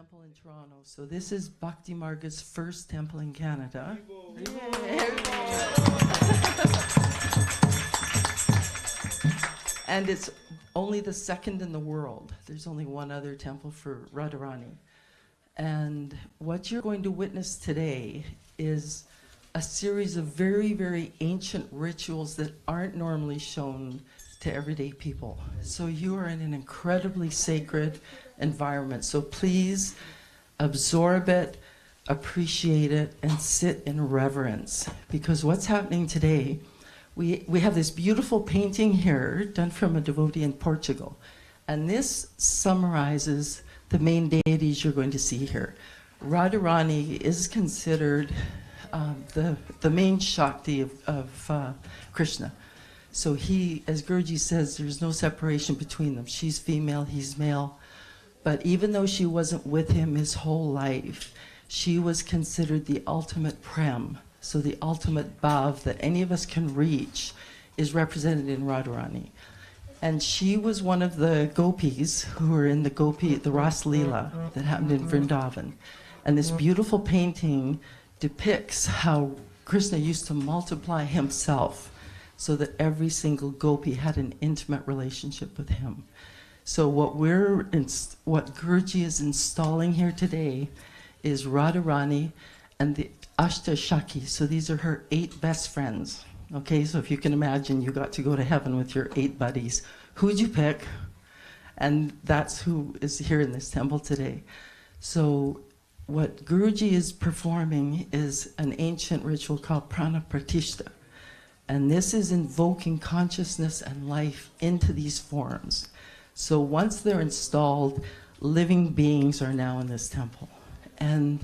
temple in Toronto. So this is Bhakti Marga's first temple in Canada. And it's only the second in the world. There's only one other temple for Radharani. And what you're going to witness today is a series of very, very ancient rituals that aren't normally shown to everyday people. So you are in an incredibly sacred environment. So please absorb it, appreciate it, and sit in reverence. Because what's happening today, we have this beautiful painting here done from a devotee in Portugal. And this summarizes the main deities you're going to see here. Radharani is considered the main Shakti of Krishna. So he, as Guruji says, there's no separation between them. She's female, he's male. But even though she wasn't with him his whole life, she was considered the ultimate prem. So the ultimate bhav that any of us can reach is represented in Radharani. And she was one of the gopis who were in the Ras Leela that happened in Vrindavan. And this beautiful painting depicts how Krishna used to multiply himself so that every single gopi had an intimate relationship with him. So what Guruji is installing here today is Radharani and the Ashtasaki. So these are her 8 best friends. Okay, so if you can imagine, you got to go to heaven with your 8 buddies. Who would you pick? And that's who is here in this temple today. So what Guruji is performing is an ancient ritual called Prana Pratishta. And this is invoking consciousness and life into these forms. So once they're installed, living beings are now in this temple. And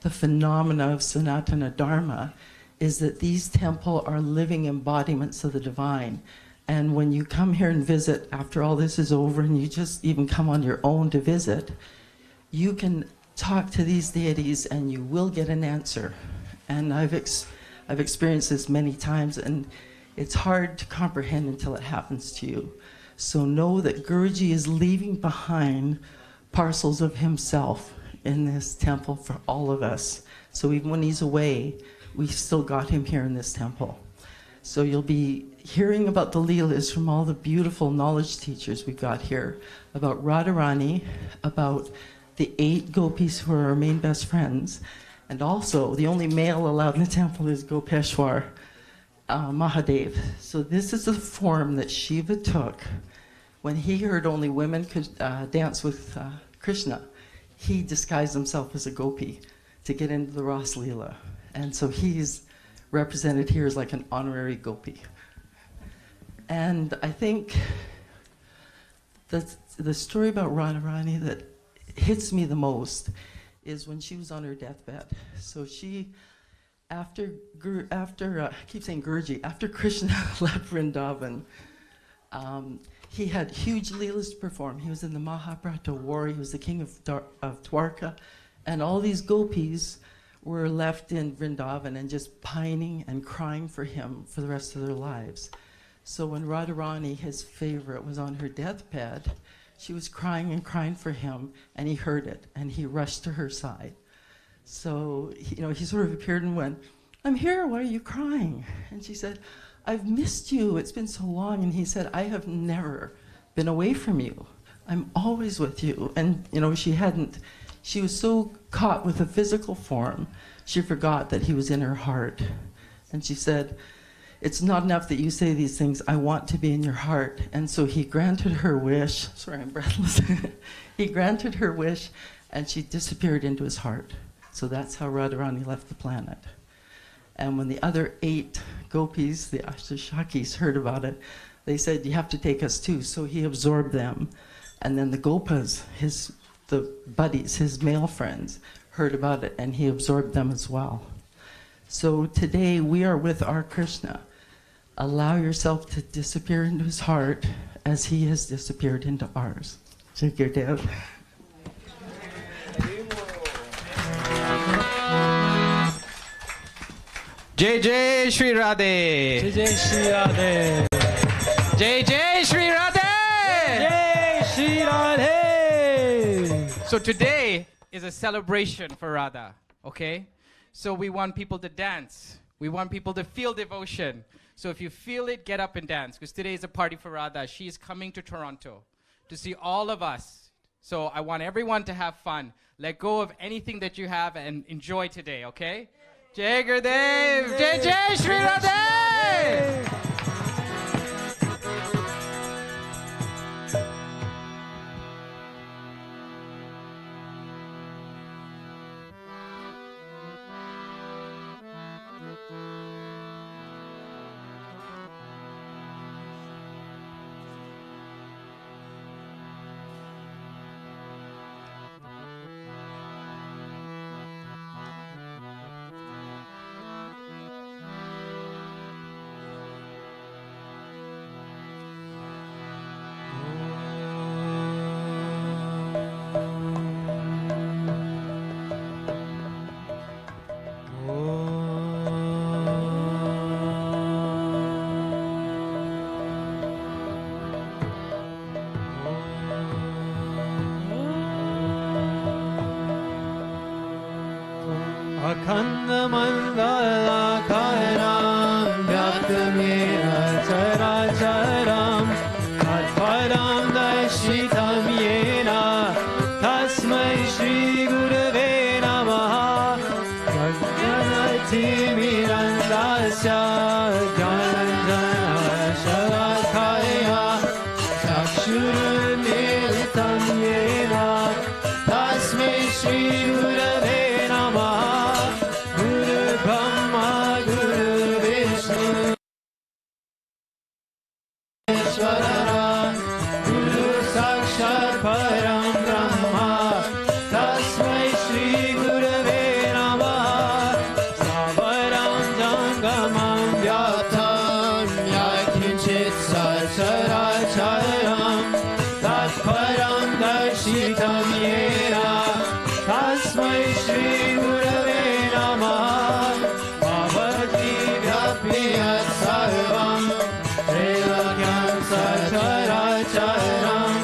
the phenomena of Sanatana Dharma is that these temples are living embodiments of the divine. And when you come here and visit, after all this is over, and you just even come on your own to visit, you can talk to these deities and you will get an answer. And I've experienced this many times, and it's hard to comprehend until it happens to you. So know that Guruji is leaving behind parcels of himself in this temple for all of us. So even when he's away, we've still got him here in this temple. So you'll be hearing about the Leelas from all the beautiful knowledge teachers we've got here, about Radharani, about the 8 gopis who are our main best friends, and also the only male allowed in the temple is Gopeshwar Mahadev. So this is the form that Shiva took when he heard only women could dance with Krishna. He disguised himself as a gopi to get into the Ras Leela. And so he's represented here as like an honorary gopi. And I think the story about Radharani that hits me the most is when she was on her deathbed. So she, after I keep saying Guruji, after Krishna left Vrindavan, he had huge leelas to perform. He was in the Mahabharata war, he was the king of Dwarka, and all these gopis were left in Vrindavan and just pining and crying for him for the rest of their lives. So when Radharani, his favorite, was on her deathbed, she was crying and crying for him, and he heard it, and he rushed to her side. So, he sort of appeared and went, "I'm here, why are you crying?" And she said, "I've missed you, it's been so long." And he said, "I have never been away from you. I'm always with you." And, she was so caught with a physical form, she forgot that he was in her heart. And she said, "It's not enough that you say these things, I want to be in your heart." And so he granted her wish. Sorry, I'm breathless. He granted her wish, and she disappeared into his heart. So that's how Radharani left the planet. And when the other 8 gopis, the Ashtasakis, heard about it, they said, "You have to take us too." So he absorbed them. And then the gopas, the buddies, his male friends, heard about it, and he absorbed them as well. So today we are with our Krishna. Allow yourself to disappear into his heart as he has disappeared into ours. Take your dad. Jai Jai Shri Radhe. Jai Jai Shri Radhe. Jai Jai Shri Radhe. Jai Shri Radhe. So today is a celebration for Radha, okay? So we want people to dance. We want people to feel devotion. So if you feel it, get up and dance, because today is a party for Radha. She is coming to Toronto to see all of us. So I want everyone to have fun. Let go of anything that you have and enjoy today, okay? Jai Gurudev! Jai Jai Shri Radhe! Akhandamandalakaram Vyaktamena Characharam Atparam Darshitam Yena Tasmai Shri Gurave Namaha Yagna-timirandasya Jnananjana Shalakaya Chakshurunilitam Yena Tasmai Shri Gurave Namaha Brahma Guru Vishnu Ishvara Guru Sakshat Param Brahma Tasmai Shri Gurave Namaha Savaram Jangamam Vyatam Yakinchit Sacharacharam Tatparam Darshitam Yena Tasmai Shri Gurave Namaha Sarvam Trilokyam Sacharacharam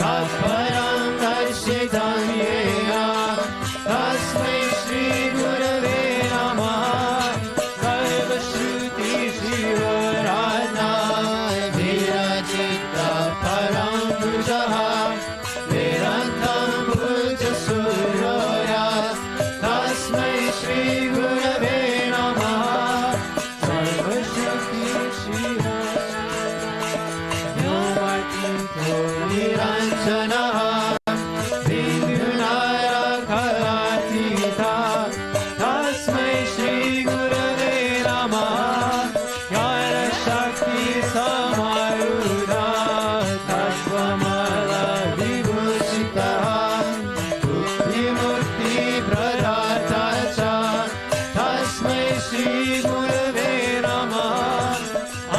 Tatparam Darshitam Yena Tasmai Shri Gurave Namaha Sarva Shruti Shivaratna Virajita Param Pujaha Vedantam Puja Surya Tasmai Shri Gurave Namaha Niranjanaha Vindhunarakharatita Tasmai Shri Gurave Namaha Jnana Shakti Samarudha Tattvamala Vibhushitaha Bhukti Mukti Pradata Cha Tasmai Shri Gurave Namaha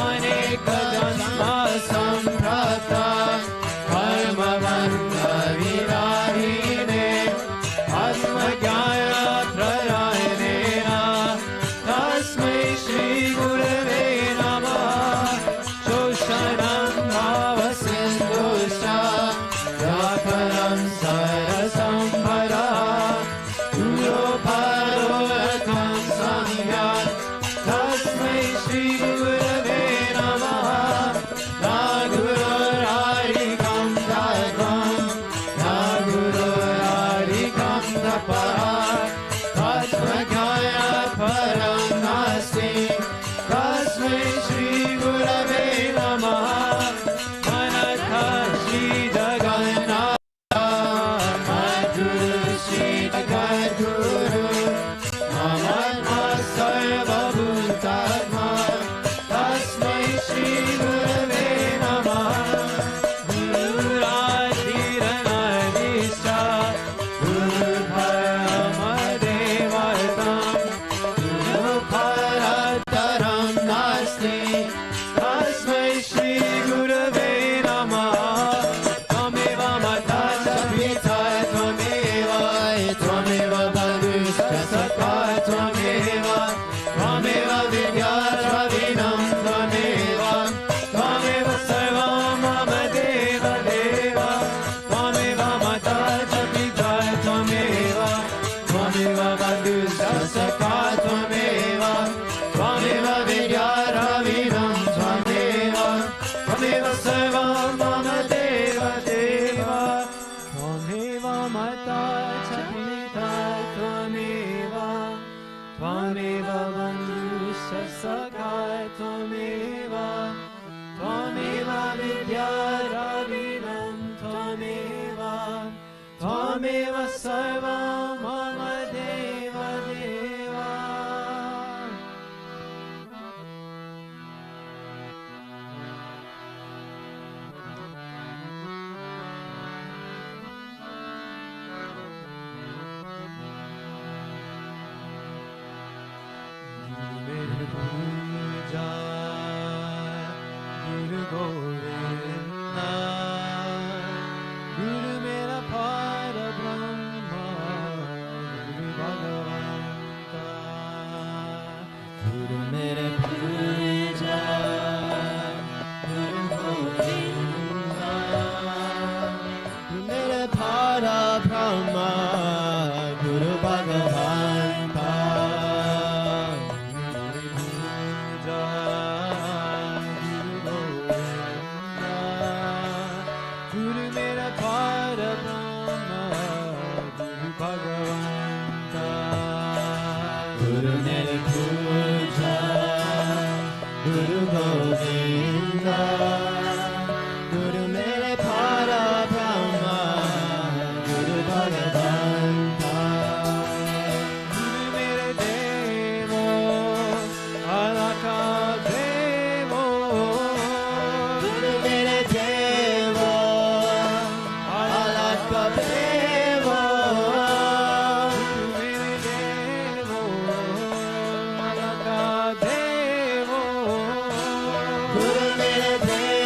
Aneka Janma Samprata Paramahamsa Vishwananda Atmajnana Prayanena Tasmai Shri Gurave Namaha Shoshanam Bhavasindhusya Vyaparam Sarasambhara Uyoparoratam Samyat Tasmai Shri Gurave Namaha Nagurarikam Dadvam Nagurarikam Dapara Tatmajnana Param Nasti Tasmai Shri Gurave Namaha Manatha Shri Jagannatha Madhuru Shri Jagadguru Mamatma Sarva Bhutatma Tasmai Shri Gurave Namaha Gururajiranadisha Guru Paramadevatam Guru Parataram Nasti Tvameva Tvameva Vidyaravinam Tvameva Tvameva Sarvam Mama Deva Deva Guru Puja Guru Govinda Guru Mera Para Brahma Guru Bhagavanta Guru Mera Puja Guru Govinda Guru Mera Para Brahma Guru Bhagavanta Guru Mera Para Brahma Guru Bhagavanta Guru Mera Puja Guru Govinda Guru Mera Para Brahma Guru Bhagavanta Guru Mera Devo Alaka Devo Guru Mera Devo Alaka Devo Guru Mera Devo Alaka Devo Guru Mera Devo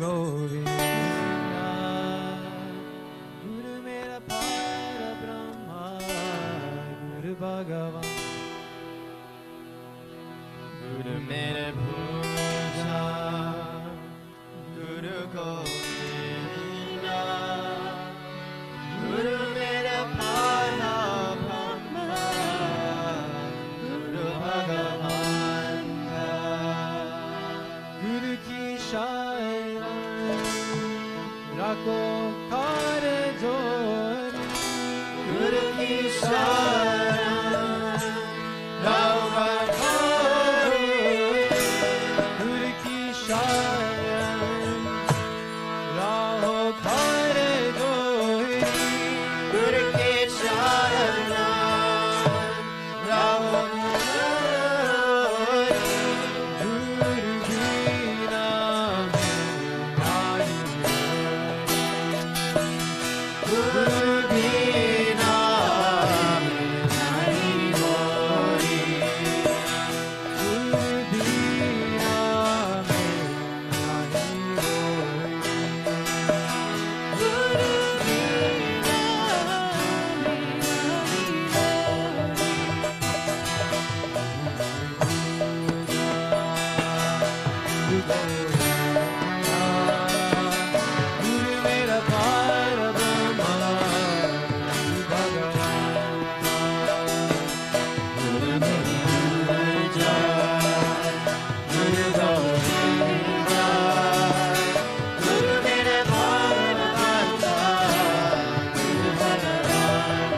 Govinda, Guru Mera Para Brahma, Guru Bhagavan, Guru Mera Puja, Guru Govinda, Guru Mera Para Brahma, Guru Bhagavan, Guru Ki Shaya, Rako Kare Jori, Guru Ki Shaya, Rako Guru Ki Shaya, Rako Kare Jori, Guru Ki Shaya, Rako Guru Bina Nani Guru Bina Nani Gori, Guru Bina Nani Gori, Guru Guru Mera Para Brahma, Guru Bhagavan, Guru Mera Puja, Guru Govinda, Guru Mera Paramahamsa, Guru Bhagavan,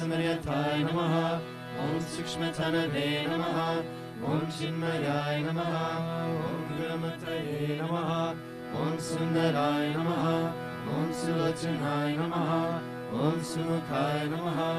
Samaryathaya Namaha, Om Sukshmatanave Namaha, Om Chinmayaya Namaha, Om Guramataye Namaha, Om Sundaraya Namaha, Om Sulochanaya Namaha, Om Sumukhaya Namaha,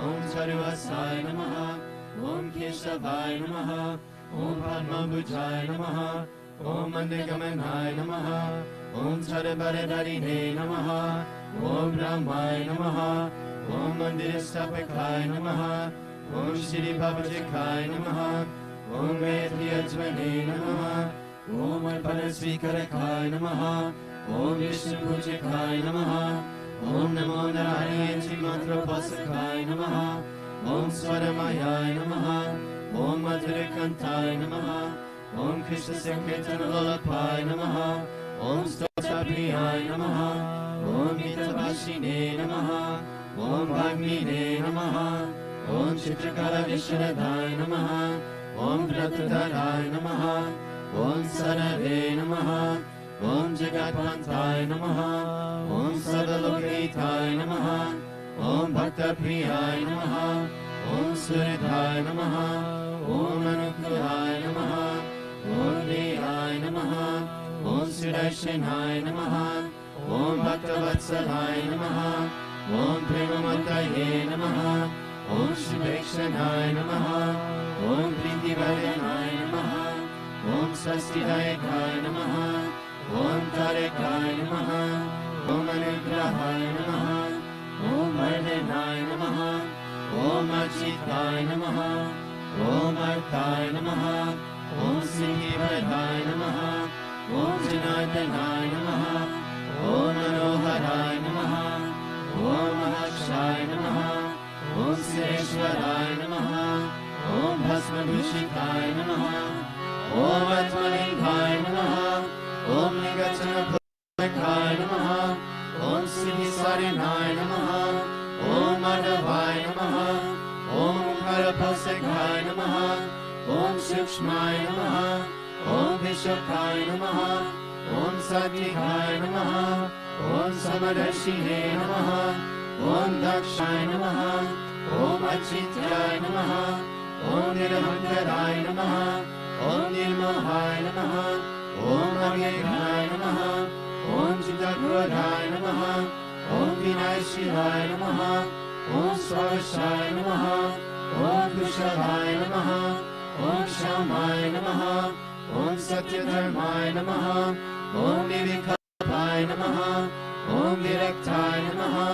Om Charuvasaya Namaha, Om Keshavaya Namaha, Om Padmabhujaya Namaha, Om Mandigamanaya Namaha, Om Charabaradharine Namaha, Om Brahmaya Namaha, Om Mandirastapakaya Namaha, Om Shri Bhavajikaya Namaha, Om Vetriyajvane Namaha, Om Arpanasvikarakaya Namaha, Om Vishnu Pujakaya Namaha, Om Namo Narayana Mantrapasakaya Namaha, Om Swaramayaya Namaha, Om Madhurakantaya Namaha, Om Krishna Sankirtana Lolapaya Namaha, Om Stotrapriyaya Namaha, Om Gitabashine Namaha, Om Bhagmine Namaha, Om Chitrakara Visharadaya Namaha, Om Vratadharaya Namaha, Om Sarave Namaha, Om Jagatpantaya Namaha, Om Sarvalokitaya Namaha, Om Bhaktapriyaya Namaha, Om Suridhaya Namaha, Om Anukulaya Namaha, Om Deyaya Namaha, Om Sudarshanaya Namaha, Om Bhaktavatsalaya Namaha, Om Premamataye Namaha, Om Shubhekshanaya Namaha, Om Prithivadhanaya Namaha, Om Swastidayakaya Namaha, Om Tarekaya Namaha, Om Anugrahaya Namaha, Om Vardhanaya Namaha, Om Achitaya Namaha, Om Arthaya Namaha, Om Siddhivardhaya Namaha, Om Janardhanaya Namaha, Om Manoharaya Namaha, Om Mahakshaya Namaha, Om Sureshwaraya Namaha, Om Bhasmabhushikaya Namaha, Om Atmalingaya Namaha, Om Nigachanapurvakaya Namaha, Om Siddhisarinaya Namaha, Om Madhavaya Namaha, Om Karapasekaya Namaha, Om Shukshmaya Namaha, Om Vishakaya Namaha, Om Satyikaya Namaha, Om Samadarshine Namaha, Om Dakshaya Namaha, Om Achityaya Namaha, Om Nirahankaraya Namaha, Om Nirmohaya Namaha, Om Avyayaya Namaha, Om Chitakrodhaya Namaha, Om Vinayashivaya Namaha, Om Swavashaya Namaha, Om Kushavaya Namaha, Om Shamaya Namaha, Om Satyadharmaya Namaha, Om Nivikapaya Namaha, Om Viraktaya Namaha,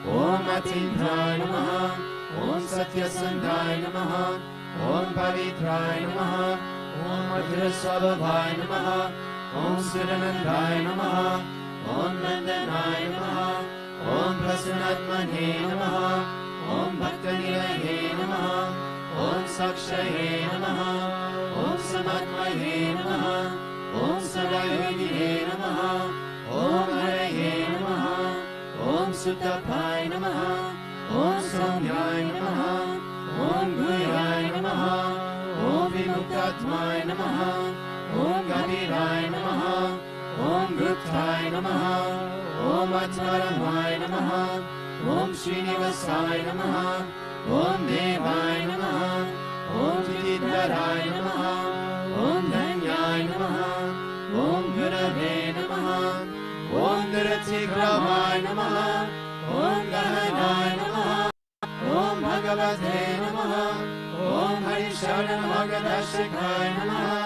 Om Atindraya Namaha, Om Satyasandaya Namaha, Om Pavitraya Namaha, Om Madhurasvabhavaya Namaha, Om Suranandaya Namaha, Om Nandanaya Namaha, Om Prasanatmane Namaha, Om Bhaktanilaye Namaha, Om Sakshaye Namaha, Om Samatmaye Namaha, Om Sadayodire Namaha, Om Haraye Namaha, Om Suttapaya Namaha, Om Samyaya Namaha, Om Guyaya Namaha, Om Vimuktatmaya Namaha, Om Gadiraya Namaha, Om Guptaya Namaha, Om Atmaramaya Namaha, Om Srinivasaya Namaha, Om Devaya Namaha, Om Tidharaya Namaha, Om Dhanyaya Namaha, Om Gurave Namaha, Om Niratigrhavaya Namaha, Om Gahanaya Namaha, Om Bhagavate Namaha, Om Harisharana Magadashikaya Namaha,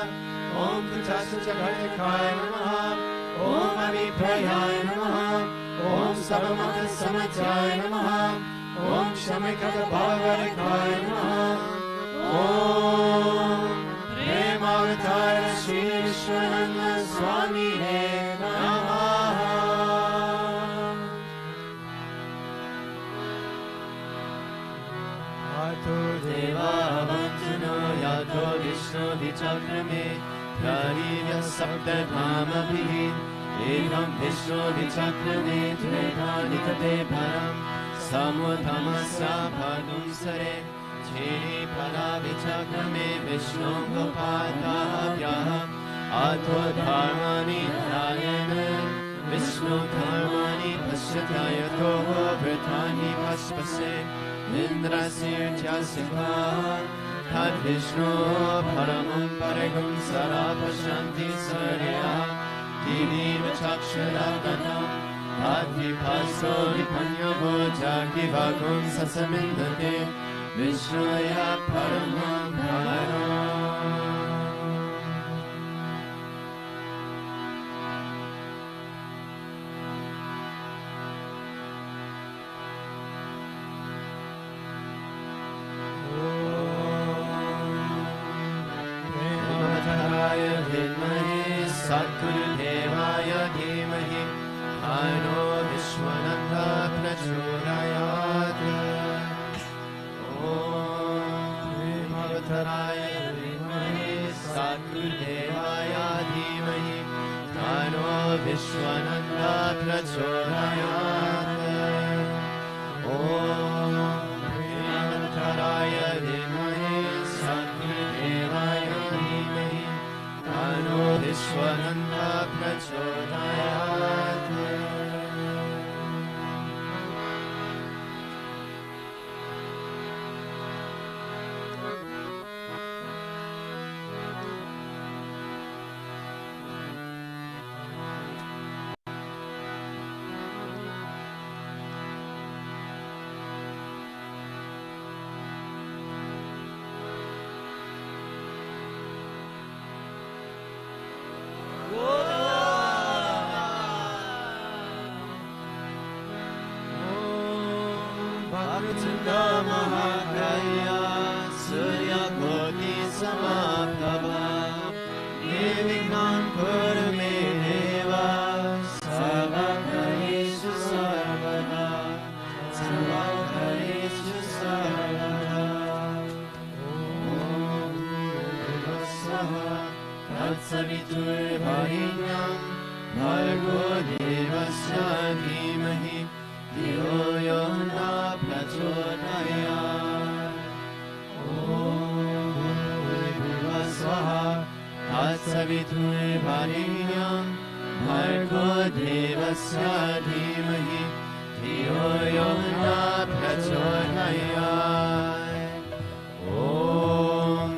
Om Kutasachakaya Namaha, Om Aviprayaya Namaha, Om Sabamata Samataya Namaha, Om Shamikata Bhagavarikaya Namaha, Om Premavatara Sri Vishwananda Swami Namaha. Ato Deva Vantano Yato Vishnu Vichakrame Pradivya Sabda Dhamabhi Ekam Vishnu Vichakrame Tvedanitate Param Samudhamasya Bhagum Sare Chiri Pada Vichakrame Vishnu Gopadabhyah Ato Dharmani Dharayana Vishnu Dharmani Pasya Vishatyato Vritani Paspase Indrasirtyasika Tad Vishnu Paramam Paragam Sarapashanti Sarya Dini Vichaksharatanam Tad Vipaso Vipanyavo Jagivagam Sasamindate Vishnuya Paramam Param Satgurudevaya dhimahi Aino Vishwananda prachodayat Om Avataraya dhimahi Satgurudevaya dhimahi Aino Vishwananda prachodayat Om Avataraya dhimahi Satgurudevaya dhimahi Ano Vishwananda prachodayat Mahakaya Surya Koti Samabhava Nirvighnan Kurme Deva Sarvakareshu Sarvada Sarvakareshu Sarvada Om Bhurvasvaha Tatsavitur Bharenyam Bhargo Devasya Dhimahi Dhiyo Yo Na Prachodayat Om Bhurvasvaha Tatsavitur Bharenyam Bhargo Devasya Dhimahi Dhiyo Yo Na Prachodayat Om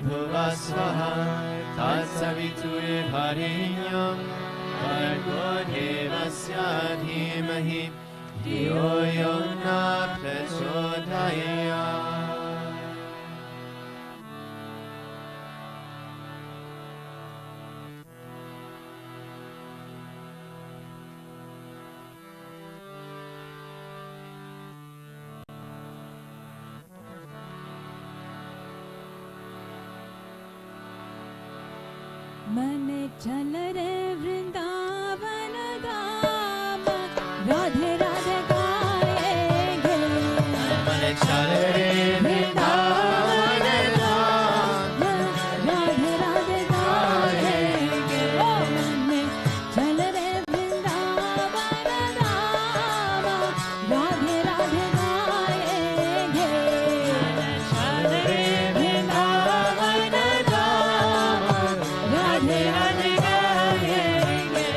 Bhurvasvaha Tatsavitur Bharenyam Bhargo Devasya Dhimahi Dhiyo Yo Na Prachodayat मन चल रे वृंदावन धाम राधे राधे गाएंगे मन चल रे वृंदावन धाम राधे राधे गाएंगे ओ मन चल रे वृंदावन धाम राधे राधे गाएंगे चल रे वृंदावन धाम राधे राधे गाएंगे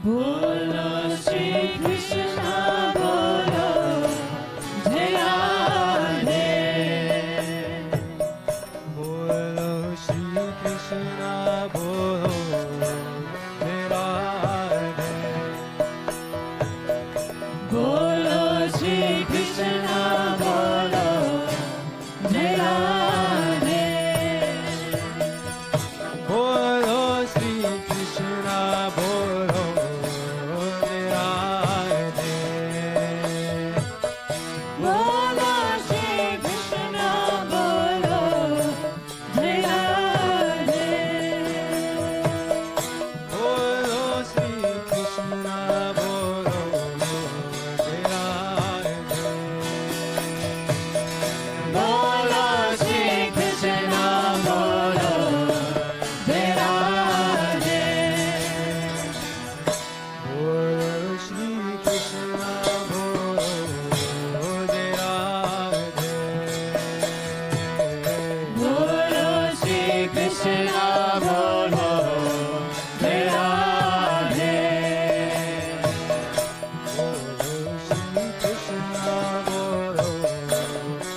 बोलो श्री कृष्ण बोलो जय राधे बोलो श्री कृष्ण बोलो जय राधे बोलो श्री कृष्ण बोलो जय राधे बोलो श्री कृष्ण बोलो जय राधे बोलो श्री कृष्ण बोलो जय राधे बोलो श्री कृष्ण बोलो जय राधे बोलो श्री कृष्ण बोलो जय राधे बोलो श्री कृष्ण बोलो जय राधे बोलो श्री कृष्ण बोलो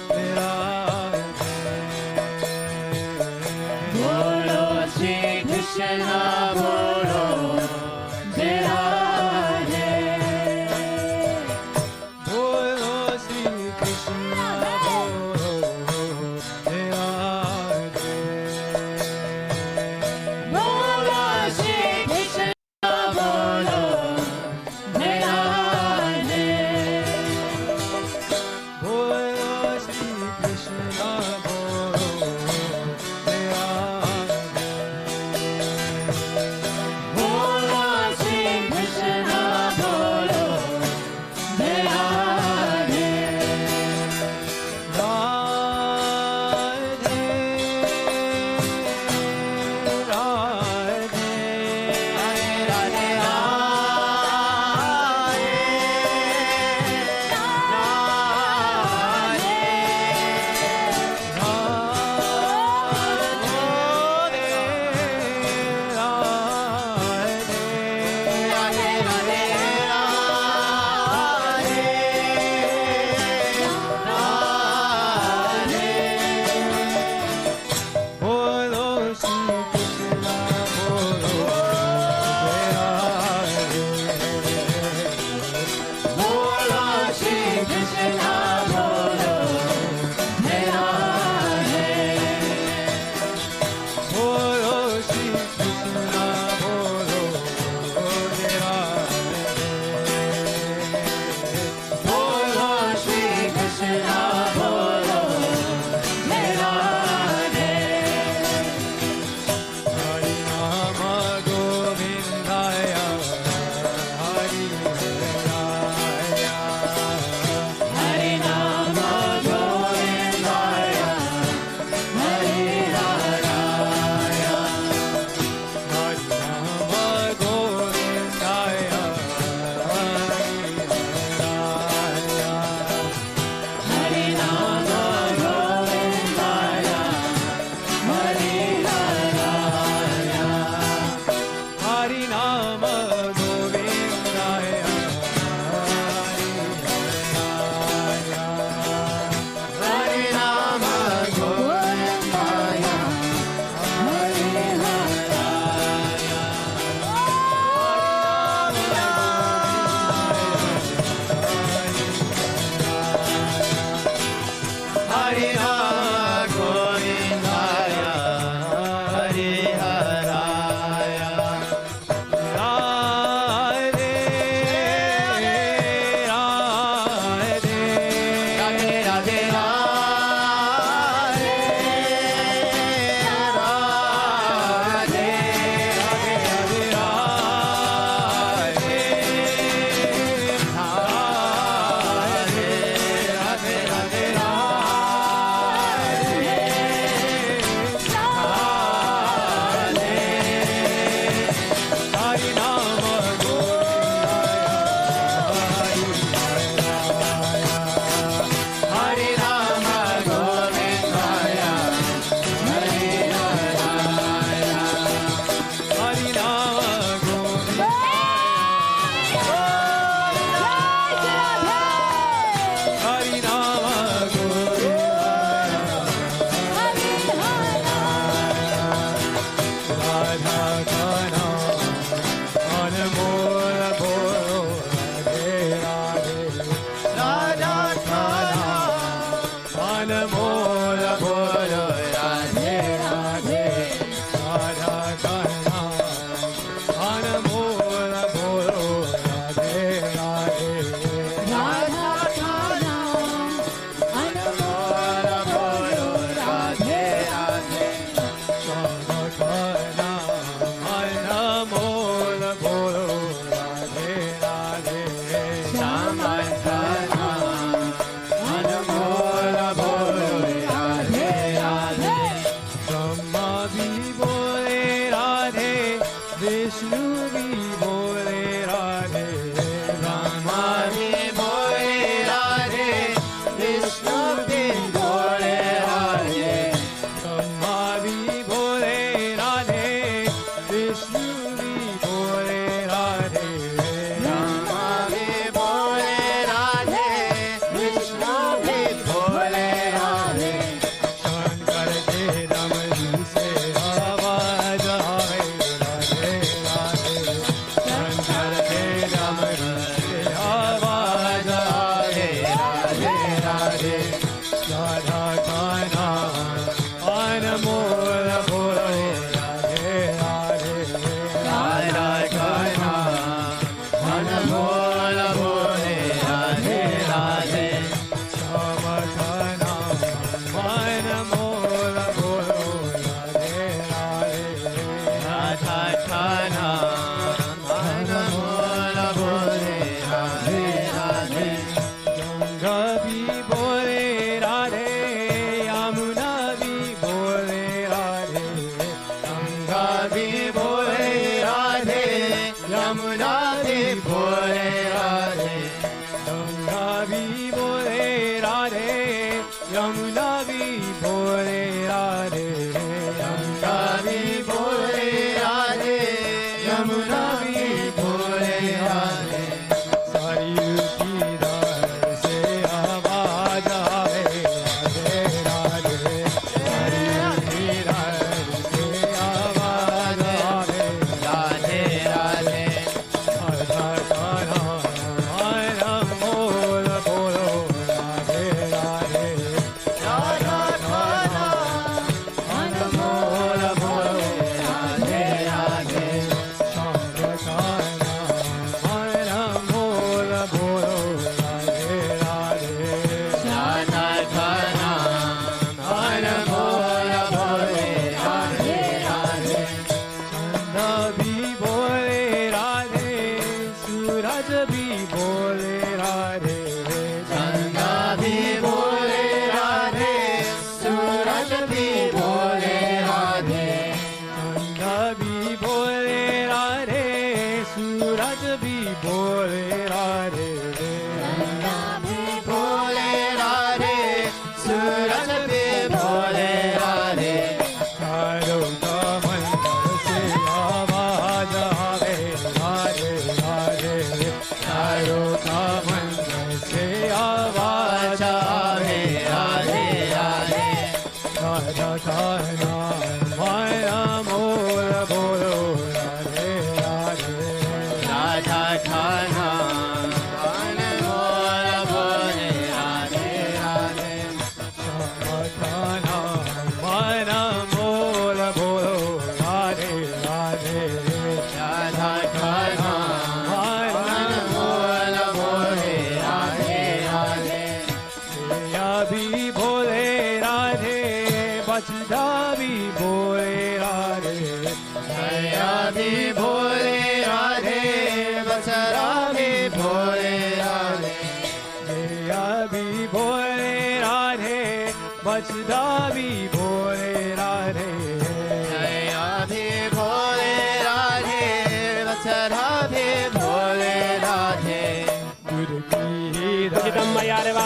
जय राधे बोलो श्री कृष्ण बोलो जय राधे बोलो श्री कृष्ण बोलो जय राधे बोलो श्री कृष्ण बोलो जय राधे बोलो श्री कृष्ण बोलो जय राधे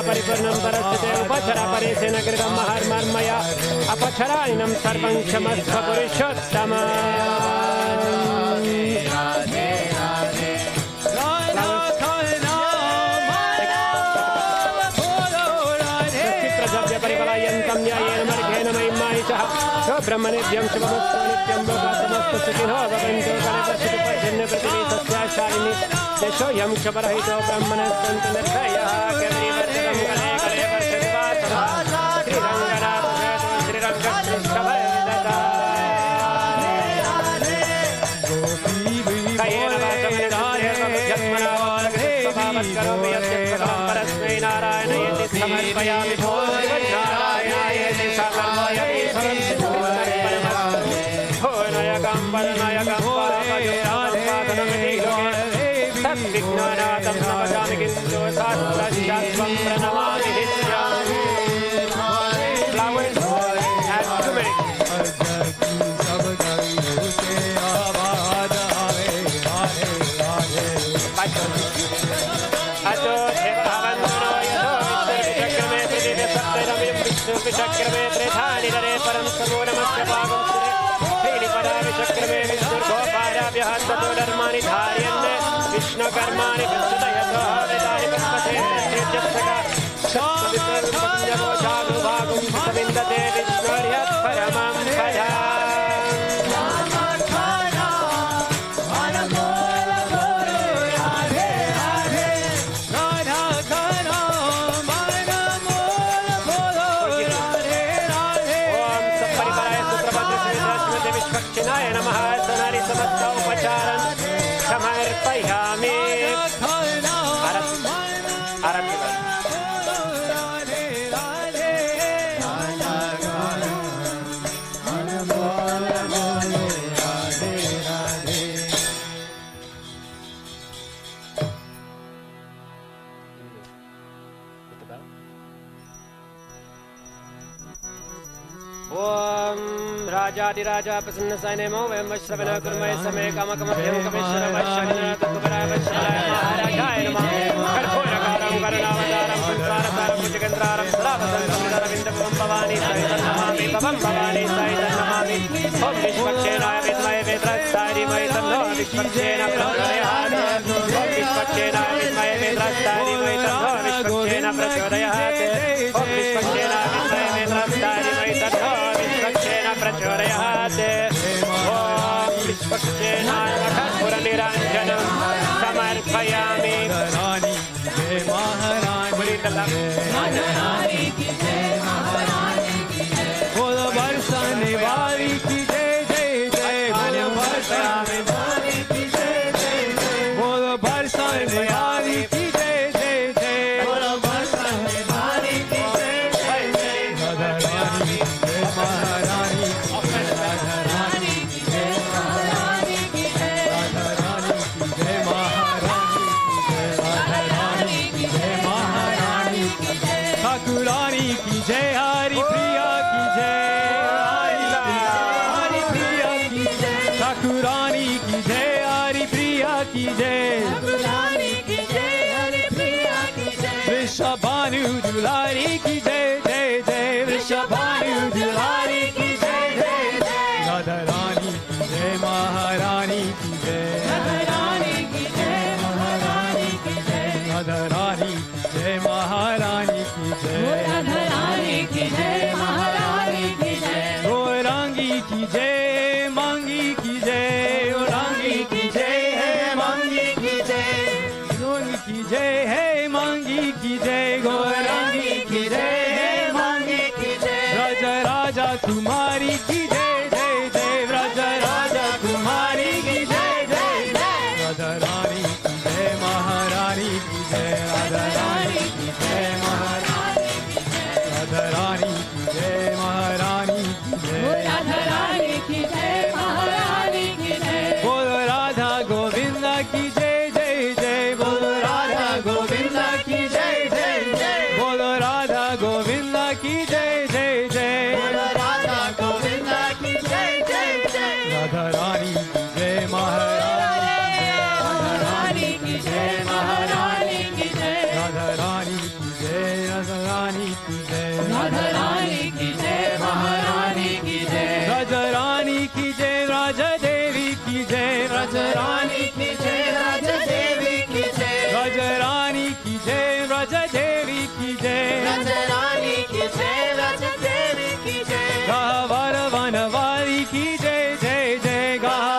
परिपूर्णं परस्थिते उपचरा परेशेन कृतं महर्मर्मया अपचरायिनं सर्वं क्षमस्व पुरुषोत्तम परिकलायन्तं न्यायेन मर्घेन महिमायिषः ब्रह्मनित्यं शुभमस्तु नित्यं लोकात्मस्तु समस्त सुखिनो भवन्तु गणपतिः पर्जन्य पृथिवी सस्याशालिनी यशोऽयं क्षपरहितो ब्रह्मणः सन्तु निर्भयः केवलीवर्धनं गणे गणे वर्षनिवासः श्रीरङ्गनाथ श्रीरङ्गकृष्णभयदता कयेन वाचमनिधायत्मनावालकृष्णभावत्करोमि यस्य परस्मै नारायणयति समर्पयामि भो नारायणायति सकर्मयति भो नयकं परनयकं परमयोराधनमिति लोके तद्विघ्ननाथं नमजामि किन्तु शास्त्रशास्त्रं प्रणमामि नित्यामि Flowers and turmeric. विचक्रमे त्रिधानि नरे परं समो नमस्य भागं सुरे श्रीनिपदा विचक्रमे विष्णुर्गोपाराभ्यः ततो धर्माणि धारयन् विष्णुकर्माणि विस्तृतयतो वेदानि पद्मसे श्रीजप्सका शानुभागं सविन्दते विष्णुर्यत् परमं पदा नमः सनारि समस्त उपचारं समर्पयामि राजाधिराजा प्रसन्न सैनेमो वयं वैश्रवण कुर्महे समे कामकमभ्यं कमेश्वर वैश्रवणाय तुकबराय वैश्रवाय महाराजाय नमः कर्पूरकारं करुणावतारं संसारसारं भुजगेन्द्रारं सदावसन्तरविन्दं भवानी सहितं नमामि भवं भवानी सहितं नमामि ॐ विश्वक्षेणाय विद्महे वेत्रस्ताय धीमहि तन्नो विश्वक्षेण प्रचोदयात् ॐ विश्वक्षेणाय विद्महे वेत्रस्ताय धीमहि तन्नो विश्वक्षेण प्रचोदयात् ॐ विश्वक्षेणाय विद्महे वेत्रस्ताय धीमहि तन्नो विश्वक्षेण प्रचोदयात् ॐ विश्वक्षेणाय कर्पूरनिरञ्जनं समर्पयामि रानी जय महारानी राधारानी की जय महारानी की जय बोल बरसाने वाली की जय जय जय बोल बरसाने वाली की जय जय जय बोल बरसाने वाली की जय जय जय बोल बरसाने वाली की जय जय जय राधारानी जय महारानी राधारानी की जय महारानी की जय राधारानी की जय महारानी राधारानी की जय महारानी की जय ठाकुरानी की जय हरि प्रिया की जय हरि प्रिया की जय ठाकुरानी की जय हरि प्रिया की जय ठाकुरानी की जय हरि प्रिया की जय वृषभानु दुलारी की जय जय जय वृषभानु दुलारी की जय जय जय राधारानी की जय महारानी की जय राधारानी की जय महारानी की जय राधारानी की जय महारानी की जय राधारानी की जय महारानी की जय गौरांगी की जय मांगी की जय गौरांगी की जय है मांगी की जय गौरांगी की जय है मांगी की जय गौरांगी की जय है मांगी की जय राजा राजा कुमारी की जय जय जय राजा राजा कुमारी की जय जय जय राधा रानी की जय महारानी की जय राधा रानी की जय महारानी राधा रानी की जय महारानी की जय राधारानी की जय महारानी की जय बोलो राधा गोविंद की जय जय जय बोलो राधा गोविंद की जय जय जय बोलो राधा गोविंद की जय जय जय बोलो राधा गोविंद की जय जय जय राधा रानी की जय महारानी राधारानी की जय महारानी की जय राधा रानी की जय राधा रानी की जय राधारानी की जय महारानी की जय राजा रानी की जय राजा देवी की जय राजा रानी रानी की जय राजा देवी की जय राजा रानी की जय राजा देवी की जय राजा रानी की जय राजा देवी की जय गावर वनवारी की जय जय जय गावर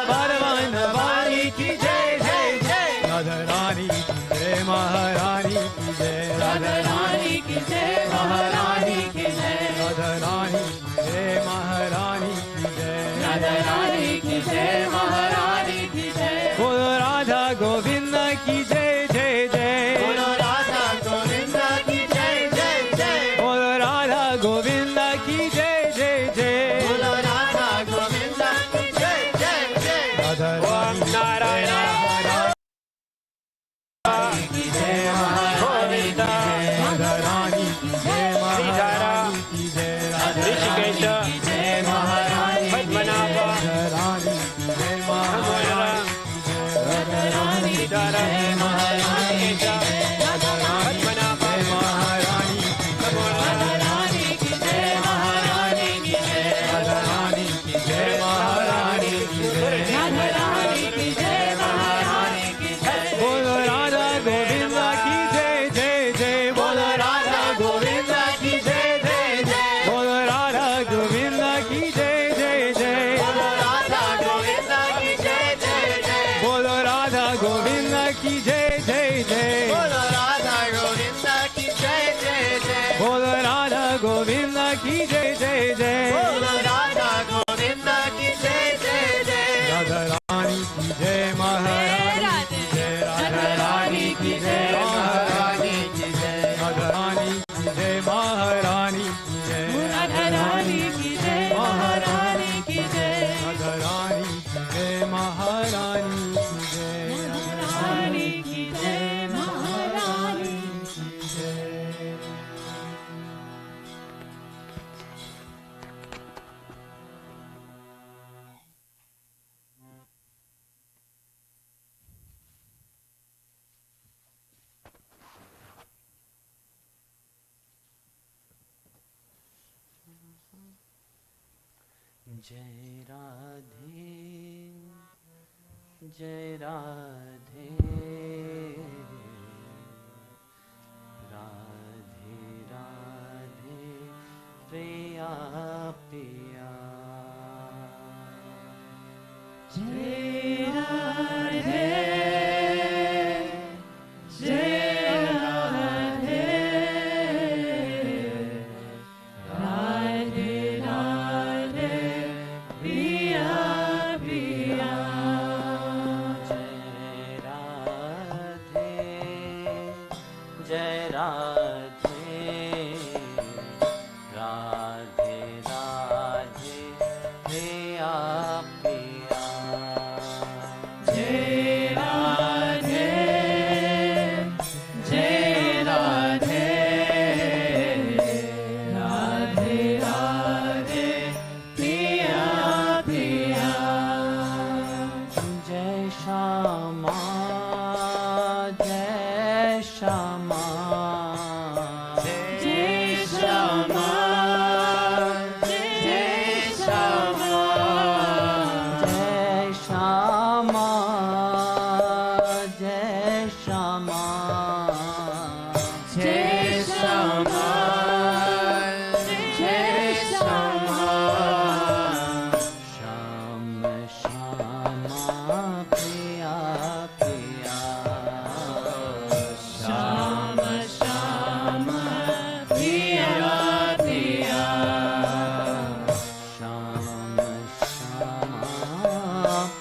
नारायण की जय महारानी की जय राधारानी की जय महारानी की जय ऋषिकेश की जय महारानी पद्मनाभ रानी की जय महारानी राधारानी जय महारानी की जय पद्मनाभ महारानी राधारानी की जय महारानी की जय राधारानी की जय महारानी की जय राधारानी की जय महारानी की जय बोलो राधा गोविंद की जय जय जय बोलो राधा गोविंद की जय जय जय बोलो राधा गोविंद की जय जय जय बोलो राधा गोविंद की जय जय जय बोलो राधा गोविंद की जय जय जय बोलो राधा गोविंद की जय जय जय बोलो राधा गोविंद की जय जय जय बोलो राधा गोविंद की जय जय जय राधा रानी की जय महारानी की जय राधा रानी की जय महारानी की जय राधा रानी की जय महारानी की जय राधारानी की जय महारानी की जय राधा रानी की जय महारानी की जय रानी की जय महारानी की जय जय राधे जय राधे राधे राधे प्रिया पिया जय राधे जय राधे राधे राधे प्रिया प्रिया जय राधे जय राधे राधे राधे प्रिया पिया जय राधे जय राधे राधे राधे प्रिया प्रिया जय श्यामा जय श्यामा जय श्यामा जय श्यामा जय श्यामा जय श्यामा जय श्यामा जय श्यामा श्याम श्यामा प्रिया प्रिया श्याम श्याम प्रिया प्रिया श्याम श्यामा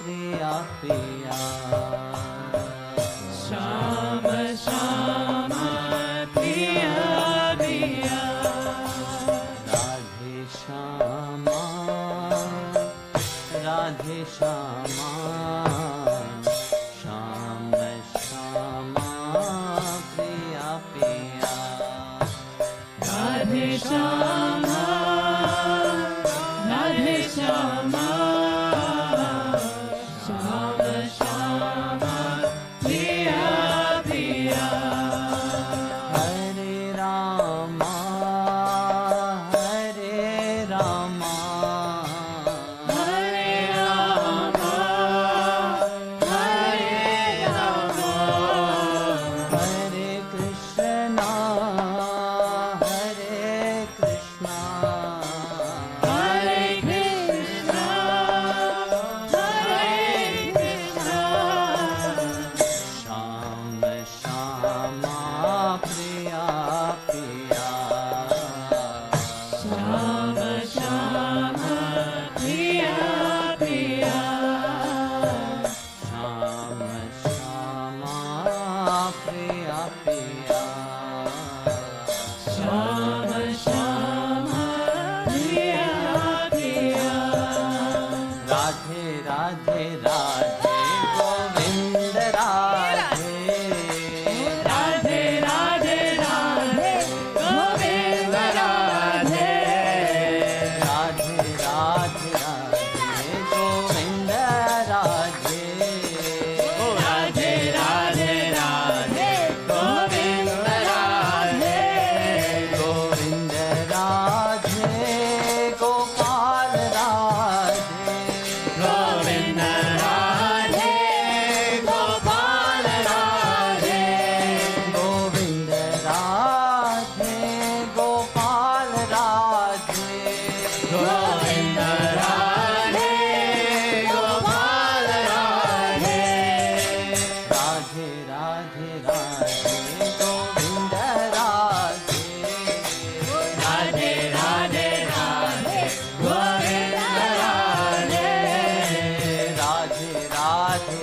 प्रिया प्रिया श्याम श्याम प्रिया प्रिया राधे श्यामा राधे श्यामा श्याम श्यामा प्रिया प्रिया Radhe Shyama Radhe Shyama Shyam Shyam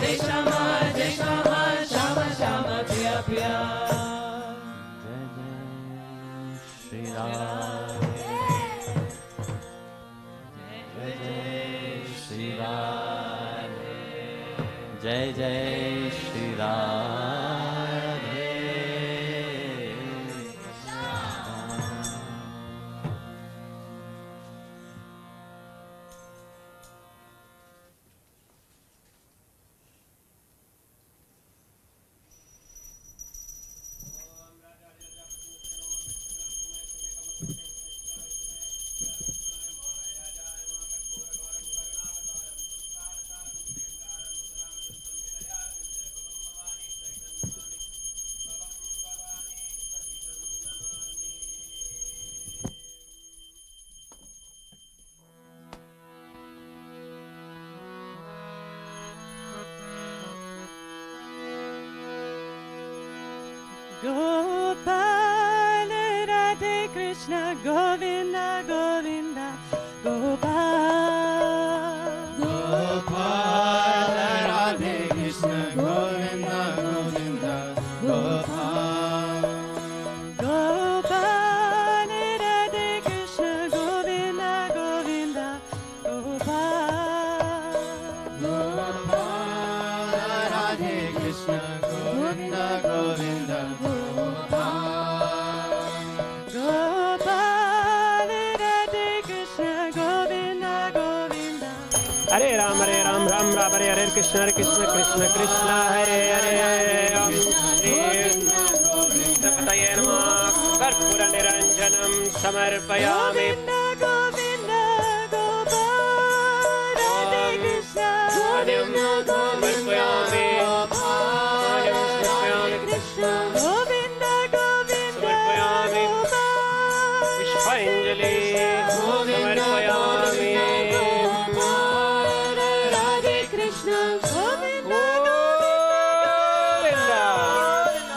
Jai Shama, Jai Shama, Shama Shama Priya Priya. Shri Ram. Jai Shri Ram. Jai Jai Shri Ram. Gopal, Radhe Krishna, Govinda, Govinda, Gopal. Gopal, Radhe Krishna, Govinda, Govinda, Gopal. Gopal, Radhe Krishna, Govinda, Govinda, Gopal. Gopal, Radhe Krishna, Govinda, Govinda, Hare Ram, Ram Ram, Hare Krishna, Krishna Krishna, Hare Hare, Om Shri Pataye Namah, Karpura Niranjanam Samarpayami. Govinda, Gopal, Radhe Krishna, Govinda, Govinda, Gopal, Radhe Krishna, Govinda, Govinda, Gopal, Vishwanjali Samarpayami. Radhe Krishna, Govinda,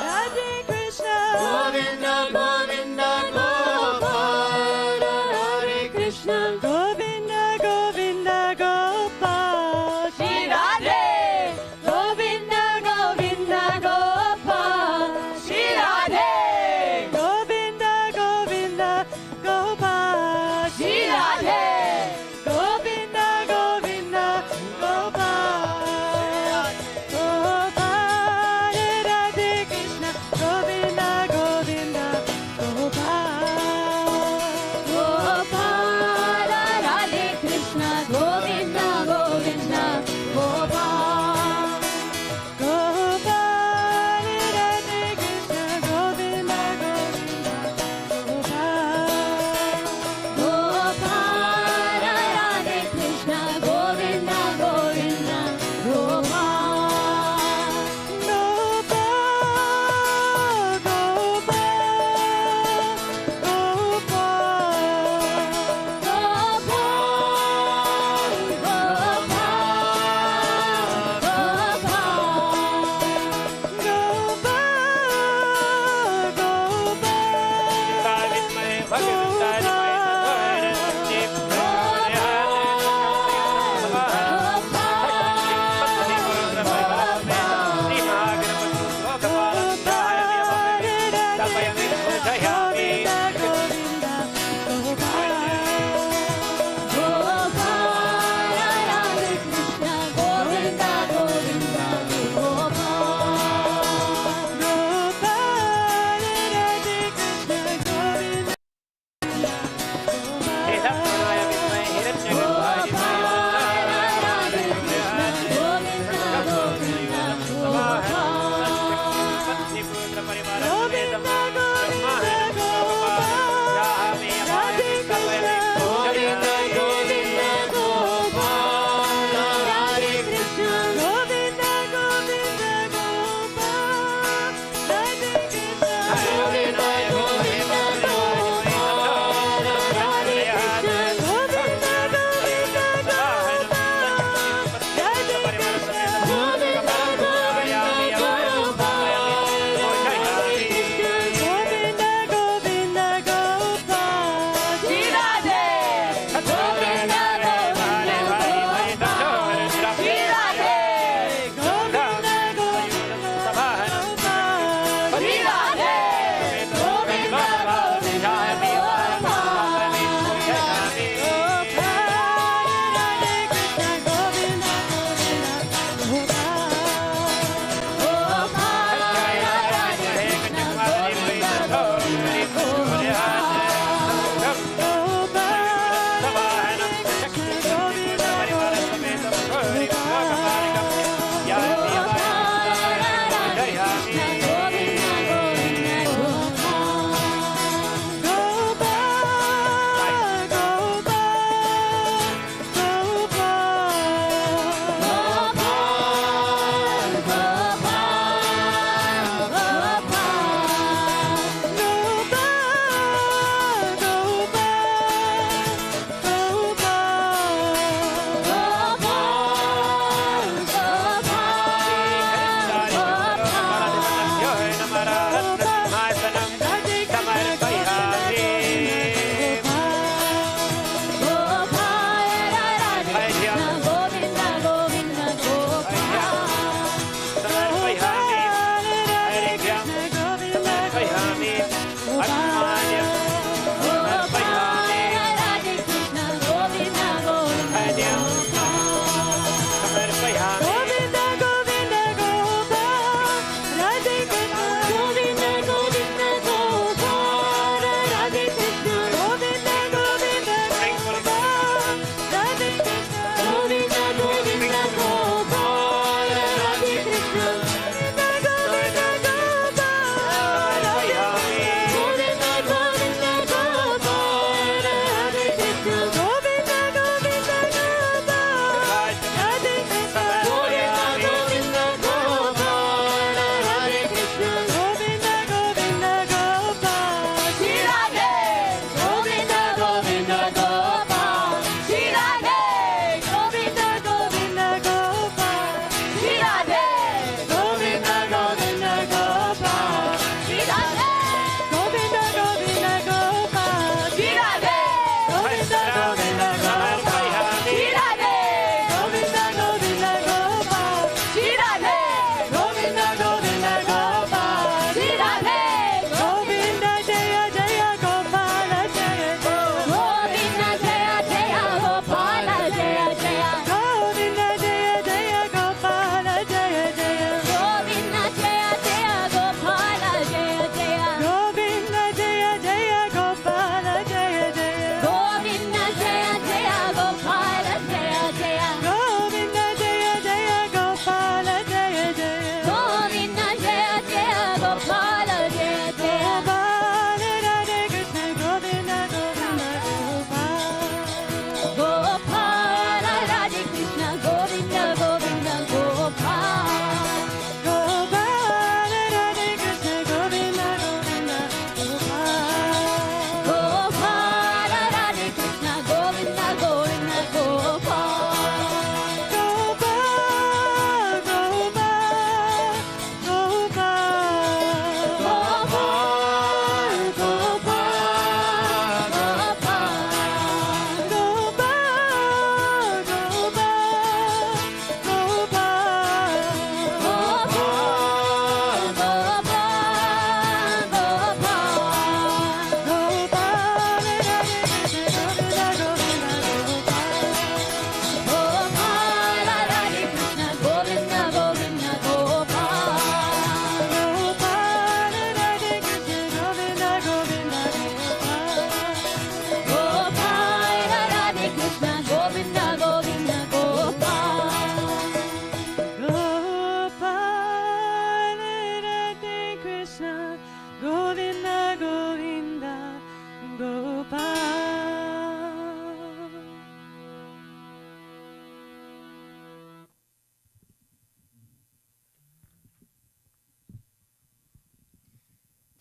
Radhe Krishna, Govinda, Govinda, Gopal,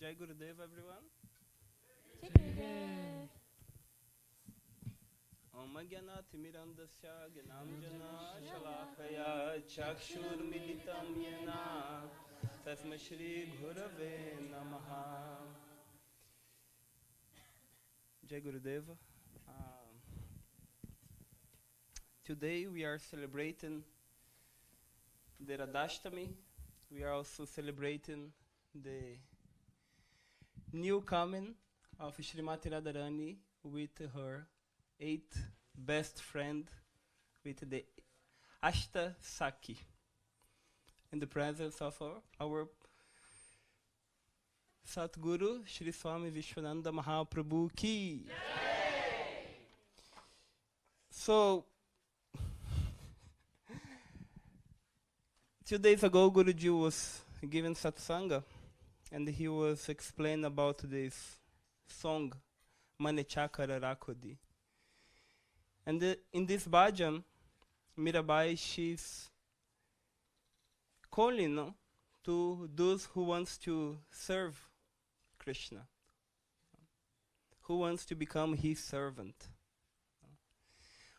Jai Gurudev, everyone. Om Gyanatimirandasya Gyanamjana Shalakaya Chakshurmilitam Yena Tasmai Shri Gurave Namaha. Jai Gurudeva. Today we are celebrating the Radhashtami. We are also celebrating the new coming of Srimati Radharani with her 8th best friend, with the Ashtasaki, in the presence of our Satguru Sri Swami Vishwananda Mahaprabhu ki. So, 2 days ago, Guruji was giving satsanga, and he was explaining about this song, Mane Chakara Rakodi. And in this bhajan, Mirabai, she's calling to those who wants to serve Krishna, who wants to become his servant.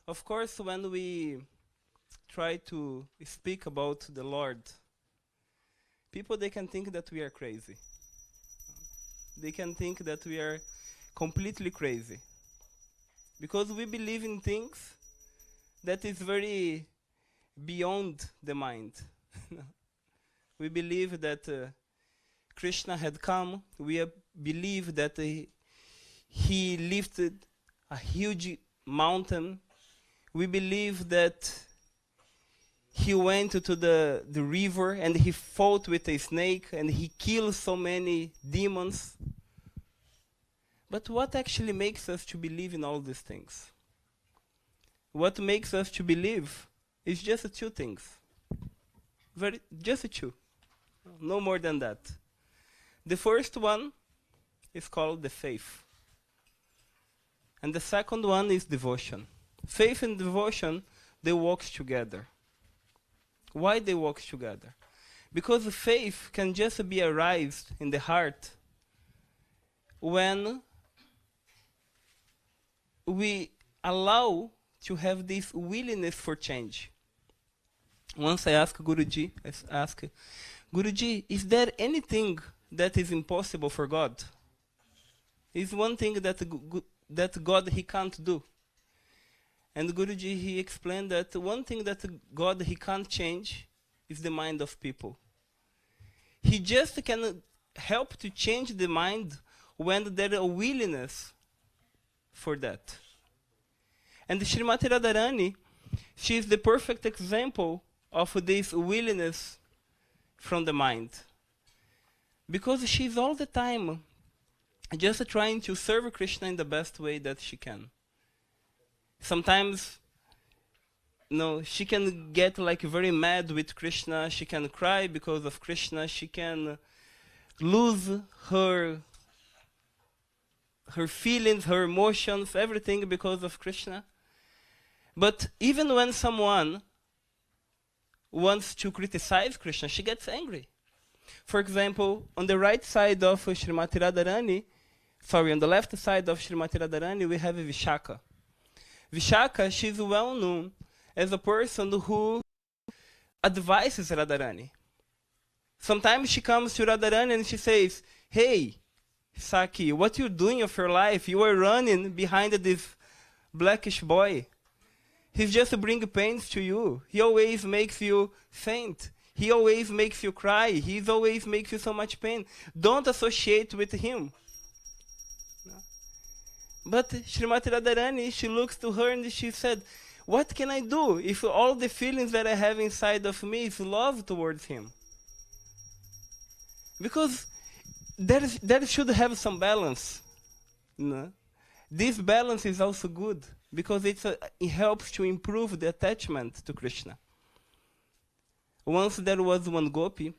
Of course, when we try to speak about the Lord, people, they can think that we are crazy. They can think that we are completely crazy, because we believe in things that is very beyond the mind. We believe that Krishna had come. We believe that he lifted a huge mountain. We believe that he went to the river and he fought with a snake and he killed so many demons. But what actually makes us to believe in all these things? What makes us to believe is just 2 things. Just 2. No more than that. The first one is called the faith. And the second one is devotion. Faith and devotion, they walk together. Why they walk together? Because faith can just be arised in the heart when we allow to have this willingness for change. Once I asked Guruji, Guruji, is there anything that is impossible for God? Is one thing that God, he can't do? And Guruji, he explained that one thing that God, he can't change is the mind of people. He just can help to change the mind when there is a willingness for that. And Srimati Radharani, she is the perfect example of this willingness from the mind. Because she's all the time just trying to serve Krishna in the best way that she can. Sometimes, she can get like very mad with Krishna. She can cry because of Krishna. She can lose her feelings, her emotions, everything because of Krishna. But even when someone wants to criticize Krishna, she gets angry. For example, on the right side of Srimati Radharani, on the left side of Srimati Radharani, we have Vishaka. Vishaka, she's well known as a person who advises Radharani. Sometimes she comes to Radharani and she says, "Hey, Saki, what you doing of your life? You are running behind this blackish boy. He's just bringing pains to you. He always makes you faint. He always makes you cry. He always makes you so much pain. Don't associate with him." But Srimati Radharani, she looks to her and she said, "What can I do if all the feelings that I have inside of me is love towards him?" Because there should have some balance. This balance is also good because it helps to improve the attachment to Krishna. Once there was one gopi.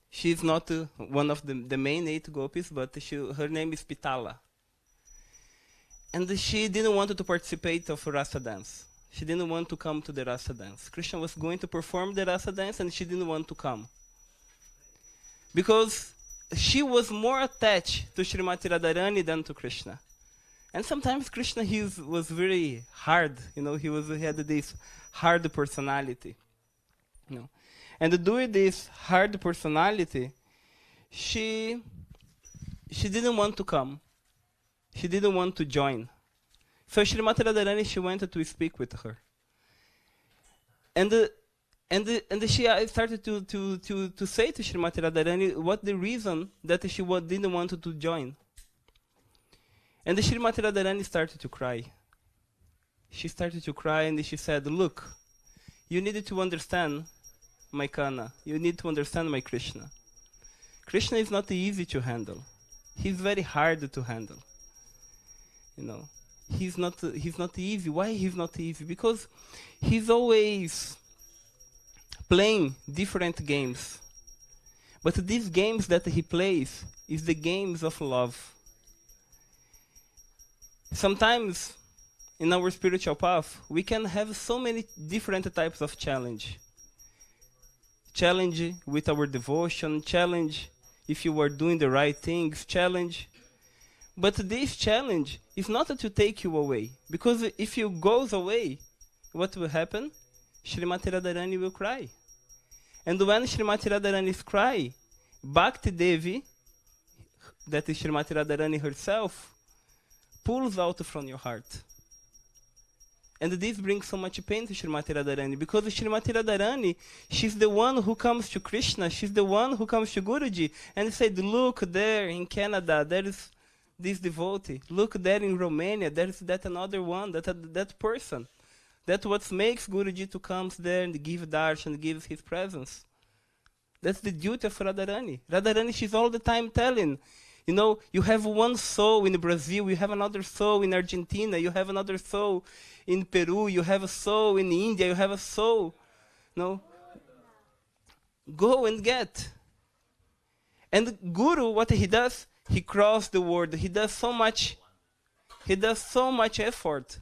She's not one of the main 8 gopis, but her name is Pitala. And she didn't want to participate of Rasa dance. She didn't want to come to the Rasa dance. Krishna was going to perform the Rasa dance and she didn't want to come. Because she was more attached to Srimati Radharani than to Krishna. And sometimes Krishna was very hard, he had this hard personality. And due to this hard personality, she didn't want to come. She didn't want to join. So Srimati Radharani, she wanted to speak with her. And she started to say to Srimati Radharani what the reason that she didn't want to join. And Srimati Radharani started to cry. She started to cry and she said, look, you needed to understand my Kana. You need to understand my Krishna. Krishna is not easy to handle. He's very hard to handle. He's not easy. Why he's not easy? Because he's always playing different games. But these games that he plays is the games of love. Sometimes in our spiritual path, we can have so many different types of challenge. Challenge with our devotion, challenge if you are doing the right things, challenge. But this challenge is not to take you away. Because if you goes away, what will happen? Srimati Radharani will cry. And when Srimati Radharani cry, Bhakti Devi, that is Srimati Radharani herself, pulls out from your heart. And this brings so much pain to Srimati Radharani, because Srimati Radharani, she's the one who comes to Krishna, she's the one who comes to Guruji, and said, look there in Canada, there is this devotee. Look there in Romania, there is that another one, that person. That's what makes Guruji to come there and give darshan, give his presence. That's the duty of Radharani. Radharani, she's all the time telling, you have one soul in Brazil, you have another soul in Argentina, you have another soul in Peru, you have a soul in India, you have a soul. Go and get. And Guru, what he does, he crosses the world. He does so much effort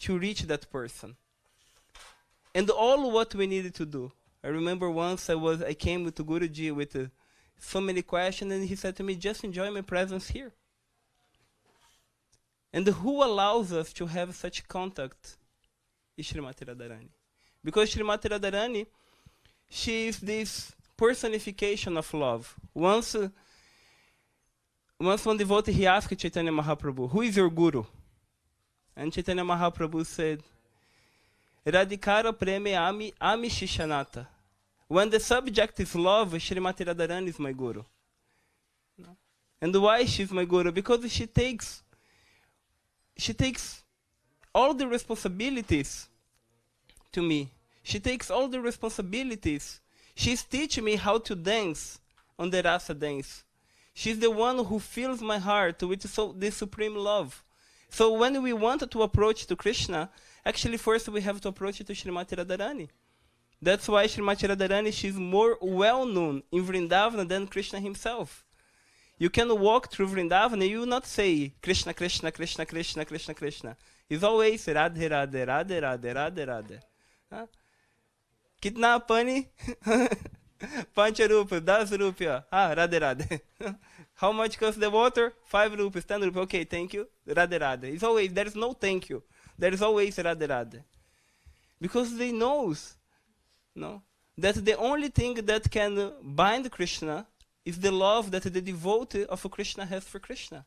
to reach that person. And all what we needed to do. I remember once I came to Guruji with so many questions, and he said to me, just enjoy my presence here. And who allows us to have such contact is Srimati Radharani. Because Srimati Radharani, she is this personification of love. Once one devotee, he asked Chaitanya Mahaprabhu, who is your guru? And Chaitanya Mahaprabhu said, Radhikara preme ami shishanata. When the subject is love, Srimati Radharani is my guru. And why she's my guru? Because she takes all the responsibilities to me. She takes all the responsibilities. She's teaching me how to dance on the rasa dance. She's the one who fills my heart with this supreme love. So when we want to approach to Krishna, actually first we have to approach to Srimati Radharani. That's why Srimati Radharani, she's more well-known in Vrindavan than Krishna himself. You can walk through Vrindavan and you will not say Krishna, Krishna, Krishna, Krishna, Krishna, Krishna. It's always Radhe, Radhe, Radhe, Radhe, Radhe, Radhe. Kitna pani? 5 rupees, 10 rupees. Radhe, Radhe. How much costs the water? 5 rupees, 10 rupees. Okay, thank you. Radhe, Radhe. It's always, there is no thank you. There is always Radhe, Radhe. Because they knows, that the only thing that can bind Krishna is the love that the devotee of Krishna has for Krishna.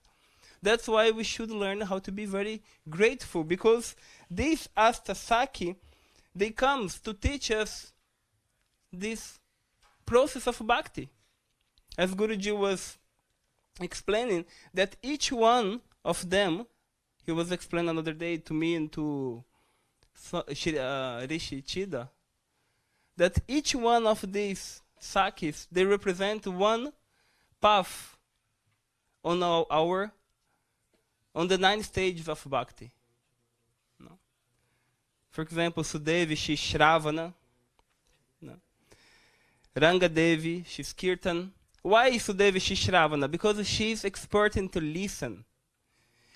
That's why we should learn how to be very grateful, because this Ashtasaki, they comes to teach us this process of bhakti. As Guruji was explaining, that each one of them, he was explaining another day to me and to Rishi Chida, that each one of these sakis, they represent one path on the 9 stages of bhakti. For example, Sudevi, she's Shravana. Ranga Devi, she's Kirtan. Why is Sudevi, she's Shravana? Because she's expert to listen.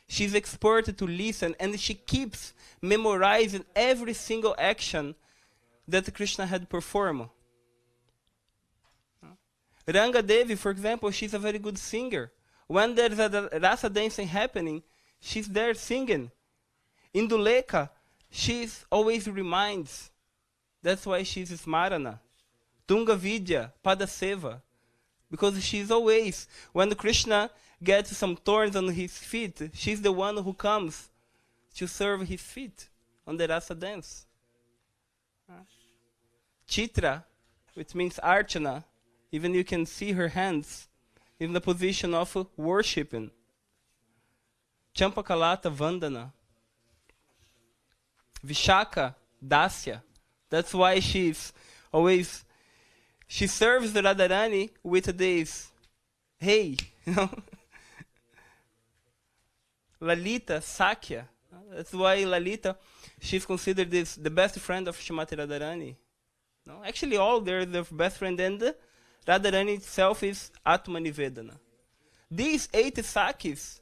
She's expert to listen, and she keeps memorizing every single action that Krishna had performed. Ranga Devi, for example, she's a very good singer. When there's a rasa dancing happening, she's there singing. Induleka, she's always reminds. That's why she's Smarana. Tunga Vidya, Padaseva. Because she's always, when Krishna gets some thorns on his feet, she's the one who comes to serve his feet on the rasa dance. Chitra, which means Archana, even you can see her hands in the position of worshipping. Champakalata Vandana. Vishaka, Dasya. That's why she's always, she serves the Radharani with this, hey, you know. Lalita, Sakya. That's why Lalita, she's considered the best friend of Srimati Radharani. No? Actually, all they're the best friend, and the Radharani itself is Atmanivedana. These 8 Sakis,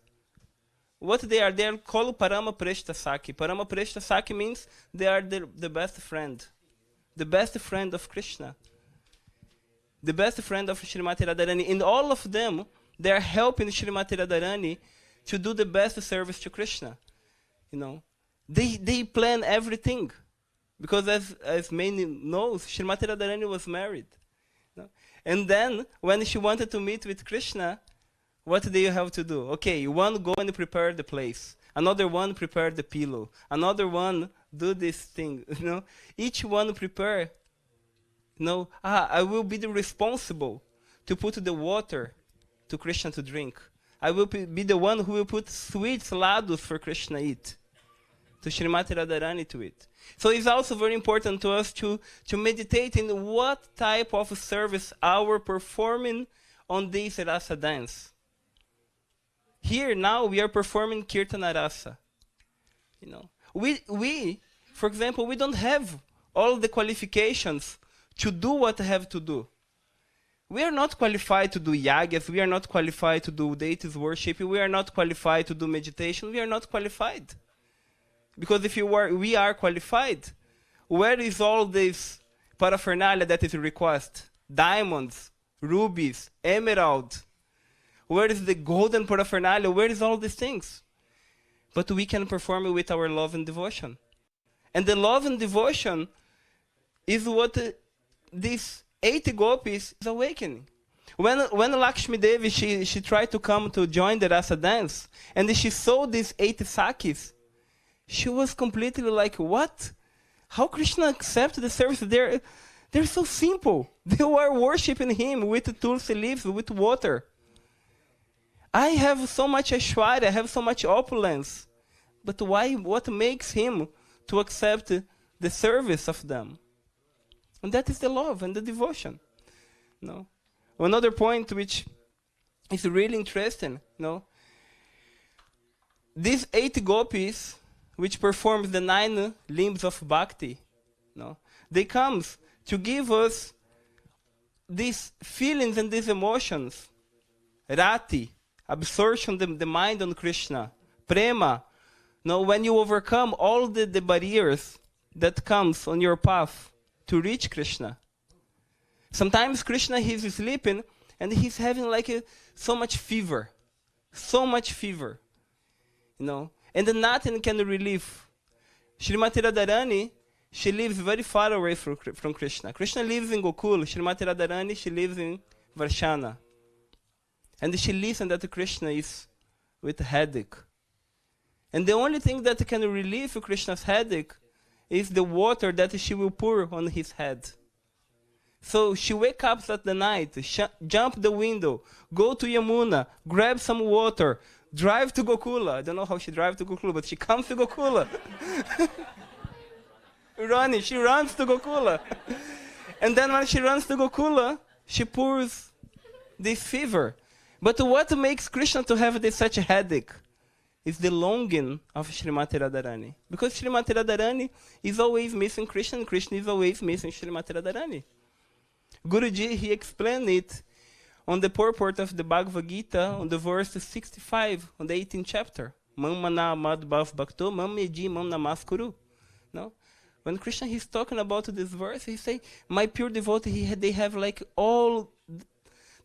what they are called Paramahamsa Saki. Paramahamsa Saki means they are the best friend. The best friend of Krishna. The best friend of Srimati Radharani. And all of them, they are helping Srimati Radharani to do the best service to Krishna. You know, they plan everything. Because as many knows, Srimati Radharani was married. You know? And then, when she wanted to meet with Krishna, what do you have to do? Okay, one go and prepare the place. Another one prepare the pillow. Another one do this thing. You know, each one prepare. You know, I will be the responsible to put the water to Krishna to drink. I will be the one who will put sweets, ladus for Krishna eat. To Srimati Radharani to eat. So it's also very important to us to meditate in what type of service our performing on this rasa dance. Here now we are performing Kirtana Rasa. You know, we, for example, we don't have all the qualifications to do what I have to do. We are not qualified to do yagas. We are not qualified to do deities worship. We are not qualified to do meditation. We are not qualified. Because if we are qualified, where is all this paraphernalia that is requested? Diamonds, rubies, emerald. Where is the golden paraphernalia? Where is all these things? But we can perform it with our love and devotion. And the love and devotion is what these 80 gopis is awakening. When Lakshmi Devi, she tried to come to join the rasa dance, and she saw these 80 sakis, she was completely like, what? How Krishna accepts the service? They're so simple. They were worshipping him with tulsi leaves, with water. I have so much Aishwarya, I have so much opulence. But why? What makes him to accept the service of them? And that is the love and the devotion. No. Another point which is really interesting, no. These 8 gopis, which performs the 9 limbs of Bhakti, no, they come to give us these feelings and these emotions. Rati, absorption, the mind on Krishna. Prema, no, when you overcome all the barriers that comes on your path to reach Krishna. Sometimes Krishna, he's sleeping and he's having like so much fever. So much fever. You know, and then nothing can relieve. Srimati Radharani, she lives very far away from Krishna. Krishna lives in Gokul. Srimati Radharani, she lives in Varshana. And she listens that Krishna is with headache. And the only thing that can relieve Krishna's headache is the water that she will pour on his head. So she wakes up at the night, jump the window, go to Yamuna, grab some water, drive to Gokula. I don't know how she drives to Gokula, but she comes to Gokula. She runs to Gokula. And then when she runs to Gokula, she pours this fever. But what makes Krishna to have this such a headache is the longing of Srimati Radharani. Because Srimati Radharani is always missing Krishna, and Krishna is always missing Srimati Radharani. Guruji, he explained it on the purport of the Bhagavad Gita, on the verse 65, on the 18th chapter. Mam mana amad bhav bhakto, mam medi mam namaskuru. No? When Krishna is talking about this verse, he say, my pure devotee, they have like all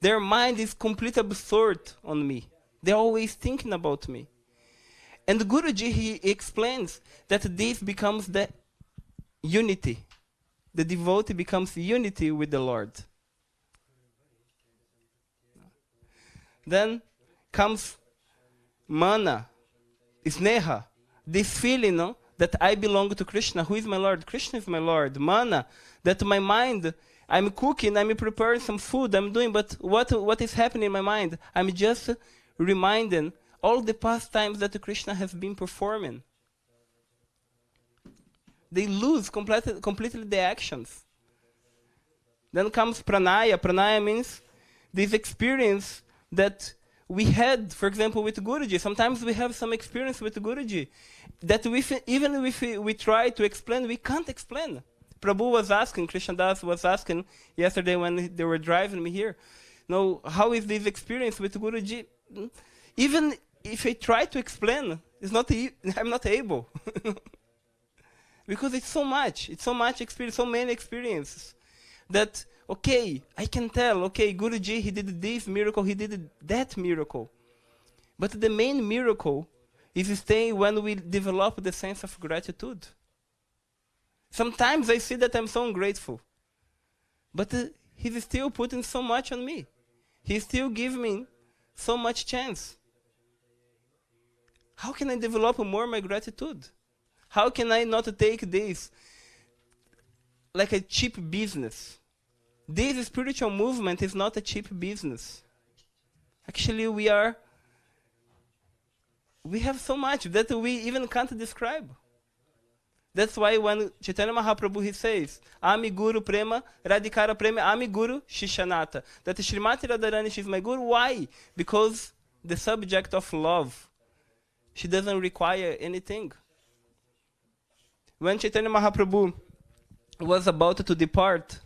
Their mind is completely absorbed on me. They're always thinking about me. And Guruji, he explains that this becomes the unity. The devotee becomes unity with the Lord. Then comes mana, sneha, this feeling, no, that I belong to Krishna. Who is my Lord? Krishna is my Lord. Mana, that my mind, I'm cooking, I'm preparing some food, I'm doing, but what is happening in my mind? I'm just reminding all the past times that Krishna has been performing. They lose completely the actions. Then comes pranaya. Pranaya means this experience that we had, for example, with Guruji. Sometimes we have some experience with Guruji that even if we try to explain, we can't explain. Prabhu was asking, Krishnadas was asking yesterday when they were driving me here, how is this experience with Guruji? Even if I try to explain, I'm not able. Because it's so much experience, so many experiences that, okay, I can tell, okay, Guruji, he did this miracle, he did that miracle. But the main miracle is staying when we develop the sense of gratitude. Sometimes I see that I'm so ungrateful, but he's still putting so much on me. He still gives me so much chance. How can I develop more my gratitude? How can I not take this like a cheap business? This spiritual movement is not a cheap business. Actually, we have so much that we even can't describe. That's why when Chaitanya Mahaprabhu, he says, Ami Guru Prema, Radhikara Prema, Ami Guru Shishanata. That Srimati Radharani, she's my Guru. Why? Because the subject of love, she doesn't require anything. When Chaitanya Mahaprabhu was about to depart,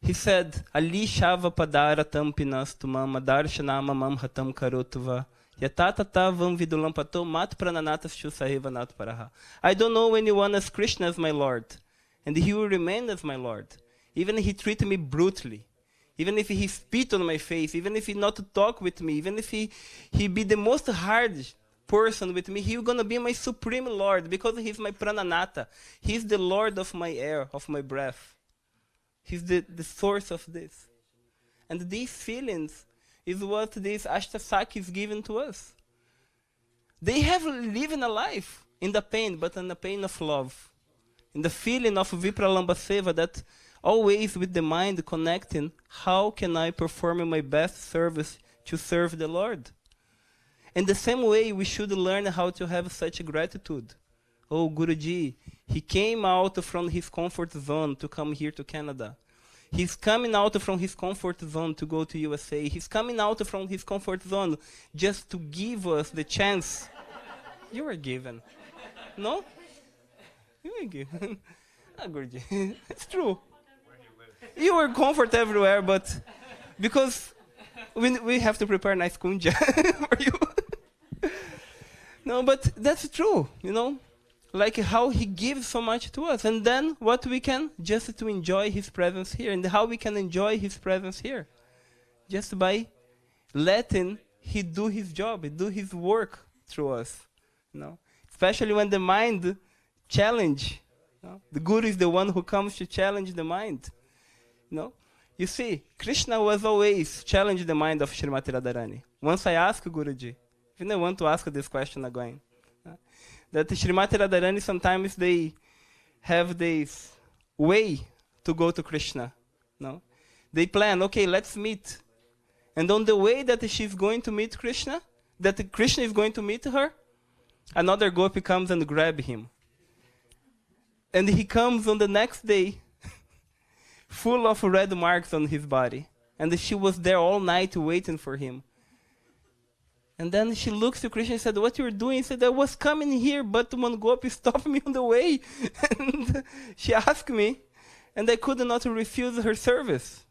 he said, Ali Shava Padara Tampinas Tumama Darshanama Mamhatam Karotuva. Yatatata Vam Vidulampato Mat Prananatas Chusaheva Nat Paraha. I don't know anyone as Krishna as my Lord, and he will remain as my Lord. Even if he treated me brutally, even if he spit on my face, even if he not talk with me, even if he be the most hard person with me, he's gonna be my supreme Lord because he's my prananata. He's the Lord of my air, of my breath. He's the source of this. And these feelings is what this Ashtasaki is given to us. They have living a life in the pain, but in the pain of love. In the feeling of Vipralamba Seva, that always with the mind connecting, how can I perform my best service to serve the Lord? In the same way, we should learn how to have such gratitude. Oh, Guruji, he came out from his comfort zone to come here to Canada. He's coming out from his comfort zone to go to USA. He's coming out from his comfort zone just to give us the chance. You were given. No? You were given. Ah, Guruji. It's true. You were comfort everywhere, but because we have to prepare nice kunja for you. No, but that's true, like how he gives so much to us. And then what we can, just to enjoy his presence here. And how we can enjoy his presence here? Just by letting he do his job, do his work through us. Especially when the mind challenge. The Guru is the one who comes to challenge the mind. You see, Krishna was always challenging the mind of Srimati Radharani. Once I asked Guruji, even I want to ask this question again, that Srimati Radharani, sometimes they have this way to go to Krishna. They plan, okay, let's meet. And on the way that she's going to meet Krishna, that Krishna is going to meet her, another gopi comes and grabs him. And he comes on the next day, full of red marks on his body. And she was there all night waiting for him. And then she looks to Krishna and said, what you're doing? He said, I was coming here, but one gopi stopped me on the way. And she asked me, and I could not refuse her service.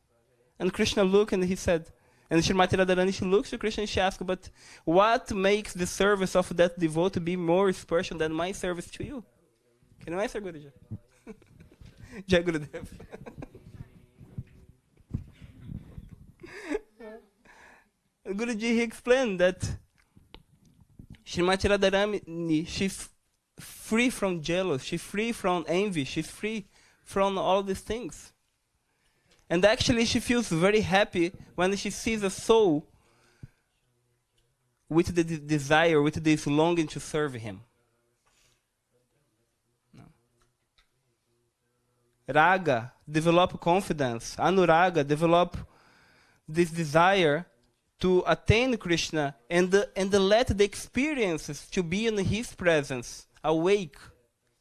And Krishna looked and he said, and Srimati Radharani, she looks to Krishna and she asks, but what makes the service of that devotee be more special than my service to you? Can you answer, Guruji? Jai Gurudev. Guruji, he explained that Srimati Radharani, she's free from jealousy, she's free from envy, she's free from all these things. And actually she feels very happy when she sees a soul with the desire, with this longing to serve him. No. Raga, develop confidence. Anuraga, develop this desire to attain Krishna and let the experiences to be in his presence awake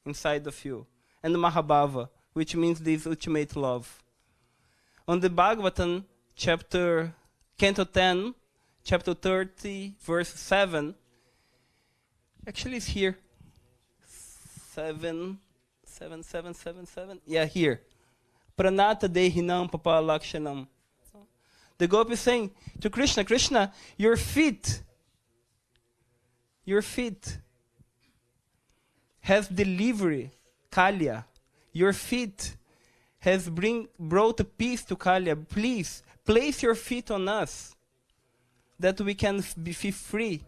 inside of you. And Mahabhava, which means this ultimate love. On the Bhagavatam, Canto 10, chapter 30, verse 7, actually it's here. 7. Yeah, here. Pranata dehinam papa lakshanam. The Gopi is saying to Krishna, Krishna, your feet has delivery, Kalya. Your feet has brought peace to Kalya. Please, place your feet on us, that we can be free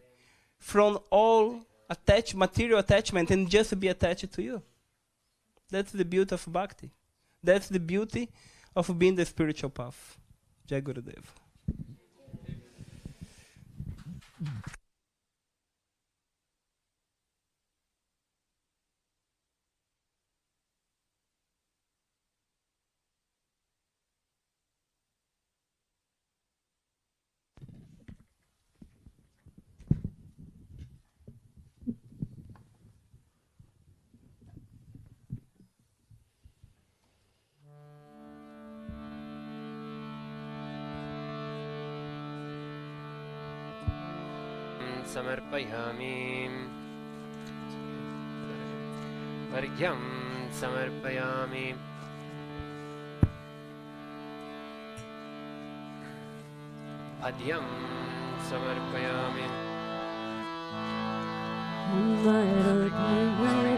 from all material attachment and just be attached to you. That's the beauty of Bhakti. That's the beauty of being the spiritual path. Jai Gurudev. समर्पयामि अर्घ्यं समर्पयामि अद्यं समर्पयामि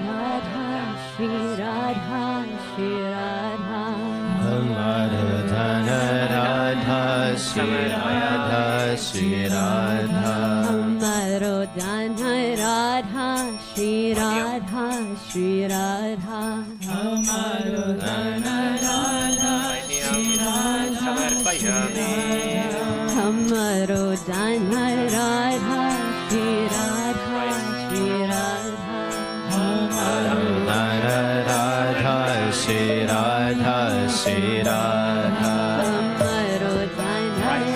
राधा श्री राधा श्री राधा धन राधा श्री राधा श्री राधा हमारो धन राधा श्री राधा श्री राधा हमारो धन राधा श्री राधा समर्पयामि हमारो धन राधा श्री राधा श्री राधा हमारो धन राधा श्री राधा श्री राधा हमारो धन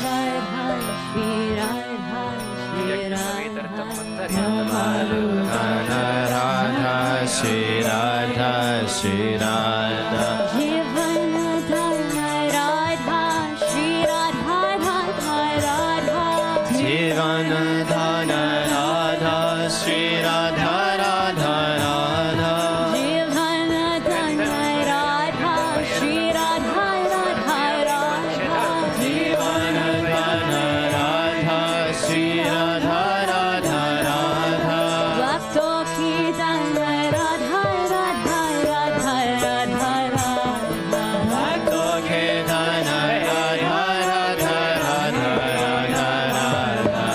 राधा श्री राधा श्री राधा हमारो धन राधा श्री राधा श्री राधा जीवन धन राधा श्री राधा राधा राधा जीवन धन राधा श्री राधा राधा राधा जीवन धन राधा श्री राधा राधा राधा जीवन धन राधा श्री राधा राधा राधा भक्तों की धन राधा राधा राधा राधा राधा भक्तों के धन राधा राधा राधा राधा राधा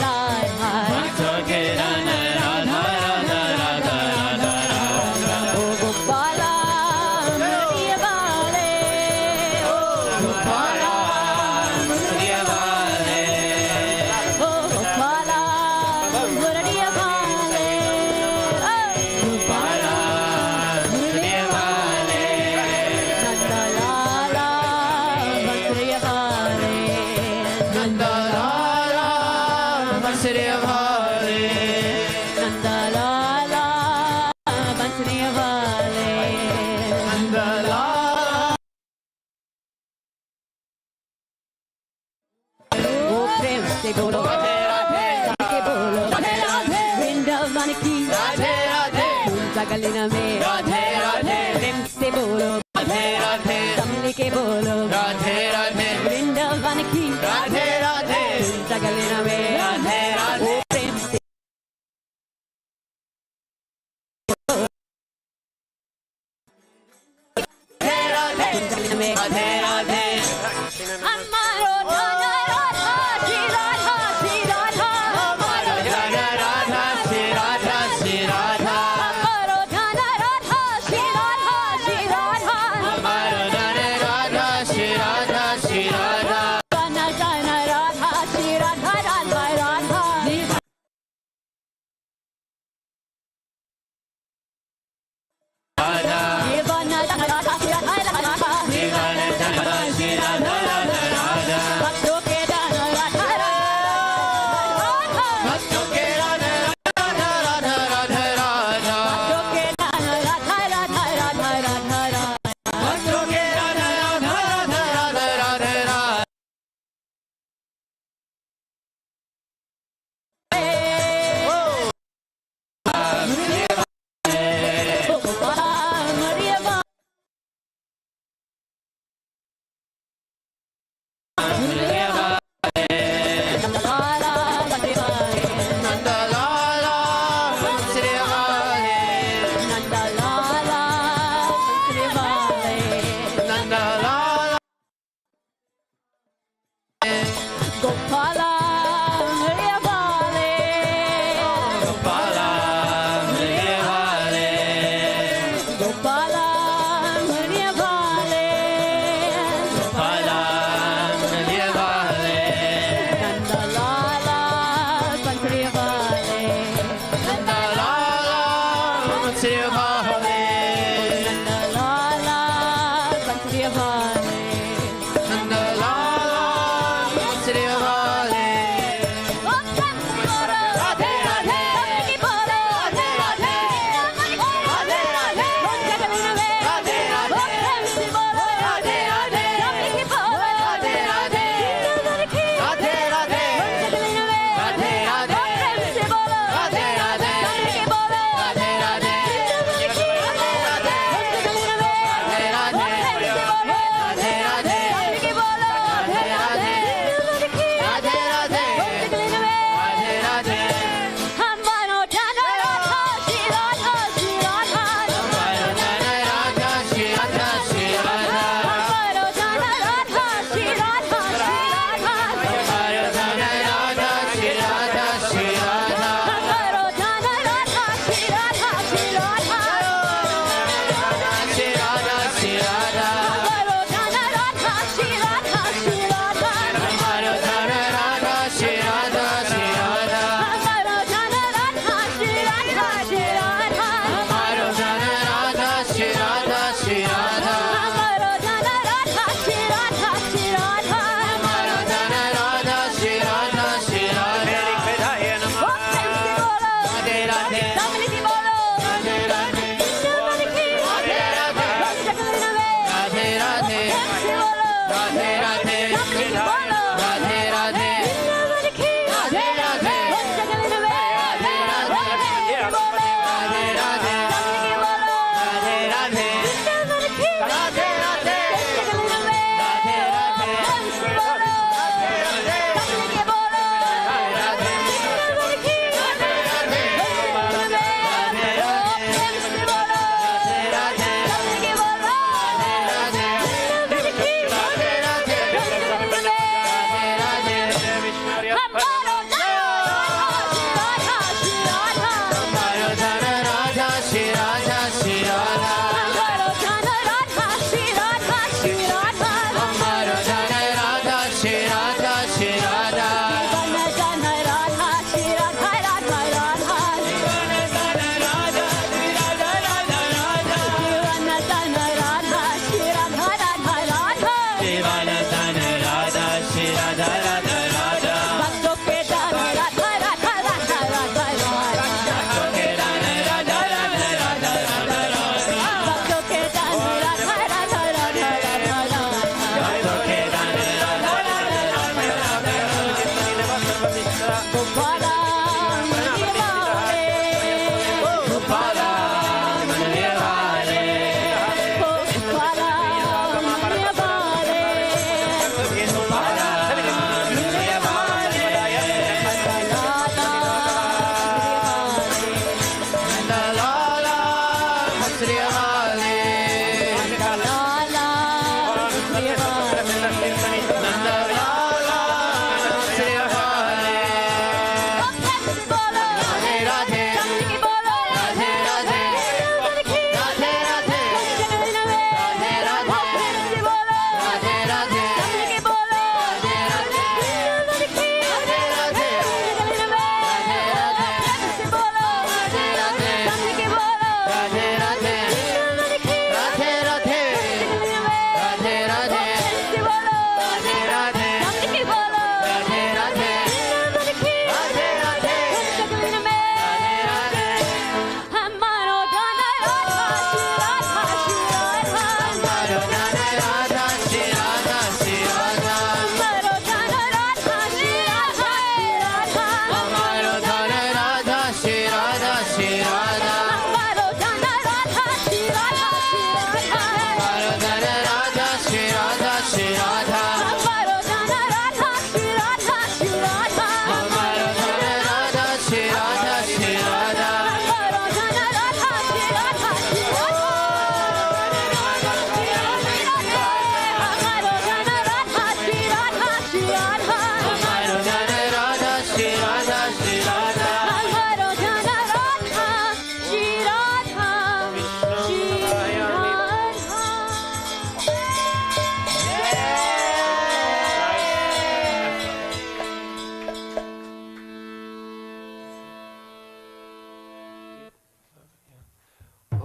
Radha भक्तों के run Radha Radha Radha Radha Radha O Gopala Muradiya Vale O Gopala Muradiya Vale O Gopala Muradiya Vale O Gopala Muradiya Vale Nanda Lala Bhansriya Vale Nanda Lala Bansuriya Vale Nanda Lala Bhansriya Vale Nanda Lala O prem se bolo Radhe Radhe ke bolo Vrindavan ki Radhe Radhe Sagalina mein Radhe Radhe prem se bolo Radhe Radhe Samli ke bolo Radhe Radhe Vrindavan ki Radhe Radhe Sagalina mein Radhe Radhe O prem se Sagalina mein Radhe Radhe Amaro Dhana Radha Shri Radha Shri Radha Amaro Radha Radha Shri Radha Shri Radha Amaro Dhana Radha Shri Radha Shri Radha Amaro Radha Radha Shri Radha Shri Radha Dhana Dhana Radha Shri Radha Radha Radha Radha Devana Dhana Radha Shri Radha Radha Shri Radha Shri Radha Radha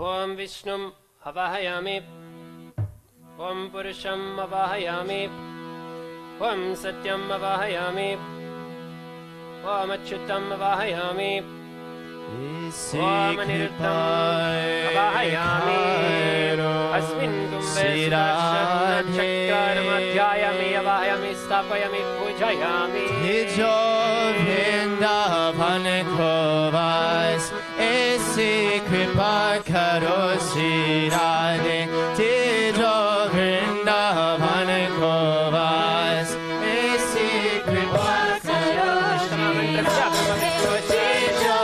ॐ विष्णुम् अवाहयामि ॐ पुरुषम् अवाहयामि ॐ सत्यम् अवाहयामि ॐ अच्युतम् अवाहयामि ॐ अनिरुद्धम् अवाहयामि अस्मिन् कुम्भे चक्रमध्यायामि अवाहयामि स्थापयामि पूजयामि जो वृंदावन को वास ऐसी कृपा करो श्री राधे जो वृंदावन को वास ऐसी कृपा करो श्री राधे जो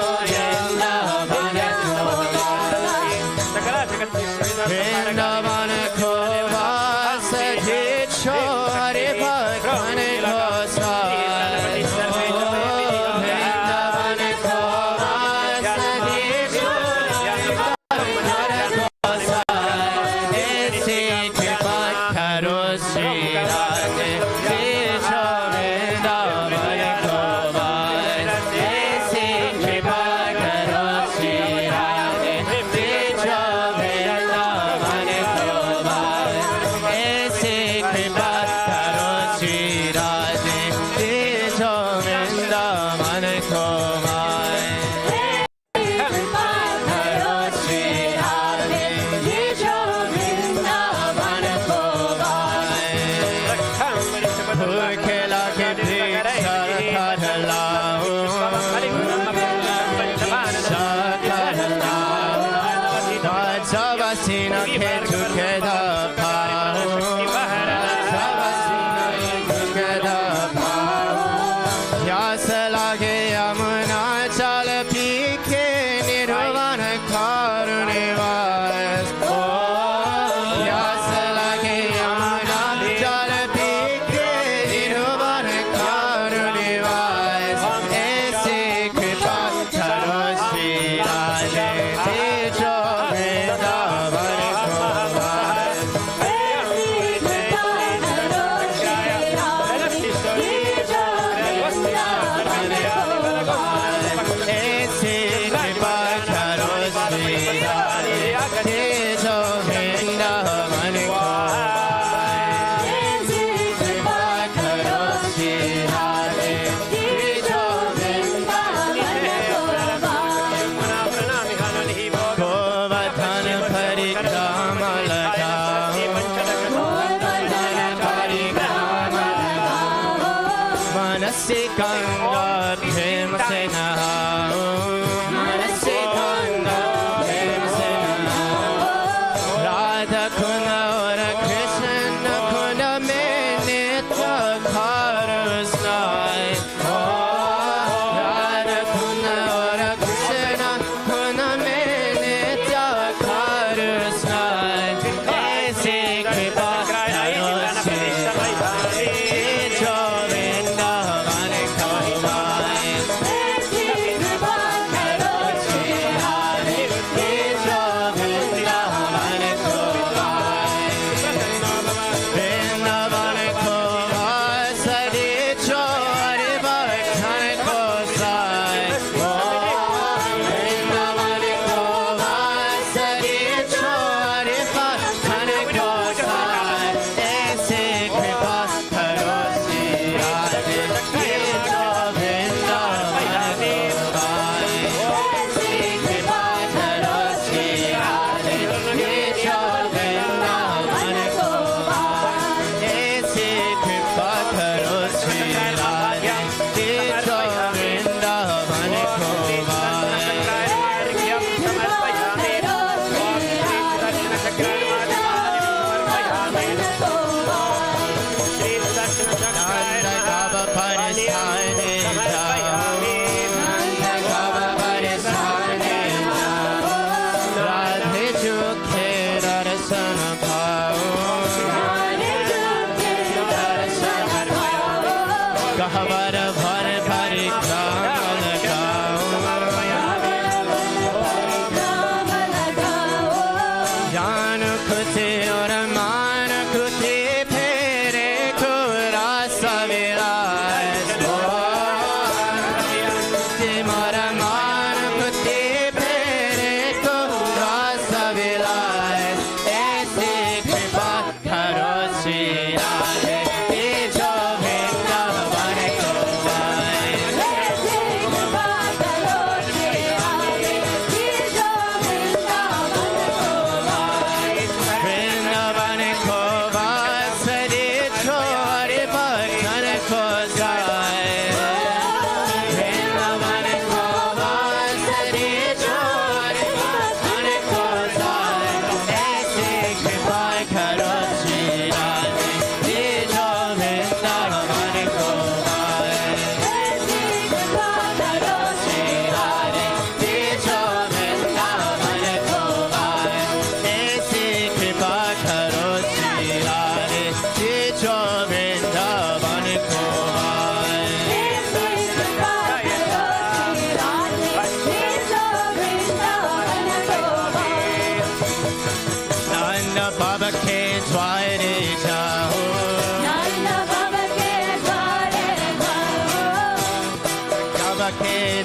वृंदावन को वास जो हरे भगवान को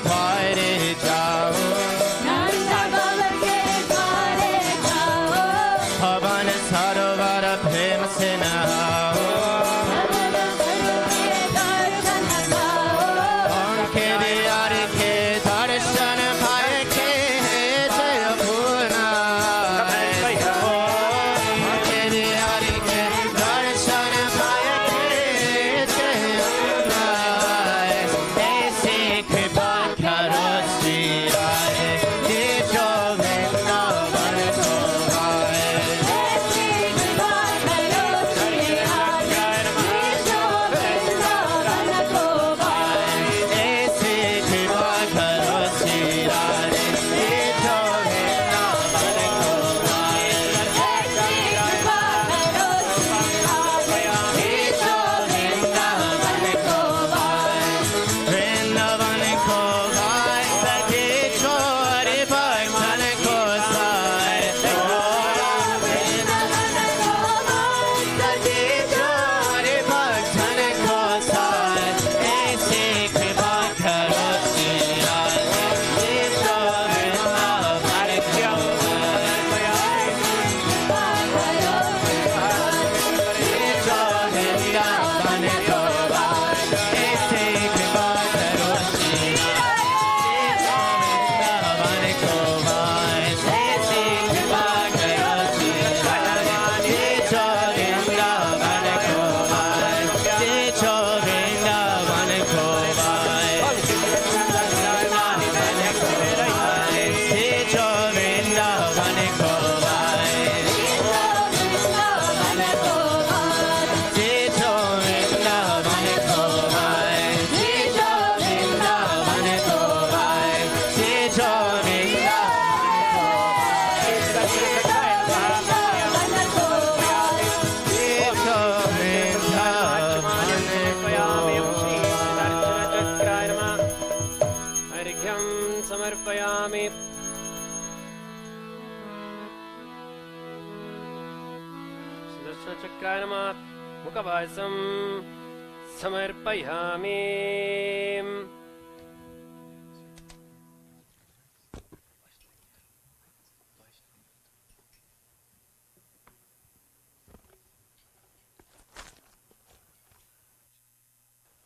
द्वारे जाओ नंद भवन के द्वारे जाओ पवन सरोवर प्रेम से नहाओ भवन गुरु के दर्शन पाओ उनके दीदार के दर्शन पाए के जय भूना उनके दीदार के दर्शन पाए के जय भूना ऐसी कृपा करो श्री राधे ये जो वृंदावन को आए ऐसी कृपा करो श्री राधे ये जो वृंदावन को पाए ऐसी कृपा करो श्री राधे ये जो वृंदावन को आए ऐसी कृपा करो श्री राधे ये जो वृंदावन को पाए वृंदावन को गाए सके छोरे भक्तन को साए सके छोरे भक्तन को साए ऐसे कृपा करो श्री राधे ये जो वृंदावन को ये जो वृंदावन को ऐसे कृपा करो श्री वृंदावन को ऐसे कृपा करो श्री ये जो वृंदावन को ये जो वृंदावन को ये जो वृंदावन को ये जो वृंदावन को ये जो वृंदावन को ये जो अर्घ्यं समर्पयामि सुदर्शनचक्राय नमः मुखभासं समर्पयामि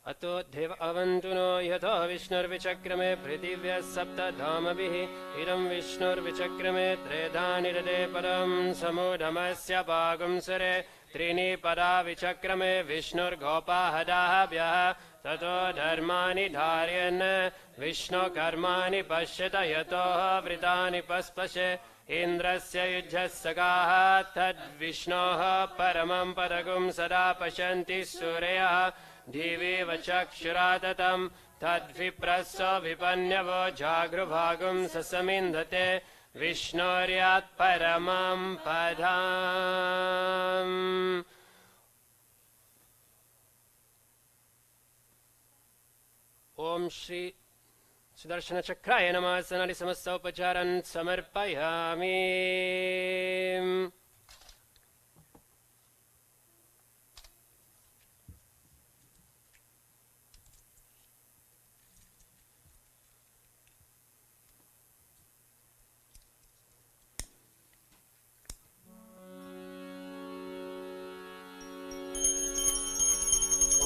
अतो देव अवन्तु नो यथा विष्णुर्विचक्रमे पृथिव्यः सप्तधामभिः इदं विष्णुर्विचक्रमे त्रेधा निरते पदं समूढमस्य पागुंसरे त्रीणि पदा विचक्रमे विष्णुर्गोपाहदाभ्यः ततो धर्माणि धारयन् विष्णुकर्माणि पश्यत यतोः वृतानि पस्पशे इन्द्रस्य युज्यस्सगाः तद्विष्णोः परमं पदगुं सदा पश्यन्ति सूर्यः दिवीव चक्षुरा ततं तद्विप्रस्स विपन्यवो जागृभागुं ससमिन्धते विष्णोर्यात् परमं पदम् ॐ श्री सुदर्शनचक्राय नमः सनादि समस्तोपचारान् समर्पयामि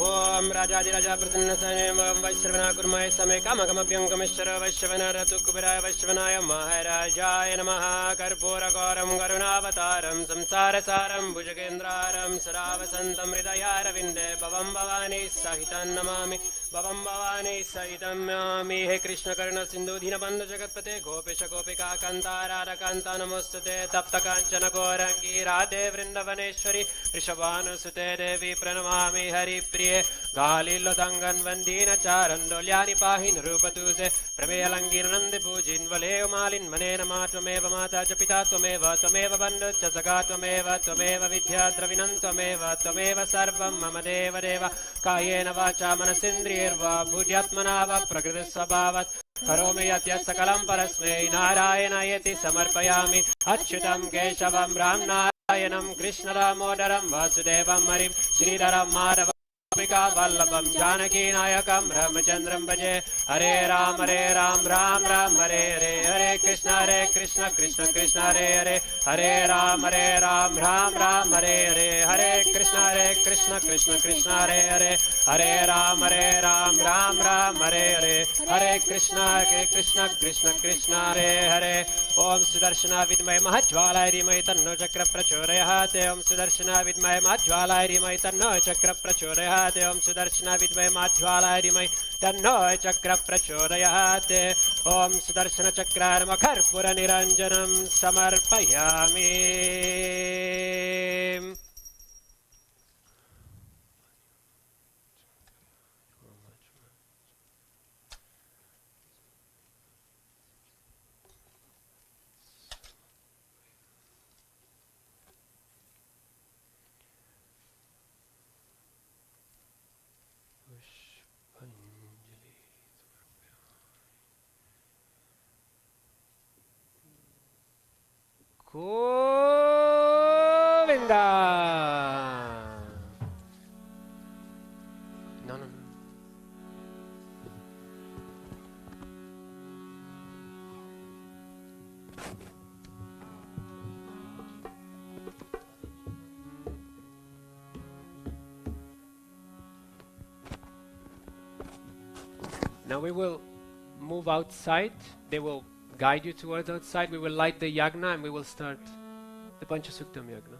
ओम राजाधिराजा प्रसन्नसने वैश्रवना कुर्महे समे कामकमभ्यङ्गमेश्वर वैश्रवनर तुकुबराय वैश्रवनाय महाराजाय नमः कर्पूरगौरं करुणावतारं संसारसारं भुजगेन्द्रारं सदा वसन्तं हृदयारविन्दे भवं भवानी सहितं नमामि भवं भवानी सहितं नमामि हे कृष्ण करुण सिन्धु दीनबन्धु जगत्पते गोपेश गोपिका कान्ता राधाकान्ता नमोस्तुते तप्त काञ्चन गौरङ्गी राधे वृन्दवनेश्वरि वृषभानुसुते देवी प्रणमामि हरिप्रिये गालिल्लुदङ्गन् वन्दीन चारन्दोल्यानि पाहि निरूपतुसे प्रमेयलङ्गिन नन्दि पूजिन् वलेव मालिन् मनेन मा त्वमेव माता च पिता त्वमेव त्वमेव बन्धुश्च सखा त्वमेव त्वमेव विद्या द्रविणं त्वमेव सर्वं मम देव देव कायेन वाचा मनसेन्द्रियैर्वा बुद्ध्यात्मना वा प्रकृतिस्वभावात् करोमि यत् सकलं परस्मै नारायणायति समर्पयामि अच्युतं केशवं रामनारायणं कृष्णदामोदरं वासुदेवं हरिं श्रीधरं माधवं गोपिका वल्लभं जानकी नायकं रामचन्द्रं भजे हरे राम राम राम हरे हरे हरे कृष्ण कृष्ण कृष्ण हरे हरे हरे राम राम राम हरे हरे हरे कृष्ण कृष्ण कृष्ण हरे हरे हरे राम राम हरे हरे हरे कृष्ण कृष्ण कृष्ण हरे हरे ओम सुदर्शना विद्महे महज्ज्वालाय धीमहि तन्नो चक्र प्रचोदयात् ओम सुदर्शना विद्महे महज्ज्वालाय धीमहि तन्नो चक्र प्रचोदयात् ओम सुदर्शना विद्महे महज्ज्वालाय धीमहि तन्नो चक्र प्रचोदयात् ओम सुदर्शन चक्रार्मकर्पूर निरञ्जनं समर्पयामि Govinda. No. Now we will move outside. They will guide you towards outside. We will light the Yagna and we will start the Panchasuktam Yagna.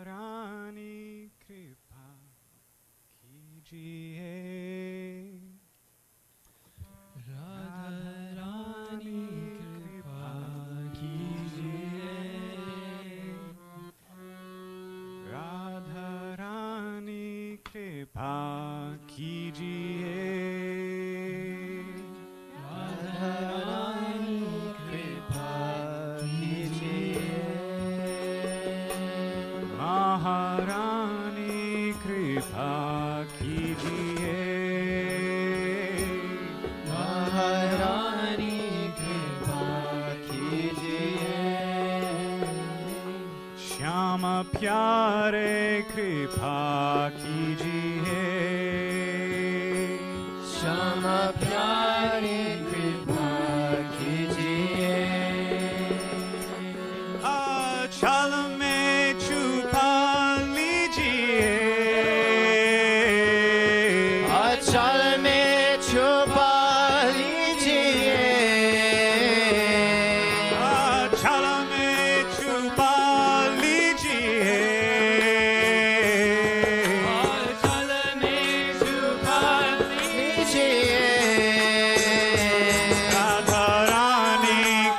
Radharani kripa kijiye Radharani kripa kijiye Radharani kripa kijiye Radharani kripa kijiye Maharani kripa kijiye Maharani kripa kijiye Shyama pyare kripa kijiye Shyama pyare kripa kijiye Achal mein छुपा लीजिए achal mein छुपा लीजिए achal mein छुपा लीजिए achal mein छुपा लीजिए राधा रानी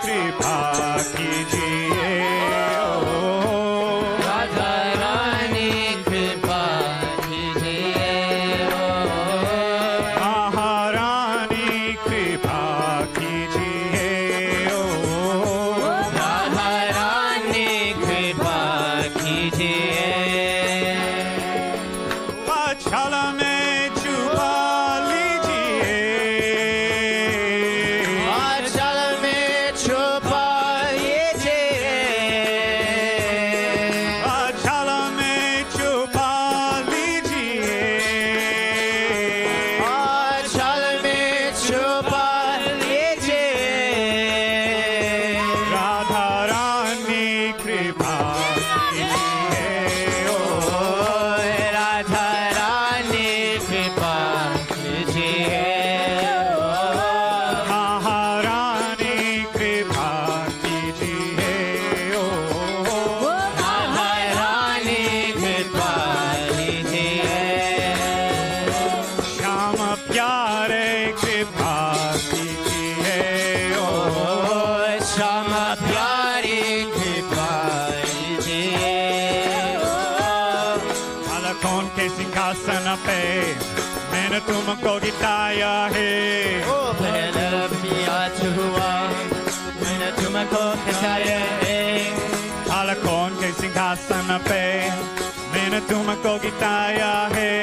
कृपा कीजिए राधा रानी कृपा कीजिए महारानी कृपा कीजिए राधा रानी कृपा कीजिए achal mein छुपा लीजिए achal mein छुपा लीजिए achal mein छुपा लीजिए achal mein छुपा लीजिए राधा रानी कृपा कीजिए राधा रानी कृपा कीजिए के सिंहासन पे मैंने तुमको गिटाया है। ओ पहला पियाच हुआ मैंने तुमको खिलाया है। बालकों के सिंहासन पे मैंने तुमको गिटाया है।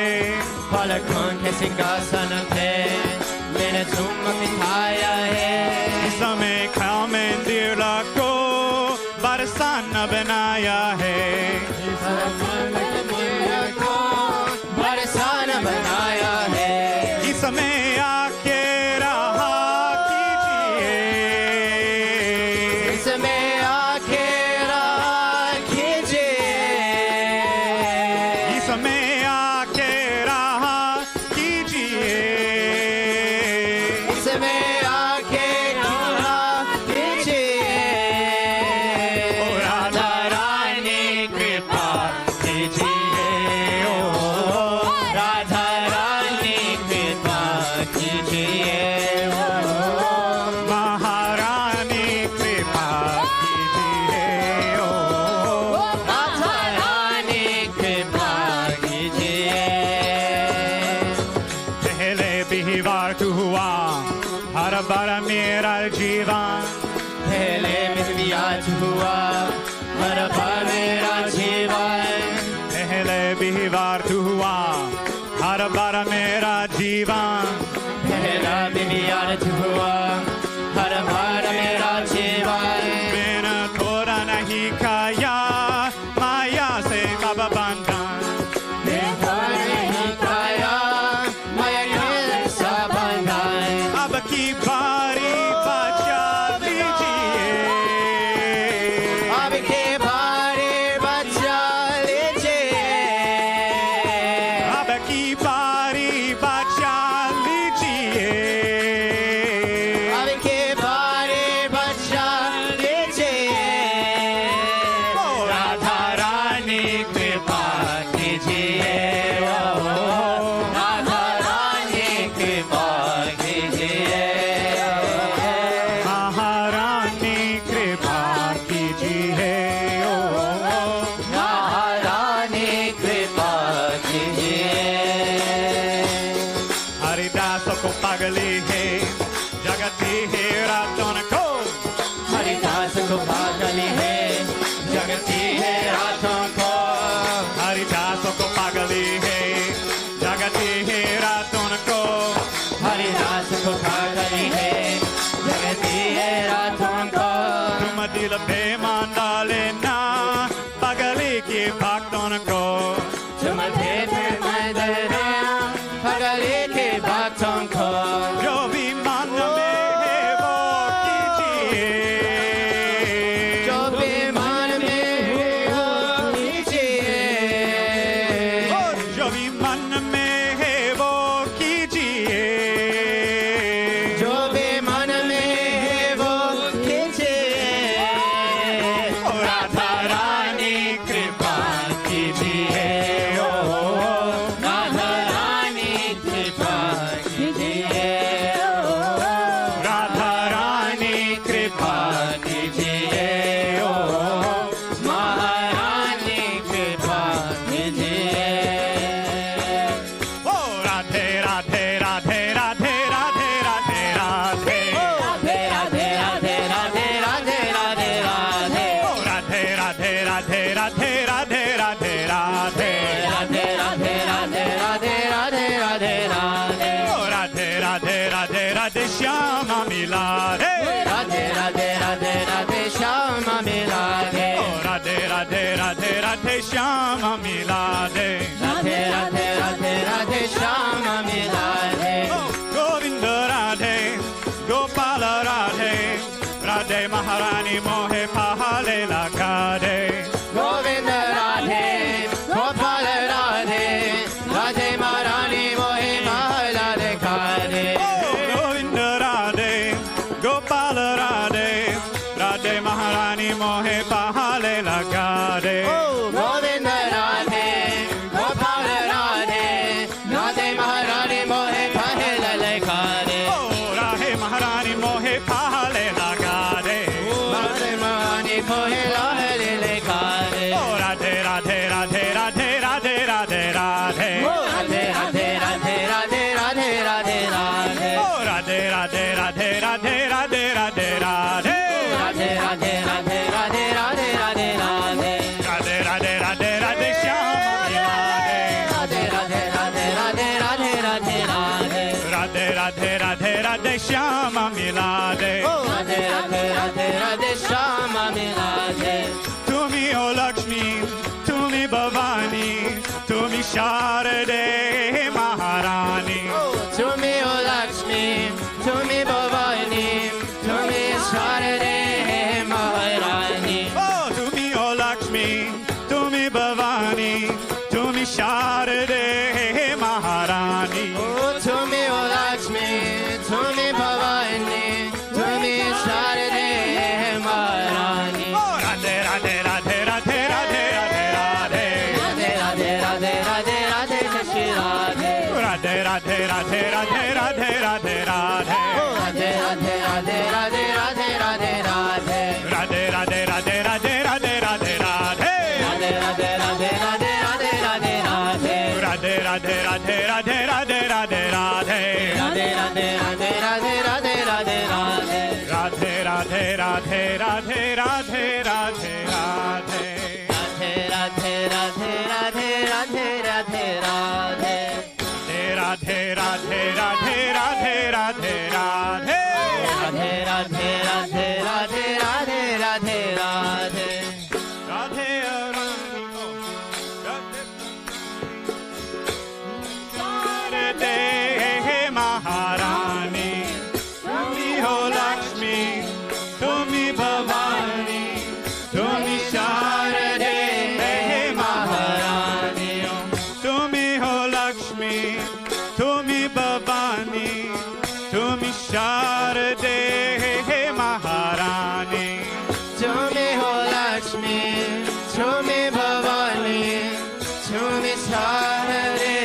बालकों के सिंहासन पे मैंने तुमको बिठाया है। इस समय मंदिर को बरसाना बनाया है। इस मंदिर को बरसाना बनाया है। इसमें आके रहा कीजिए। इसमें आके रहा कीजिए। इसमें आके रहा कीजिए। इसमें आके रहा कीजिए। ओ राधा रानी कृपा कीजिए। ओ राधा रानी कृपा कीजिए। महारानी कृपा कीजिए। ओ राधा रानी कृपा कीजिए। पहले बिहिवार तू हुआ हर बार मेरा जीवन। पहले में आज हुआ हर बार मेरा जीवन। पहले बिहिवार तू हुआ हर बार मेरा जीवन। पहला दिन आज हुआ हर बार मेरा जीवन। मैंने थोड़ा नहीं खाया माया से बाबा बंधन। नहीं खाया माया सा बंधन। अब की बारी बचा लीजिए। अब के बारे बचा लीजिए। अब की बारी बचा लीजिए। अब के बारे बचा लीजिए। ओ राधा रानी कृपा कीजिए। राधा रानी कृपा कीजिए। महारानी कृपा कीजिए। ओ महारानी कृपा कीजिए। हरिदास को पगली है जगती है रातों को। हरिदास को पागल है जगती है रातों को। हरिदास को पगली है जगती है रातों को। हरिदास को पागल है जगती है रातों को। तुम दिल पे मान डाले ना पगली के भक्तों को। तुम थे मैं देना पगली के भक्तों को। जो भी मन में है वो कीजिए। जो भी मन में है वो कीजिए। और जो भी मन में है वो कीजिए। जो भी मन में है वो कीजिए। ओ राधा रानी कृपा कीजिए। ओ राधा रानी कृपा कीजिए। राधा रानी कृपा कीजिए। ओ महारानी कृपा कीजिए। ओ राधे राधे राधे राधे राधे राधे राधे। राधे राधे राधे राधे राधे राधे राधे। ओ राधे राधे राधे राधे राधे राधे राधे। राधे राधे राधे राधे राधे राधे राधे। ओ राधे राधे राधे राधे श्यामा मिला रे। राधे राधे राधे राधे श्यामा मिला दे। ओ राधे राधे राधे राधे श्यामा मिला दे। राधे राधे राधे राधे श्यामा मिला दे। ओ गोविंद राधे गोपाल राधे राधे महारानी मोहे पहाले लगा दे। गोविंद राधे गोपाल राधे राधे महारानी मोहे महला दिखा दे। ओ गोविंद राधे गोपाल राधे राधे महारानी मोहे पहाले लगा दे। गोविंद राधे गोपाल राधे राधे महारानी मोहे महला दिखा दे। ओ राधे महारानी मोहे पहाले लगा दे। महारानी मोहे महला Bhavani, Tumi Sharade Maharani. Tumi O Lakshmi, Tumi Bhavani, Tumi Sharade Maharani. Oh, Tumi O Lakshmi, Tumi Bhavani, Tumi Sharade Maharani. Oh, Tumi O Lakshmi, Tumi Bhavani, Tumi Sharade Maharani. Oh, Radhe Radhe Radhe Radhe Radhe Radhe Radhe. Radhe Radhe Radhe Radhe Radhe Shri Radhe. Radhe Radhe Radhe Radhe Radhe Radhe Radhe. Radhe Radhe Radhe Radhe Radhe Radhe Radhe. Radhe Radhe Radhe Radhe Radhe Radhe Radhe. Radhe Radhe Radhe Radhe Radhe Radhe Radhe. Radhe Radhe Radhe Radhe Radhe Radhe Radhe. Radhe Radhe Radhe Radhe Radhe Radhe Radhe. Radhe Radhe Radhe Radhe Radhe Radhe Radhe. Radhe Radhe Radhe Radhe Radhe Radhe. Radhe Radhe Radhe Radhe Radhe Radhe. Radhe Radhe Radhe Radhe Radhe Radhe Radhe. Radhe Rani Radhe Maharani. Tumi ho Lakshmi, Tumi Bhavani, Tumi Sharade Maharani. Tumi ho Lakshmi, Tumi Bhavani, Tumi Sharade Maharani. Tumi ho Lakshmi, Tumi Bhavani, Tumi Sharade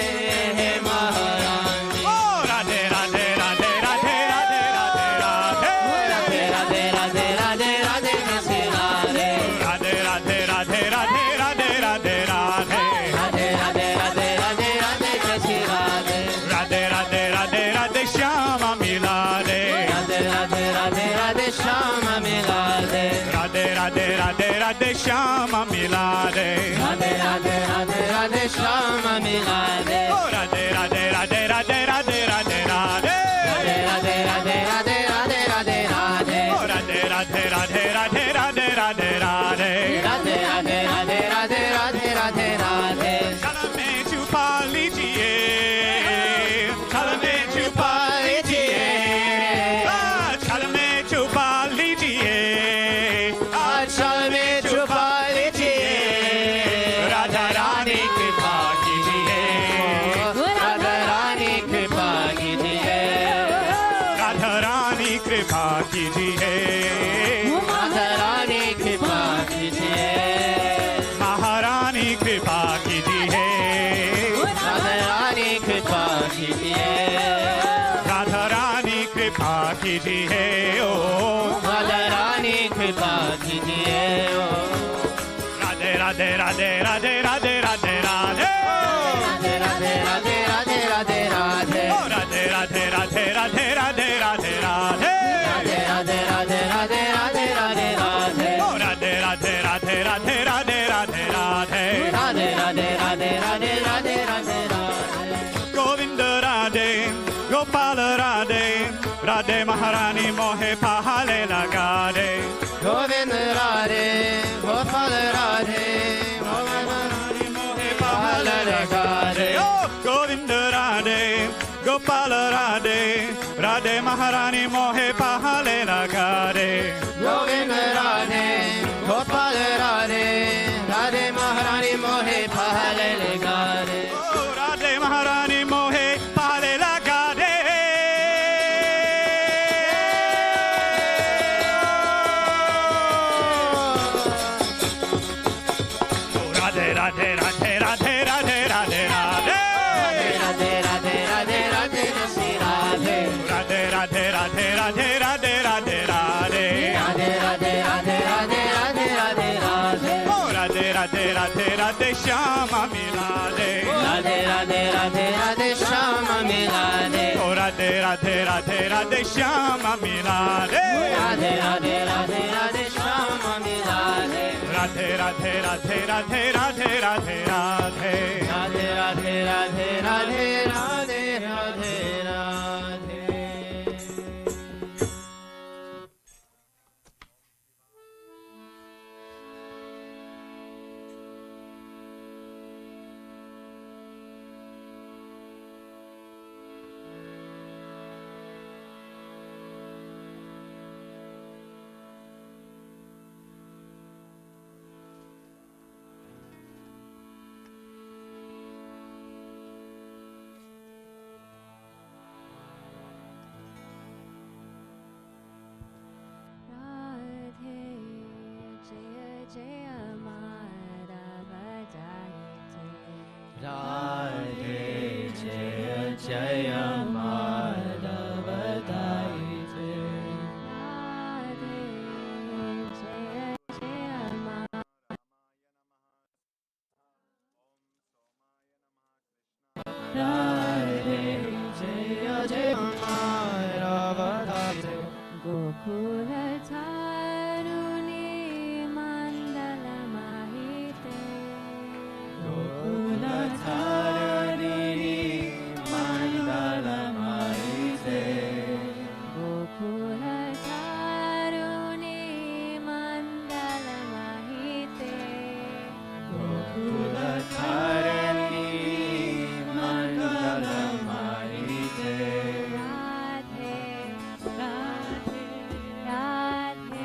Maharani. Oh, Radhe Radhe Radhe Radhe Radhe Radhe Radhe. Radhe Radhe Radhe Radhe Radhe Shri Radhe. Radhe Radhe Radhe Radhe Radhe Radhe Radhe. Radhe Radhe Radhe Radhe Radhe Shri Radhe. Radhe Radhe Radhe Radhe Shyama Milade. Radhe Radhe Radhe Radhe Shama Milade. Radhe Radhe Radhe Radhe Shyama Milade. Radhe Radhe Radhe Radhe Shama Milade. Oh, Radhe Radhe Radhe Radhe Radhe Radhe Radhe. Radhe Radhe Radhe Radhe Radhe Radhe Radhe. Oh, Radhe Radhe Radhe Radhe Radhe Radhe Radhe. Radhe Radhe Radhe Radhe Radhe Radhe Radhe. Chala mein chupa lijiye, chala mein chupa lijiye, chala mein chupa lijiye, Achal mein chupa lijiye. Radha Rani कृपा कीजिए, Radha Rani कृपा कीजिए. Radha Rani कृपा कीजिए, Radha Rani कृपा कीजिए. महारानी कृपा कीजिए, Radha Rani कृपा कीजिए. राधा रानी कृपा कीजिए, ओ Radha Rani कृपा कीजिए. Radhe Radhe Radhe Radhe Radhe Radhe Radhe Radhe Radhe Radhe Radhe Radhe Radhe. ओ Radhe Radhe Radhe Radhe Radhe Radhe Radhe Radhe Radhe Radhe Radhe Radhe Radhe Radhe. ओ Radhe Radhe Radhe Radhe Radhe Radhe Radhe Radhe Radhe Radhe Radhe Radhe Radhe Radhe. Govind Radhe Gopal Radhe Radhe महारानी मोहे पहाले लगा दे Govind Radhe, Gopal Radhe, महारानी मोहे Pahale लगा दे. ओ गोविंद राधे गोपाल राधे राधे महारानी मोहे पहाले लगा दे Govind Radhe, Gopal Radhe, Radhe Maharani Mohe Pahale लगा दे. ओ राधे महारानी मोहे पहाले लगा दे ओ Radhe Radhe Radhe Radhe Radhe Radhe Radhe Radhe Radhe Radhe Radhe Shri Radhe. Radhe Radhe Radhe Radhe Radhe Radhe Radhe Radhe Radhe Radhe Radhe Radhe Radhe Radhe. ओ राधे राधे राधे राधे श्यामा मिला दे Radhe Radhe Radhe Radhe Shama Milade. ओ राधे राधे राधे राधे श्यामा मिला दे Radhe Radhe Radhe Radhe Shama Milade. Radhe Radhe Radhe Radhe Radhe Radhe Radhe Radhe Radhe Radhe Radhe Radhe Radhe Radhe. Jaya Madhavadayate. Radhe Jaya Jaya Madhavadayate. Radhe Jaya Jaya Radhe Jaya Jaya Madhavadayate. Gokula Taruni Mandala Mahite. Gokula Tarini Mandala Mahite. Gokula Taruni Mandala Mahite. Gokula Tarini Mandala Mahite. Radhe, Radhe, Radhe,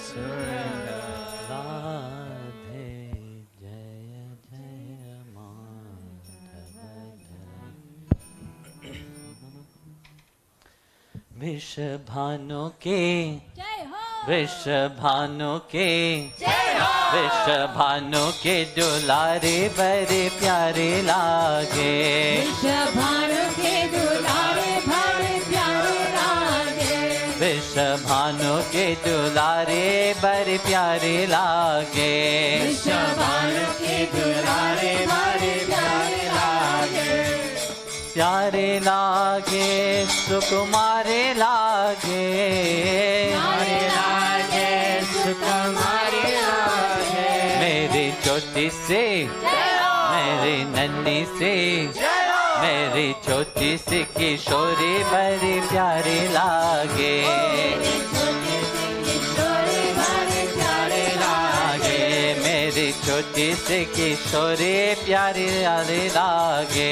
surrender. Radhe Jaya Jaya Madhava Jaya. Vishwabhanu के विश्वभानु के विश्वभानु के दुलारे बड़े प्यारे लागे विश्वभानु के दुलारे बड़े प्यारे लागे विश्वभानु के दुलारे बड़े प्यारे लागे विश्वभानु के दुलारे बड़े प्यारे लागे प्यारे लागे सुकुमारे लागे प्यारे लागे सुकुमारे लागे मेरी छोटी सी मेरी नन्ही सी मेरी छोटी सी किशोरी बड़ी प्यारी लागे मेरी छोटी सी किशोरी प्यारी लागे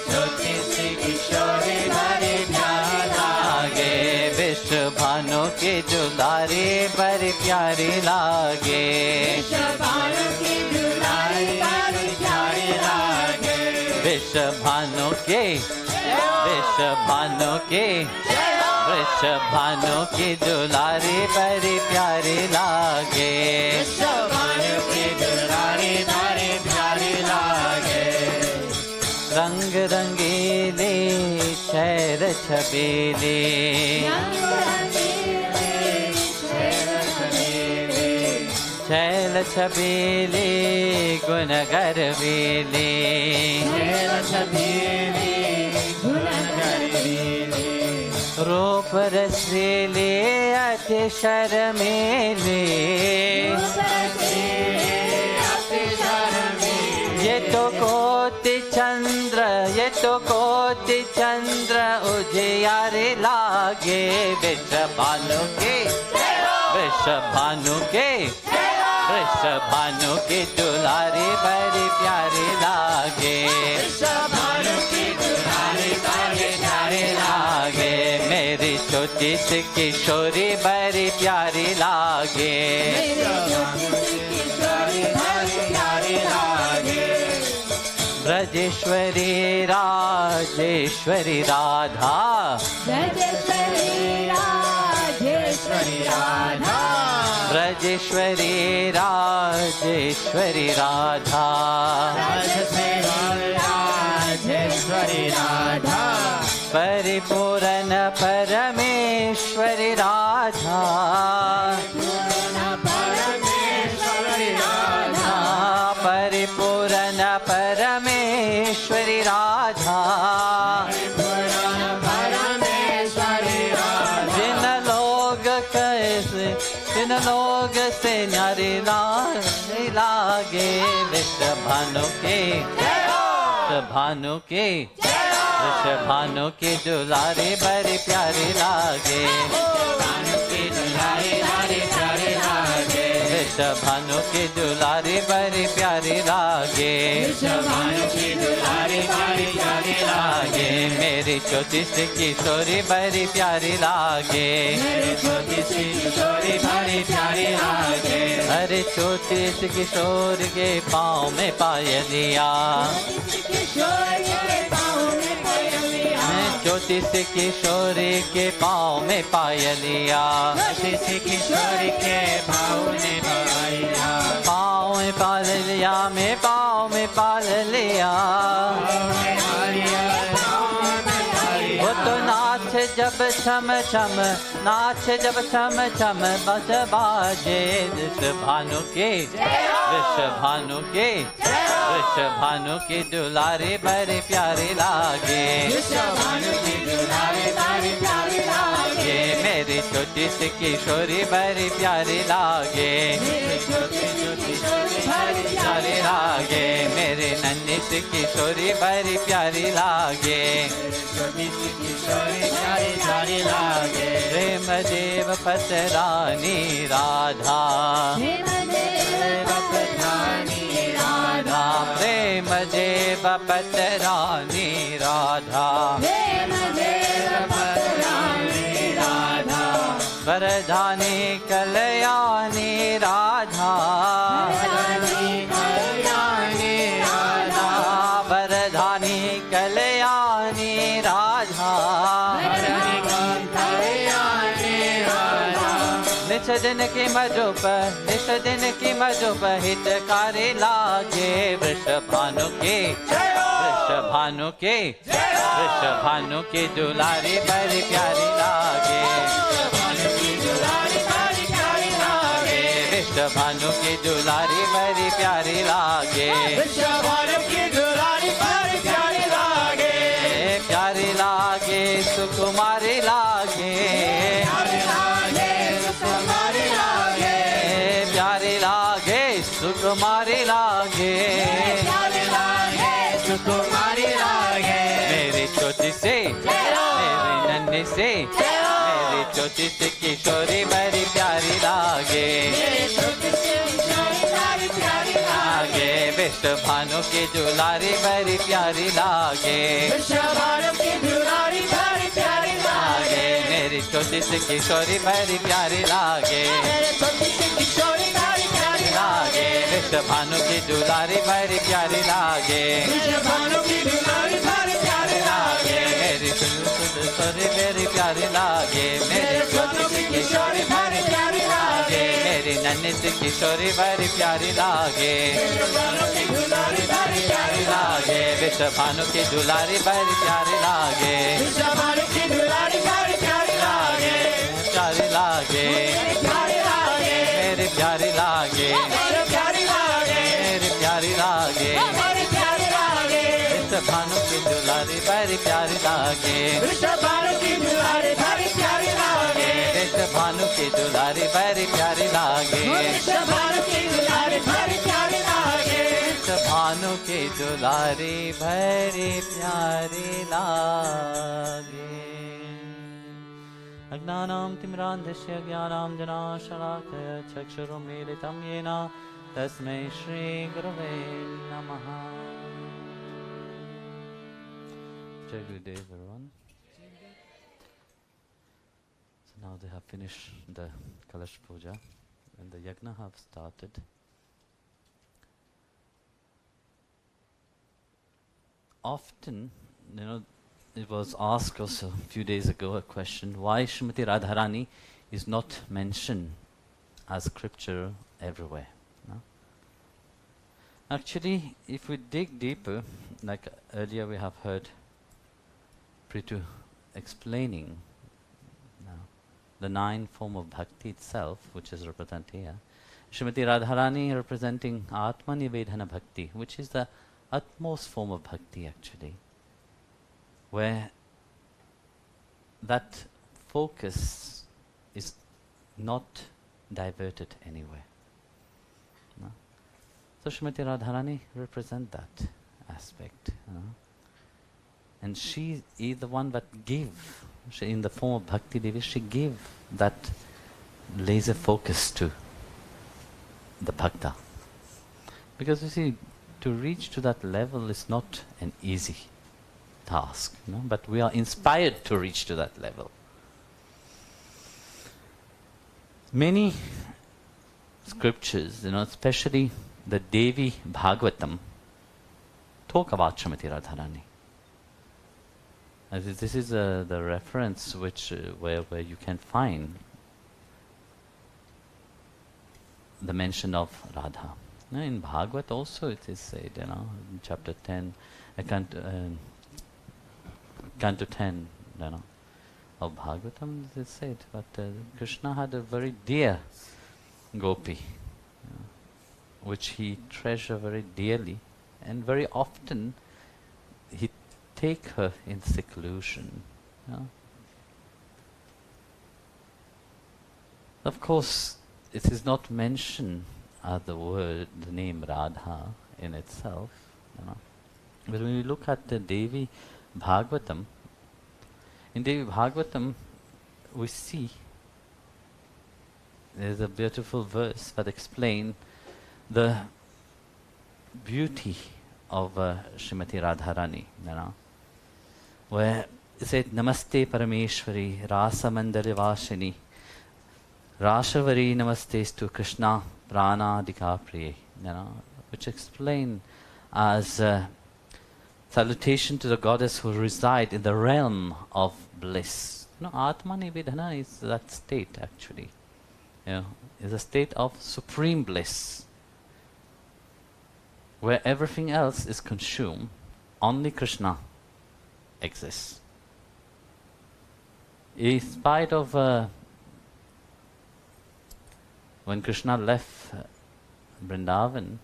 छोटी सी किशोरी बड़ी प्यारी लागे विश्वभानु के दुलारे बड़ी प्यारी लागे विश्वभानु के दुलारे बड़े प्यारे लागे विश्वभानु के विश्वभानु के विश्वभानु की दुलारी बड़ी प्यारी लागे विश्वभानु के दुलारे बड़े प्यारे लागे रंग रंगीले शहर छबीले छैल छबीले गुण गर्वीले रूप रसीले अति शर्मीले ये तो कोटि चंद्र उजियारे लागे विश्वभानु के विश्वभानु के विश्वभानु के दुलारे बड़े प्यारे लागे विश्वभानु के दुलारे बड़े प्यारे लागे मेरी छोटी सी किशोरी बड़ी प्यारी लागे ब्रजेश्वरी राजेश्वरी राधा ब्रजेश्वरी राजेश्वरी राधा ब्रजेश्वरी राजेश्वरी राधा राजेश्वरी राधा परिपूर्ण परमेश्वरी राधा परिपूर्ण परमेश्वरी राधा जिन लोग से न्यारी लागे विश्वभानु के विश्वभानु के विश्वभानु के दुलारे बड़े प्यारे लागे विश्वभानु के दुलारे बड़े प्यारे लागे विश्वभानु के दुलारे बड़े प्यारे लागे विश्वभानु के दुलारे बड़े प्यारे लागे मेरी छोटी सी किशोरी बड़ी प्यारी लागे मेरी छोटी सी किशोरी बड़ी प्यारी लागे अरे छोटी सी किशोरी के पाँव में पायलिया छोटी सी किशोरी के पाँव में पायलिया छोटी सी किशोरी के पाँव में पायलिया पाँव में पायलिया में पाँव में पायलिया वो तो नाच जब छम छम नाच जब छम छम बज बाजे विश्वभानु के विश्वभानु के विश्वभानु के दुलारे बड़े प्यारे लागे विश्वभानु के दुलारे बड़े प्यारे लागे मेरी छोटी सी किशोरी बड़ी प्यारी लागे प्यारी लागे मेरे नन्ही सी किशोरी बड़ी प्यारी लागे प्यारी लागे प्रेम देव पतरानी राधा प्रेम देव पतरानी राधा वरदानी कल्याणी राधा वरदानी कल्याणी राधा वरदानी कल्याणी राधा वरदानी कल्याणी राधा निच दिन की मधुप निच दिन की मधुप हितकारी लागे वृषभानु के वृषभानु के वृषभानु की दुलारी बड़ी प्यारी लागे वृषभानु की दुलारी बड़ी प्यारी लागे प्यारी लागे सुकुमारी लागे प्यारी लागे सुकुमारी लागे सुकुमारी लागे मेरी छोटी से मेरी नन्ही से मेरी छोटी सी किशोरी बड़ी प्यारी लागे लागे विश्वभानु की दुलारी बड़ी प्यारी लागे लागे मेरी छोटी सी किशोरी बड़ी प्यारी लागे लागे विश्वभानु की दुलारी बड़ी प्यारी लागे लागे मेरी किशोरी मेरी प्यारी लागे मेरी छोटी सी किशोरी बड़ी प्यारी लागे मेरी नन्ही सी किशोरी बड़ी प्यारी लागे लागे विश्वभानु की दुलारी बड़ी प्यारी लागे प्यारी लागे मेरी प्यारी लागे मेरी प्यारी लागे विश्वभानु की दुलारी बड़ी प्यारी लागे विश्वभानु की दुलारी बड़ी प्यारी लागे विश्वभानु की दुलारी बड़ी प्यारी लागे विश्वभानु की दुलारी बड़ी प्यारी लागे विश्वभानु की दुलारी बड़ी प्यारी लागे अज्ञानां तिमिरान्धस्य ज्ञानाञ्जनाशलाकया चक्षुरुन्मीलितं येन तस्मै श्रीगुरवे नमः. Jai Gurudev, everyone. So now they have finished the Kalash Puja and the Yagna have started. Often, it was asked also a few days ago a question, why Srimati Radharani is not mentioned as scripture everywhere. No? Actually, if we dig deeper, like earlier we have heard Pritu explaining the 9 form of bhakti itself, which is represented here. Srimati Radharani representing Atma Nivedana Bhakti, which is the utmost form of bhakti actually, where that focus is not diverted anywhere. No? So Srimati Radharani represents that aspect. And she is the one that give, in the form of Bhakti Devi, she give that laser focus to the bhakta. Because you see, to reach to that level is not an easy task, but we are inspired to reach to that level. Many scriptures, especially the Devi Bhagavatam, talk about Srimati Radharani. This is the reference which where you can find the mention of Radha. In Bhagavad also it is said, in chapter 10, canto 10, of Bhagavatam it is said, but Krishna had a very dear gopi, which he treasured very dearly, and very often he take her in seclusion. Of course, it is not mentioned as the name Radha in itself. But when we look at the Devi Bhagavatam, in Devi Bhagavatam we see there is a beautiful verse that explains the beauty of Srimati Radharani, where it said, Namaste Parameshwari Rasa Mandali Vashini Rashavari namastestu Krishna prana dikapriye, which explain as salutation to the goddess who reside in the realm of bliss. Atma Nivedana is that state actually. Is a state of supreme bliss, where everything else is consumed, only Krishna exists. In spite of when Krishna left Vrindavan,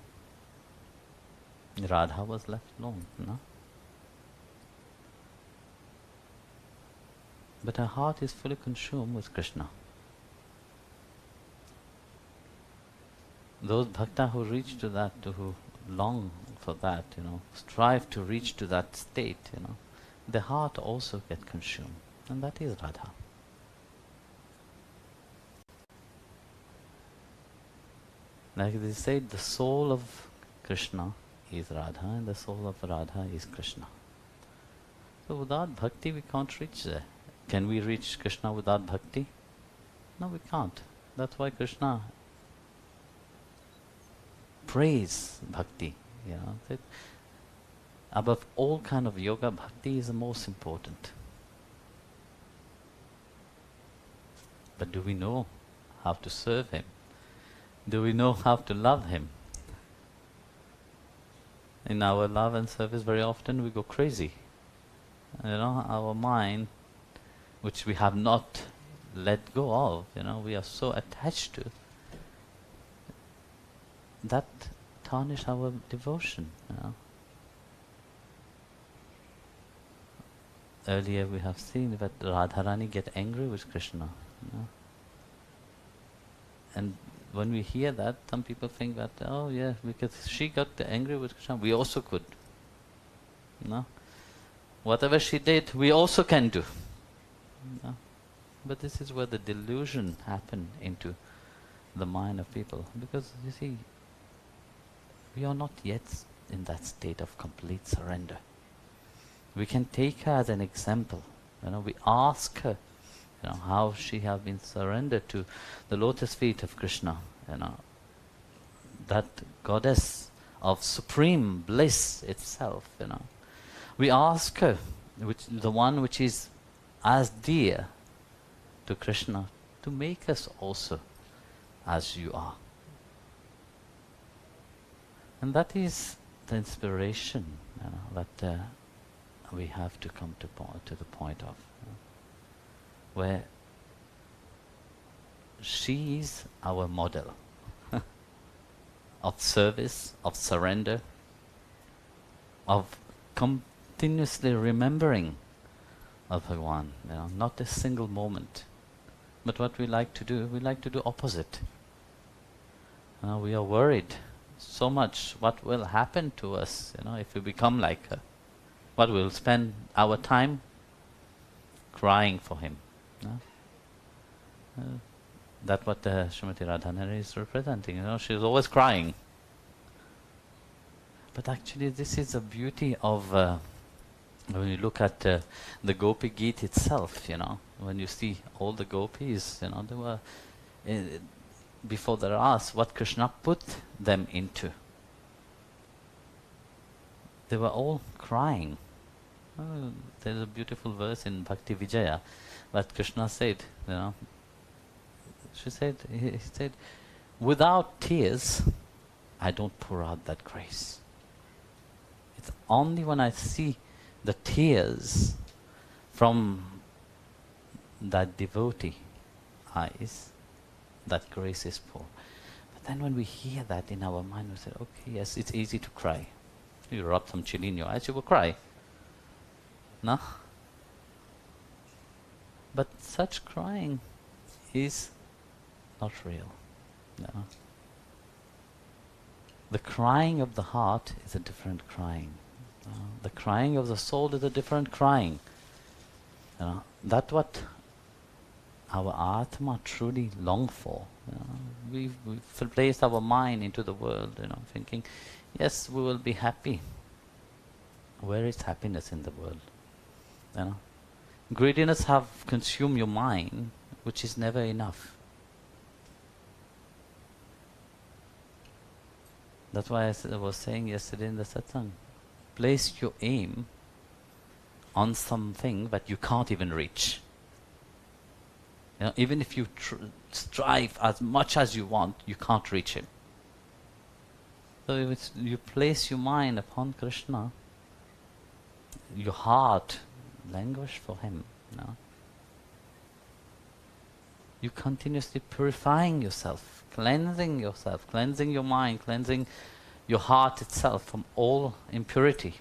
Radha was left alone, but her heart is fully consumed with Krishna. Those bhakta who reach to that, who long for that, strive to reach to that state, the heart also get consumed, and that is Radha. Like they say, the soul of Krishna is Radha, and the soul of Radha is Krishna. So without bhakti, we can't reach there. Can we reach Krishna without bhakti? No, we can't. That's why Krishna praise bhakti. That above all kind of yoga, bhakti is the most important. But do we know how to serve him? Do we know how to love him? In our love and service, very often we go crazy. Our mind, which we have not let go of, we are so attached to, that tarnish our devotion. Earlier we have seen that Radharani get angry with Krishna. And when we hear that, some people think that, oh yeah, because she got angry with Krishna, we also could. Whatever she did, we also can do. But this is where the delusion happen into the mind of people. Because you see, we are not yet in that state of complete surrender. We can take her as an example. We ask her, how she has been surrendered to the lotus feet of Krishna. That goddess of supreme bliss itself. We ask her, the one which is as dear to Krishna, to make us also as you are. And that is the inspiration that we have to come to the point of, where she is our model of service, of surrender, of continuously remembering of Bhagavan, not a single moment. But what we like to do opposite. We are worried so much what will happen to us, if we become like her. What we'll spend our time crying for him. That's what Srimati Radharani is representing. She's always crying. But actually, this is the beauty of when you look at the Gopi Geet itself. When you see all the gopis, they were before the ras, what Krishna put them into. They were all crying. There's a beautiful verse in Bhakti Vijaya, what Krishna said. He said, without tears, I don't pour out that grace. It's only when I see the tears from that devotee eyes, that grace is poured. But then when we hear that in our mind, we say, okay, yes, it's easy to cry. You rub some chili in your eyes, you will cry. No? But such crying is not real. No. The crying of the heart is a different crying. The crying of the soul is a different crying. That's what our Atma truly long for. We've placed our mind into the world, thinking, yes, we will be happy. Where is happiness in the world? Greediness have consumed your mind, which is never enough. That's why I was saying yesterday in the satsang, place your aim on something that you can't even reach. You know, even if you strive as much as you want, you can't reach him. So if you place your mind upon Krishna, your heart languish for him. No? You continuously purifying yourself, cleansing your mind, cleansing your heart itself from all impurity.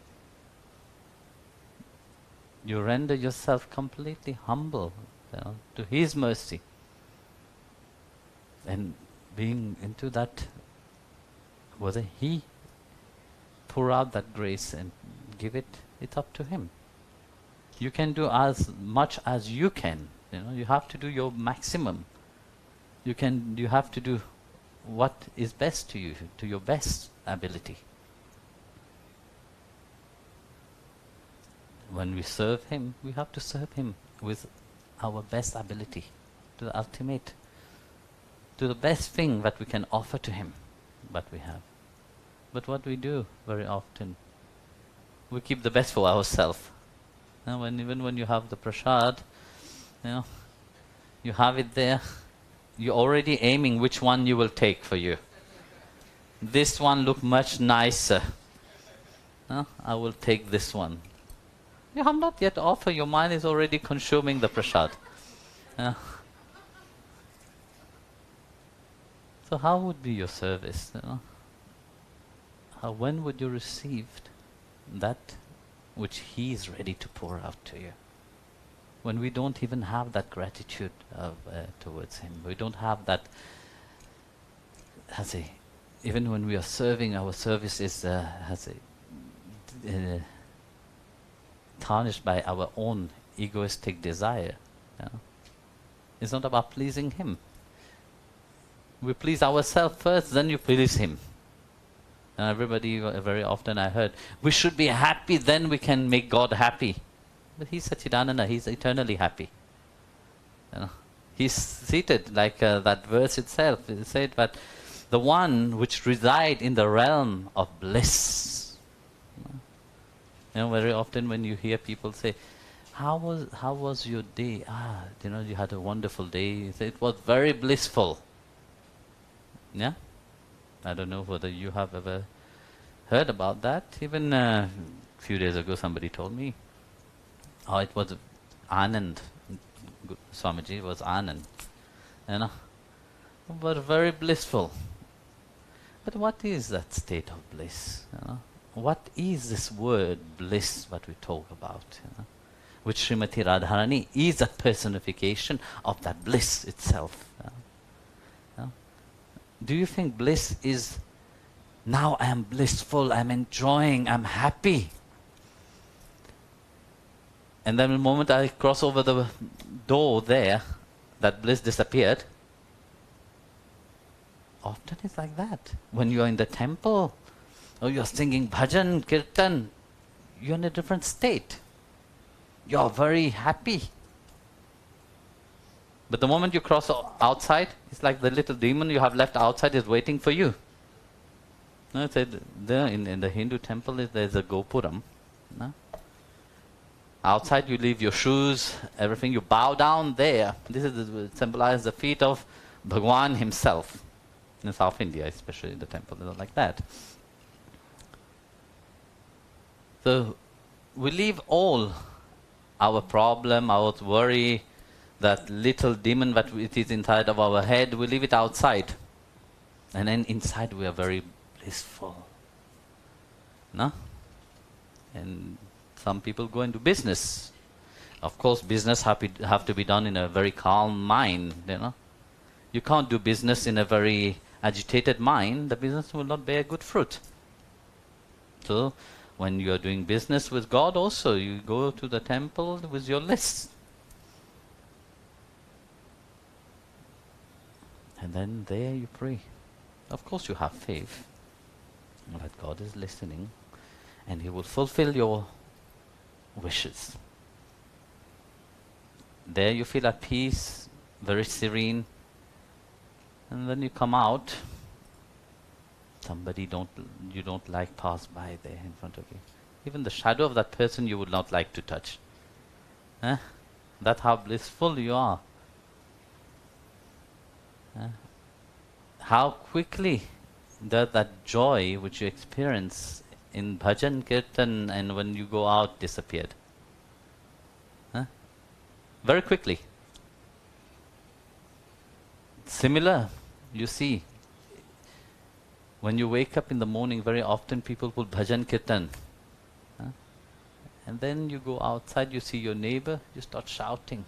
You render yourself completely humble, you know, to his mercy. And being into that, whether he pour out that grace and give it, it's up to him. You can do as much as you can. You know, you have to do your maximum. You have to do what is best to you, to your best ability. When we serve him, we have to serve him with our best ability, to the ultimate, to the best thing that we can offer to him, what we have. But what we do very often, we keep the best for ourselves. Even when you have the prasad, you know, you have it there, you're already aiming which one you will take for you. This one look much nicer. I will take this one. You have not yet offered, your mind is already consuming the prasad. So how would be your service? You know? When would you receive that which he is ready to pour out to you? When we don't even have that gratitude towards him, we don't have that, even when we are serving, our service is tarnished by our own egoistic desire. You know? It's not about pleasing him. We please ourselves first, then you please him. And everybody, very often I heard, we should be happy, then we can make God happy. But he's Sachidananda, he's eternally happy. You know? He's seated, like that verse itself. It said that the one which reside in the realm of bliss. You know, very often when you hear people say, how was your day? You know, you had a wonderful day. You say, it was very blissful. Yeah? I don't know whether you have ever heard about that. Even a few days ago somebody told me, it was Anand. Swamiji was Anand. You know? But very blissful. But what is that state of bliss? You know? What is this word bliss that we talk about? You know? Which Srimati Radharani is a personification of that bliss itself. You know? Do you think bliss is, now I am blissful, I am enjoying, I am happy? And then the moment I cross over the door there, that bliss disappeared. Often it's like that. When you are in the temple, or you are singing bhajan, kirtan, you're in a different state. You're very happy. But the moment you cross outside, it's like the little demon you have left outside is waiting for you. No, it said there in the Hindu temple there's a gopuram. No? Outside you leave your shoes, everything, you bow down there. This is symbolizes the feet of Bhagwan himself. In South India, especially the temple, is like that. So we leave all our problem, our worry, that little demon that it is inside of our head, we leave it outside. And then inside we are very blissful. No? And some people go into business. Of course, business have to be done in a very calm mind, you know. You can't do business in a very agitated mind, the business will not bear good fruit. So, when you are doing business with God also, you go to the temple with your list. And then there you pray. Of course you have faith that God is listening and He will fulfill your wishes. There you feel at peace, very serene. And then you come out somebody you don't like pass by there in front of you. Even the shadow of that person you would not like to touch. That's how blissful you are. How quickly does that joy which you experience in bhajan kirtan and when you go out disappeared? Very quickly. Similar, you see, when you wake up in the morning, very often people put bhajan kirtan. And then you go outside, you see your neighbor, you start shouting.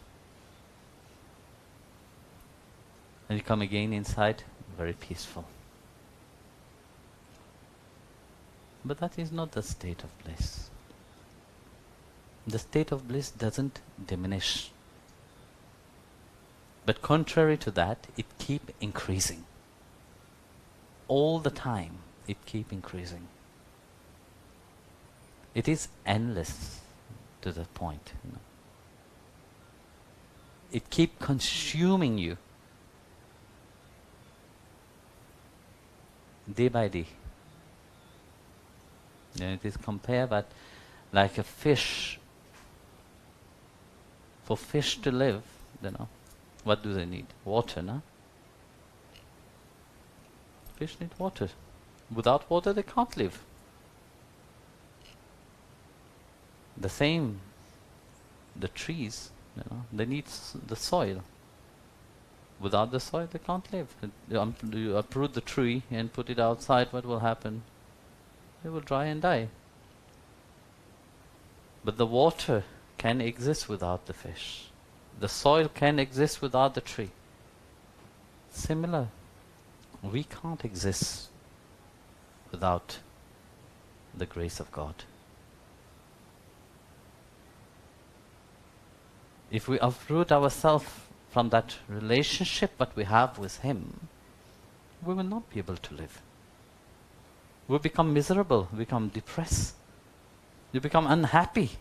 And you come again inside, very peaceful. But that is not the state of bliss. The state of bliss doesn't diminish. But contrary to that, it keeps increasing. All the time, it keeps increasing. It is endless to the point. It keeps consuming you day by day. And it is compared but like a fish. For fish to live, what do they need? Water, no? Fish need water. Without water they can't live. The same, the trees, they need the soil. Without the soil they can't live. You uproot the tree and put it outside, what will happen? It will dry and die. But the water can exist without the fish. The soil can exist without the tree. Similar, we can't exist without the grace of God. If we uproot ourselves from that relationship that we have with Him, we will not be able to live. We become miserable, we become depressed, you become unhappy.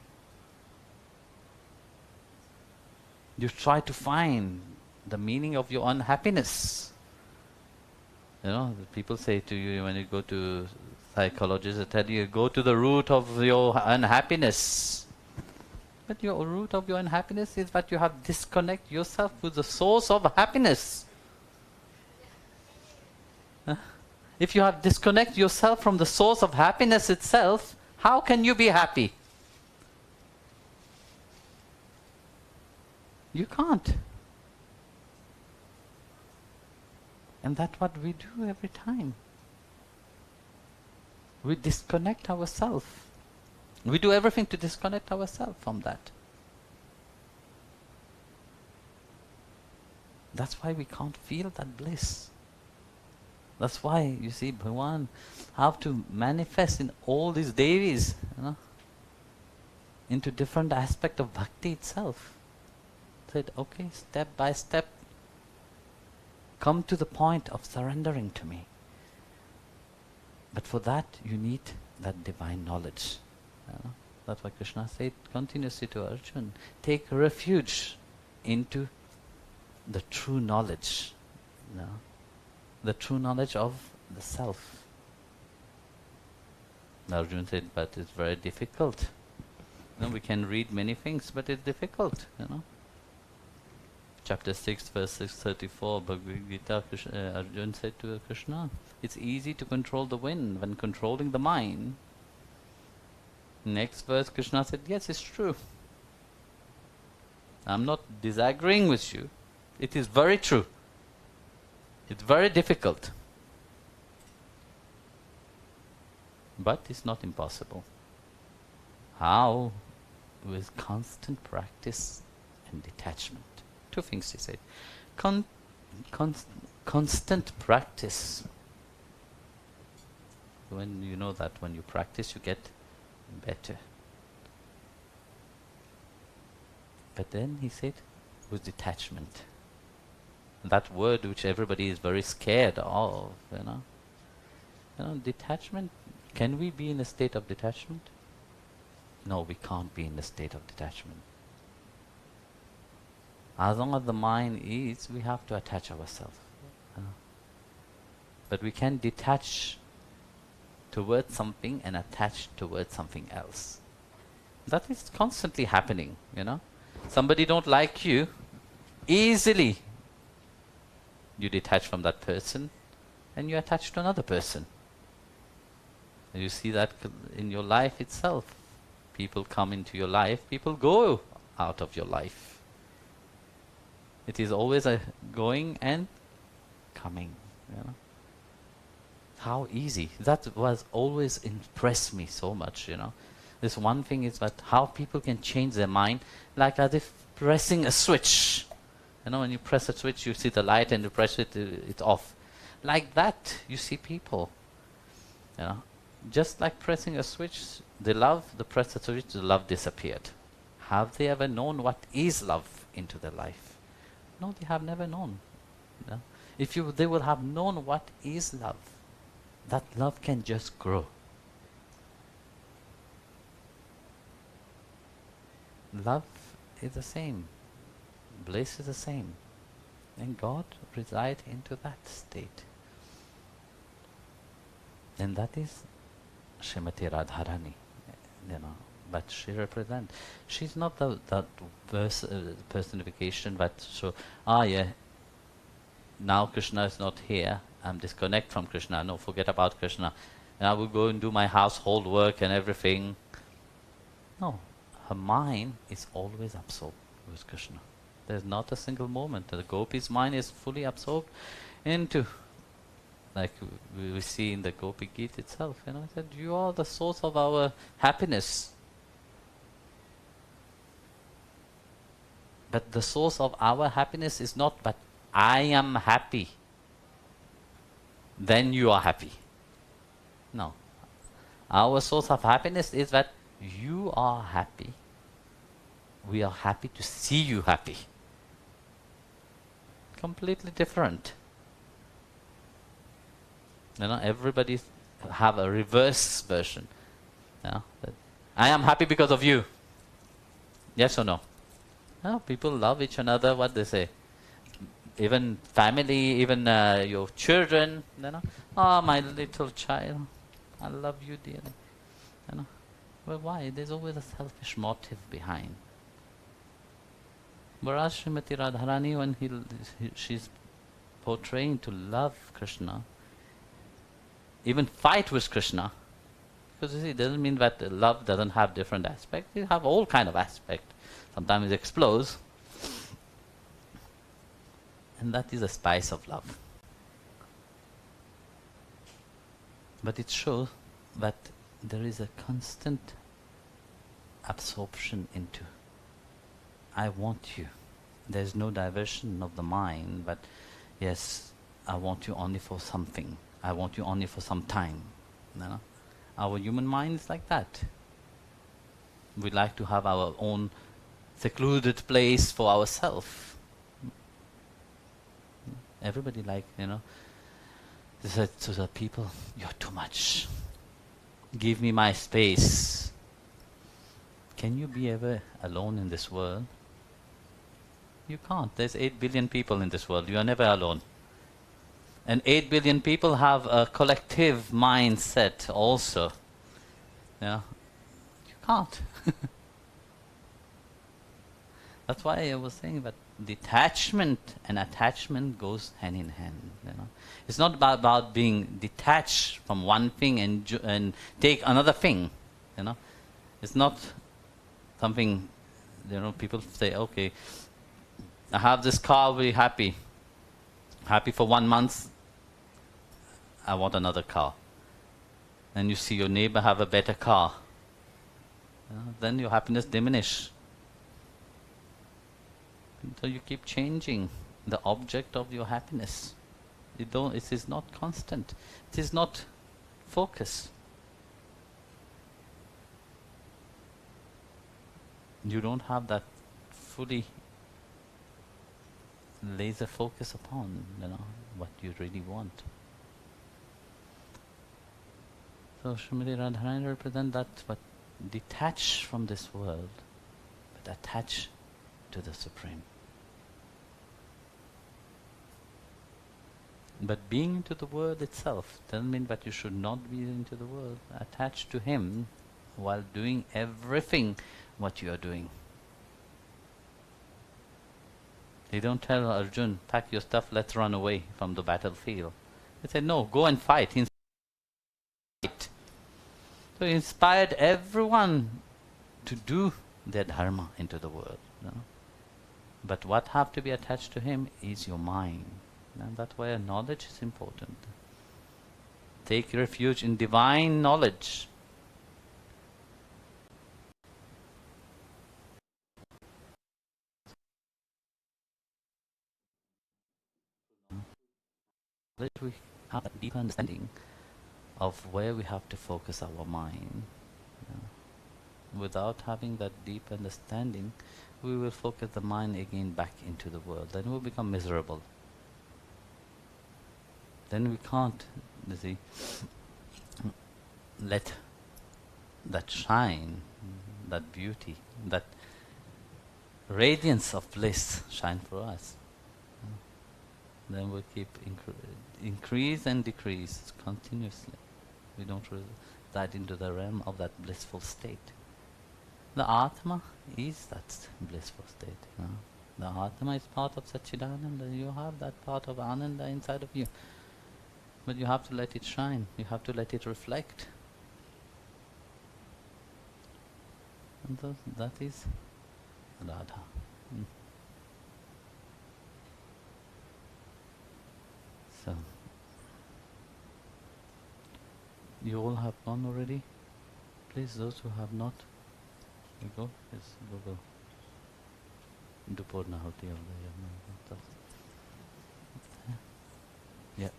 You try to find the meaning of your unhappiness. People say to you when you go to psychologists, they tell you, go to the root of your unhappiness. But your root of your unhappiness is that you have disconnected yourself with the source of happiness. If you have disconnected yourself from the source of happiness itself, how can you be happy? You can't. And that's what we do every time. We disconnect ourselves. We do everything to disconnect ourselves from that. That's why we can't feel that bliss. That's why, you see, Bhagavan have to manifest in all these deities, into different aspects of bhakti itself. Said, okay, step by step, come to the point of surrendering to me. But for that, you need that divine knowledge. That's why Krishna said continuously to Arjuna, take refuge into the true knowledge. The true knowledge of the self. Arjuna said, but it's very difficult. We can read many things, but it's difficult. Chapter 6, verse 634, Bhagavad Gita, Arjuna said to Krishna, it's easy to control the wind when controlling the mind. Next verse, Krishna said, yes, it's true. I'm not disagreeing with you. It is very true. It's very difficult. But it's not impossible. How? With constant practice and detachment. Two things he said. Constant practice. When you know that when you practice, you get better. But then he said, with detachment. That word which everybody is very scared of, detachment. Can we be in a state of detachment? No, we can't be in a state of detachment. As long as the mind is, we have to attach ourselves. But we can detach towards something and attached towards something else. That is constantly happening, you know. Somebody don't like you, easily you detach from that person and you attach to another person. And you see that in your life itself. People come into your life, people go out of your life. It is always a going and coming, you know. How easy. That was always impressed me so much, you know. This one thing is that how people can change their mind like as if pressing a switch. You know, when you press a switch, you see the light, and you press it, it's off. Like that, you see people. You know, just like pressing a switch, the press the switch, the love disappeared. Have they ever known what is love into their life? No, they have never known. You know? If they would have known what is love, that love can just grow. Love is the same. Bliss is the same. And God resides into that state. And that is Srimati Radharani, you know. But she represents. She's not that personification that yeah, now Krishna is not here, I'm disconnect from Krishna, no, forget about Krishna. And I will go and do my household work and everything. No, her mind is always absorbed with Krishna. There's not a single moment. The Gopi's mind is fully absorbed into, like we see in the Gopi Gita itself, you know, that you are the source of our happiness. But the source of our happiness is not that I am happy, then you are happy. No. Our source of happiness is that you are happy. We are happy to see you happy. Completely different. You know, everybody have a reverse version. You know, that I am happy because of you. Yes or no? No, people love each another, what they say. Even family, even your children, you know. Oh, my little child, I love you dearly. You know. Well, why? There's always a selfish motive behind. Whereas Srimati Radharani, when she's portraying to love Krishna, even fight with Krishna, because you see, it doesn't mean that love doesn't have different aspects. You have all kind of aspects. Sometimes it explodes. And that is the spice of love. But it shows that there is a constant absorption into I want you. There's no diversion of the mind, but yes, I want you only for something. I want you only for some time. You know? Our human mind is like that. We like to have our own secluded place for ourselves. Everybody like, you know, they said to the people, you're too much. Give me my space. Can you be ever alone in this world? You can't. There's 8 billion people in this world. You are never alone. And 8 billion people have a collective mindset also. Yeah. You can't. That's why I was saying that detachment and attachment goes hand in hand. You know, it's not about being detached from one thing and take another thing. You know, it's not something. You know, people say, okay, I have this car, I'll be happy. Happy for 1 month. I want another car. And you see your neighbor have a better car. Then your happiness diminishes. So you keep changing the object of your happiness. It is not constant. It is not focus. You don't have that fully laser focus upon, you know, what you really want. So Srimati Radharani represents that, but detach from this world, but attach to the Supreme. But being into the world itself doesn't mean that you should not be into the world, attached to him while doing everything what you are doing. They don't tell Arjun, pack your stuff, let's run away from the battlefield. They said, no, go and fight. So he inspired everyone to do their dharma into the world. But what have to be attached to him is your mind. And that's why knowledge is important. Take refuge in divine knowledge. That we have a deep understanding of where we have to focus our mind. Without having that deep understanding, we will focus the mind again back into the world. Then we'll become miserable. Then we can't, you see, let that shine, that beauty, that radiance of bliss shine for us. Then we'll keep increase and decrease continuously. We don't reside into the realm of that blissful state. The Atma is that blissful state. The Atma is part of Satchidananda. You have that part of Ananda inside of you. But you have to let it shine. You have to let it reflect. And that is Radha. So, you all have gone already? Please, those who have not, you go. Yes, go. Do Purnahuti of the Yagna. Yeah.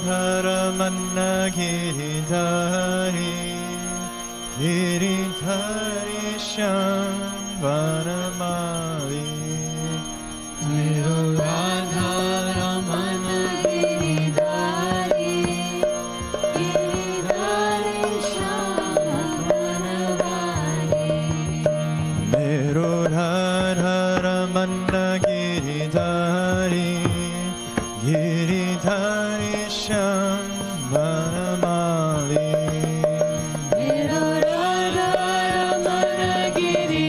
Radharamana Giridhari Giridhari Shambhanamali Radharamana Giridhari Giridhari Shambhanamali Radharamana Giridhari Giridhari Shambhanamali Radharamana Giridhari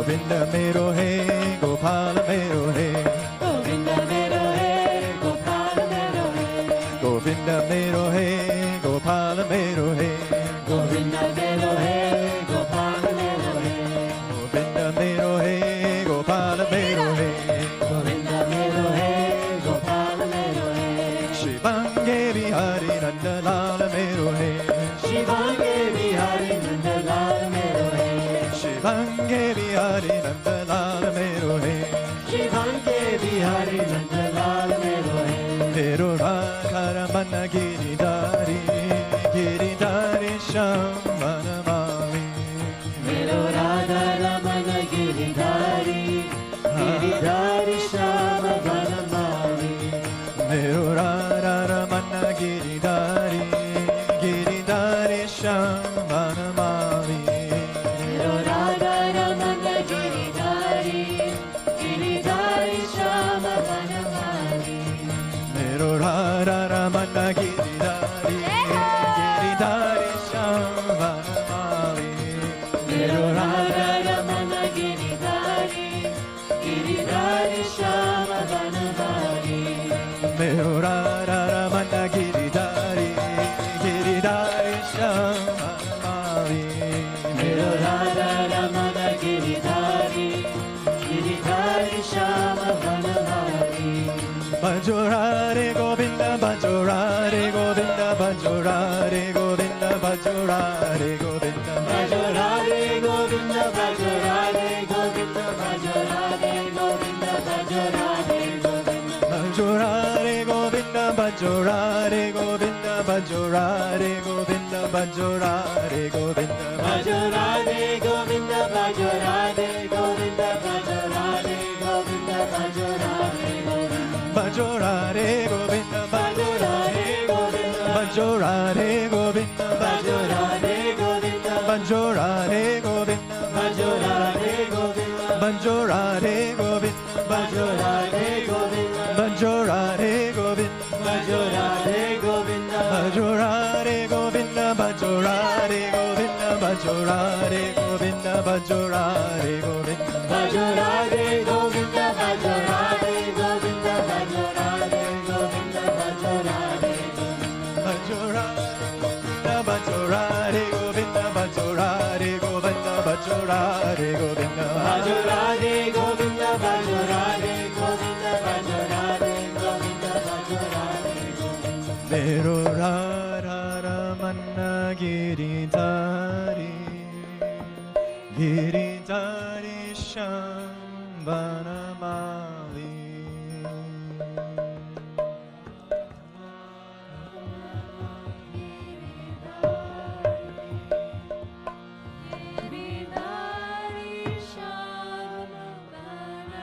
Govinda mero hai, Gopal mero hai. Govinda mero hai, Gopal mero hai. Govinda mero hai, Gopal mero hai. Govinda mero hai, Gopal mero hai. Govinda mero hai, Gopal mero hai. Govinda mero hai, Gopal mero hai. Shivange Bihari Nandalal mero hai. Shivange Bihari Nandalal mero hai. Shivange Bihari Nandalal mero hai. Shivange Bihari Nandalal mero hai. Mero Radha Ramana Giridhari, Giridhari Shyam Vanamali. Mero Radha Ramana Giridhari, Giridhari Shyam Vanamali. Mero Radha Ramana Giridhari, Giridhari Shyam Vanamali. Mero Radha Ramana Giridhari, Giridhari Shyam Vanamali. Mero Radha Ramana Giridhari, Giridhari Shyam Vanamali. Mero Radha Ramana Giridhari, Giridhari Shyam Vanamali. Mero Radha Ramana Giridhari, Giridhari Shyam Vanamali. Mero Radha Ramana Giridhari, Giridhari Shyam Vanamali. Bajorare Govinda, Bajorare Govinda, Bajorare Govinda, Bajorare Govinda. Bajorare Govinda, Bajorare Govinda, Bajorare Govinda, Bajorare Govinda. Bajorare Govinda, Bajorare Govinda, Bajorare Govinda, Bajorare Govinda. Bajorare Govinda, Bajorare Govinda, Bajorare Govinda, Bajorare Govinda. Bajorare Govinda, Bajorare Govinda, Bajorare Govinda, Bajorare Govinda, Bajorare Govinda, Bajorare Govinda, Bajorare Govinda, Bajorare Govinda, Bajorare Govinda, Bajorare Govinda, Bajorare Govinda, Bajorare Govinda, Bajorare Govinda, Bajorare Govinda. Bajorare Govinda, Bajorare Govinda, Bajorare Govinda, Bajorare Govinda. Bajorare Govinda, Bajorare Govinda, Bajorare Govinda, Bajorare Govinda. Bajorare Govinda, Bajorare Govinda, Bajorare Govinda. Mero Radha Ramana Giridhari, Giridhari Shyam Vanamali. Giridhari Shyam Vanamali.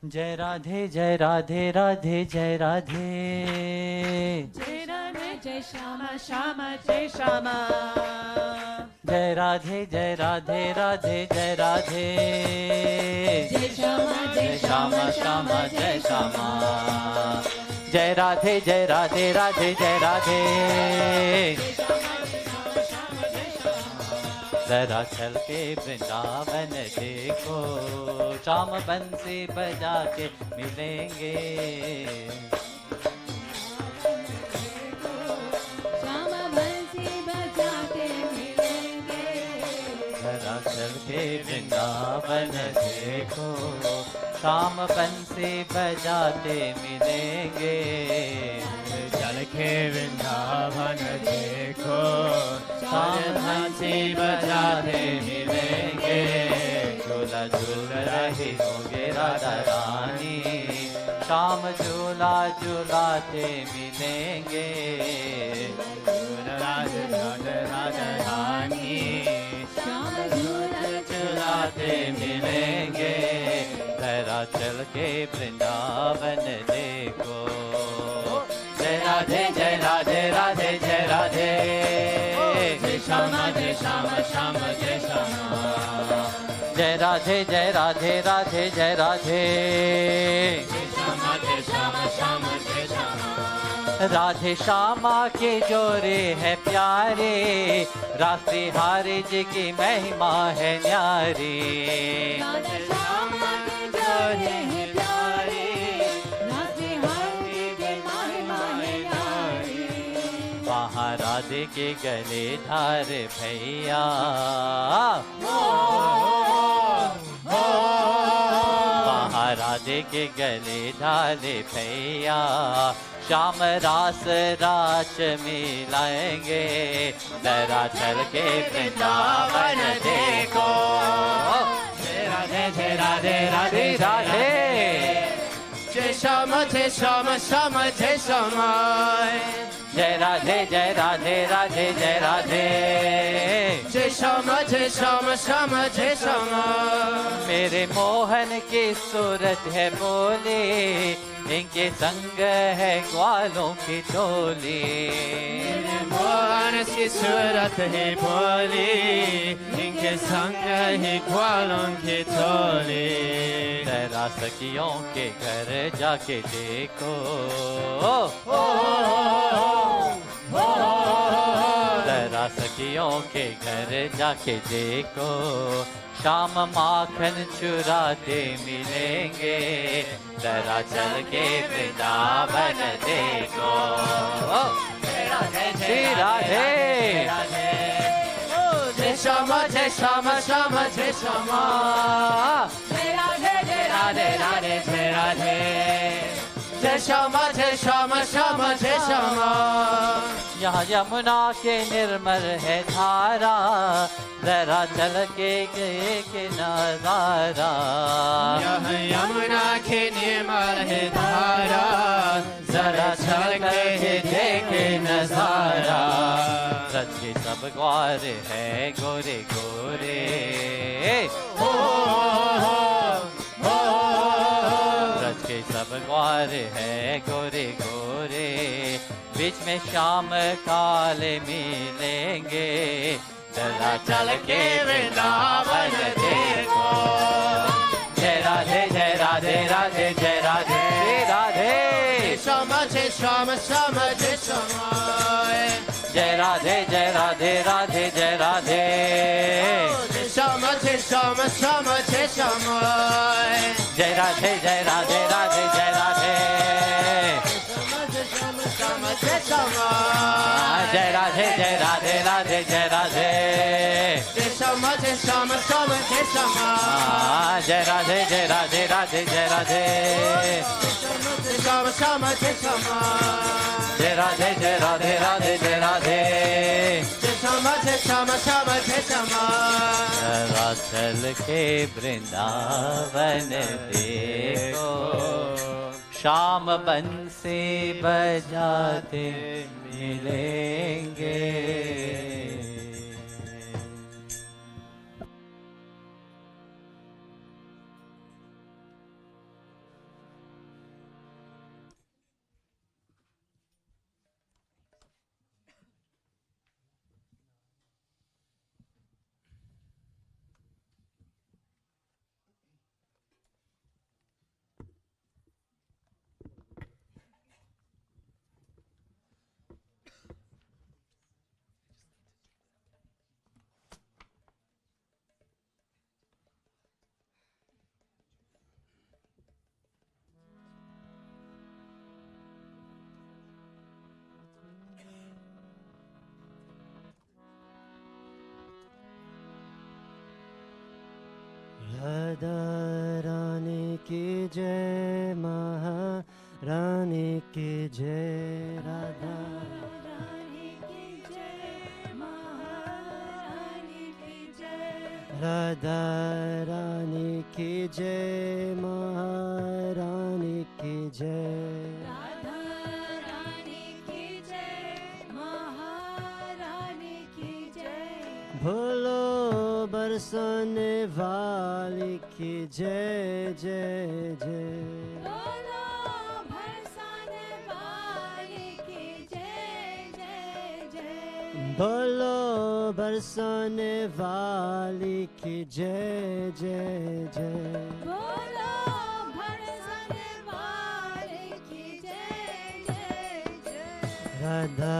जय राधे जय राधे राधे जय Radhe Jai Radhe, Jai Shama, Shama, Jai Shama. जय राधे जय राधे राधे जय Radhe Jai Shama, जय श्यामा श्यामा जय श्यामा जय राधे जय राधे राधे जय राधे जरा चल के वृंदावन देखो श्याम बंसी बजा के मिलेंगे Shama Bansi baja ke milenge. जरा चल के वृंदावन देखो श्याम बंसी बजाते मिलेंगे चल के वृंदावन देखो श्याम बंसी बजाते मिलेंगे झूला झूल रही होंगे राधा रानी श्याम झूला झूलाते मिलेंगे राधे राधे राधे रानी Shama Jhula झूलाते मिलेंगे जरा चल के वृंदावन देखो जय राधे जय राधे राधे जय राधे जय श्यामा जय श्यामा श्यामा जय श्यामा जय राधे जय राधे राधे जय राधे जय श्यामा जय श्यामा श्यामा जय श्यामा राधे श्यामा के जोरे है प्यारे रात्रि हारे जी की महिमा है न्यारी राधे श्यामा के जोरे हैं प्यारे राधे हारे के महिमा है न्यारी वहाँ राधे के गले धार भैया वहाँ राधे के गले ढाले भैया श्याम रास राच मिलाएंगे जरा चल के वृंदावन देखो जय राधे जय राधे राधे राधे जय श्यामा श्यामा जय श्यामा जय राधे जय राधे राधे जय राधे जय श्यामा श्यामा जय श्यामा मेरे मोहन की सूरत है बोले इनके संग है ग्वालों की टोली मोहन की सूरत है बोली इनके संग है ग्वालों की टोली जरा सखियों के घर जाके देखो जरा सखियों के घर जाके देखो शाम माखन चुराते मिलेंगे जरा चल के वृंदावन देखो श्री राधे जय श्यामा श्यामा जय श्यामा जय राधे जय राधे राधे जय राधे जय श्यामा श्यामा जय श्यामा यहाँ यमुना के निर्मल है धारा जरा चल के गए के नजारा यहाँ यमुना के निर्मल है धारा जरा चल के देखे नजारा रज के सब ग्वार है गोरे गोरे रज के सब ग्वार है गोरे गोरे बीच में शाम काले मिलेंगे जरा चल के वृंदावन देखो जय राधे जय राधे राधे जय राधे राधे श्यामा जय श्यामा जय श्यामा जय राधे जय राधे राधे जय राधे श्यामा जय श्यामा जय श्यामा जय राधे जय राधे राधे जय राधे जय श्यामा जय राधे जय राधे राधे जय राधे जय श्यामा जय श्यामा जय श्यामा जय राधे जय राधे राधे जय राधे श्यामा जय श्यामा जय राधे जय राधे राधे जय राधे जय श्यामा जय श्यामा जय श्यामा जरा चल के वृंदावन देखो शाम बंसी बजाते मिलेंगे राधारानी की जय महारानी की जय राधा राधा रानी की जय महारानी की जय राधा रानी की जय महारानी की जय भोलो बरसाने वाली की जय जय जय बोलो बरसाने वाली की जय बोलो बरसाने वाली की जय जय जय बोलो बरसाने वाली की जय जय जय राधा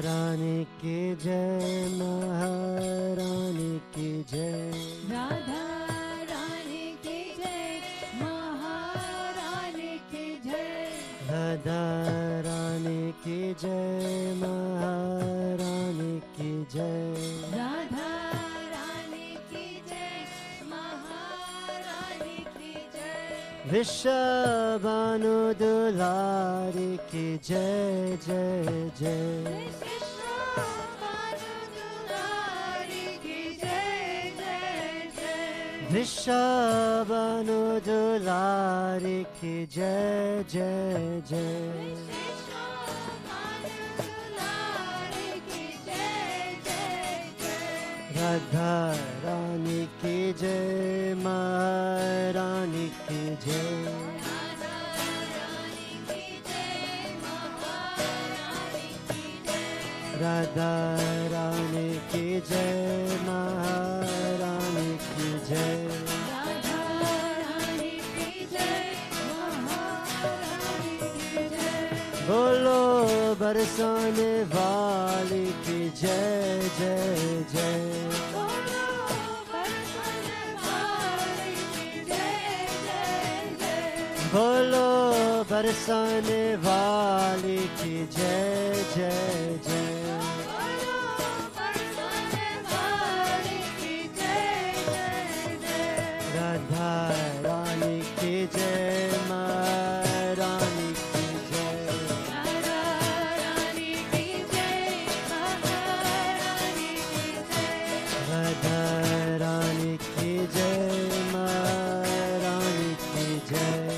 रानी की जय महारानी की जय राधा रानी की जय महारानी की जय राधा रानी की जय महारानी की जय राधा रानी की जय महारानी की जय विश्वभानु दुलारी की जय जय जय विश्वभानु दुलारी की जय जय जय राधा रानी की जय महारानी की जय राधा रानी की जय महारानी की जय बोलो बरसाने वाली की जय जय जय बोलो बरसाने वाली की जय जय जय राधा रानी की जय महारानी की जय राधा रानी की जय महारानी की जय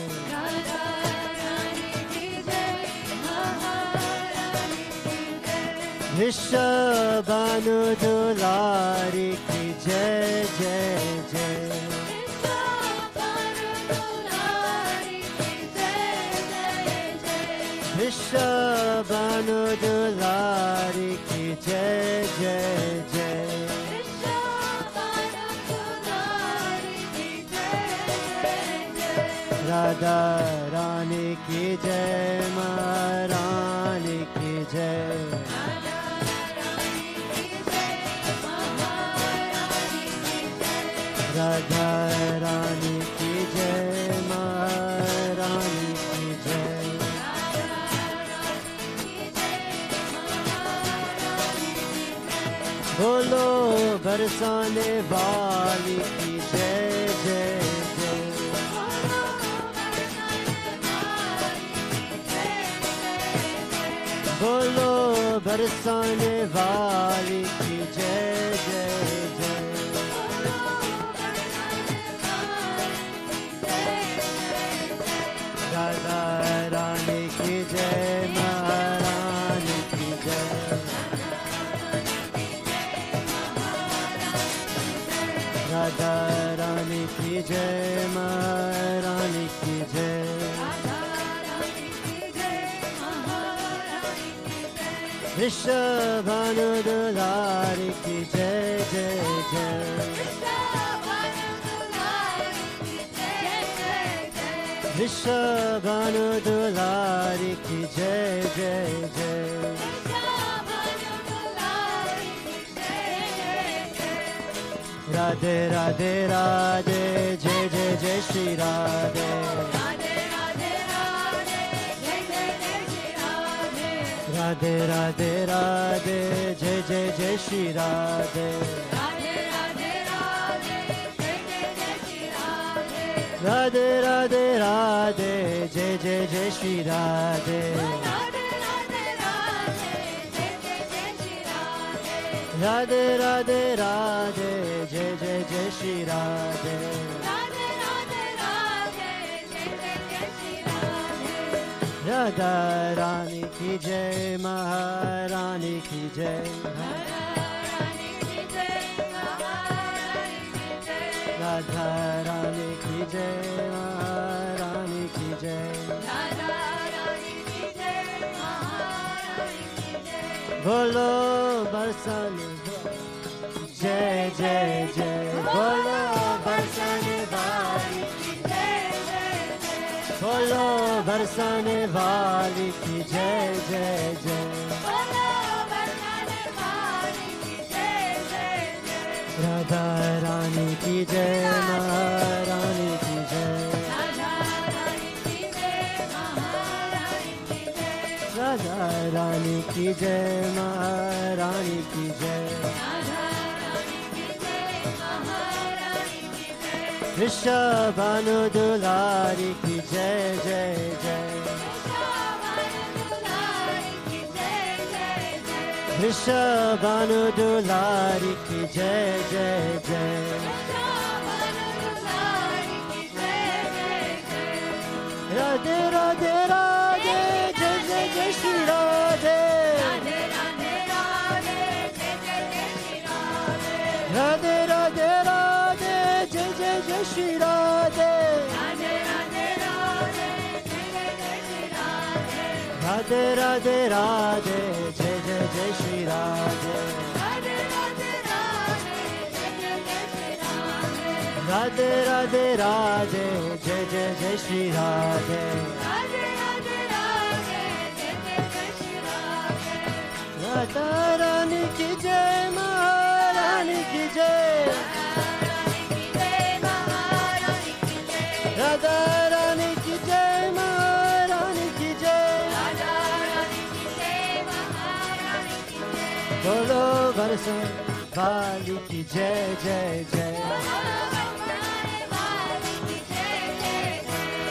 विश्वभानु दुलारी की जय जय जय विश्वभानु दुलारी की जय जय जय राधा रानी की जय महारानी की जय राधा रानी की जय महारानी की जय बोलो बरसाने वाली की जय जय जय बोलो बरसाने वाली की जय जय जय राधा रानी की जय महारानी की जय राधा रानी की जय महारानी की जय विश्वभानु दुलारी की जय जय जय विश्वभानु दुलारी की जय जय जय राधे राधे राधे जय जय जय श्री राधे राधे राधे राधे जय जय जय श्री राधे राधे राधे राधे जय जय जय श्री राधे राधे राधे राधे जय जय जय श्री राधे राधा रानी की जय महारानी की जय राधा रानी की जय महारानी की जय बोलो बरसाने जय जय जय बोलो बरसाने वाली की जय जय जय बोलो बरसाने वाली की जय जय जय बोलो बरसाने वाली की जय जय जय राधा रानी की जय महारानी की जय राधा रानी की जय महारानी की जय वृषभानु दुलारी की जय जय जय वृषभानु दुलारी की जय जय जय राधे राधे राधे जय जय जय श्री राधे राधे राधे राधे जय जय जय श्री राधे राधे राधे राधे जय जय जय श्री राधे राधे राधे राधे जय जय जय श्री राधे राधा रानी की जय महारानी की जय राधा रानी की जय महारानी की जय बोलो बरसा वाली की जय जय जय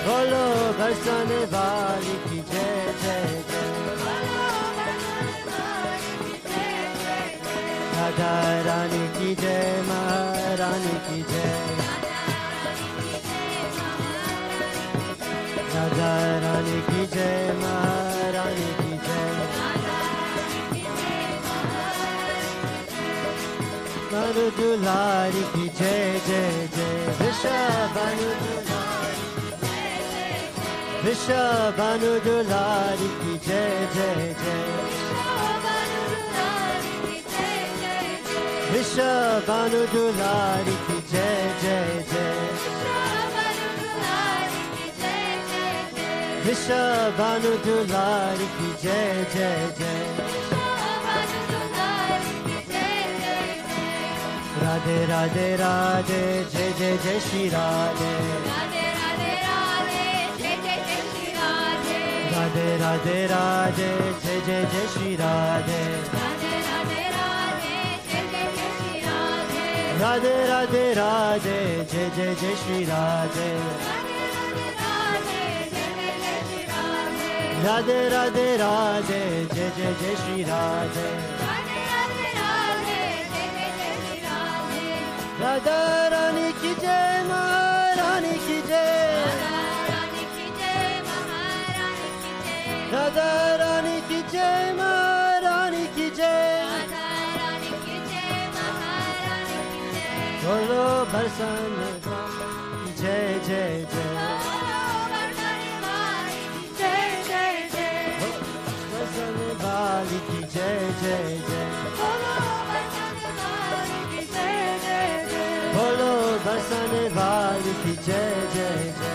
बोलो बरसाने वाली की जय जय जय राधा रानी की जय महारानी की जय राधा रानी की जय महारानी की जय भानु दुलारी की जय जय जय वृषभानु दुलारी की जय जय जय वृषभानु दुलारी की जय जय जय वृषभानु दुलारी की जय जय जय राधे राधे राधे जय जय जय श्री राधे राधे राधे राधे जय जय जय श्री राधे राधे राधे राधे जय जय जय श्री राधे राधे राधे राधे जय जय जय श्री राधे राधे राधे राधे जय जय जय श्री राधे राधा रानी की जय महारानी की जय राधा रानी की जय महारानी की जय बोलो बरसाने जय जय जय बरसाने वाली की जय जय जय बोलो बरसाने वाली की जय जय जय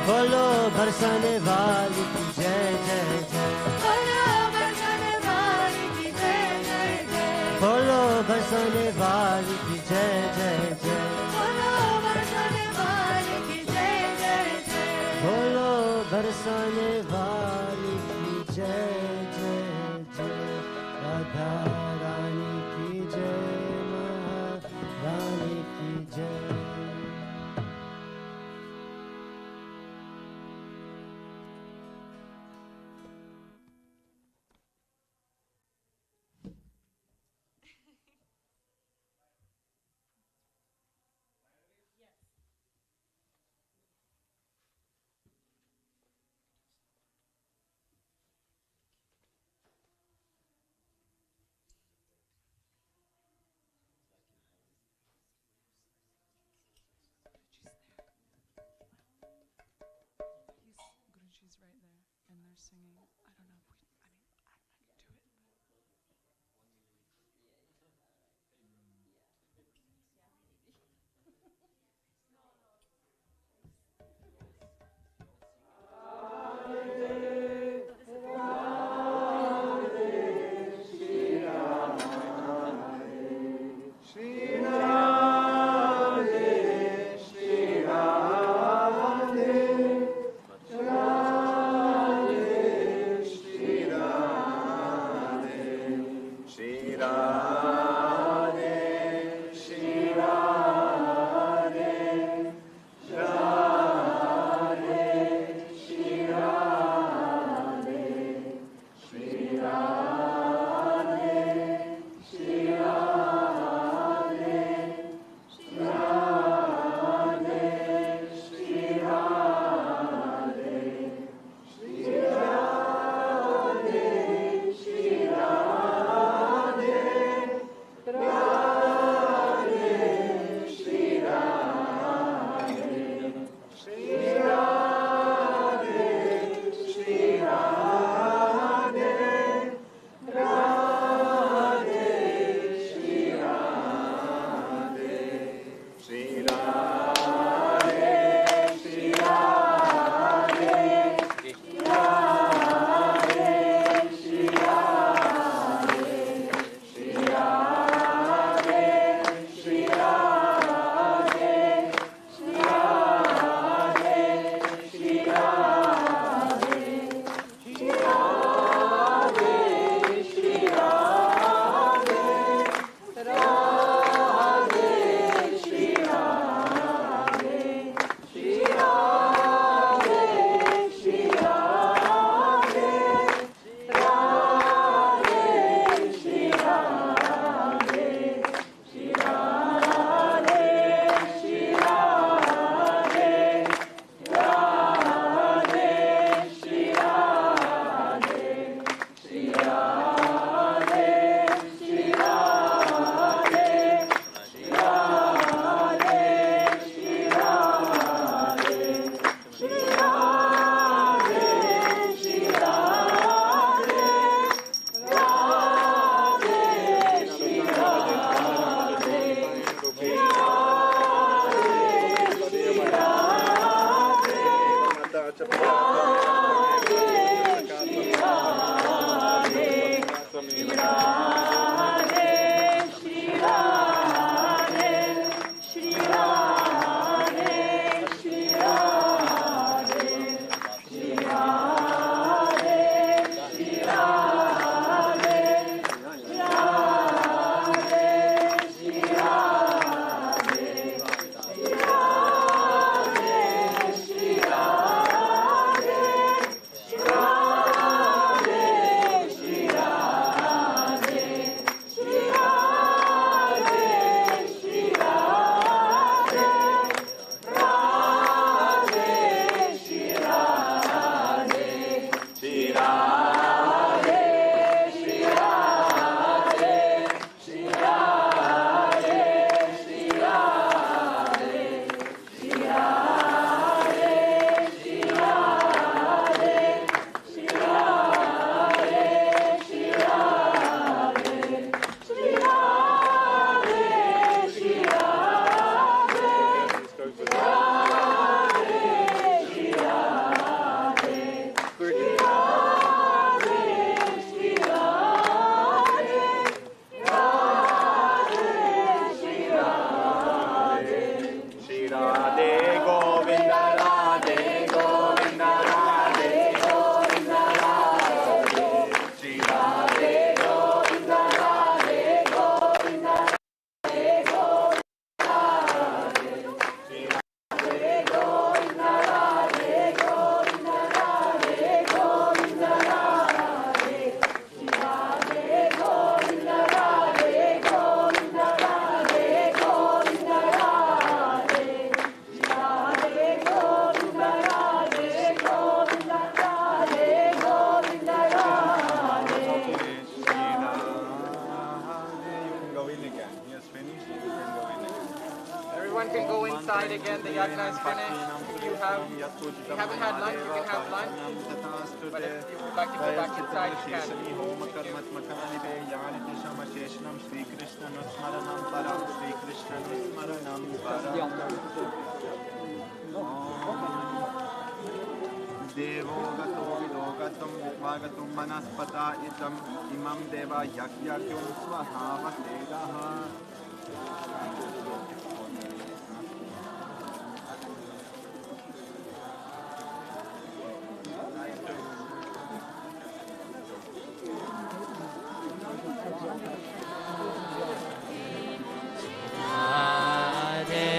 बोलो बरसाने वाली की जय जय जय बोलो बरसाने वाली की जय जय जय बोलो बरसाने वाली की जय जय जय राधा रानी की जय महारानी की जय singing. I don't know if we, I mean, I don't know how to do it. inside again. The Yagna is finished. If you haven't had lunch, you can have lunch. But if like to go back inside, you can. Devo gato vidogatum vipagatum manaspata itam imam deva yakyakyum swaha vasedaha. Radhe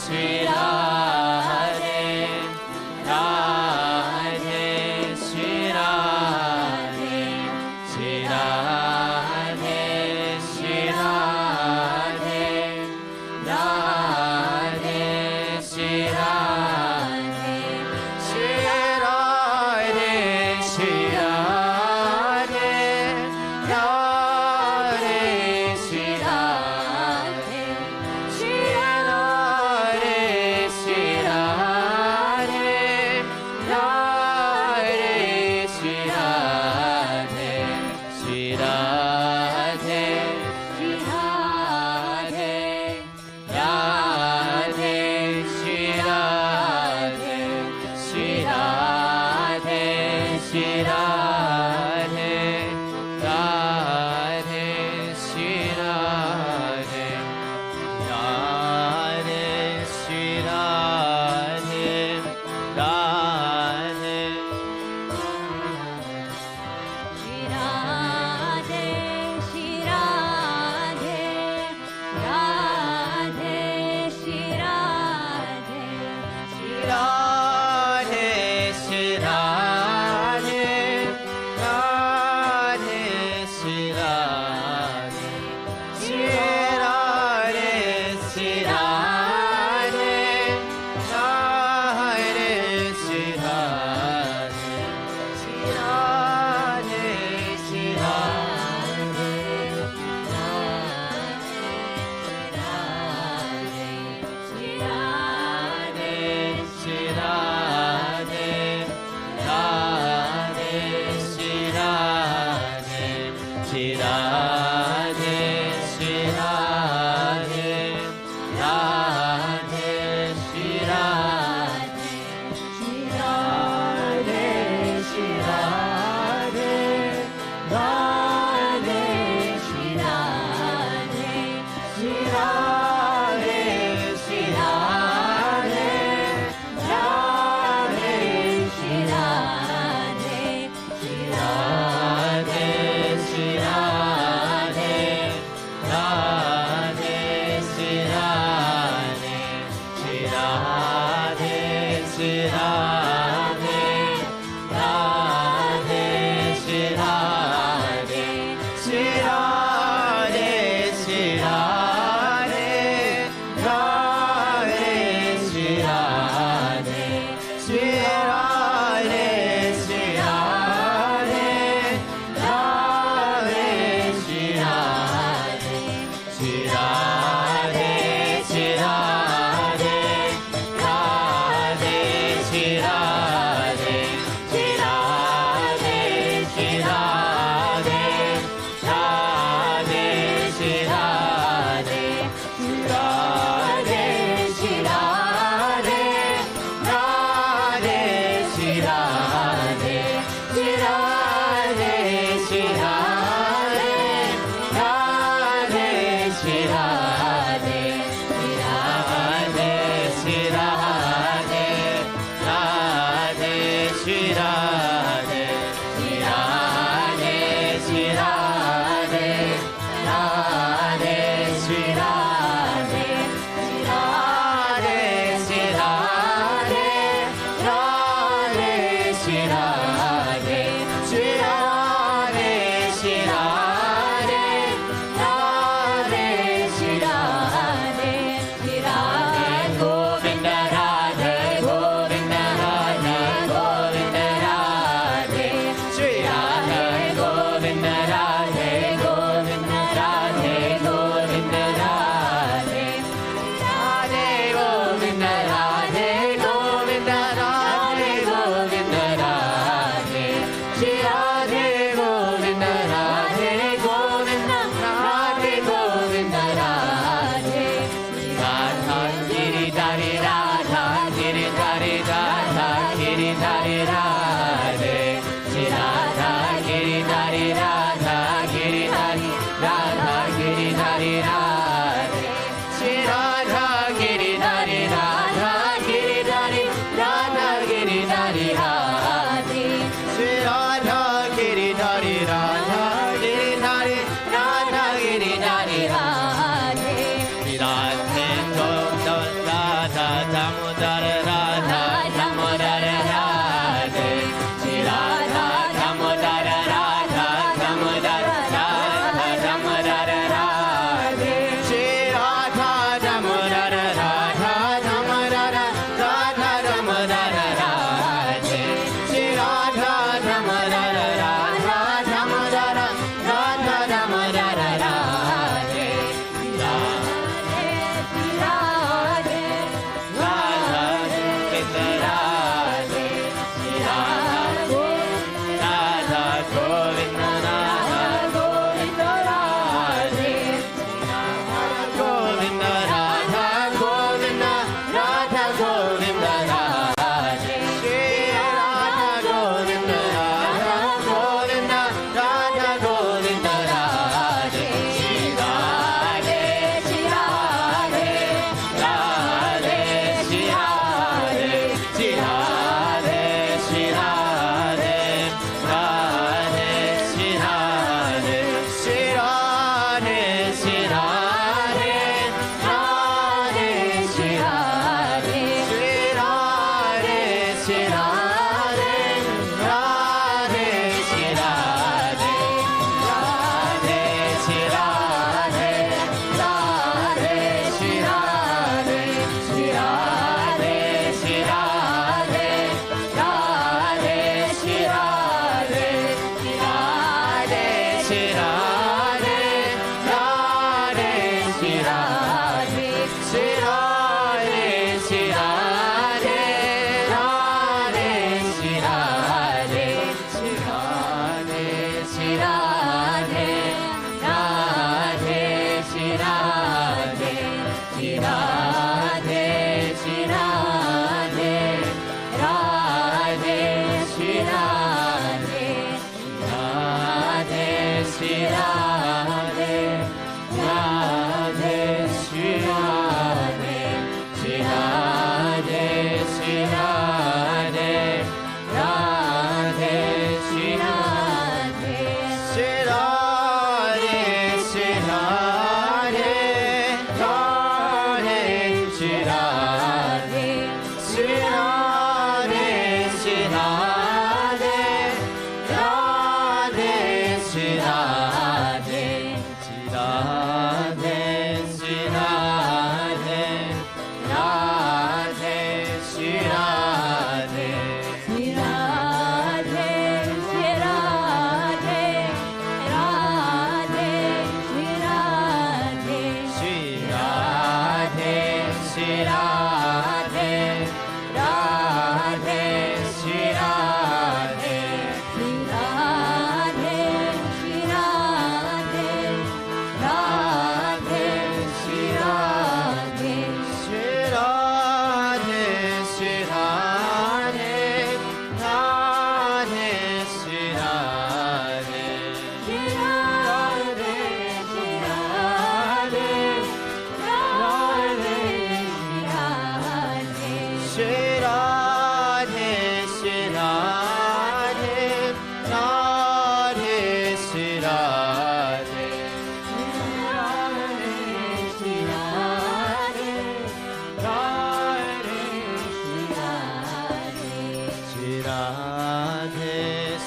Sri Radhe Radhe Sri Radhe Sri Radhe Sri Radhe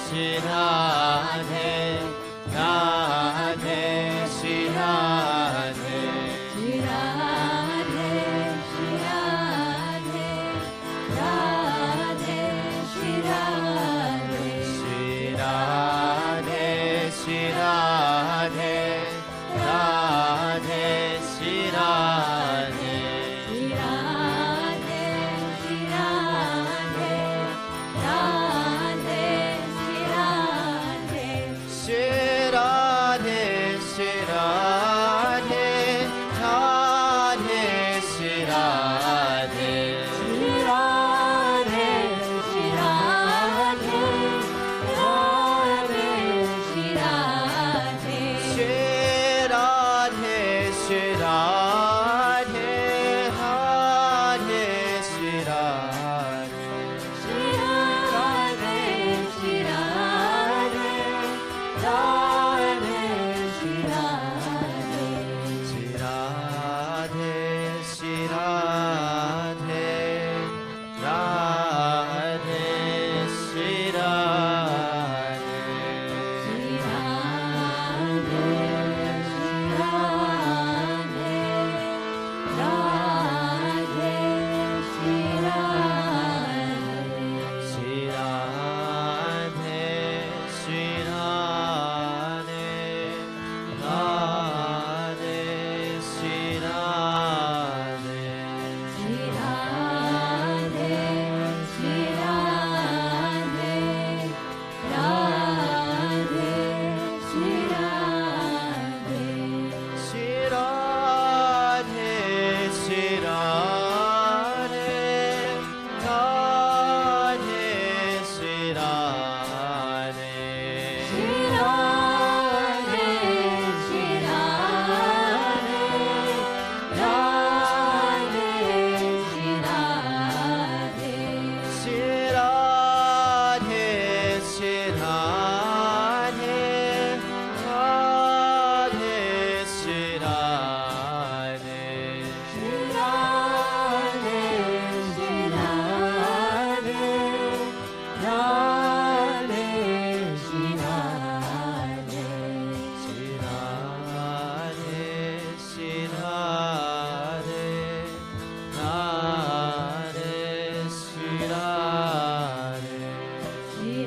Shri Radhe, Radhe, Shri Radhe, Shri Radhe, Shri Radhe, Radhe, Shri Radhe, Shri Radhe, Shri Radhe, Radhe, Shri Radhe, Shri Radhe, Shri Radhe, Radhe, Shri Radhe, Shri Radhe, Shri Radhe, Radhe, Shri Radhe, Shri Radhe, Shri Radhe, Radhe, Shri Radhe, Shri Radhe, Shri Radhe, Radhe, Shri Radhe, Shri Radhe, Shri Radhe, Radhe, Shri Radhe, Shri Radhe, Shri Radhe, Radhe, Shri Radhe, Shri Radhe, Shri Radhe, Shri Radhe, Shri Radhe, Radhe, Shri Radhe, Shri Radhe, Shri Radhe, Radhe, Shri Radhe, Shri Radhe, Shri Radhe, Radhe, Shri Radhe, Shri Radhe, Shri Radhe, Radhe, Shri Radhe, Shri Radhe, Shri Radhe, Radhe, Shri Radhe, Shri Radhe, Shri Radhe, Radhe, Shri Radhe, Shri Radhe, Shri Radhe, Radhe, Shri Radhe, Shri Radhe, Shri Radhe, Radhe, Shri Radhe, Shri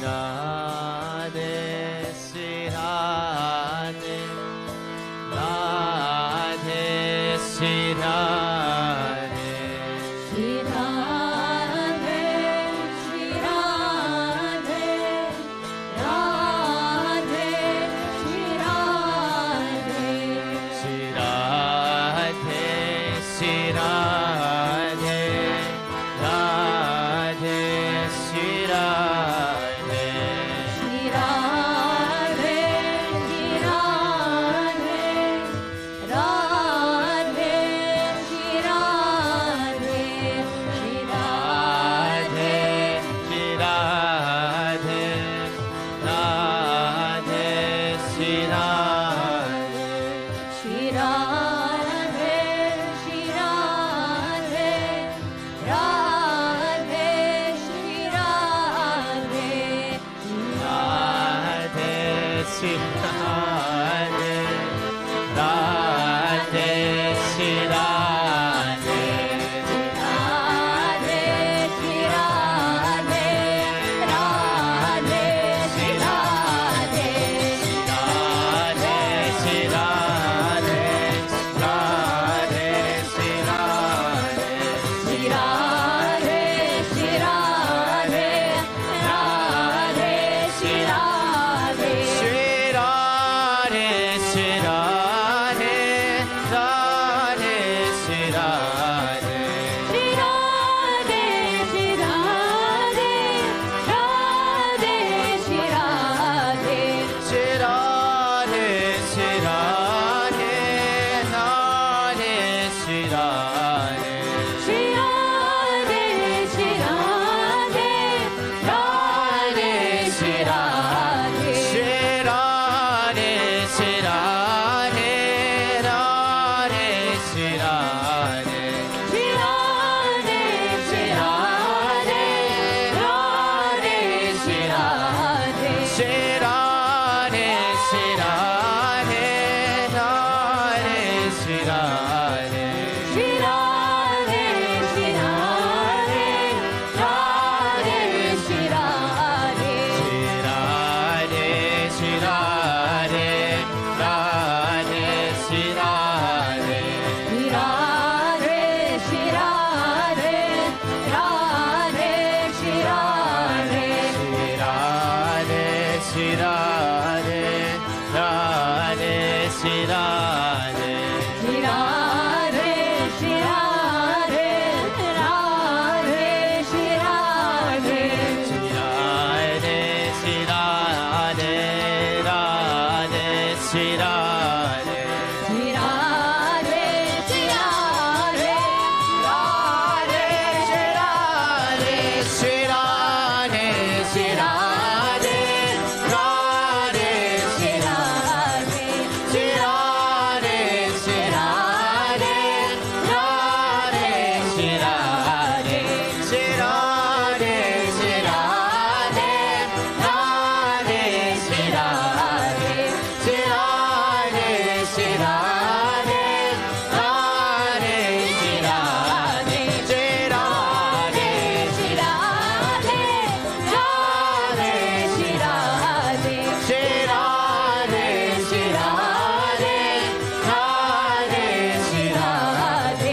Radhe, Shri Radhe, Radhe, Shri Radhe, Shri Radhe, Shri Radhe, Radhe, Shri Radhe, Shri Radhe, Shri Radhe, Radhe, Shri Radhe, Shri Radhe, Shri Radhe, Radhe, Shri Shri Radhe, Shri Radhe, Shri Radhe, Radhe, Shri Radhe, Shri Radhe, Radhe, Shri Radhe, Shri Radhe, Shri Radhe, Radhe, Shri Radhe, Shri Radhe, Shri Radhe, Radhe, Shri Radhe, Shri Radhe, Shri Radhe, Radhe, Shri Radhe, Shri Radhe, Shri Radhe, Radhe, Shri Radhe, Shri Radhe, Shri Radhe, Radhe, Shri Radhe, Shri Radhe, Shri Radhe, Radhe, Shri Radhe, Shri Radhe, Shri Radhe, Radhe, Shri Radhe, Shri Radhe, Shri Radhe, Radhe, Shri Radhe, Shri Radhe, Shri Radhe, Radhe, Shri Radhe, Shri Radhe, Shri Radhe, Radhe, Shri Radhe, Shri Radhe, Shri Radhe, Radhe, Shri Radhe,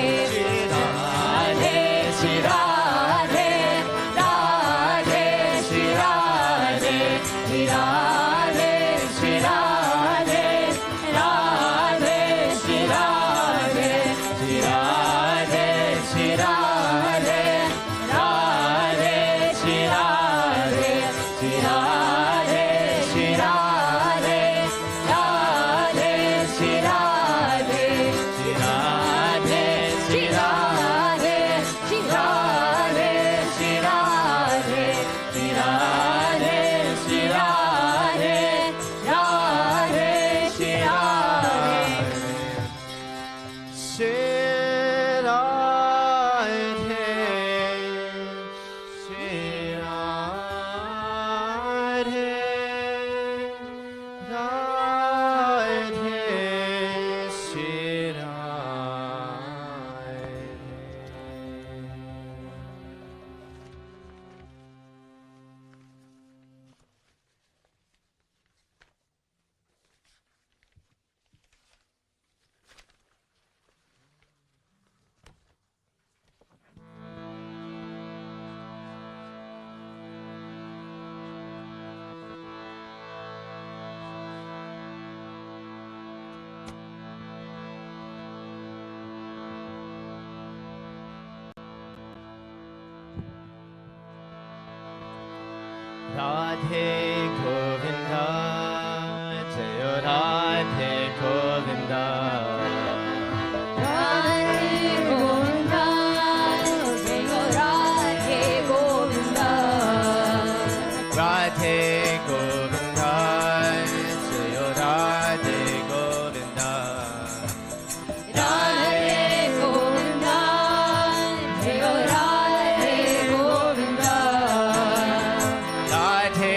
Shri Radhe, Radhe, Shri Radhe, Shri Radhe, Shri Radhe, Radhe, Shri Radhe, Shri Radhe, Shri Radhe, Radhe, Shri Radhe, Shri Radhe, Shri Radhe, Radhe, Shri Radhe, Shri Radhe, Shri Radhe, Shri Radhe, Shri Radhe, Shri Radhe, Shri Radhe, Radhe, Shri Radhe. Shri Radhe Govinda, Jayo Radhe Govinda. Radhe Govinda, Jayo Radhe Govinda. Radhe Govinda, Jayo Radhe Govinda. Radhe Govinda, Jayo Radhe Govinda. Radhe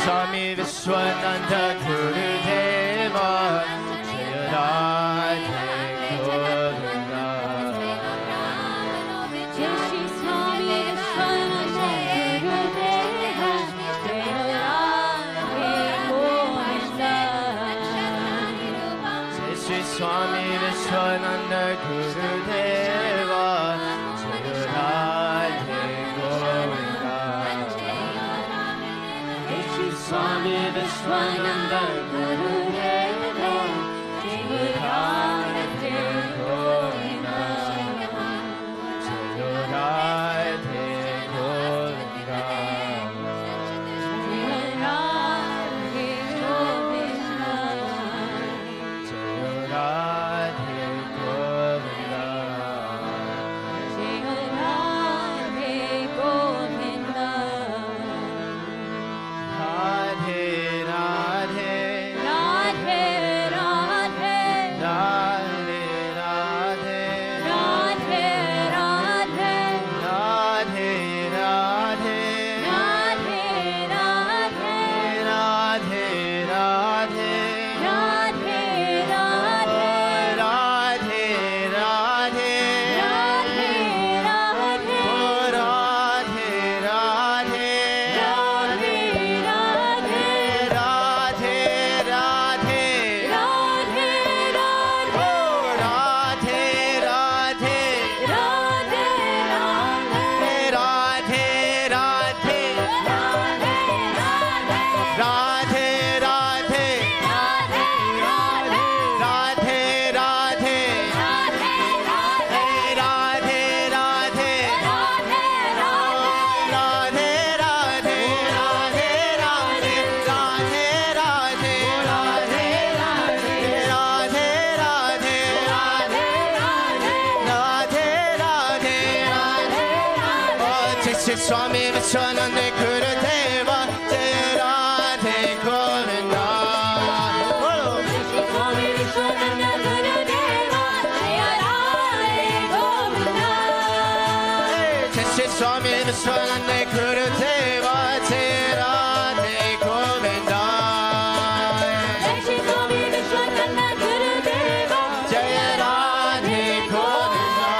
Swami Vishwananda Gurudeva Jaya Radhe Govinda. Jai Shri Swami Vishwananda Gurudeva Jaya Radhe Govinda. Jai Shri Swami Vishwananda Gurudeva Jaya Radhe Govinda. Jai Shri Swami Vishwananda Gurudeva Jaya Radhe Govinda. Jaya Radhe Govinda. Jaya Radhe Govinda. Jaya Radhe Govinda. Jaya Radhe Govinda. Radhe Radhe Radhe Radhe. Radhe Radhe Radhe Radhe. Radhe Radhe Radhe Radhe. Radhe Radhe Radhe Radhe. Radhe Radhe Radhe Radhe. Radhe Radhe Radhe Radhe. Radhe Radhe Radhe Radhe. Radhe Radhe Radhe Radhe. Radhe Radhe Radhe Radhe Radhe Radhe Radhe Radhe Radhe Radhe Radhe Radhe Radhe Radhe Radhe Radhe Jai Shri Swami Vishwananda Gurudeva Jai Radhe Govinda. Swami Vishwananda Gurudeva Jaya Radhe Govinda. Jai Shri Swami Vishwananda Gurudeva Jai Radhe Govinda. Jai Shri Swami Vishwananda Gurudeva Jai Radhe Govinda.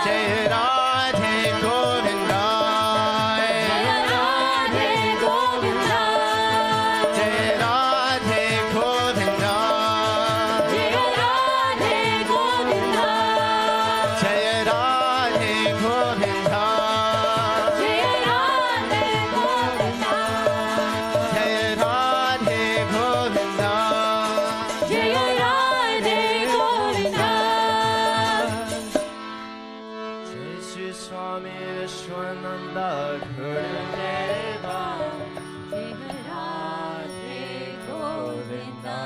Jai Radhe Govinda. Jaya Radhe Govinda. Jai Radhe Govinda. Jaya Radhe Govinda. Jai Radhe Govinda. Jaya Radhe Govinda. Jai Radhe Govinda. Jaya Radhe Govinda. Jai Shri Swami Vishwananda Gurudeva Jaya Radhe Govinda.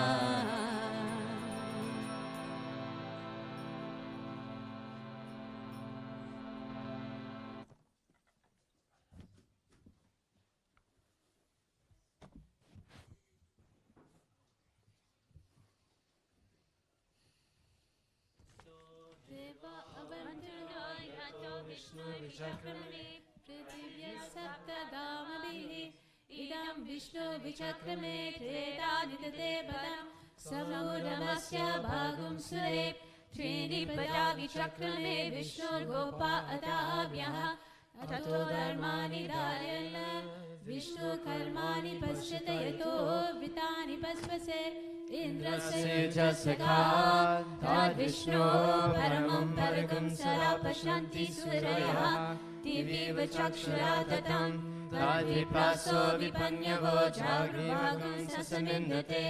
Deva Avantanaya Yato Vishnu Vichakrame Prithivya Saptadamabihi Idam Vishnu Vichakrame Treta Nidate Padam Samudhamasya Bhagum Sure Trini Pada Vichakrame Vishnu Gopa Atavyaha Atato Dharmani Dharayana Vishnu Karmani Pasyata Yato Vitani Paspase Indrasya Jasaka Tad Vishnu Paramam Paragam Sarapashanti Suraya Divi Vachakshura Tatam Tad Vipaso Vipanyavo Jagrivagam Sasamindate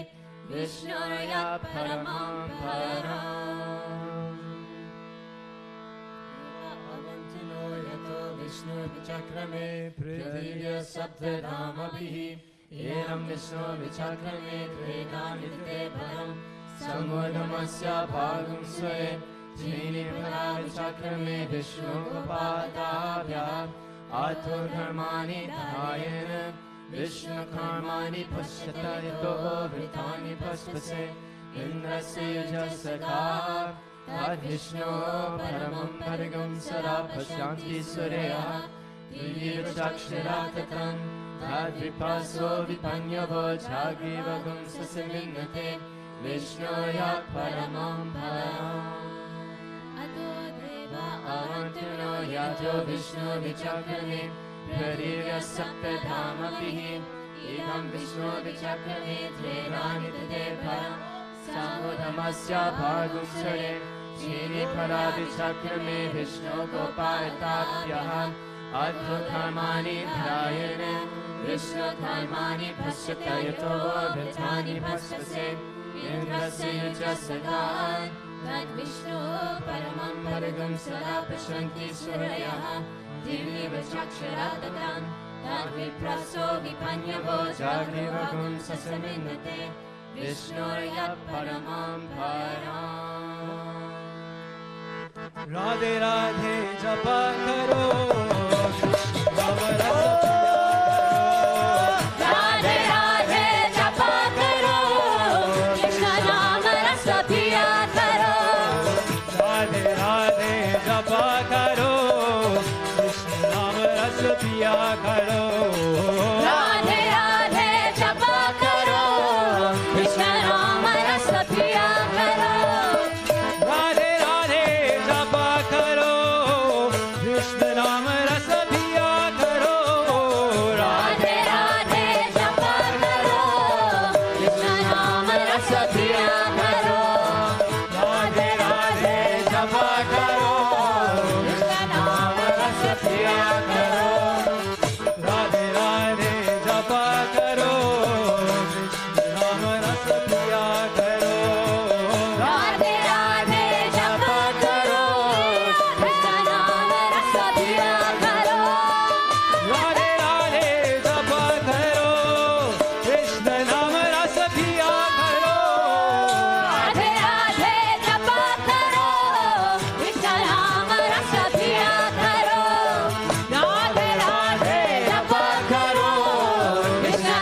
Vishnuraya Paramam Param Avantano Yato Vishnu Vichakrame Prithivya Saptadamabihi Eram Vishnu Vichakrame Tredanidate Param Samudhamasya Bhagam Swe Jini Pada Vichakrame Vishnu Gopatavya Atur Dharmani Dharayana Vishnu Karmani Pashyata Yato Vritani Paspase Indrasya Yujasaka Tad Vishnu Paramam Paragam Sarapashanti Surya Dilivachaksharatatram Tadvipaso vipanyavo Jagivagum sasimingate Vishnoya paramam param Avantuno yajo Vishnu vichakrame Prarirya saptadhamapihi Idam Vishnu vichakrame Tredani tade param Samudhamasya bhagum sare Chini para vichakrame Vishnu gopalatabhyaham Adhutharmani dhyayene Vishnu dharmani pasyatayato Vithani pasyase Indrasya yujasadhan Tad Vishnu paramam bharagam sada pashanti suryaha Dilivachaksharatam Tad vipraso vipanyavo Jagrivagum sasamindate Vishnoya paramam param Radhe Radhe japa karo Radhe Radhe japa karo Krishna naam rasa piya karo Radhe Radhe japa karo Krishna naam rasa piya karo Radhe Radhe japa karo Krishna naam rasa piya karo Radhe Radhe japa karo Krishna naam rasa piya karo Radhe Radhe japa karo Krishna naam rasa piya karo Radhe Radhe japa karo Krishna naam rasa piya karo Radhe Radhe japa karo Krishna naam rasa piya karo Radhe Radhe japa karo Krishna naam rasa piya karo Radhe Radhe japa karo Krishna naam rasa piya karo Radhe Radhe japa karo Krishna naam rasa piya karo Radhe Radhe japa karo Krishna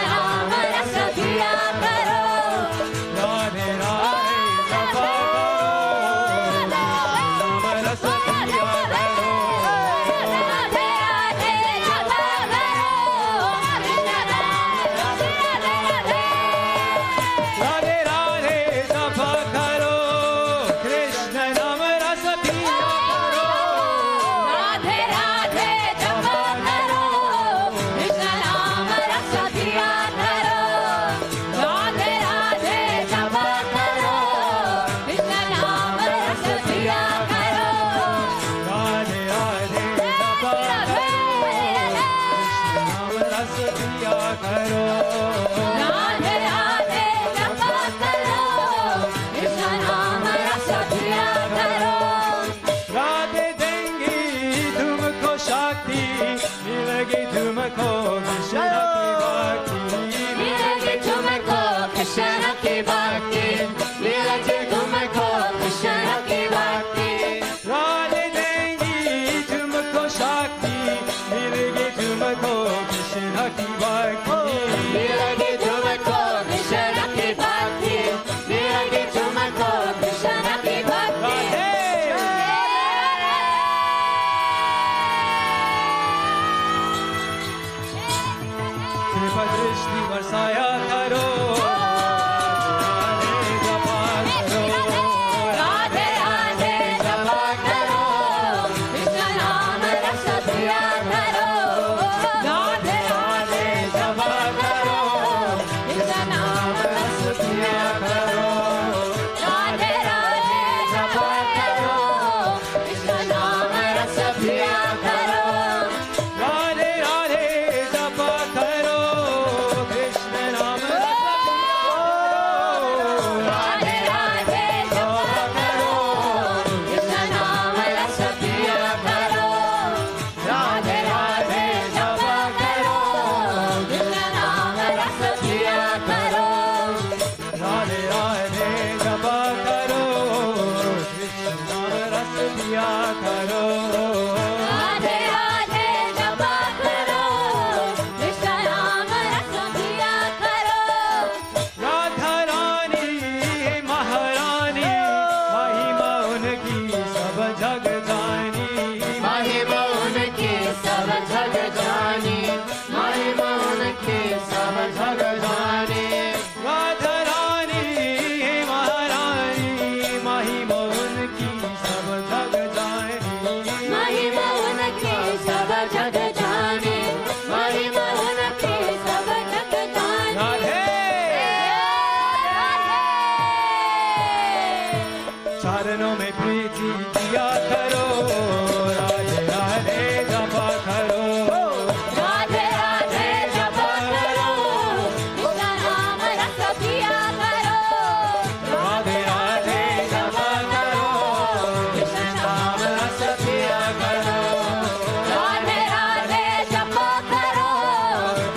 naam rasa piya karo Radhe Radhe japa karo Krishna naam rasa piya karo Radhe Radhe japa karo Krishna naam rasa piya karo Radhe Radhe japa karo Krishna naam rasa piya karo Radhe Radhe japa karo Krishna naam rasa piya karo Radhe Radhe japa karo Krishna naam rasa piya karo Radhe देंगी तुमको शक्ति मिलेगी तुमको कृष्ण की भक्ति मिलेगी तुमको कृष्ण की भक्ति मिलेगी तुमको कृष्ण की भक्ति राधे देंगी तुमको शक्ति मिलेगी तुमको कृष्ण की भक्ति मिलेगी तुमको कृष्ण की भक्ति मिलेगी तुमको कृष्ण की भक्ति कृपा दृष्टि बरसाया करो राधे राधे जपा करो कृष्ण नाम रस पिया करो राधे राधे जपा करो कृष्ण नाम रस पिया करो राधे राधे जपा करो कृष्ण नाम रस पिया करो राधे राधे जप करो कृष्ण नाम जग जाने महिमा उनकी सब जग जाने चरणों में प्रीति किया करो राधे राधे जपा करो राधे राधे जपा करो उसका नाम रस पिया करो राधे राधे जपा करो कृष्ण नाम रस पिया करो राधे राधे जपा करो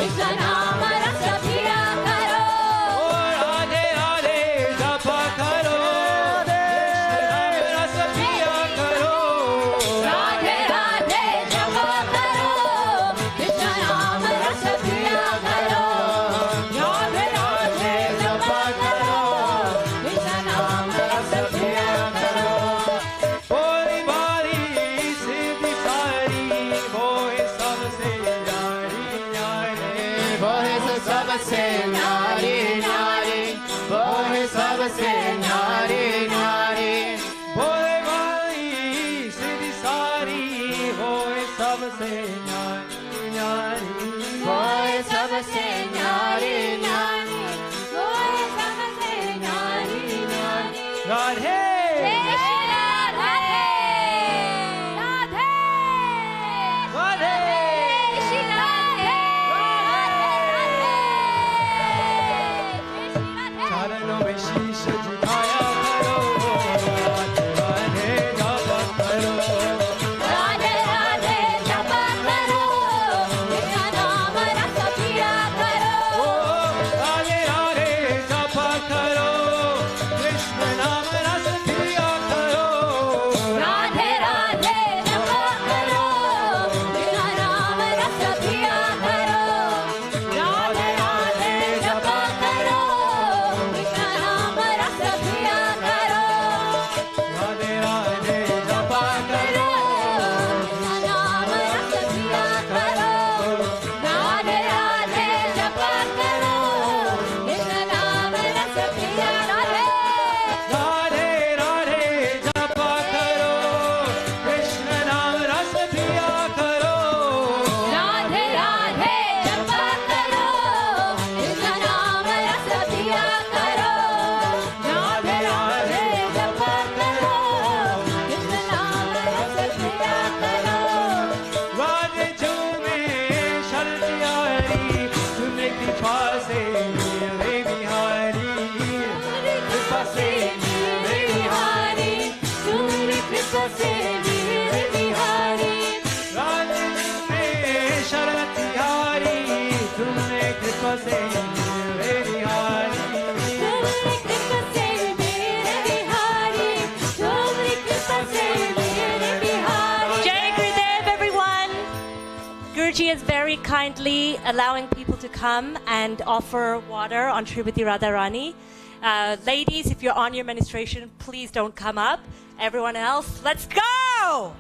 उसका नाम रस पिया करो राधे राधे जपा करो राधे राधे जपा करो कृष्ण नाम रस पिया करो राधे राधे जपा करो कृष्ण नाम रस पिया करो बोली बारी सीधी सारी वो है सबसे न्यारी न्यारी वो है सबसे न्यारी न्यारी वो है सबसे न्यारी न्यारी बोले बारी सीधी सारी वो है सबसे न्यारी न्यारी वो है सबसे न्यारी न्यारी वो है सबसे न्यारी न्यारी राधे जय श्री राधे राधे राधे जय श्री राधे चरणों में शीश झुकाया करो राधे राधे जपा करो राधे राधे जपा करो कृष्ण नाम रस पिया करो राधे राधे जपा करो कृष्ण नाम रस पिया करो राधे राधे जपा करो कृष्ण नाम रस पिया करो राधे राधे जपा करो कृष्ण नाम रस पिया करो राधे राधे जपा करो कृष्ण नाम रस पिया करो राधे राधे जपा करो कृष्ण नाम रस पिया राधे राधे राधे जपा करो कृष्ण नाम रस पिया करो राधे राधे जपा करो कृष्ण नाम रस पिया करो राधे राधे जपा करो कृष्ण नाम रस पिया करो राधे झूमे शरतियारी तुमने कृपा से मेरे बिहारी कृपा से मेरे बिहारी तुम्हारी कृपा से मेरे बिहारी राधे झूमे शरतियारी तुमने कृपा से मेरे बिहारी तुम्हारी कृपा से मेरे बिहारी तुम्हारी कृपा से मेरे Bihari Jai Gurudev, everyone. Guruji is very kindly allowing people to come and offer water on Srimati Radharani. Ladies, if you're on your menstruation, please don't come up. Everyone else, let's go!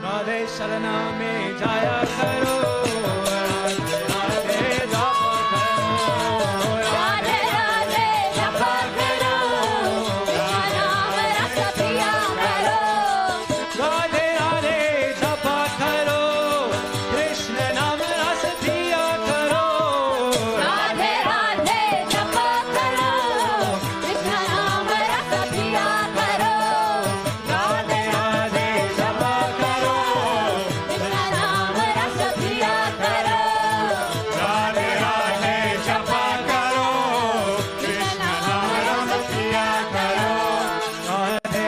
Radhe शरणा में जाया करो राधे राधे जपा करो राधे राधे जपा करो कृष्ण नाम रस पिया करो राधे राधे जपा करो कृष्ण नाम रस पिया करो राधे राधे जपा करो कृष्ण नाम रस पिया करो राधे राधे जपा करो कृष्ण नाम रस पिया करो राधे राधे जपा करो कृष्ण नाम रस पिया करो राधे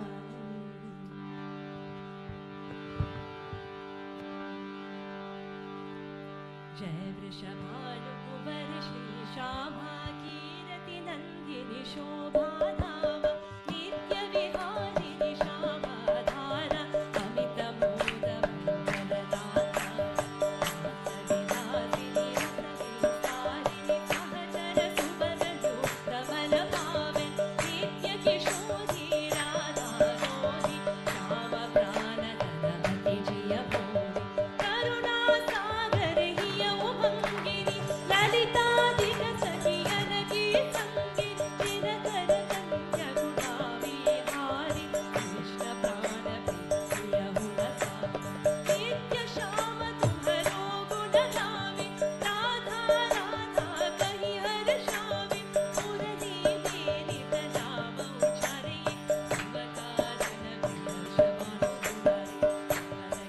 जय वृषभानुकुवर श्री श्यामा कीरति नंदिनी शोभा धाम नित्य विहारिणी श्यामा धारा अमित मोद मंगलदाता विलासिनी रसविस्तारिणी सहचर सुभग युक्त बल पावे नित्य किशोरी राधा गोरी श्याम प्राण धन अति जिय भोरी करुणा सागर हिय उभंगिनी ललिताधिक सखियन की संगिनी दिनकर कन्या गुणा विहारी कृष्ण प्राण प्रिय हुरसा नित्य श्याम तुम्हरो गुण गावे राधा राधा कहि हर श्यावे मुरली मेरी नाम उचारे शिवकारण विहर्षवानु दुलारे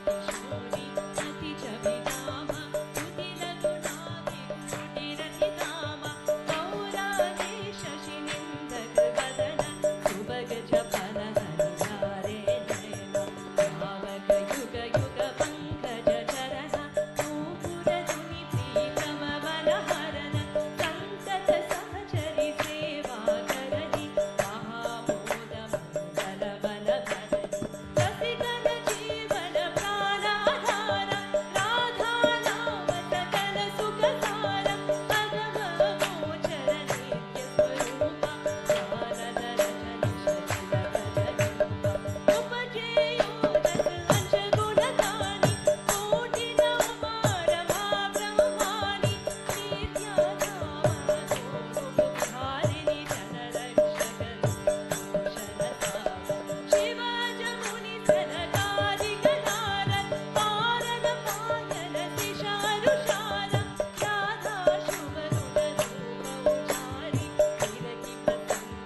किशोरी अति जविनाम कुटिल गुणाभि कुटिरति धाम गौराधि शशिनिन्दक वदन सुभग जपन हरिधारे नयना भावक युग युग पंकज चरण नूपुर धुनि प्रीतम बलहरण संतत सहचरि सेवा करनि महामोद मंगल बल भजनि रसिकन जीवन प्राणाधारा राधा नाम सकल सुख सारा अगम गोचर नित्य स्वरूपा शारद रजनी शशिल भजरूपा उपजे योदस अंश गुणगानि कोटि नवमार महाब्रह्मानि नित्याधामा गोमुखारिणि जनरक्षक भूषणसार शिव जमुनि सनकादिक नारद पारद पायन दिशारुषार राधा शुभ गुण रूप उचारि गिरति प्रसन्न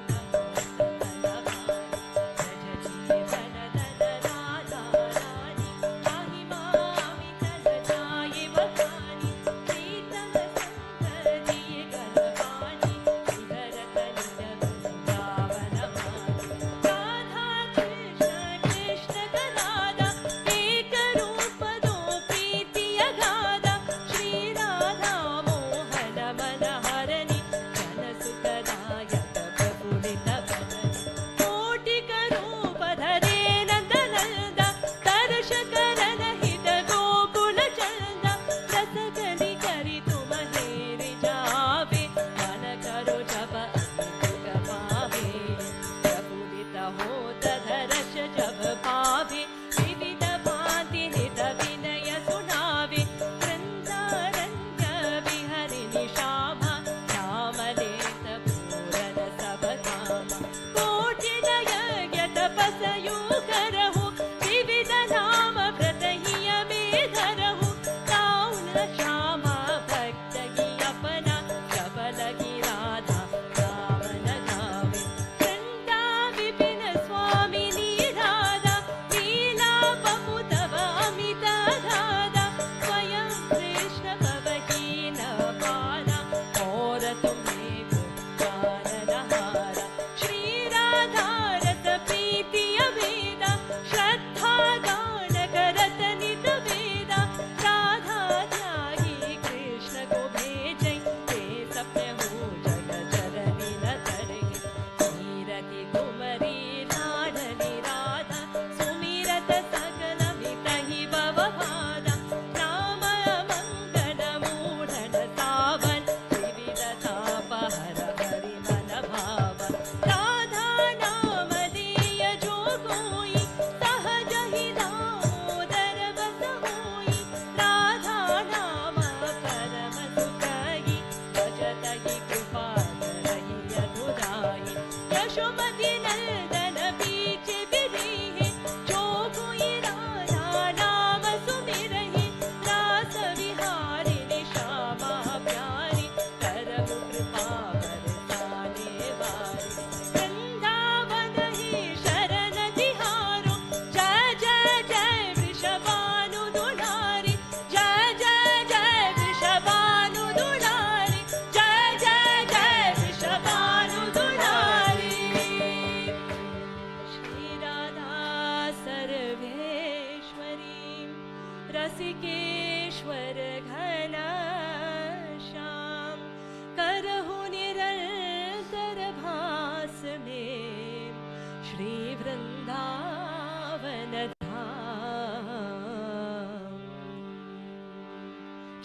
रसिकेश्वर घना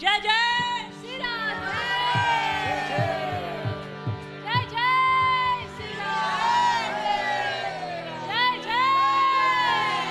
Jai Jai Sri Radhe. Jai Jai Sri Radhe. Jai Jai.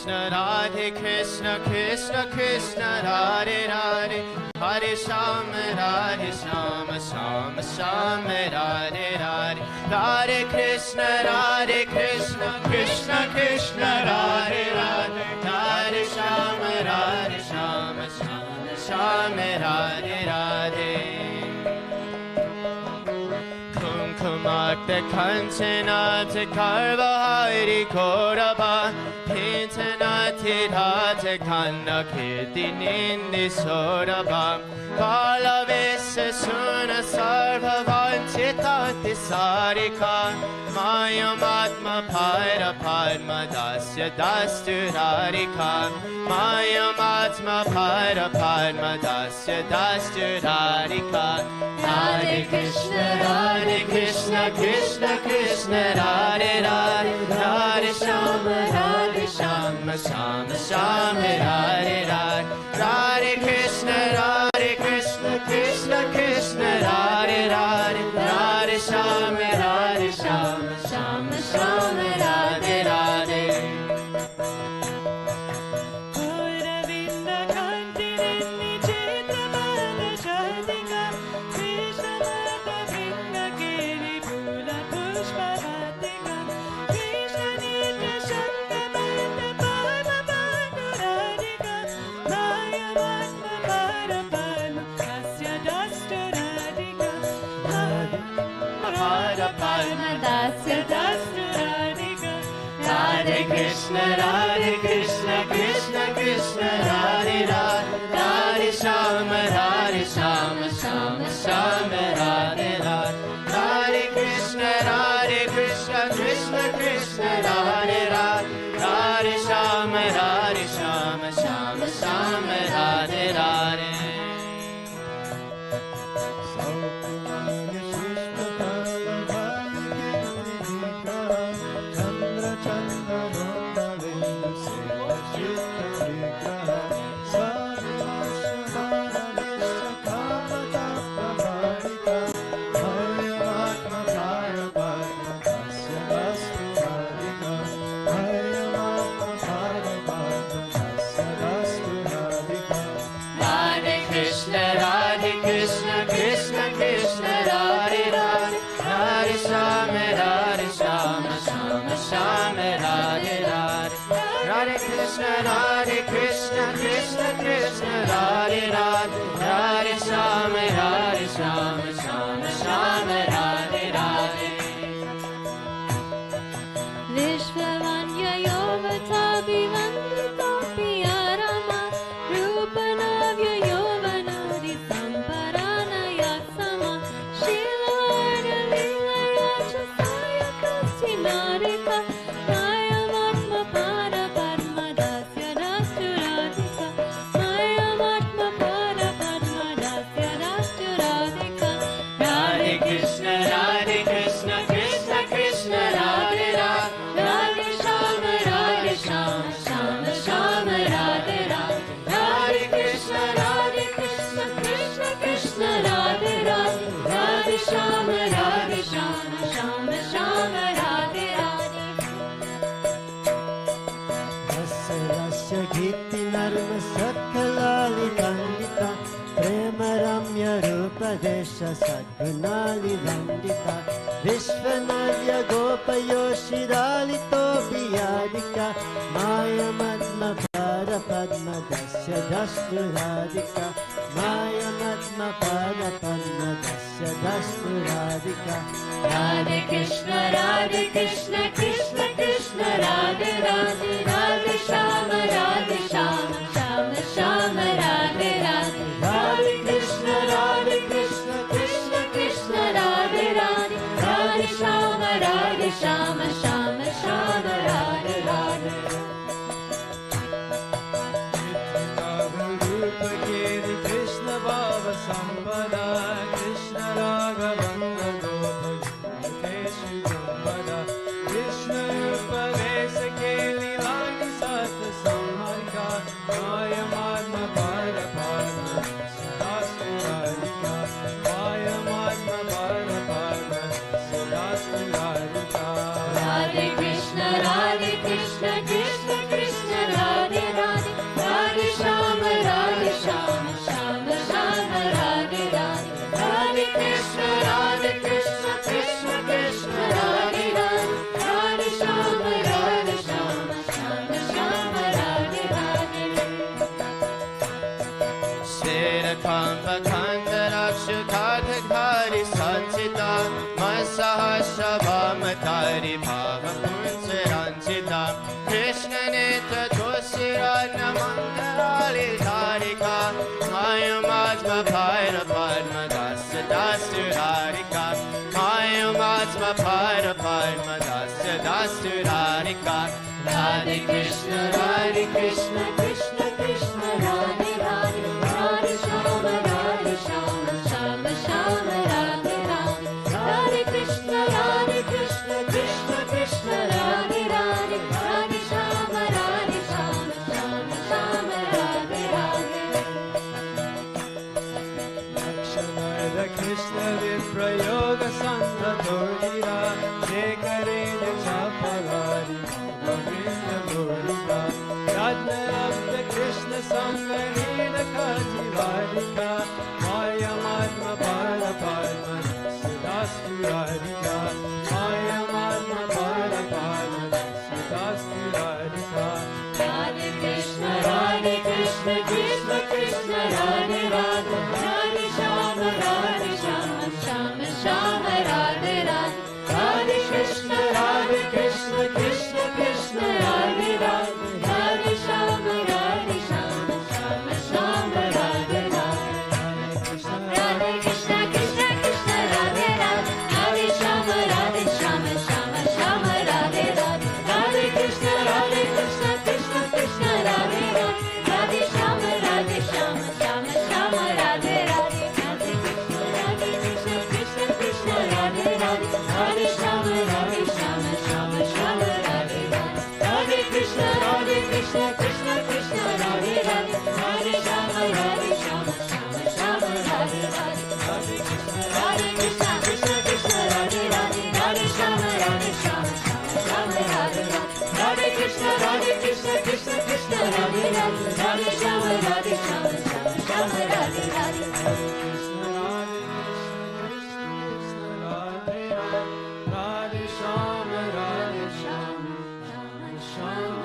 Radhe Krishna, Krishna Krishna, Radhe Radhe, Hare Shama, Shama Shama, Radhe Radhe, Radhe Krishna, Krishna Krishna, Radhe Radhe, Hare Shama, Shama Shama, Radhe Radhe. Kumkumakta Kanchanata Karvahari Koraba Pintanati Dhata Kanna Kirti Nindi Soraba Kalavesa Suna Sarva Vanchitati Sarika Mayamatma Pada Padma Dasya Dasturarika Mayamatma Pada Padma Dasya Dasturarika Radhe Krishna, Krishna Krishna, Radhe Radhe, Radhe Shama, Shama Shama, Radhe Radhe, Radhe Krishna, Krishna Krishna, Radhe Radhe, Radhe Shama, Shama Shama, Radhe Radhe. Radhe Krishna, Krishna Krishna, Radhe Radhe, Radhe Shama, Shama Shama, Radhe Radhe, Radhe Krishna, Krishna Krishna, Radhe Radhe, Radhe Shama, Shama Shama, Radhe Radhe. Radhe Krishna, Krishna Krishna, Radhe Radhe, Radhe Shama, Shama Shama, Radhe Radhe. Vishwavanya Yovata Bhivanta Piyarama Rupanavya Yovanadi Samparana Yaksama Shilara Lilaya Chasaya Kastinarika Mayamatma Para Padma Dasya Dasturadika Mayamatma Para Padma Dasya Dasturadika Radhe Krishna, Krishna Krishna, Radhe Radhe, Radhe Shama, Shama Shama, Radhe Radhe, Radhe Krishna, Krishna Krishna, Radhe Radhe, Radhe Shama, Shama Shama, Radhe Radhe. Rasya Giti Narma Satkalali Vandita Prema Ramya Rupa Desha Sadgunali Vandita Vishwanavya Gopayoshi Ralito Biyadika Maya Madma Para Padma Dasya Dasturadika Maya Madma Para Padma Dasya Dasturadika Radhe Krishna, Krishna Krishna, Radhe Radhe, Radhe Shama, Shama Shama, Radhe Radhe, Radhe Krishna, Krishna Krishna, Radhe Radhe, Radhe Shama, Shama Shama, Radhe Radhe. Radha Masahashabhamatari Bhavapunsaranchita Krishna Nitra Josirana Mandarali Dharika Mayamajma Bhaira Padma Dasya Dasya Dharika Mayamajma Bhaira Padma Dasya Dasya Dharika Radhe Krishna Krishna Krishna Radhe Radhe Radhe Shama Shama Shama Radhe Radhe Radhe Krishna Krishna Krishna Radhe Radhe Radhe Shama Shama Shama Radhe Radhe Lakshanada Krishna Viprayoga Sandhatorira Jekare Chapagari Govinda Gurika Yagna Abda Krishna Sanganina Kativarika Maya Madma Bala Padma Siddhastu Radhika Maya Madma Bala Padma Siddhastu Radhika Radhe Krishna Krishna Krishna Radhe Radhe Radhe Shama Shama Shama Radhe Radhe Radhe Krishna Krishna Krishna Radhe Radhe Radhe Shama Shama Shama Radhe Radhe Radhe Krishna Krishna Krishna Radhe Radhe Radhe Shama Shama Shama Radhe Radhe Radhe Krishna Krishna Krishna Radhe Radhe Radhe Shama Shama Shama Radhe Radhe Radhe Krishna Krishna Krishna Radhe Radhe Radhe Shama Shama Shama Radhe Radhe Radhe Krishna Krishna Krishna Radhe Radhe Radhe Shama Shama Shama Radhe Radhe Radhe Krishna Krishna Krishna Radhe Radhe Radhe Shama Shama Shama Radhe Radhe Radhe Krishna Krishna Krishna Radhe Radhe Radhe Shama Shama Radhe Radhe Radhe Shama Radhe Shama Shama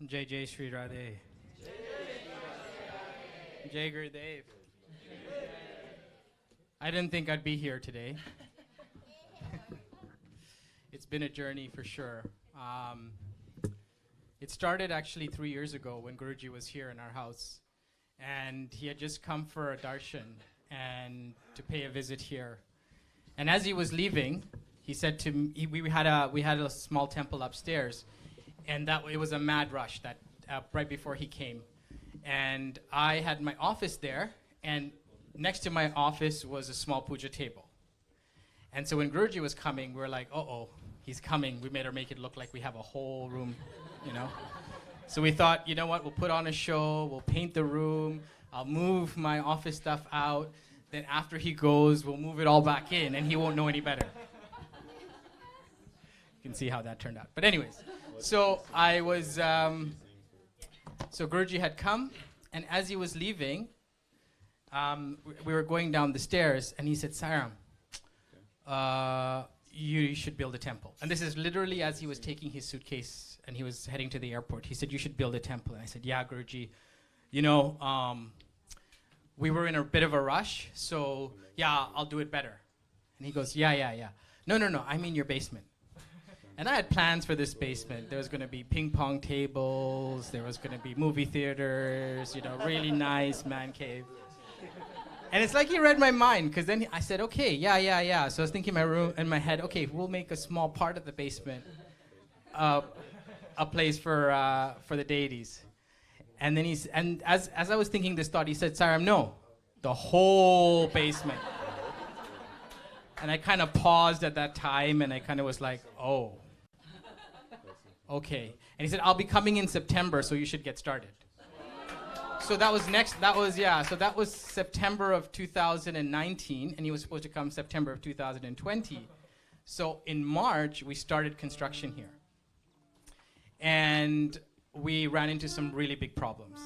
Jai Jai Sri Radhe. Jai Gurudev. I didn't think I'd be here today. It's been a journey for sure. It started actually 3 years ago when Guruji was here in our house. And he had just come for a darshan and to pay a visit here. And as he was leaving, He said to me, we had a small temple upstairs, and it was a mad rush that right before he came, and I had my office there, and next to my office was a small puja table. And so when Guruji was coming, we were like, uh-oh, he's coming. We better make it look like we have a whole room, you know. So we thought, you know what, we'll put on a show, we'll paint the room, I'll move my office stuff out, then after he goes, we'll move it all back in, and he won't know any better. You can see how that turned out. But anyways, so I was, so Guruji had come, and as he was leaving, we were going down the stairs, and he said, Sairam, you should build a temple. And this is literally as he was taking his suitcase, and he was heading to the airport. He said, you should build a temple. And I said, yeah, Guruji, you know, we were in a bit of a rush, so yeah, I'll do it better. And he goes, yeah. No, I mean your basement. And I had plans for this basement. There was going to be ping pong tables, there was going to be movie theaters, you know, really nice man cave. And it's like he read my mind, because then I said, okay, yeah. So I was thinking in my head, okay, we'll make a small part of the basement a place for the deities. And then as I was thinking this thought, he said, Sairam, no, the whole basement. And I kind of paused at that time, and I kind of was like, oh, okay. And he said, I'll be coming in September, so you should get started. So that was September of 2019, and he was supposed to come September of 2020. So in March, we started construction here. And we ran into some really big problems.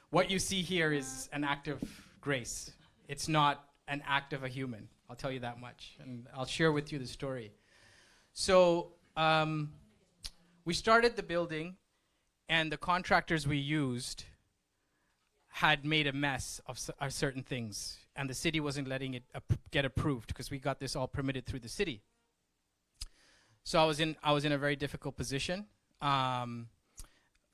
What you see here is an act of grace. It's not an act of a human, I'll tell you that much. And I'll share with you the story. So we started the building, and the contractors we used had made a mess of certain things, and the city wasn't letting it get approved, because we got this all permitted through the city. So I was in a very difficult position.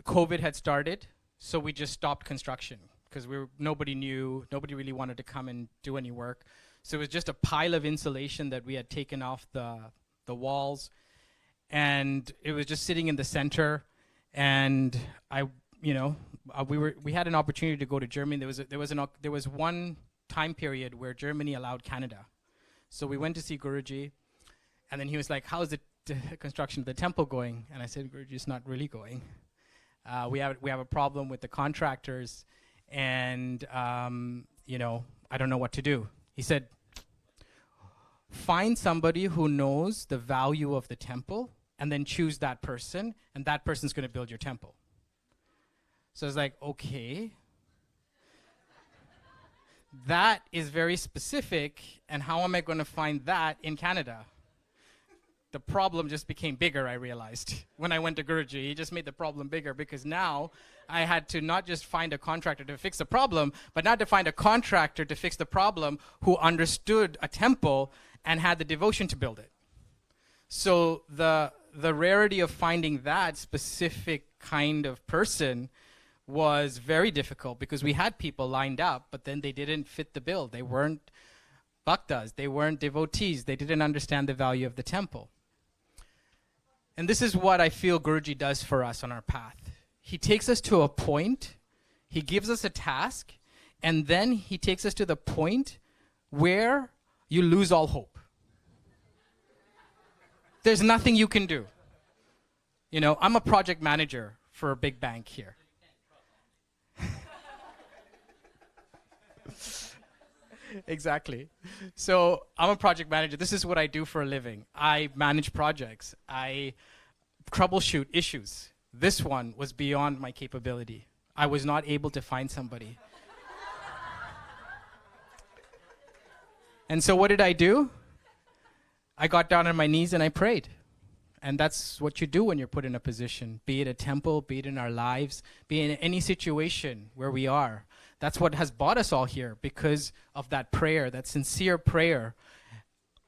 COVID had started, so we just stopped construction, because nobody really wanted to come and do any work. So it was just a pile of insulation that we had taken off the walls, and it was just sitting in the center. And we had an opportunity to go to Germany. There was one time period where Germany allowed Canada. So we went to see Guruji, and then he was like, how's the construction of the temple going? And I said, Guruji, it's not really going. We have a problem with the contractors, and I don't know what to do. He said, find somebody who knows the value of the temple, and then choose that person, and that person's going to build your temple. So I was like, okay. That is very specific, and how am I going to find that in Canada? The problem just became bigger, I realized. When I went to Guruji, he just made the problem bigger, because now I had to not just find a contractor to fix the problem, but now to find a contractor to fix the problem who understood a temple and had the devotion to build it. So the rarity of finding that specific kind of person was very difficult, because we had people lined up, but then they didn't fit the bill. They weren't bhaktas, they weren't devotees, they didn't understand the value of the temple. And this is what I feel Guruji does for us on our path. He takes us to a point, he gives us a task, and then he takes us to the point where you lose all hope. There's nothing you can do. You know, I'm a project manager for a big bank here. Exactly. So I'm a project manager. This is what I do for a living. I manage projects. I troubleshoot issues. This one was beyond my capability. I was not able to find somebody. And so what did I do? I got down on my knees and I prayed. And that's what you do when you're put in a position, be it a temple, be it in our lives, be it in any situation where we are. That's what has brought us all here, because of that prayer, that sincere prayer.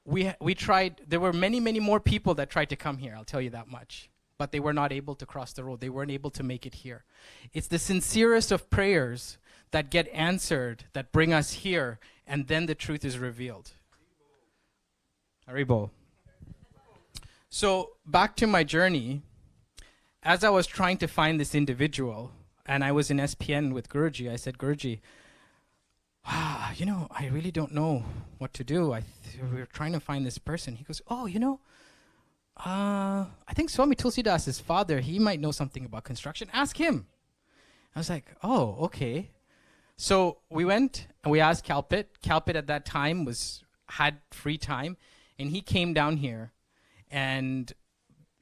We tried, there were many, many more people that tried to come here, I'll tell you that much. But they were not able to cross the road. They weren't able to make it here. It's the sincerest of prayers that get answered, that bring us here, and then the truth is revealed. Haribo. So back to my journey, as I was trying to find this individual, and I was in SPN with Guruji, I said, Guruji, I really don't know what to do. We're trying to find this person. He goes, I think Swami Tulsidas' father, he might know something about construction. Ask him. I was like, oh, okay. So we went and we asked Kalpit. Kalpit at that time had free time, and he came down here. And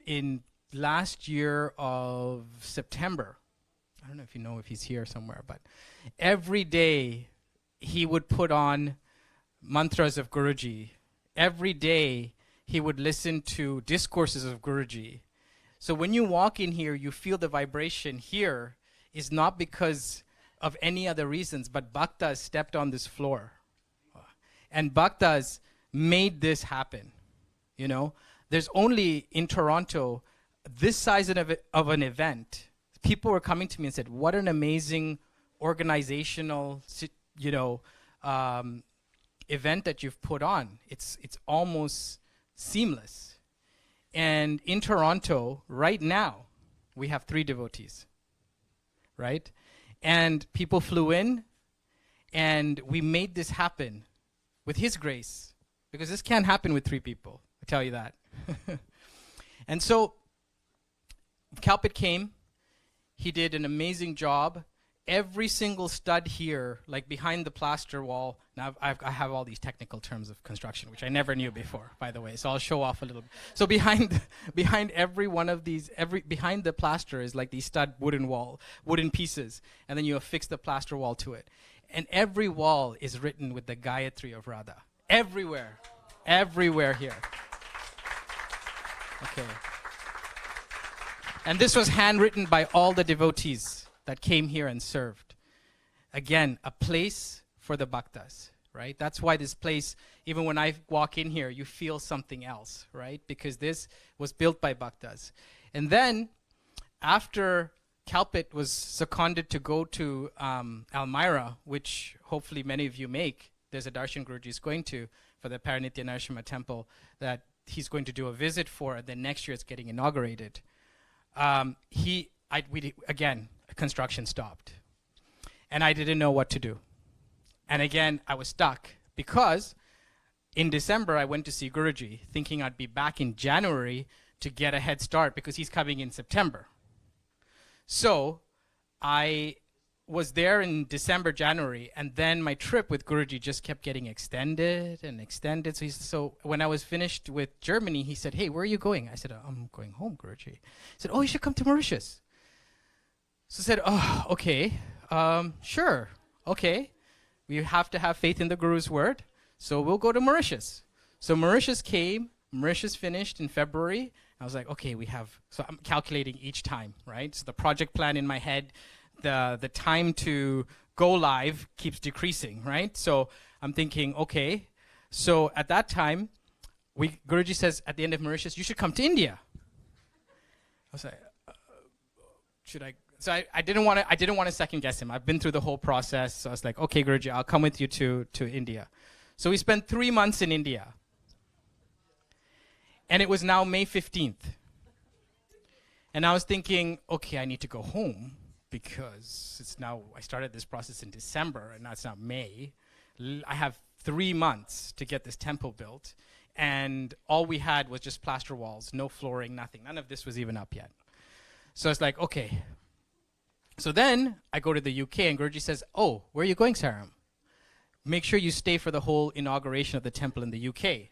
in last year of September, I don't know if you know if he's here somewhere, but every day he would put on mantras of Guruji. Every day he would listen to discourses of Guruji. So when you walk in here, you feel the vibration here is not because of any other reasons, but Bhaktas stepped on this floor. And Bhaktas made this happen. There's only in Toronto this size of an event. People were coming to me and said, what an amazing organizational event that you've put on. It's almost seamless. And in Toronto, right now, we have 3 devotees, right? And people flew in, and we made this happen with his grace, because this can't happen with 3 people, I tell you that. And so Kalpit came. He did an amazing job. Every single stud here, like behind the plaster wall. Now I have all these technical terms of construction, which I never knew before, by the way. So I'll show off a little bit. So behind every one of these, behind the plaster is like these stud wooden pieces, and then you affix the plaster wall to it. And every wall is written with the Gayatri of Radha. Everywhere here. Okay. And this was handwritten by all the devotees that came here and served. Again, a place for the bhaktas, right? That's why this place, even when I walk in here, you feel something else, right? Because this was built by bhaktas. And then, after Kalpit was seconded to go to Elmira, which hopefully many of you make, there's a darshan Guruji is going to, for the Paranitya Narsimha temple, that he's going to do a visit for, and then next year it's getting inaugurated. Again, construction stopped. And I didn't know what to do. And again, I was stuck because in December, I went to see Guruji, thinking I'd be back in January to get a head start because he's coming in September. So I was there in December, January, and then my trip with Guruji just kept getting extended and extended. So when I was finished with Germany, he said, hey, where are you going? I said, I'm going home, Guruji. He said, oh, you should come to Mauritius. So I said, oh, okay, sure, okay. We have to have faith in the Guru's word, so we'll go to Mauritius. So Mauritius came, Mauritius finished in February. I was like, okay, so I'm calculating each time, right? So the project plan in my head, the time to go live keeps decreasing, right? So I'm thinking, okay. So at that time, Guruji says at the end of Mauritius, you should come to India. I was like, should I? So I didn't want to second guess him. I've been through the whole process. So I was like, okay, Guruji, I'll come with you to India. So we spent 3 months in India. And it was now May 15th. And I was thinking, okay, I need to go home because I started this process in December and now it's now May. I have 3 months to get this temple built. And all we had was just plaster walls, no flooring, nothing. None of this was even up yet. So it's like, okay. So then I go to the UK and Guruji says, oh, where are you going, Saram? Make sure you stay for the whole inauguration of the temple in the UK.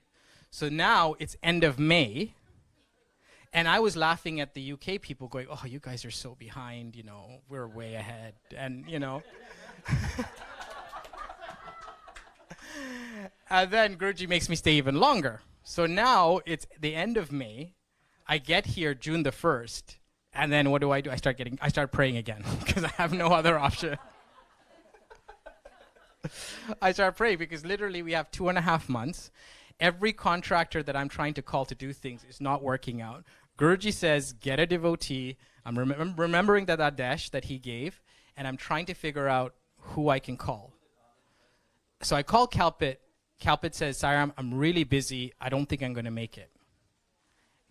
So now it's end of May. And I was laughing at the UK people going, oh, you guys are so behind, we're way ahead. And, and then Guruji makes me stay even longer. So now it's the end of May. I get here June the 1st. And then what do? I start praying again because I have no other option. I start praying because literally we have 2.5 months. Every contractor that I'm trying to call to do things is not working out. Guruji says, get a devotee. I'm remembering that Adesh that he gave, and I'm trying to figure out who I can call. So I call Kalpit. Kalpit says, Saram, I'm really busy. I don't think I'm going to make it.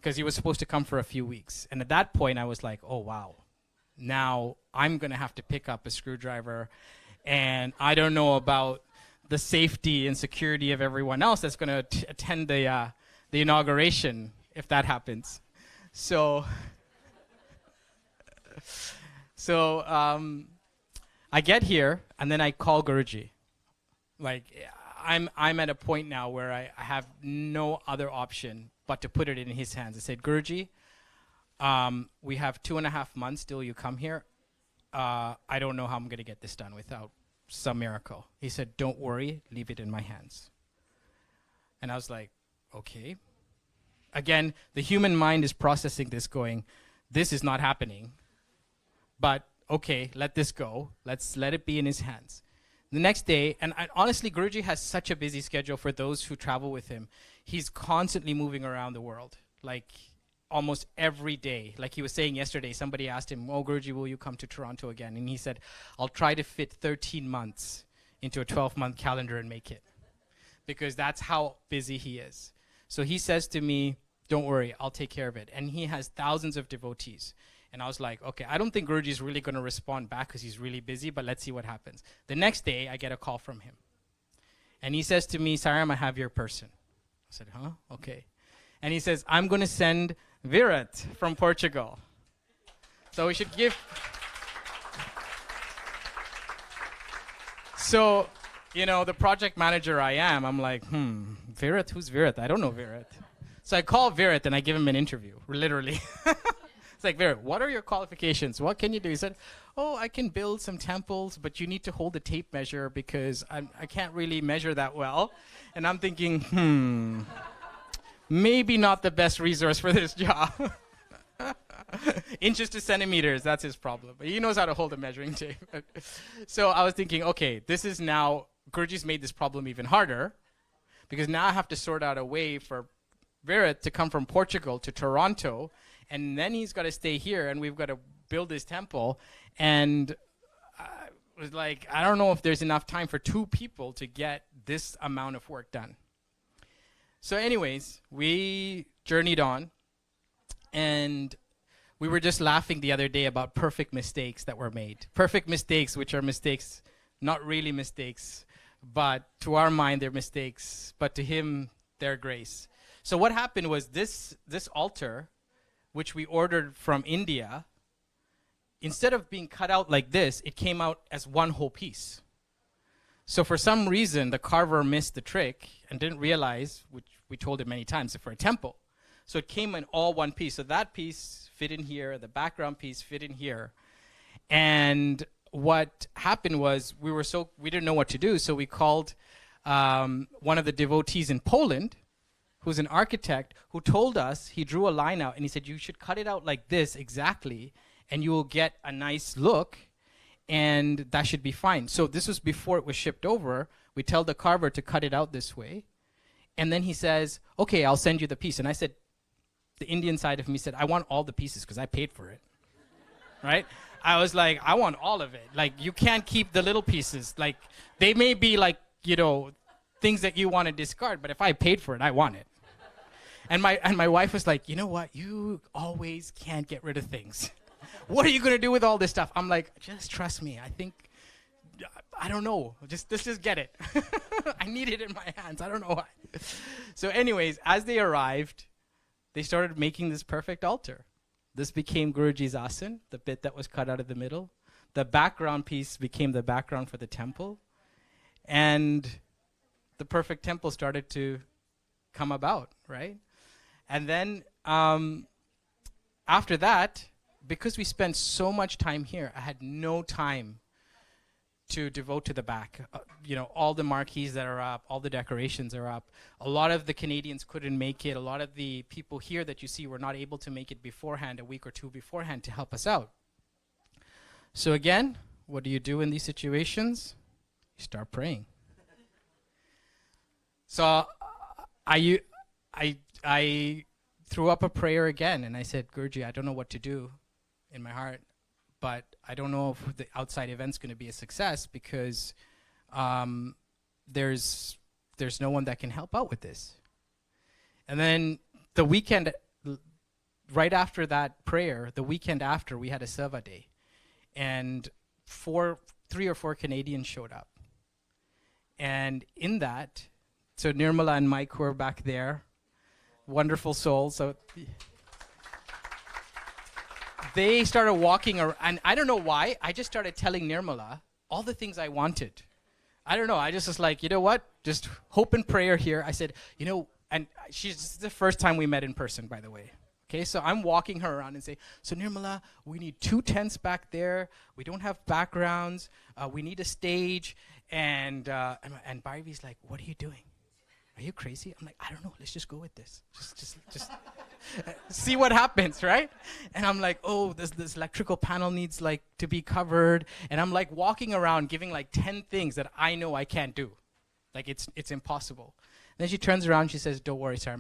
because he was supposed to come for a few weeks. And at that point, I was like, oh, wow. Now I'm going to have to pick up a screwdriver, and I don't know about the safety and security of everyone else that's going to attend the inauguration if that happens. So I get here, and then I call Guruji. Like, I'm at a point now where I have no other option but to put it in his hands. I said, Guruji, we have 2.5 months till you come here. I don't know how I'm going to get this done without some miracle. He said, don't worry, leave it in my hands. And I was like, okay. Again, the human mind is processing this going, this is not happening. But okay, let this go. Let's let it be in his hands. The next day, and honestly, Guruji has such a busy schedule for those who travel with him. He's constantly moving around the world, like almost every day. Like he was saying yesterday, somebody asked him, oh, Guruji, will you come to Toronto again? And he said, I'll try to fit 13 months into a 12-month calendar and make it, because that's how busy he is. So he says to me, don't worry, I'll take care of it. And he has thousands of devotees. And I was like, okay, I don't think Guruji is really going to respond back because he's really busy, but let's see what happens. The next day, I get a call from him. And he says to me, Saram, I have your person. I said, huh? Okay. And he says, I'm going to send Virat from Portugal. So we should give... So, you know, the project manager I am, I'm like, Virat? Who's Virat? I don't know Virat. So I call Virat and I give him an interview, literally. It's like, Virat, what are your qualifications? What can you do? He said, oh, I can build some temples, but you need to hold a tape measure because I can't really measure that well. And I'm thinking, maybe not the best resource for this job. Inches to centimeters, that's his problem. But he knows how to hold a measuring tape. So I was thinking, okay, this is now, Guruji's made this problem even harder, because now I have to sort out a way for Virat to come from Portugal to Toronto, and then he's got to stay here, and we've got to build this temple. And I was like, I don't know if there's enough time for 2 people to get this amount of work done. So anyways, we journeyed on, and we were just laughing the other day about perfect mistakes that were made. Perfect mistakes, which are mistakes, not really mistakes, but to our mind, they're mistakes, but to him, they're grace. So what happened was this altar, which we ordered from India, instead of being cut out like this, it came out as one whole piece. So for some reason, the carver missed the trick and didn't realize, which we told him many times, for a temple. So it came in all one piece. So that piece fit in here, the background piece fit in here. And what happened was we didn't know what to do, so we called one of the devotees in Poland, who's an architect, who told us, he drew a line out, and he said, you should cut it out like this exactly, and you will get a nice look, and that should be fine. So this was before it was shipped over. We tell the carver to cut it out this way, and then he says, okay, I'll send you the piece. And I said, the Indian side of me said, I want all the pieces because I paid for it, right? I was like, I want all of it. Like, you can't keep the little pieces. Like, they may be like, you know, things that you want to discard, but if I paid for it, I want it. And my wife was like, you know what? You always can't get rid of things. What are you going to do with all this stuff? I'm like, just trust me. I don't know. Let's just get it. I need it in my hands. I don't know why. So anyways, as they arrived, they started making this perfect altar. This became Guruji's asan, the bit that was cut out of the middle. The background piece became the background for the temple. And the perfect temple started to come about, right? And then after that, because we spent so much time here, I had no time to devote to the back. You know, all the marquees that are up, all the decorations are up. A lot of the Canadians couldn't make it. A lot of the people here that you see were not able to make it beforehand, a week or 2 beforehand, to help us out. So again, what do you do in these situations? You start praying. So I threw up a prayer again, and I said, Guruji, I don't know what to do in my heart, but I don't know if the outside event's going to be a success because there's no one that can help out with this. And then the weekend right after that prayer, the weekend after, we had a Seva day. And 3 or 4 Canadians showed up. And in that, so Nirmala and Mike were back there, wonderful souls. So they started walking around, and I don't know why, I just started telling Nirmala all the things I wanted. I don't know, I just was like, you know what, just hope and prayer here. I said, you know, and this is the first time we met in person, by the way. Okay, so I'm walking her around and say, so Nirmala, we need 2 tents back there. We don't have backgrounds. We need a stage. And Bhargavi's like, what are you doing? Are you crazy? I'm like, I don't know. Let's just go with this. Just see what happens, right? And I'm like, oh, this electrical panel needs like to be covered. And I'm like walking around giving like 10 things that I know I can't do. Like it's impossible. Then she turns around, she says, don't worry, sir,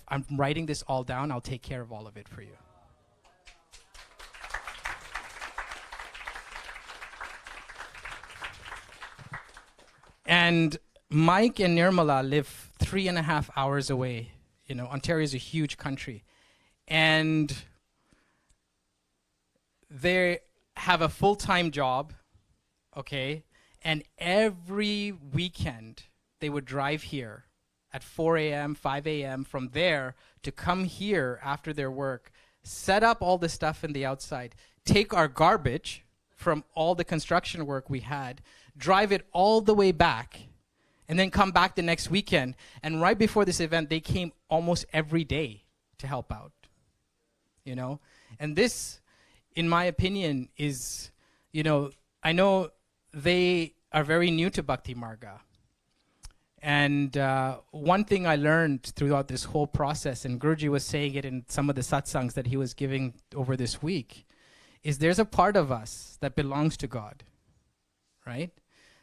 I'm writing this all down. I'll take care of all of it for you. And Mike and Nirmala live 3.5 hours away. You know, Ontario is a huge country. And they have a full-time job, okay? And every weekend, they would drive here at 4 a.m., 5 a.m., from there to come here after their work, set up all the stuff in the outside, take our garbage from all the construction work we had, drive it all the way back, and then come back the next weekend. And right before this event, they came almost every day to help out, you know? And this, in my opinion, is, you know, I know they are very new to Bhakti Marga. And one thing I learned throughout this whole process, and Guruji was saying it in some of the satsangs that he was giving over this week, is there's a part of us that belongs to God, right?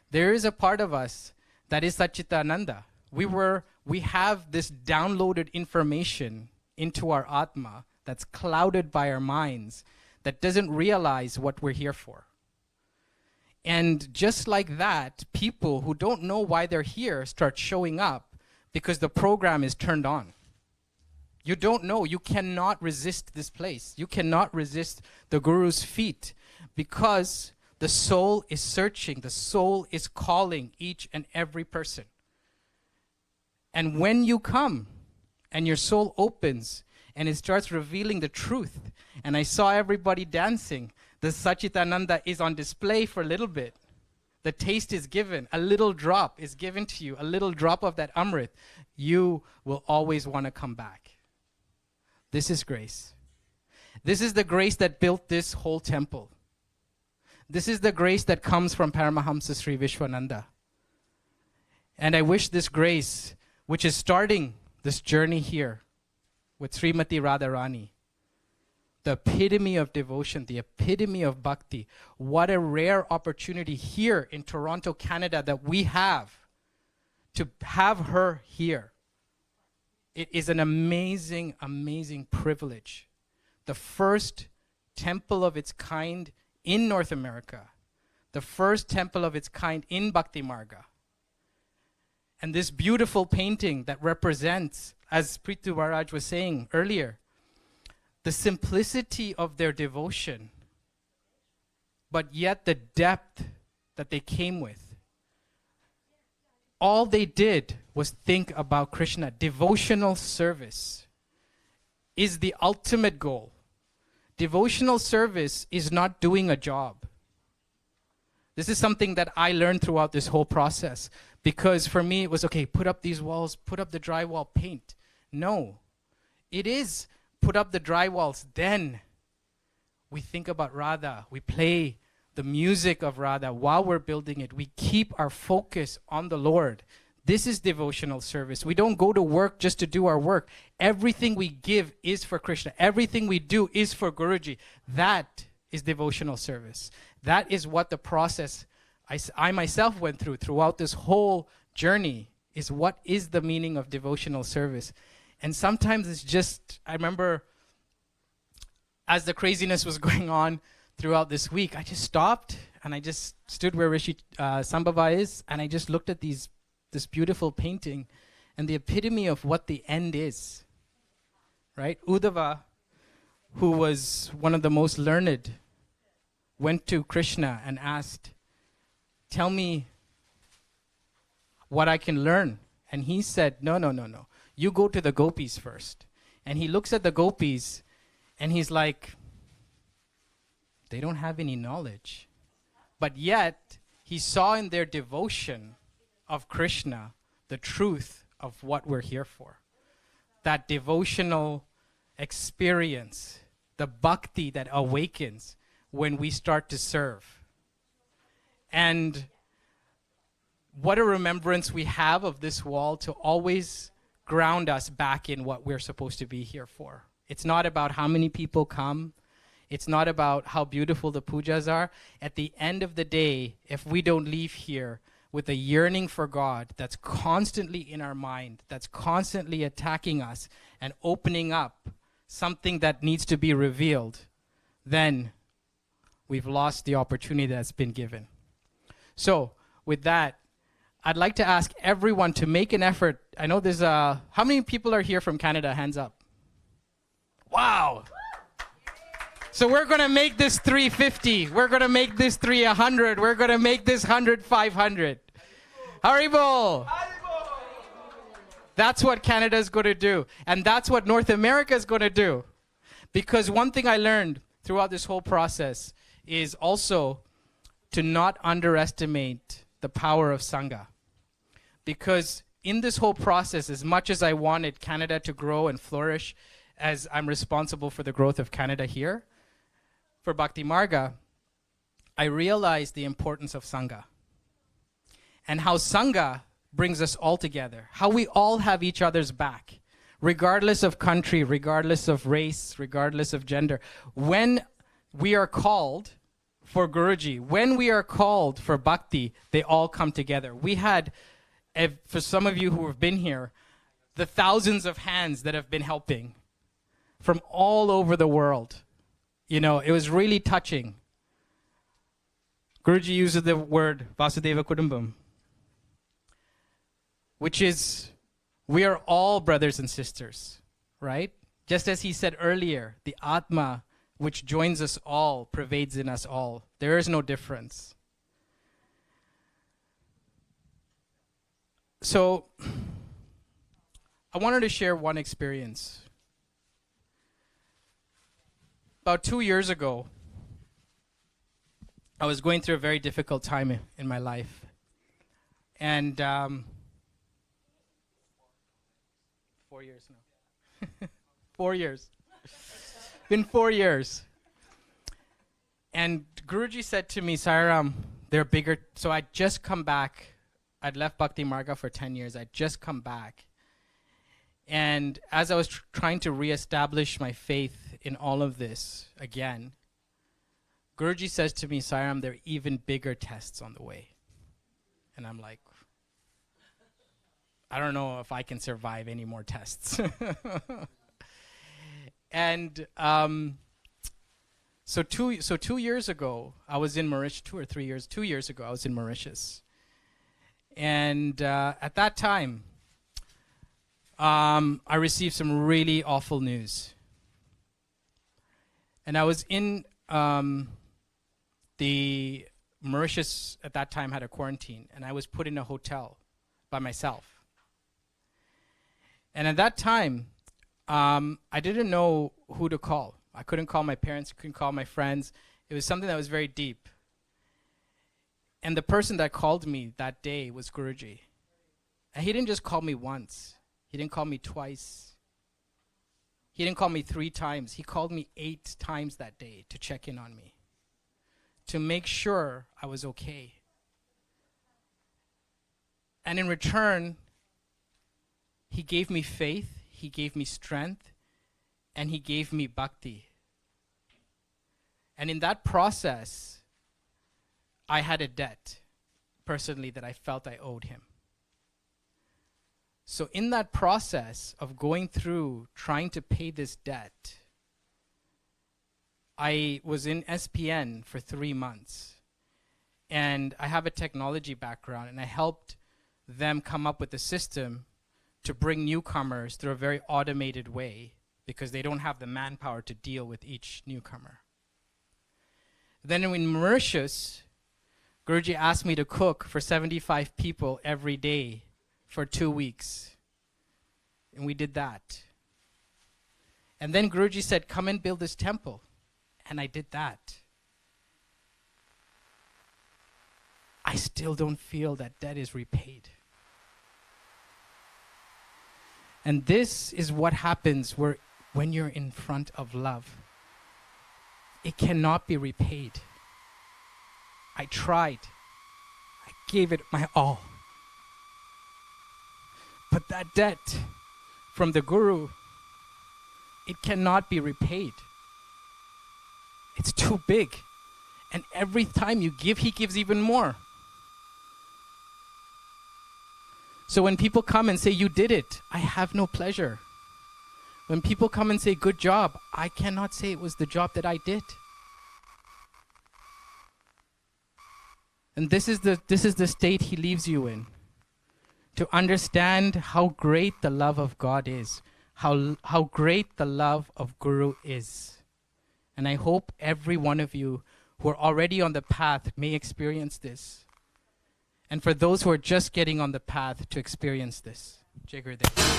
There is a part of us that is Satchitananda. We have this downloaded information into our Atma that's clouded by our minds that doesn't realize what we're here for. And just like that, people who don't know why they're here start showing up because the program is turned on. You don't know. You cannot resist this place. You cannot resist the Guru's feet because the soul is searching. The soul is calling each and every person. And when you come and your soul opens and it starts revealing the truth, and I saw everybody dancing, the Satchitananda is on display for a little bit. The taste is given. A little drop is given to you. A little drop of that Amrit. You will always want to come back. This is grace. This is the grace that built this whole temple. This is the grace that comes from Paramahamsa Sri Vishwananda. And I wish this grace, which is starting this journey here with Srimati Radharani, the epitome of devotion, the epitome of bhakti. What a rare opportunity here in Toronto, Canada, that we have to have her here. It is an amazing, amazing privilege. The first temple of its kind in North America. The first temple of its kind in Bhakti Marga. And this beautiful painting that represents, as Prithu Maharaj was saying earlier, the simplicity of their devotion, but yet the depth that they came with. All they did was think about Krishna. Devotional service is the ultimate goal. Devotional service is not doing a job. This is something that I learned throughout this whole process, because for me it was, okay, put up these walls, put up the drywall, paint. No, it is put up the drywalls, then we think about Radha. We play the music of Radha while we're building it. We keep our focus on the Lord. This is devotional service. We don't go to work just to do our work. Everything we give is for Krishna. Everything we do is for Guruji. That is devotional service. That is what the process I myself went through throughout this whole journey, is what is the meaning of devotional service. And sometimes it's just, I remember as the craziness was going on throughout this week, I just stopped and I just stood where Rishi Sambhava is, and I just looked at this beautiful painting and the epitome of what the end is, right? Uddhava who was one of the most learned, went to Krishna and asked, tell me what I can learn. And he said, no. You go to the gopis first. And he looks at the gopis and he's like, they don't have any knowledge. But yet, he saw in their devotion of Krishna the truth of what we're here for. That devotional experience, the bhakti that awakens when we start to serve. And what a remembrance we have of this wall to always ground us back in what we're supposed to be here for. It's not about how many people come. It's not about how beautiful the pujas are. At the end of the day, if we don't leave here with a yearning for God that's constantly in our mind, that's constantly attacking us and opening up something that needs to be revealed, then we've lost the opportunity that's been given. So with that, I'd like to ask everyone to make an effort. I know there's how many people are here from Canada? Hands up. Wow. So we're going to make this 350. We're going to make this 300. We're going to make this 100, 500. Haribo. That's what Canada is going to do. And that's what North America is going to do. Because one thing I learned throughout this whole process is also to not underestimate the power of Sangha. Because in this whole process, as much as I wanted Canada to grow and flourish, as I'm responsible for the growth of Canada here, for Bhakti Marga, I realized the importance of Sangha. And how Sangha brings us all together. How we all have each other's back. Regardless of country, regardless of race, regardless of gender. When we are called for Guruji, when we are called for Bhakti, they all come together. We had, for some of you who have been here, the thousands of hands that have been helping from all over the world. You know, it was really touching. Guruji uses the word Vasudeva Kudumbam, which is, we are all brothers and sisters, right? Just as he said earlier, the Atma, which joins us all, pervades in us all. There is no difference. So, I wanted to share one experience. About 2 years ago, I was going through a very difficult time in my life. And 4 years now. 4 years. Been 4 years. And Guruji said to me, Sairam, they're bigger. So I'd just come back. I'd left Bhakti Marga for 10 years. I'd just come back. And as I was trying to reestablish my faith in all of this again, Guruji says to me, Sairam, there are even bigger tests on the way. And I'm like, I don't know if I can survive any more tests. And so 2 years ago, I was in Mauritius, 2 years ago, I was in Mauritius. And at that time, I received some really awful news. And I was in the Mauritius at that time had a quarantine, and I was put in a hotel by myself. And at that time, I didn't know who to call. I couldn't call my parents, couldn't call my friends. It was something that was very deep. And the person that called me that day was Guruji. And he didn't just call me once. He didn't call me twice. He didn't call me 3 times. He called me 8 times that day to check in on me, to make sure I was okay. And in return, he gave me faith, he gave me strength, and he gave me bhakti. And in that process, I had a debt, personally, that I felt I owed him. So in that process of going through trying to pay this debt, I was in SPN for 3 months. And I have a technology background, and I helped them come up with a system to bring newcomers through a very automated way, because they don't have the manpower to deal with each newcomer. Then in Mauritius, Guruji asked me to cook for 75 people every day for 2 weeks. And we did that. And then Guruji said, come and build this temple. And I did that. I still don't feel that debt is repaid. And this is what happens when you're in front of love. It cannot be repaid. I tried. I gave it my all. But that debt from the Guru, it cannot be repaid. It's too big. And every time you give, he gives even more. So when people come and say, you did it, I have no pleasure. When people come and say, good job, I cannot say it was the job that I did. And this is the state he leaves you in. To understand how great the love of God is, how great the love of Guru is. And I hope every one of you who are already on the path may experience this. And for those who are just getting on the path to experience this. Jai Gurudev.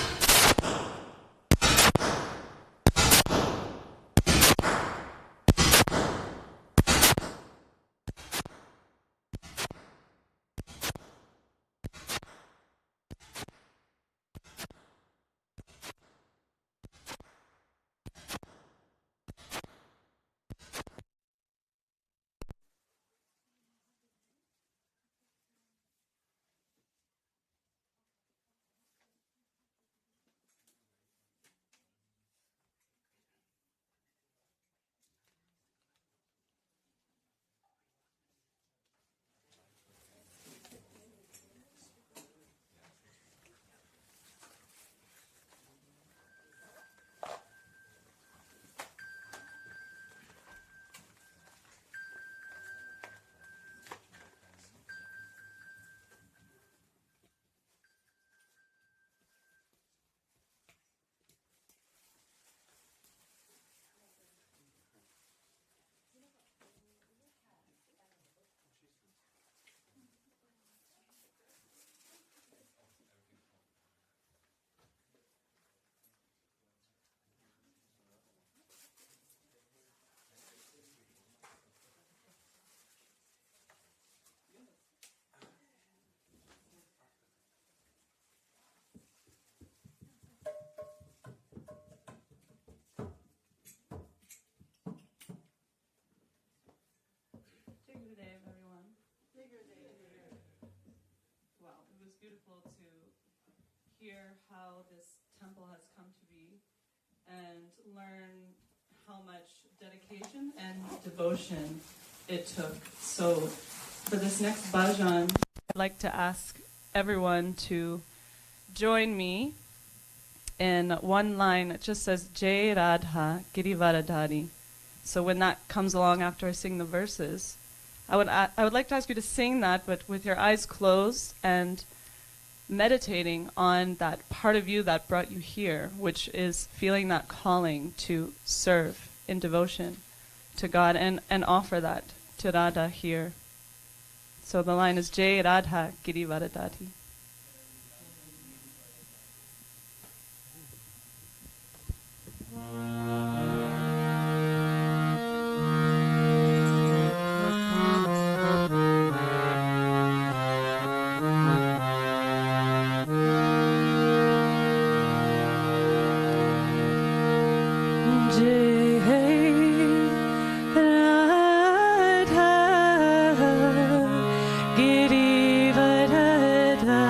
Beautiful to hear how this temple has come to be and learn how much dedication and devotion it took. So for this next bhajan, I'd like to ask everyone to join me in one line. It just says Jai Radha Girivaradhari. So when that comes along after I sing the verses, I would like to ask you to sing that, but with your eyes closed and meditating on that part of you that brought you here, which is feeling that calling to serve in devotion to God and offer that to Radha here. So the line is Jai Radha Girivaradhari. Girivaradhari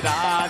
Radhe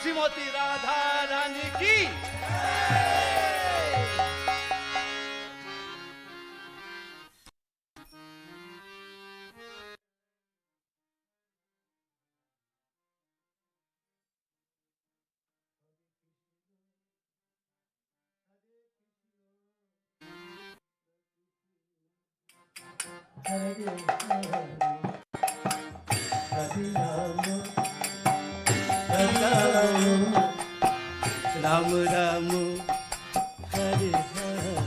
Srimati Radharani ki. Ram Ram Hare Hare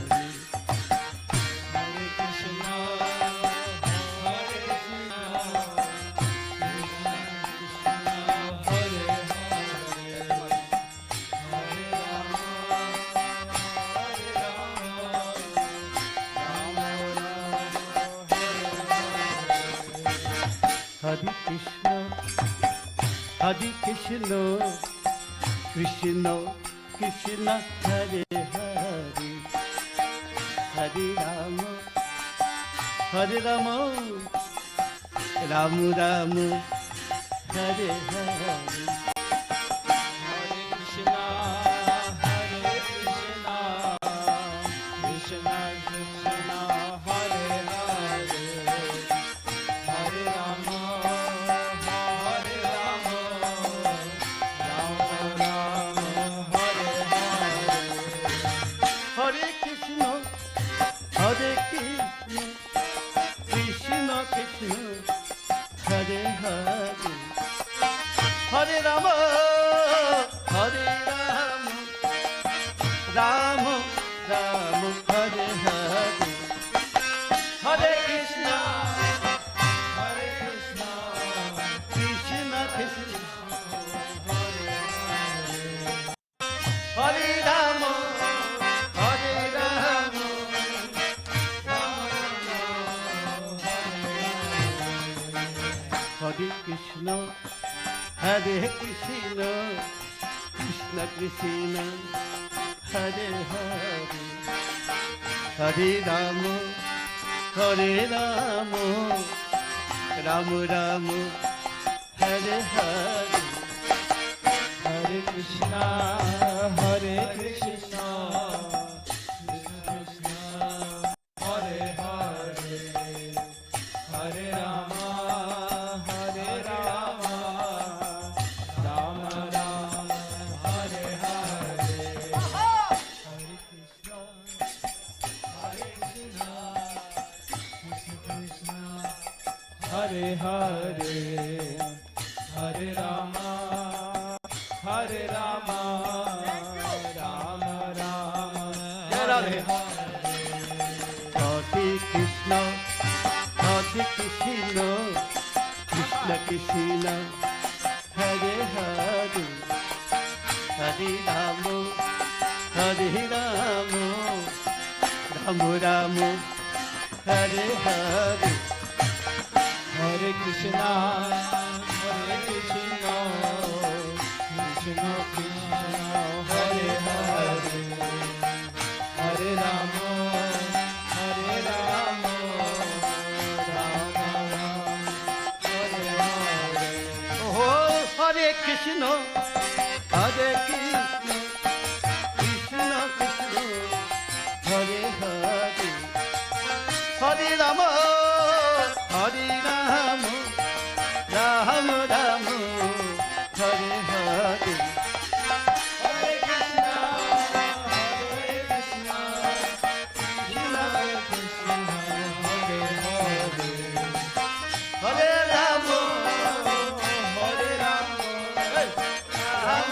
Hare Krishna Hare Krishna Krishna Krishna Hare Hare Hare Rama Hare Rama Rama Rama Hare Krishna Krishna Krishna Hare Hare Hare Rama Hare Rama Rama Rama Hare Hare Hare Krishna Krishna Krishna Hare Hare Hare Rama Hare Rama Rama Rama Hare Hare Hare Krishna Krishna Krishna Hare Hare Hare Rama Hare Rama Rama Rama Hare Hare Hare Krishna Krishna Krishna Hare Rama Hare Rama Hare Krishna Krishna Krishna Hare Hare Hare Rama Hare Rama Rama Rama Hare Hare Hare Krishna Krishna Krishna Hare Hare Hare Rama Hare Rama Rama Rama Hare Hare Hare Krishna Krishna Krishna Hare Hare Hare Rama Hare Rama Rama Rama Hare Hare Krishna Krishna Krishna Hare Hare Hare Rama Hare Rama Rama Rama Hare Hare Hare Krishna Krishna Krishna Hare Hare Hare Rama Hare Rama Rama Rama Hare Hare Oh Hare Krishna Krishna Krishna Hare Hare Hare Rama Hare Rama Rama Rama Hare Hare Hare Krishna Krishna Krishna Hare Hare Hare Rama Hare Rama Rama Rama Hare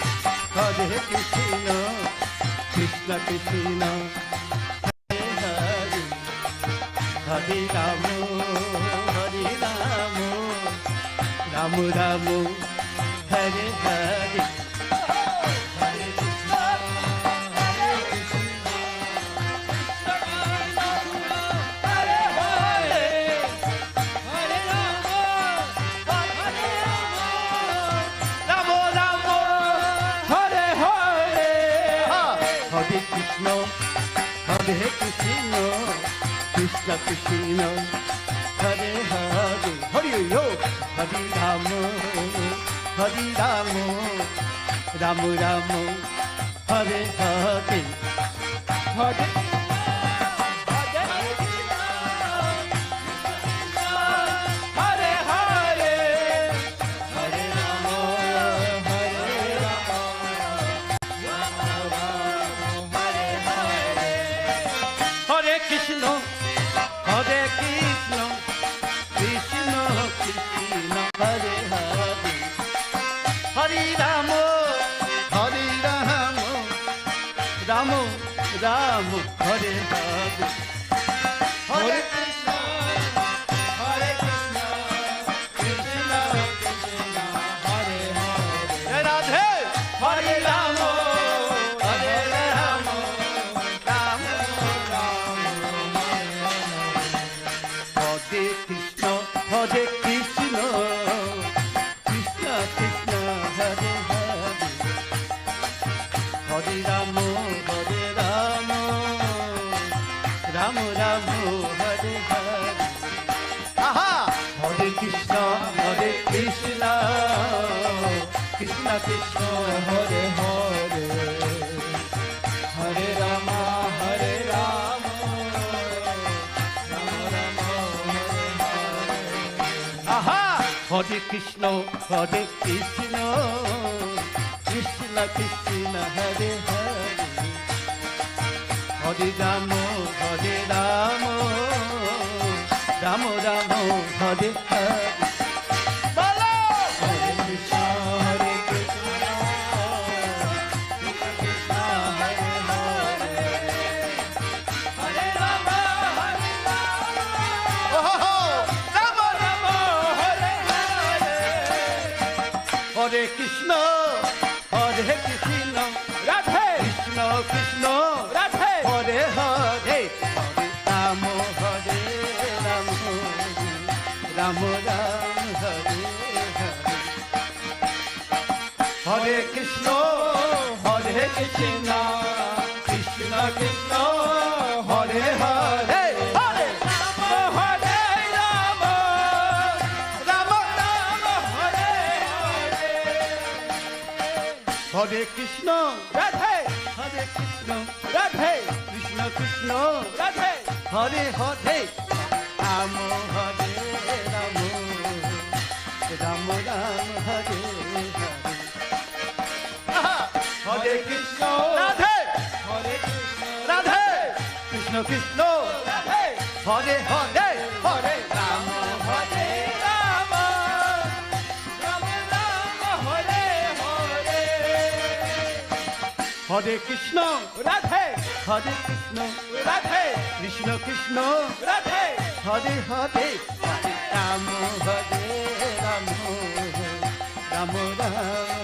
Hare Hare Krishna Krishna Krishna Hare Hare Hare Rama Hare Rama Rama Rama Hare Hare Hare Krishna Hare Krishna Hare Hare Hare Rama Hare Rama Rama Rama Hare Hare Hare Krishna Krishna Krishna Hare Hare yo. Hari Rama, Hari Rama, Rama Rama, Hare Hare, Hare. Ram, Hare Hare, Hare Krishna, Hare Krishna, Krishna Krishna, Hare Hare, Radhe, Hare Ram, Hare Ram, Ram Ram, Hare Krishna, Hare Krishna, Krishna Krishna, Hare Hare, Hare Ram, Hare Ram, Ram, Hare Hare. Aha! Hare Krishna, Hare Krishna, Krishna Krishna, Hare Hare, Hare Rama, Hare Rama, Rama Rama, Hare Hare. Aha! Hare Krishna, Hare Krishna, Krishna Krishna, Hare Hare. Hare Rama, Hare Rama, Rama Rama, Hare Hare. Bala! Hare Krishna, Hare Krishna, Krishna Krishna, Hare Hare, Hare Rama, Hare Rama, Rama Rama, Hare Hare. Hare Krishna, Hare Krishna, Radhe Krishna Krishna, Radhe Hare Hare, Rama Hare Rama, Rama Rama, Hare Hare. Hare Krishna, Hare Krishna, Krishna Krishna, Hare Hare, Hare Rama, Hare Rama, Rama Rama, Hare Hare. Hare Krishna, Radhe, Hare Krishna, Radhe, Krishna Krishna, Radhe, Hare Hare, Rama Hare Rama, Rama Rama, Hare Hare. Hare Krishna, Radhe, Hare Krishna, Radhe, Krishna Krishna, Radhe, Hare Hare, Hare Rama, Hare Rama, Rama Rama, Hare Hare. Hare Krishna, Radhe, Hare Krishna, Radhe, Krishna Krishna, Radhe, Hare Hare, Hare Rama, Hare Rama, Rama Rama,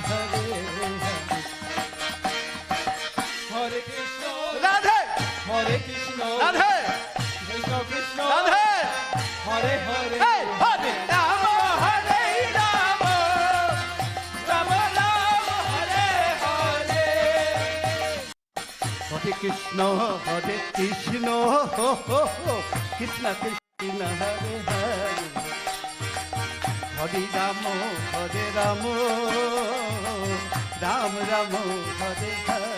Hare Hare. Hare Krishna, Radhe, Hare Krishna, Radhe, Krishna Krishna, Radhe, Hare Hare, Hare Rama, Hare Rama, Rama Rama, Hare Hare. Hare Krishna, Hare Krishna, Krishna Krishna, Hare Hare, Hare Rama, Hare Rama, Rama Rama, Hare Hare.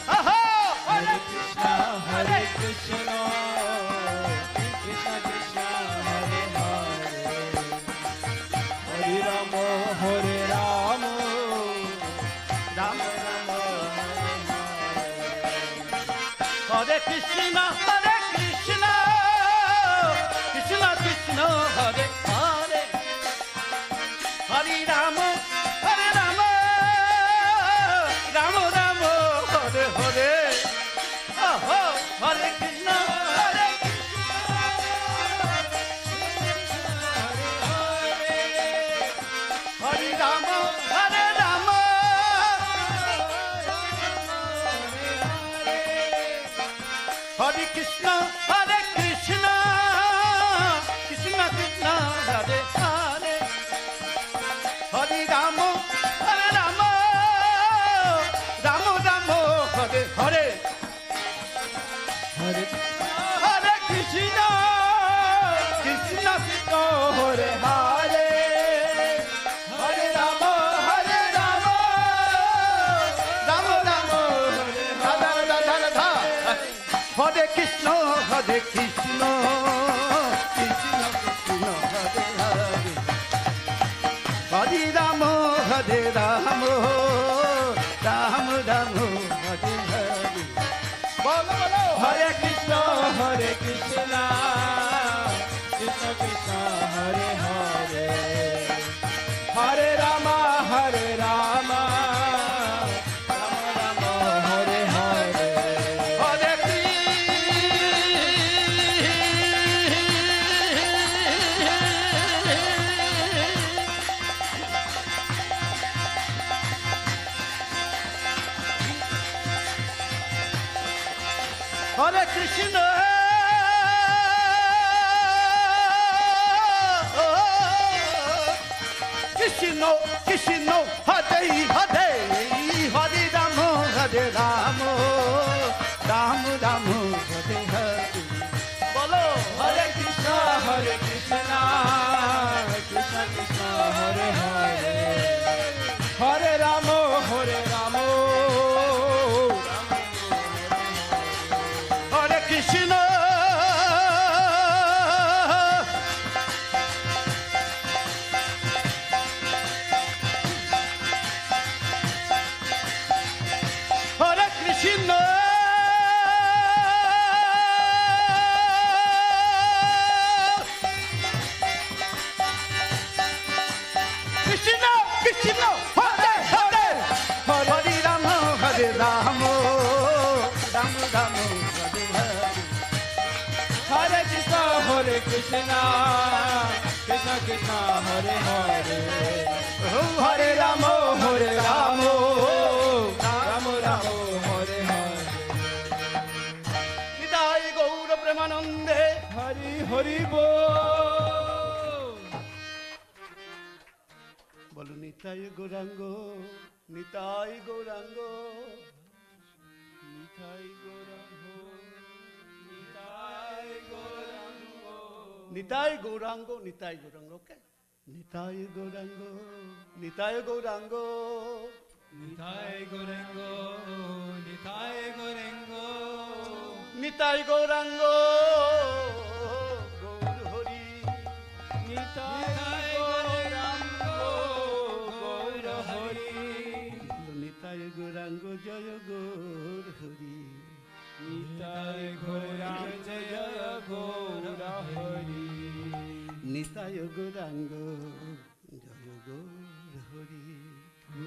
Aha! Hare Krishna, Hare Krishna, Krishna Krishna, Hare Hare, Hare Rama, Hare Rama, Rama Rama, Hare Hare. Hare Krishna, Hare Krishna, Krishna Krishna, Hare Hare, Hare Rama, Hare Rama, Rama Rama, Hare Hare. Oh, Hare Krishna, Hare Krishna, Hare Rama, Hare Rama, Hare Krishna. Hare Hare, Hare Rama, Rama Rama, Hare Radha. Hare Krishna, Hare Krishna, Krishna Krishna, Hare Hare. Hare Rama, Hare Rama, Rama Rama, Hare Hare. Bolo bolo. Hare Krishna, Hare Krishna, Krishna Krishna, Hare Hare. Hare Rama, Hare Rama, Rama Rama, Hare Hare. Hare Hare Krishna, Krishna Krishna, Hare Hare, Hare Rama, Hare Rama, Rama Rama, Hare Hare. Bolo Hare Krishna, Hare Krishna, Krishna Krishna, Hare Hare. Hare Rama, Hare Rama, Hare Krishna. Hare Krishna. Krishna, Krishna, Hare Hare, Hare Rama, Hare Rama, Rama Rama, Hare Hare. Hare Krishna, Hare Krishna, Krishna Krishna, Hare Hare. Hare Rama, Hare Rama, Rama Rama, Hare Hare. Nidai Gaura Premanande, Hari Hari Bol. Bolo Nitai Gaurango, Nitai Gaurango, Nitai Gaurango, Nitai Gaurango, Nitai Gaurango, Nitai Gaurango, okay? Nitai Gaurango, Nitai Gaurango, Nitai Gaurango, Nitai Gaurango, Nitai Gaurango, Gaur Hari, Nitai Gaurango, Gaur Hari, Nitai Gaurango, Jaya Gaur Hari, Nitai Gaurango, Jaya Gaur Hari, Nitai Gaurango, Jaya Gaur Hari,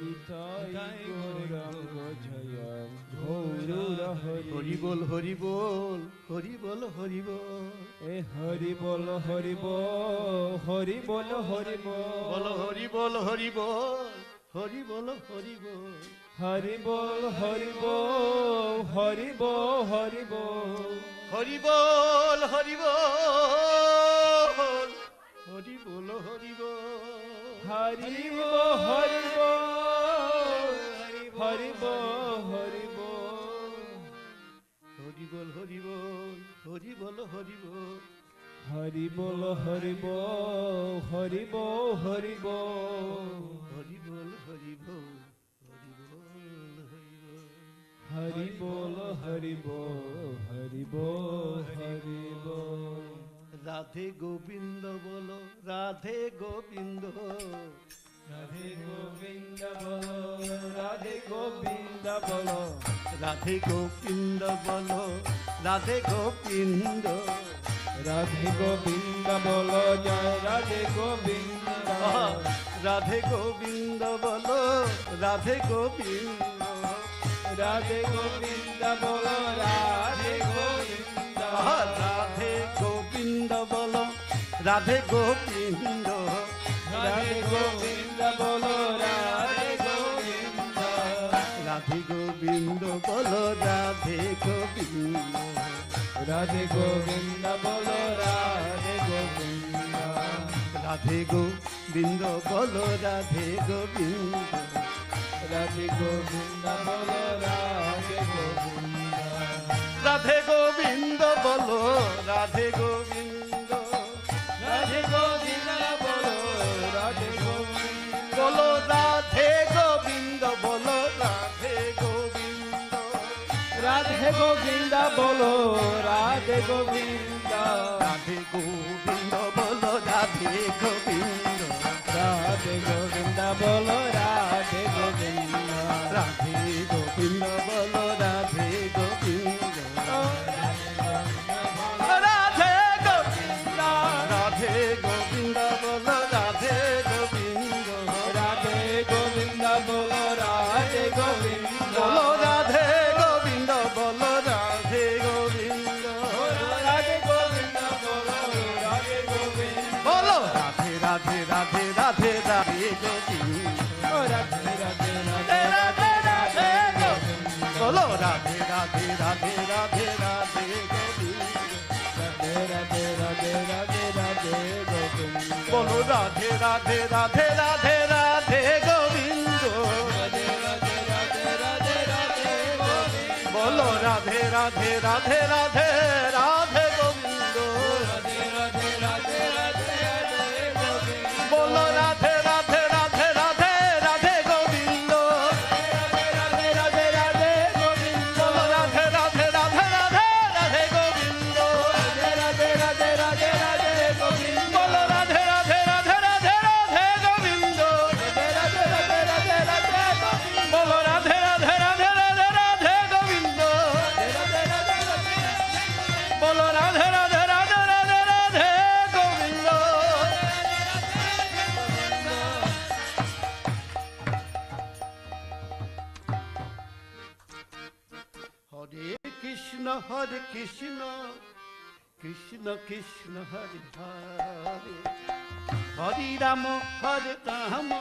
Nitai Gaurango, Jaya Gaur Hari. Hari Bol, Hari Bol, Hari Bol, Hari Bol. Hari Bol, Hari Bol, Hari Bol, Hari Bol. Bolo Hari Bol, Hari Bol, Hari Bol, Hari Bol. Hari Bol, Hari Bol, Hari Bol, Hari Bol. Hari Bol, Hari Bol, Hari Bol, Hari Bol. Hari Bol, Hari Bol, Hari Bol, Hari Bol. Hari Bol, Hari Bol, Hari Bol, Hari Bol. Hari Bol, Hari Bol, Hari Bol, Hari Bol. Hari Bol, Hari Bol, Hari Bol, Hari Bol, Hari Bol, Hari Bol. Radhe Govinda bolo, Radhe Govinda, Radhe Govinda bolo, Radhe Govinda bolo, Radhe Govinda bolo, Radhe Govinda, Radhe Govinda bolo, Jai Radhe Govinda, Radhe Govinda bolo, Radhe Govinda, Radhe Govinda bolo, Radhe Govinda, Radhe Govinda bolo, Radhe Govinda, Radhe Govinda bolo, Radhe Govinda, Radhe Govinda bolo, Radhe Govinda, Radhe Govinda bolo, Radhe Govinda, Radhe Govinda bolo, Radhe Govinda, Radhe Govinda bolo, Radhe Govinda, Radhe Govinda bolo, Radhe Govinda, Radhe Govinda Radhe Govinda, Radhe Govinda, bolo Radhe Govinda, Radhe Govinda, bolo Radhe Govinda, Radhe Govinda, bolo Radhe Govinda, Radhe Govinda, Radhe Govinda, bolo Radhe Govinda, Radhe Govinda, bolo Radhe Govinda, bolo Radhe Govinda, bolo Radhe Govinda, Radhe Govinda, bolo Radhe Govinda, bolo Radhe Radhe Radhe Radhe Radhe Govinda, Radhe Radhe Radhe Radhe Radhe Govinda, bolo Radhe Radhe Radhe Radhe Radhe Govinda, Radhe Radhe Radhe Radhe Radhe Govinda, bolo Radhe Radhe Radhe Radhe Radhe Govinda, Radhe Radhe Radhe Radhe Radhe Govinda, bolo Radhe Radhe Radhe Radhe Radhe Govinda, Radhe Radhe Radhe Radhe Radhe Govinda, bolo Radhe Radhe Radhe Radhe Radhe Govinda, Radhe Radhe Radhe Radhe Govinda, bolo Radhe Radhe Radhe Radhe Radhe Govinda, Radhe Radhe Radhe Radhe Radhe Govinda, bolo Radhe Radhe Radhe Radhe Radhe Govinda, Radhe Radhe Radhe Radhe Radhe Govinda, bolo Radhe Radhe Radhe Radhe Radhe Govinda, Radhe Radhe Radhe Radhe, bolo Radhe Radhe Radhe Radhe Radhe Govinda. Hare Krishna, Krishna Krishna, Hare Hare, Hare Rama, Hare Rama,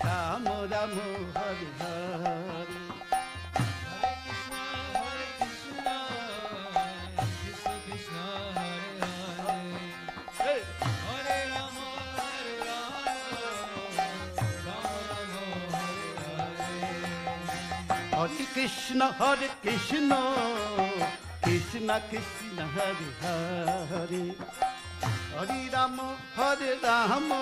Rama Rama, Hare Hare. Krishna Krishna, Hare Hare, Hare Rama, Hare Rama, Rama Rama, Hare Hare. Hare Krishna, Krishna Krishna, Hare Hare, Hare Rama, Hare Rama,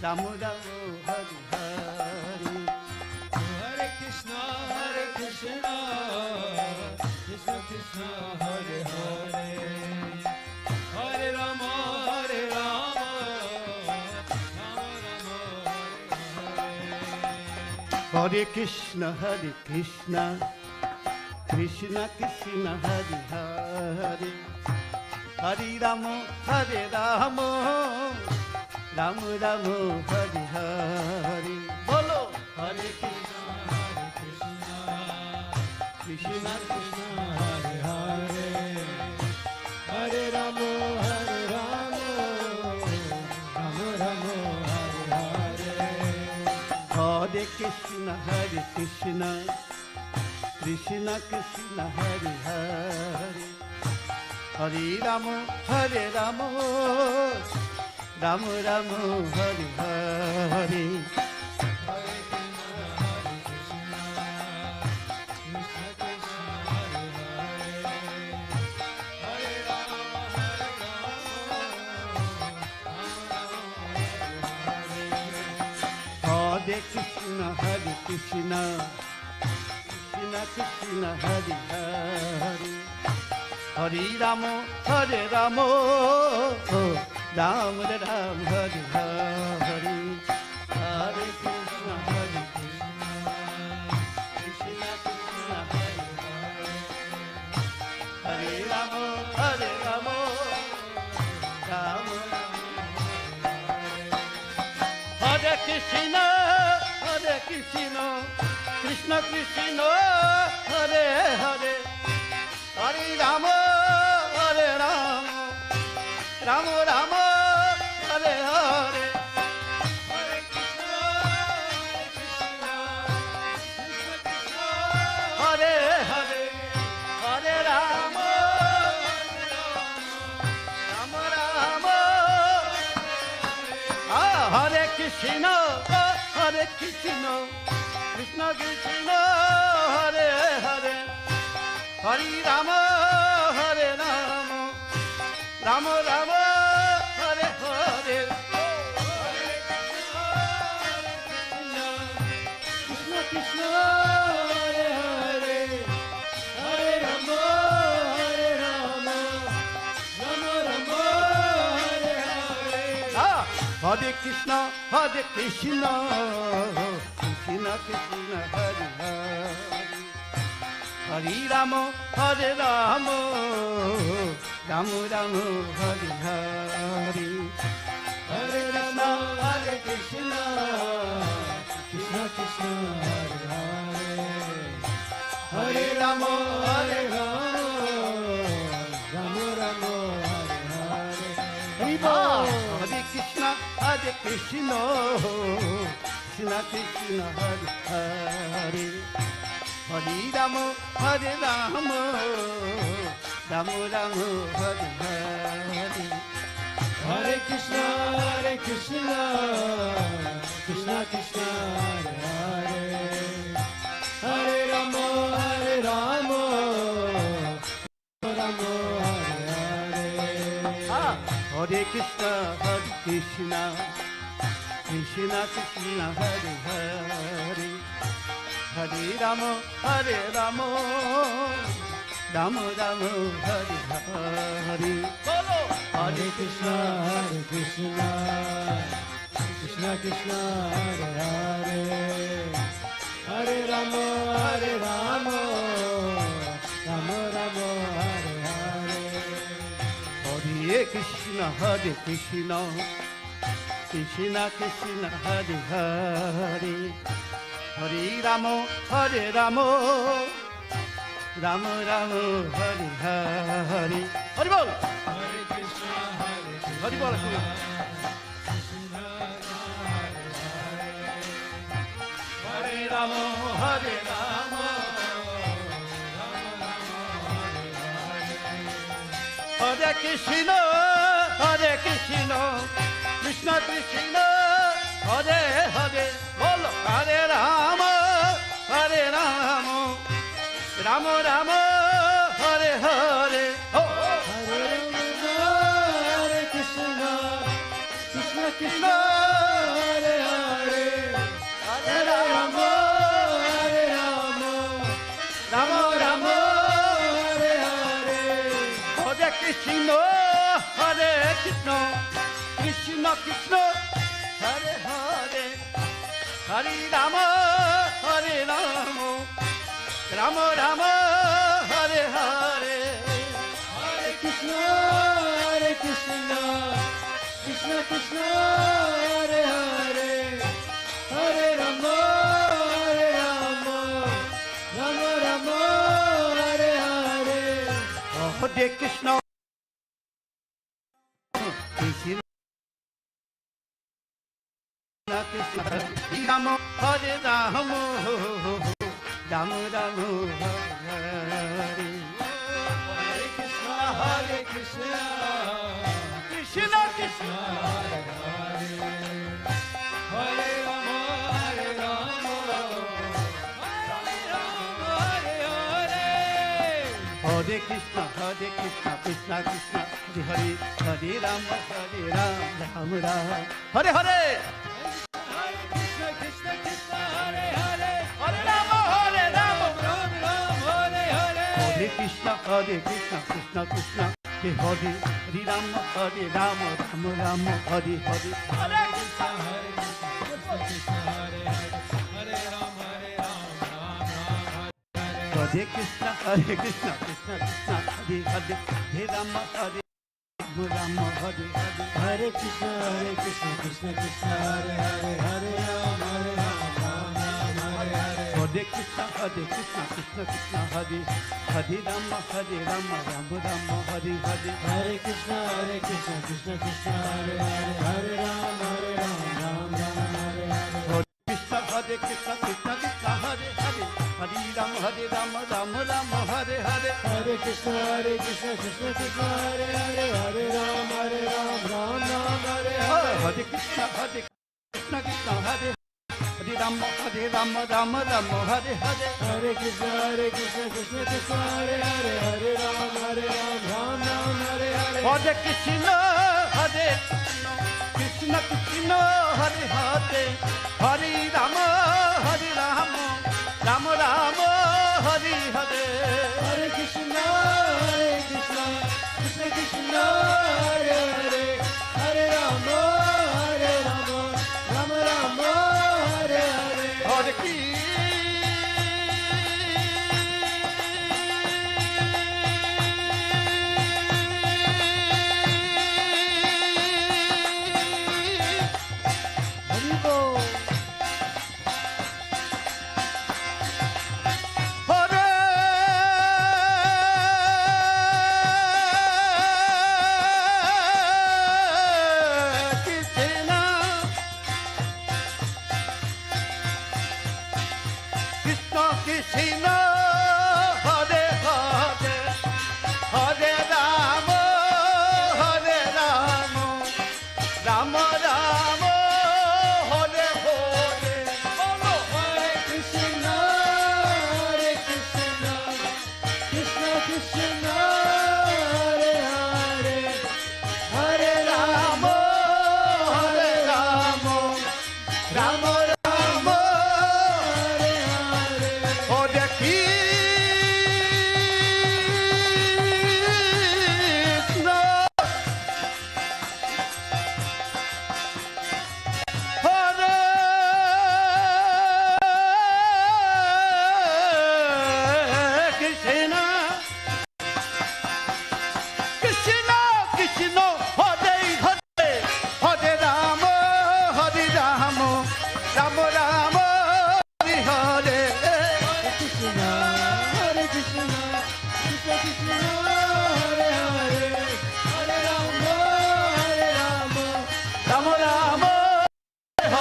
Rama Rama, Hare Hare. Hare Krishna, Krishna Krishna, Hare Hare, Hare Rama, Hare Rama, Rama Rama, Hare Hare. Hare Krishna, Krishna Krishna, Hare Hare, Hare Rama, Hare Rama, Rama Rama, Hare Hare. Bolo Hare Krishna, Krishna Krishna, Hare Hare, Hare Rama, Hare Rama, Rama Rama, Hare Hare. Hare Krishna, Krishna Krishna, Hare Hare, Hare Rama, Hare Rama, Rama Rama, Hare Hare. Hare Krishna, Krishna Krishna, Hare Hare, Hare Rama, Hare Rama, Hare Krishna, Krishna Krishna, Hare Hare, Hare Rama, Hare Rama, Rama Rama, Hare Hare. Hare Krishna, Krishna Krishna, Hare Hare, Hare Rama, Hare Rama, Rama Rama, Hare Krishna, Krishna Krishna, Hare Hare, Hare Rama, Hare Rama, Rama Rama, Hare Hare. Hare Krishna, Krishna Krishna, Hare Hare, Hare Rama, Rama Rama, Hare Krishna, Krishna Krishna, Hare Hare, Hare Rama, Hare Rama, Rama Rama, Hare Hare. Hare Krishna, Krishna Krishna, Hare Hare, Hare Rama, Hare Hare Krishna, Krishna Krishna, Hare Hare, Hare Rama, Hare Rama, Rama Rama, Hare Hare, Hare Krishna, Hare Krishna, Krishna Krishna, Hare Hare, Hare Rama, Hare Rama, Rama Rama, Hare Hare. Hare Krishna, Hare Krishna, Krishna Krishna, Hare Hare, Hare Rama, Hare Rama, Rama Rama, Hare Hare, Hare Krishna, Krishna Krishna, Hare Hare, Hare Rama, Hare Rama, Rama Hare Hare. Hare Krishna, Krishna Krishna, Hare Hare, Hare Rama, Hare Rama, Rama Rama, Hare Hare. Hare Krishna, Krishna Krishna, Hare Hare, Hare Rama, Hare Rama, Rama Rama, Hare Hare. Hare Krishna, Krishna Krishna, Hare Hare, Hare Rama, Hare Rama, Rama Rama, Hare Hare. Hare Bol. Hare Krishna, Hare Bol. Hare Rama, Hare Rama, Hare Krishna, Krishna Krishna, Hare Hare, Bolo, Hare Rama, Hare Rama, Rama Rama, Hare Hare. Hare Rama, Hare Krishna, Krishna Krishna, Hare Hare, Hare Rama, Hare Rama, Rama Rama, Hare Hare. Hare Krishna, Hare Krishna, Krishna Krishna, Hare Hare, Hare Rama, Hare Rama, Rama Rama, Hare Hare. Hare Krishna, Krishna Krishna, Hare Hare, Hare Rama, Hare Rama, Rama Rama, Hare Hare. Hare Krishna, Krishna Krishna, Rama, Hare Rama, Rama Rama, Hare Hare. Hare Krishna, Krishna Krishna, Hare Hare, Hare Rama, Hare Rama, Rama Rama, Hare Hare. Hare Krishna, Krishna Krishna, Hare Hare, Hare Rama, Hare Rama, Rama Rama, Hare Hare. Krishna Krishna, Hare Hare, Hare Rama, Hare Rama, Rama Rama, Hare Hare. Hare Krishna, Krishna Krishna, Hare Hare, Hare Rama, Hare Rama, Rama Rama, Hare Hare. Hare Krishna, Krishna Hare Hare, Hare Rama, Hare Rama, Rama Rama, Hare Krishna, Krishna Krishna, Hare Hare, Hare Rama, Hare Rama, Hare Hare. Hare Krishna, Krishna Krishna, Hare Hare, Hare Rama, Hare Rama, Rama Rama, Hare Hare. Hare Krishna, Krishna Krishna, Hare Hare Rama, Hare Rama, Rama Rama, Hare Hare. Hare Krishna, Krishna Krishna, Hare Hare, Hare Rama, Hare Rama, Rama Rama, Hare Hare. Hare Krishna, Krishna Krishna, Hare Hare, Hare Rama, Hare Rama, Rama Rama, Hare Hare. Hare Krishna, Krishna Krishna, Hare Hare, Hare Rama, Hare Rama, Rama Rama, Hare Hare. Hare Krishna, Krishna Krishna, Hare Hare Rama, Hare Rama, Rama Rama, Hare Hare. Hare Krishna, Krishna Krishna, Hare Hare, Hare Rama, Hare Rama, Rama Rama, Hare Hare. Hare Krishna, Krishna Krishna, Hare Hare, Hare Rama, Hare Rama, Rama Rama, Hare Hare. Hare Krishna, Krishna Krishna, Hare Hare, Hare Rama, Hare Rama, Ram Ram Hare Hare Bolo Hare Krishna Krishna Krishna Hare Hare Hare Ram Hare Ram Ram Ram Hare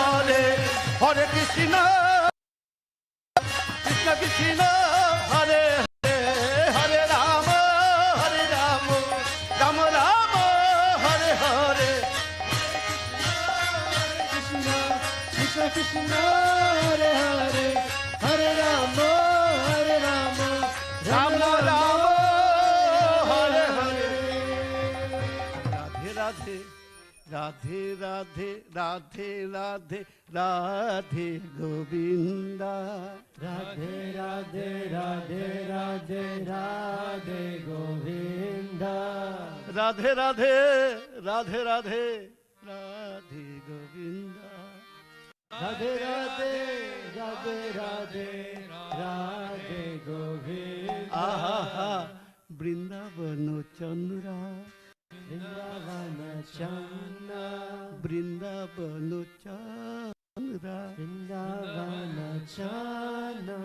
Hare Hare Krishna Krishna Krishna Hare Hare Hare Rama Hare Rama Rama Rama Hare Hare Krishna Krishna Krishna Hare Hare Hare Rama Hare Rama Rama Rama Hare Hare Radhe Radhe Radhe Radhe Radhe Govinda Radhe Radhe Radhe Radhe Radhe Govinda Radhe Radhe Radhe Radhe Radhe Govinda Radhe Radhe Radhe Radhe Radhe Govinda Aha Brindavana Chandra Vrindavana Chandra Brindavana Chandra Vrindavana Chandra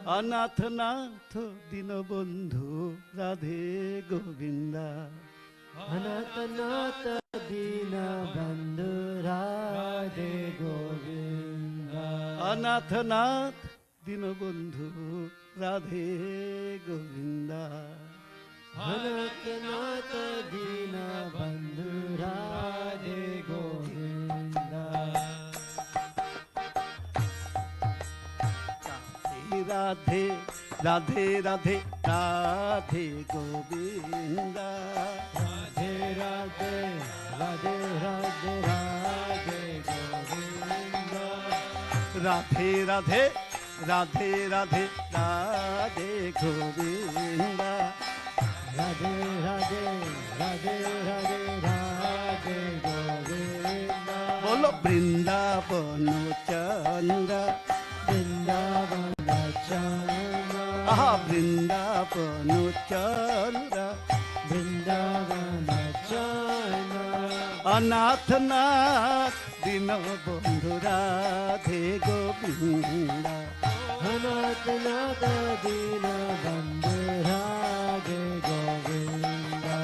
Anath Nath Dinabandhu Radhe Govinda Anath Nath Dinabandhu Radhe Govinda Anath Nath Dinabandhu Radhe Govinda Anath Nath Dinabandhu Radhe Govinda Radhe Radhe Radhe Radhe Govinda Radhe Radhe Radhe Radhe Radhe Govinda Radhe Radhe Radhe Radhe Radhe Govinda Radhe Radhe Radhe Radhe Radhe Govinda Bolo Brindavana Chandra Vrindavana Chandra Aha Brindavana Chandra Vrindavana Chandra Anath Nath Dinabandhu Radhe Govinda Anath Nath Dinabandhu Radhe Govinda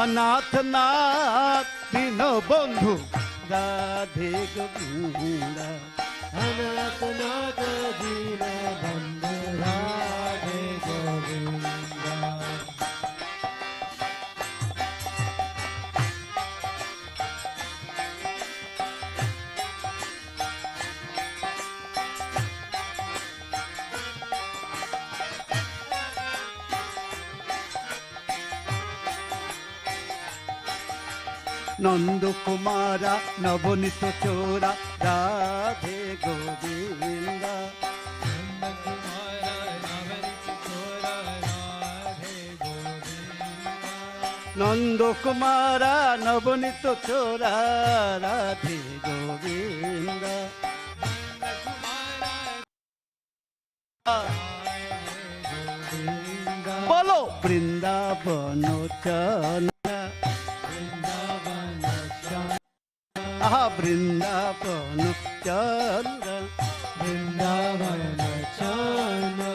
Anath Nath Dinabandhu Radhe Govinda Anath Nath Dinabandhu Radhe Govinda Nanda Kumara Navanita Chora Radhe Govinda Nanda Kumara Navanita Chora Radhe Govinda Bolo Vrindavana Chandra Aha Vrindavana Chandra Vrindavana Chandra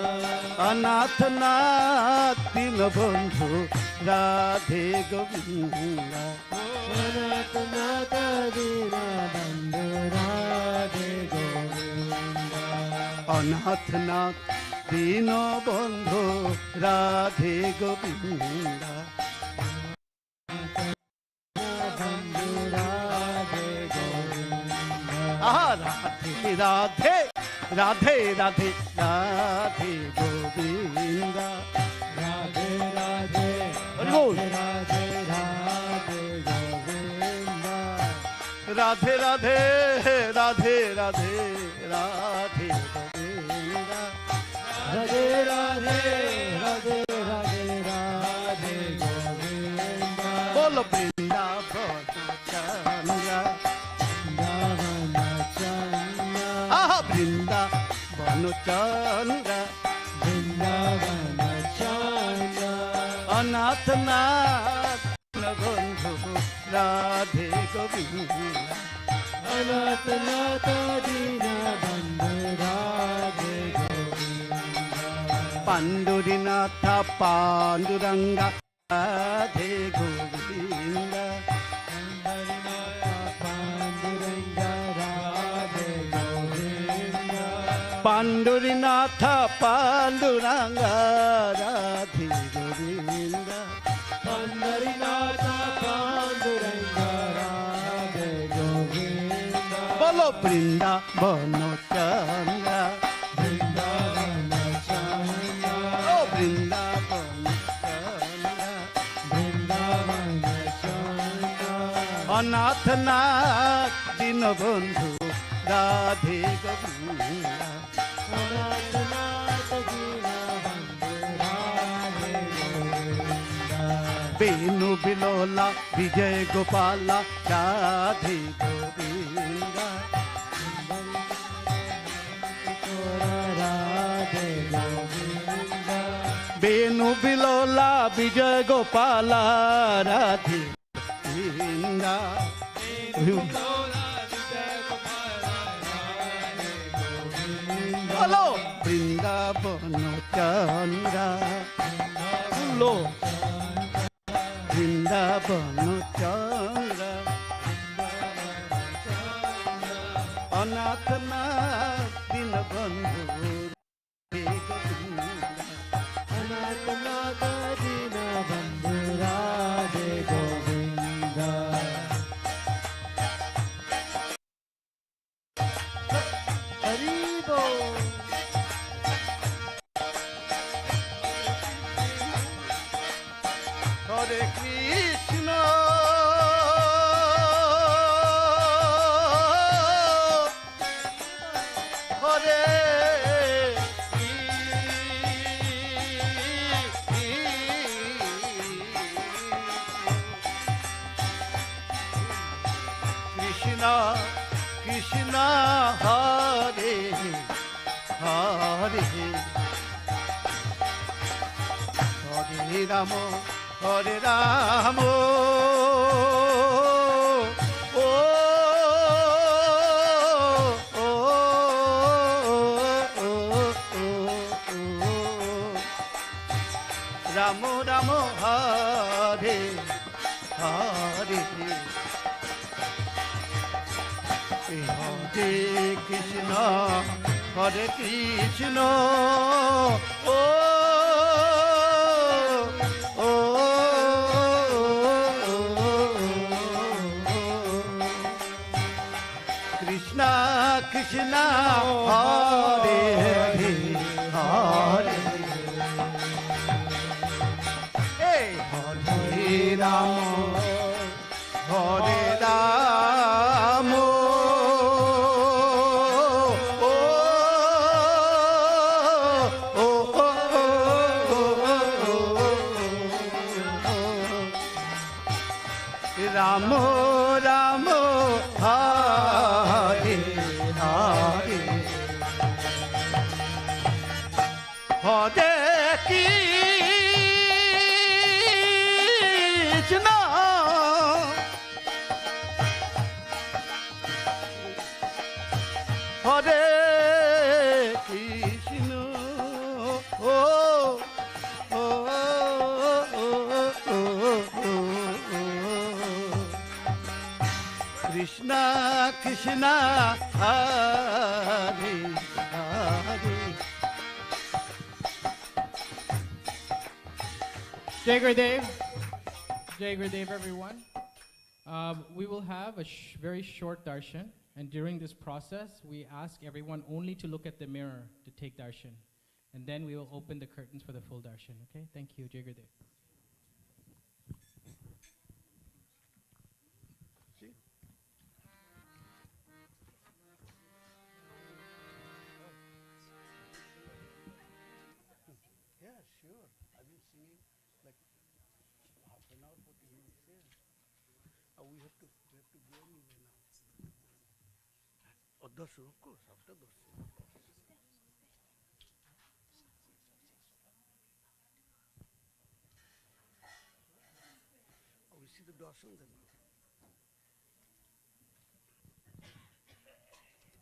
Anath Nath Dinabandhu Radhe Govinda Anath Nath Dinabandhu Radhe Govinda Anath Nath Dinabandhu Radhe Govinda Radhe Radhe, Radhe, Radhe, Radhe Govinda. Radhe Radhe, Haribol. Radhe Radhe Govinda. Radhe, Radhe, Radhe, Radhe, Radhe Govinda. Radhe Radhe, Radhe Radhe, Radhe Govinda. Bolo Vrindavan Chandra. Vrindavan Chandra. Aha, Vrindavan Chandra. Vrindavan Chandra. Anathnath Bandhu Radhe Govinda. Anathnath Dina Bandhu Radhe Govinda. Pandurinatha Panduranga Radhe Govinda. Pandurinatha Panduranga Radhe Govinda. Pandarinatha Panduranga Radhe Govinda. Bolo Vrindavana Chandra. Vrindavana Chandra. Oh, Vrindavana Chandra. Vrindavana Chandra. Anathnath Dinabandhu Radhe Govinda. Anathnath Dina Bandhu Radhe Govinda. Venu Bilola Vijay Gopala Radhe Govinda. Radhe Govinda. Venu Bilola Vijay Gopala Radhe Govinda. Hello, Vrindavana Chandra. Hello, Vrindavana Chandra. Anathnath Dinabandhu Radhe Govinda. Anathnath Dina Bandhu Radhe Govinda. Haribol. Hare Krishna, Hare Krishna, Krishna, Hare Hare, Hare Rama, Hare Rama, oh, oh, oh, Rama, Rama, Hare Hare. Hare Krishna, Hare Krishna, oh, oh, Krishna, Krishna, Hare Hare, hey, Hare Rama, Hare Rama. Ramo, Ramo, Hare Hare, Hare Krishna, Hare Krishna, oh, oh, oh, oh, Krishna, Krishna, Hare Hare. Jai Gurudev. Jai Gurudev, everyone. We will have a very short darshan. And during this process, we ask everyone only to look at the mirror to take darshan. And then we will open the curtains for the full darshan. Okay? Thank you. Jai Gurudev. Yeah, sure. I've been singing like half an hour, 40 minutes here. We have to go anyway now. Oh, darshan, of course, after darshan. We see the darshan then.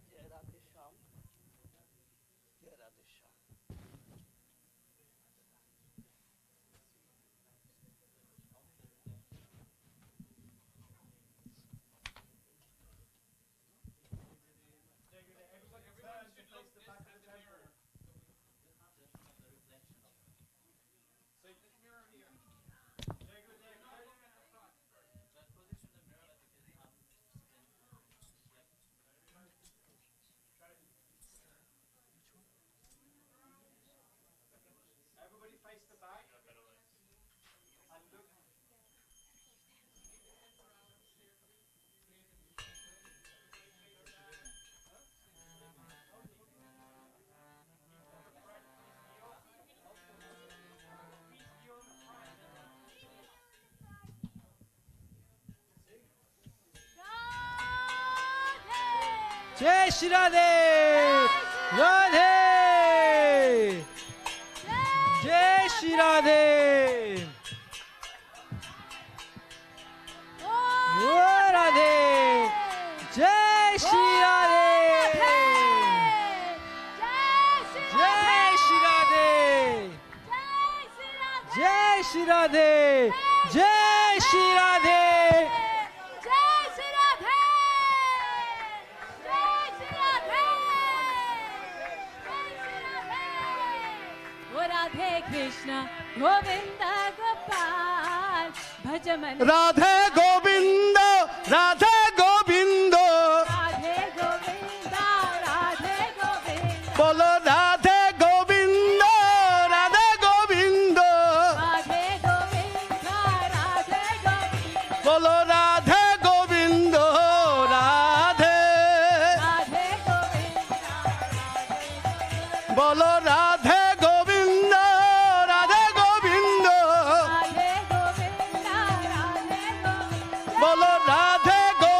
Jai Radhe Shyam. Jai Radhe Shyam. Everybody face the back. And look. Jai Shri Radhe! Radhe! Jai Shri Radhe! Oh Radhe! Jai Shri Radhe! Jai Shri Radhe! Jai Shri Radhe! Jai Shri Radhe! Radhe Krishna, Govinda Gopal, Bhajaman. Radhe Govinda, Radhe Govinda. Radhe Govinda, Radhe Govinda. Bolo Radhe Govinda, Radhe Govinda. Radhe Govinda, Radhe Govinda. Bolo Radhe Govinda, Radhe. Radhe Govinda, Bolo Radhe Govinda, Radhe Govinda. Radhe Govinda, Radhe Govinda. Bolo Radhe Govinda.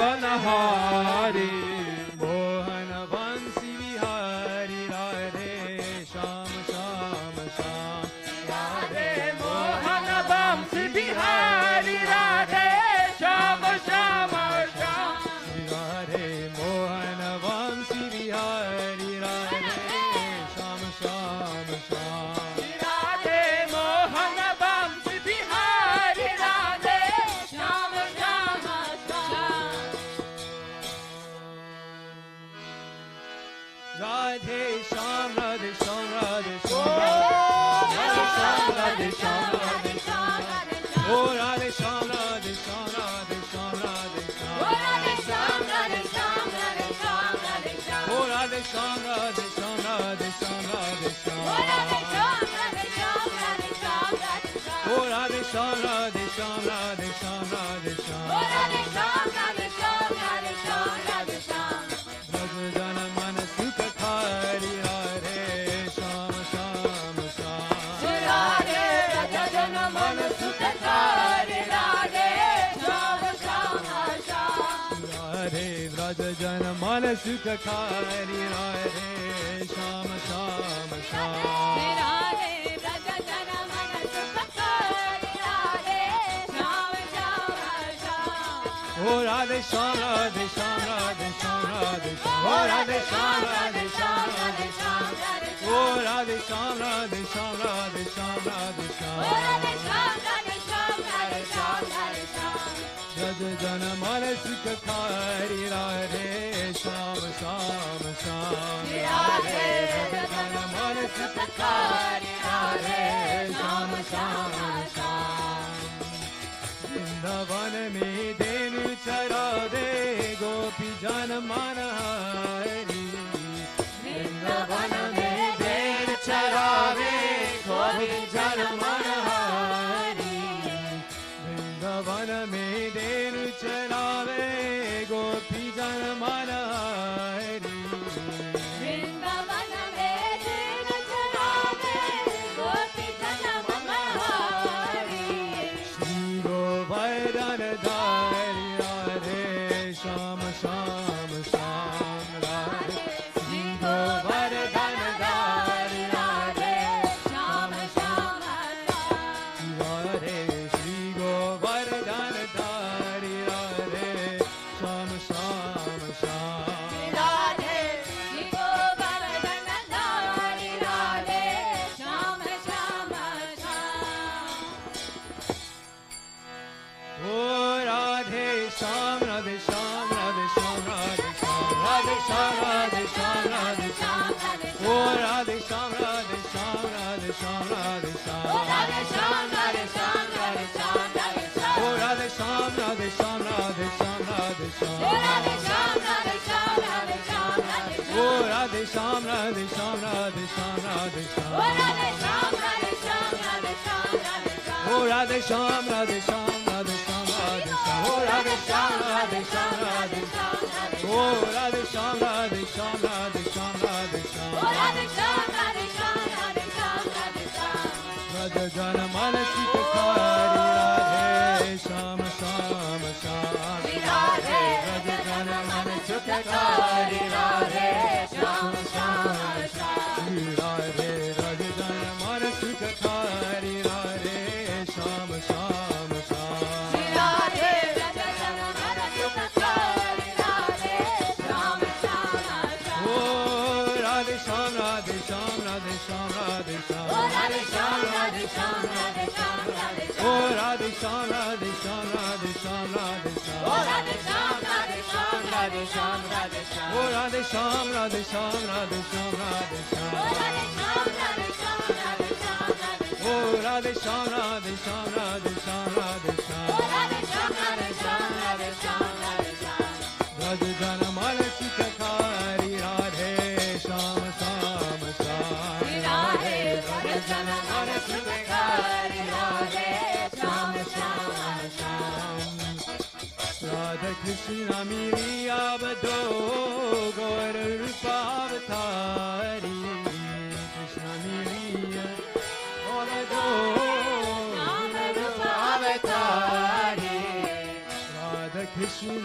बनहारी Mohan बंसी बिहारी राधे श्याम श्याम श्याम राधे मोहन बंसी बिहारी राधे श्याम श्याम श्याम राधे मोहन बंसी बिहारी राधे श्याम श्याम श्याम राधे मोहन बंसी बिहारी राधे श्याम श्याम श्याम राधे श्याम राधे श्याम राधे श्याम राधे श्याम राधे श्याम ओ राधे श्याम राधे श्याम राधे श्याम राधे श्याम ओ राधे श्याम राधे श्याम राधे श्याम राधे श्याम ओ राधे श्याम राधे श्याम राधे श्याम राधे श्याम ओ राधे श्याम राधे श्याम राधे श्याम राधे श्याम ओ राधे श्याम राधे श्याम राधे श्याम राधे श्याम ओ राधे श्याम राधे श्याम राधे श्याम राधे श्याम भज जन मन सुख थारी राधे श्याम श्याम श्याम राधे भज जन मन सुख थारी राधे श्याम श्याम श्याम राधे व्रज जन मन सुख थारी राधे श्याम श्याम श्याम राधे व्रज जन मन सुख थारी राधे श्याम श्याम श्याम ओ राधे श्याम राधे श्याम राधे श्याम राधे श्याम ओ राधे श्याम राधे श्याम राधे श्याम राधे ओ राधे श्याम राधे श्याम राधे श्याम राधे श्याम ओ राधे श्याम राधे श्याम राधे श्याम राधे श्याम व्रज जन मन सुख थारी राधे श्याम श्याम श्याम राधे व्रज जन मन सुख थारी राधे श्याम श्याम श्याम वृंदावन में देनु चरा दे गोपी जन मन हरी वृंदावन में देन चरा दे गोपी जन मन हरी वृंदावन में देनु चरा दे गोपी जन मन हरी वृंदावन में देनु चरा दे गोपी जन मन हरी श्री गोवर्धन धारी राधे श्याम श्याम श्याम राधे श्री गोवर्धन धारी राधे श्याम श्याम राधे श्री गोवर्धन धारी राधे श्याम श्याम श्याम राधे श्री गोवर्धन धारी राधे श्याम श्याम श्याम ओ राधे श्याम राधे श्याम राधे श्याम राधे श्याम राधे श्याम राधे श्याम राधे श्याम ओ राधे श्याम राधे श्याम राधे श्याम राधे श्याम ओ राधे श्याम राधे श्याम राधे श्याम राधे श्याम ओ राधे श्याम राधे श्याम राधे श्याम राधे श्याम ओ राधे श्याम राधे श्याम राधे श्याम राधे श्याम ओ राधे श्याम राधे श्याम राधे श्याम राधे श्याम ओ राधे श्याम राधे श्याम राधे श्याम राधे श्याम ओ राधे श्याम राधे श्याम राधे श्याम राधे श्याम ओ राधे श्याम राधे श्याम राधे श्याम राधे ओ राधे श्याम राधे श्याम राधे श्याम राधे श्याम ओ राधे श्याम राधे श्याम राधे श्याम राधे श्याम भज जन मन सुख थारी राधे श्याम श्याम श्याम राधे भज जन मन सुख थारी राधे श्याम श्याम श्याम राधे भज जन मन सुख थारी राधे श्याम श्याम श्याम राधे भज जन मन सुख थारी राधे श्याम श्याम श्याम ओ राधे श्याम राधे श्याम राधे श्याम राधे श्याम ओ राधे श्याम राधे श्याम राधे श्याम राधे श्याम ओ राधे श्याम राधे श्याम राधे श्याम राधे श्याम ओ राधे श्याम राधे श्याम राधे श्याम राधे श्याम ओ राधे श्याम राधे श्याम राधे श्याम राधे श्याम ओ राधे श्याम राधे श्याम राधे श्याम राधे श्याम ओ राधे श्याम राधे श्याम राधे श्याम राधे श्याम ओ राधे श्याम राधे श्याम राधे श्याम राधे श्याम भज जन मन सुख थारी राधे श्याम श्याम श्याम राधे भज जन मन सुख थारी राधे श्याम श्याम श्याम राधा कृष्ण मिली अब दो गौर रूपावतारी कृष्ण मिली अब दो गौर रूपावतारी Radha Krishna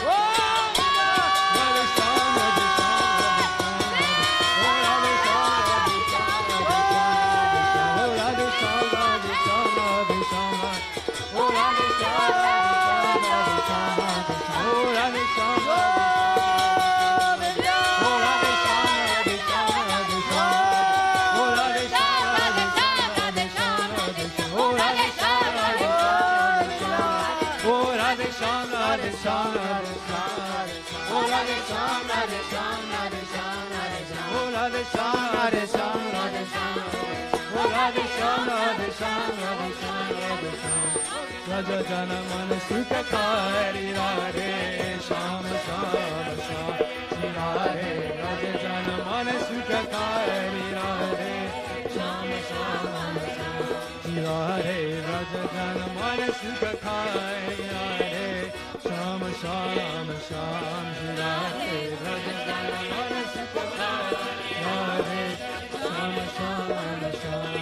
Shyam, Radhe Shyam, Radhe Shyam, Radhe Shyam. Oh Radhe Shyam, Radhe Shyam, Radhe Shyam. Oh Radhe Shyam, Radhe Shyam, Radhe Shyam, Radhe Shyam. Raja Jana Man Sukhakari Radhe Shyam, Shyam, Shyam. Shri Radhe, Raja Jana Man Sukhakari Radhe Shyam, Shyam, Shyam. Shri Radhe, Raja Jana Man Sukhakari Radhe Shyam, Shyam, Shyam. Shri Radhe, Raja Jana Man Sukhakari Radhe Shyam, Shyam, Shyam.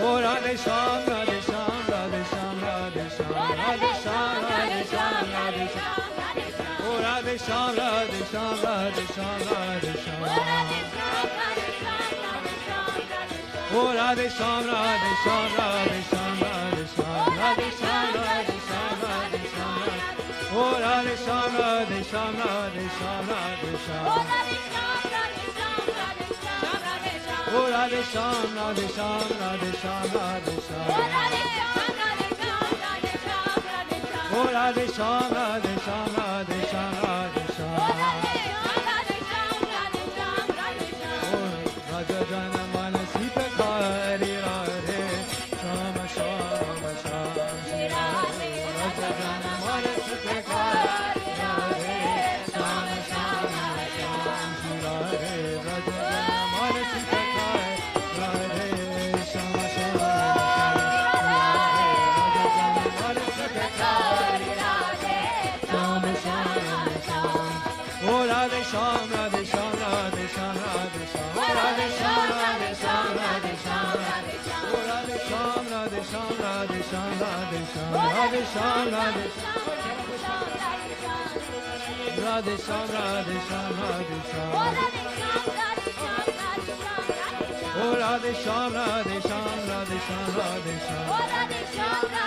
Oh Radhe Shyam, Radhe Shyam, Radhe Shyam, Radhe Shyam, Radhe Shyam, Radhe Shyam, Radhe Shyam. Oh Radhe Shyam, Radhe Shyam, Radhe Shyam, Radhe Shyam. Oh Radhe Shyam, Radhe Shyam, Radhe Shyam, Radhe Shyam, Radhe Shyam, Radhe Shyam, Radhe Shyam. Oh Radhe Shyam, Radhe Shyam, Radhe Shyam, Radhe Shyam. Oh Radhe Shyam, Radhe Shyam, Radhe Shyam, Radhe Shyam. Oh Radhe Shyam, Radhe Shyam, Radhe Shyam, Radhe Shyam. Oh Raja Jana Man Sukhakari Radhe Shyam, Shyam, Shyam. Shri Radhe, Raja Jana Man Sukhakari Radhe Shyam, Shyam, Shyam. Shri Radhe, Raja Jana Man Sukhakari Radhe Shyam, Shyam, Shyam. Raja Jana Man Sukhakari Shyam, Shyam, Shyam. Oh Radhe Shyam, Radhe Shyam, Radhe Shyam, Radhe Shyam. Oh Radhe Shyam, Radhe Shyam, Radhe Shyam. Oh Radhe Shyam, Radhe Shyam, Radhe Shyam, Radhe Shyam. Radhe Shyam, Radhe Shyam. Radhe Shyam, Radhe Shyam, Radhe Shyam. Oh Radhe Shyam, Radhe Shyam, Radhe Shyam, Radhe Shyam.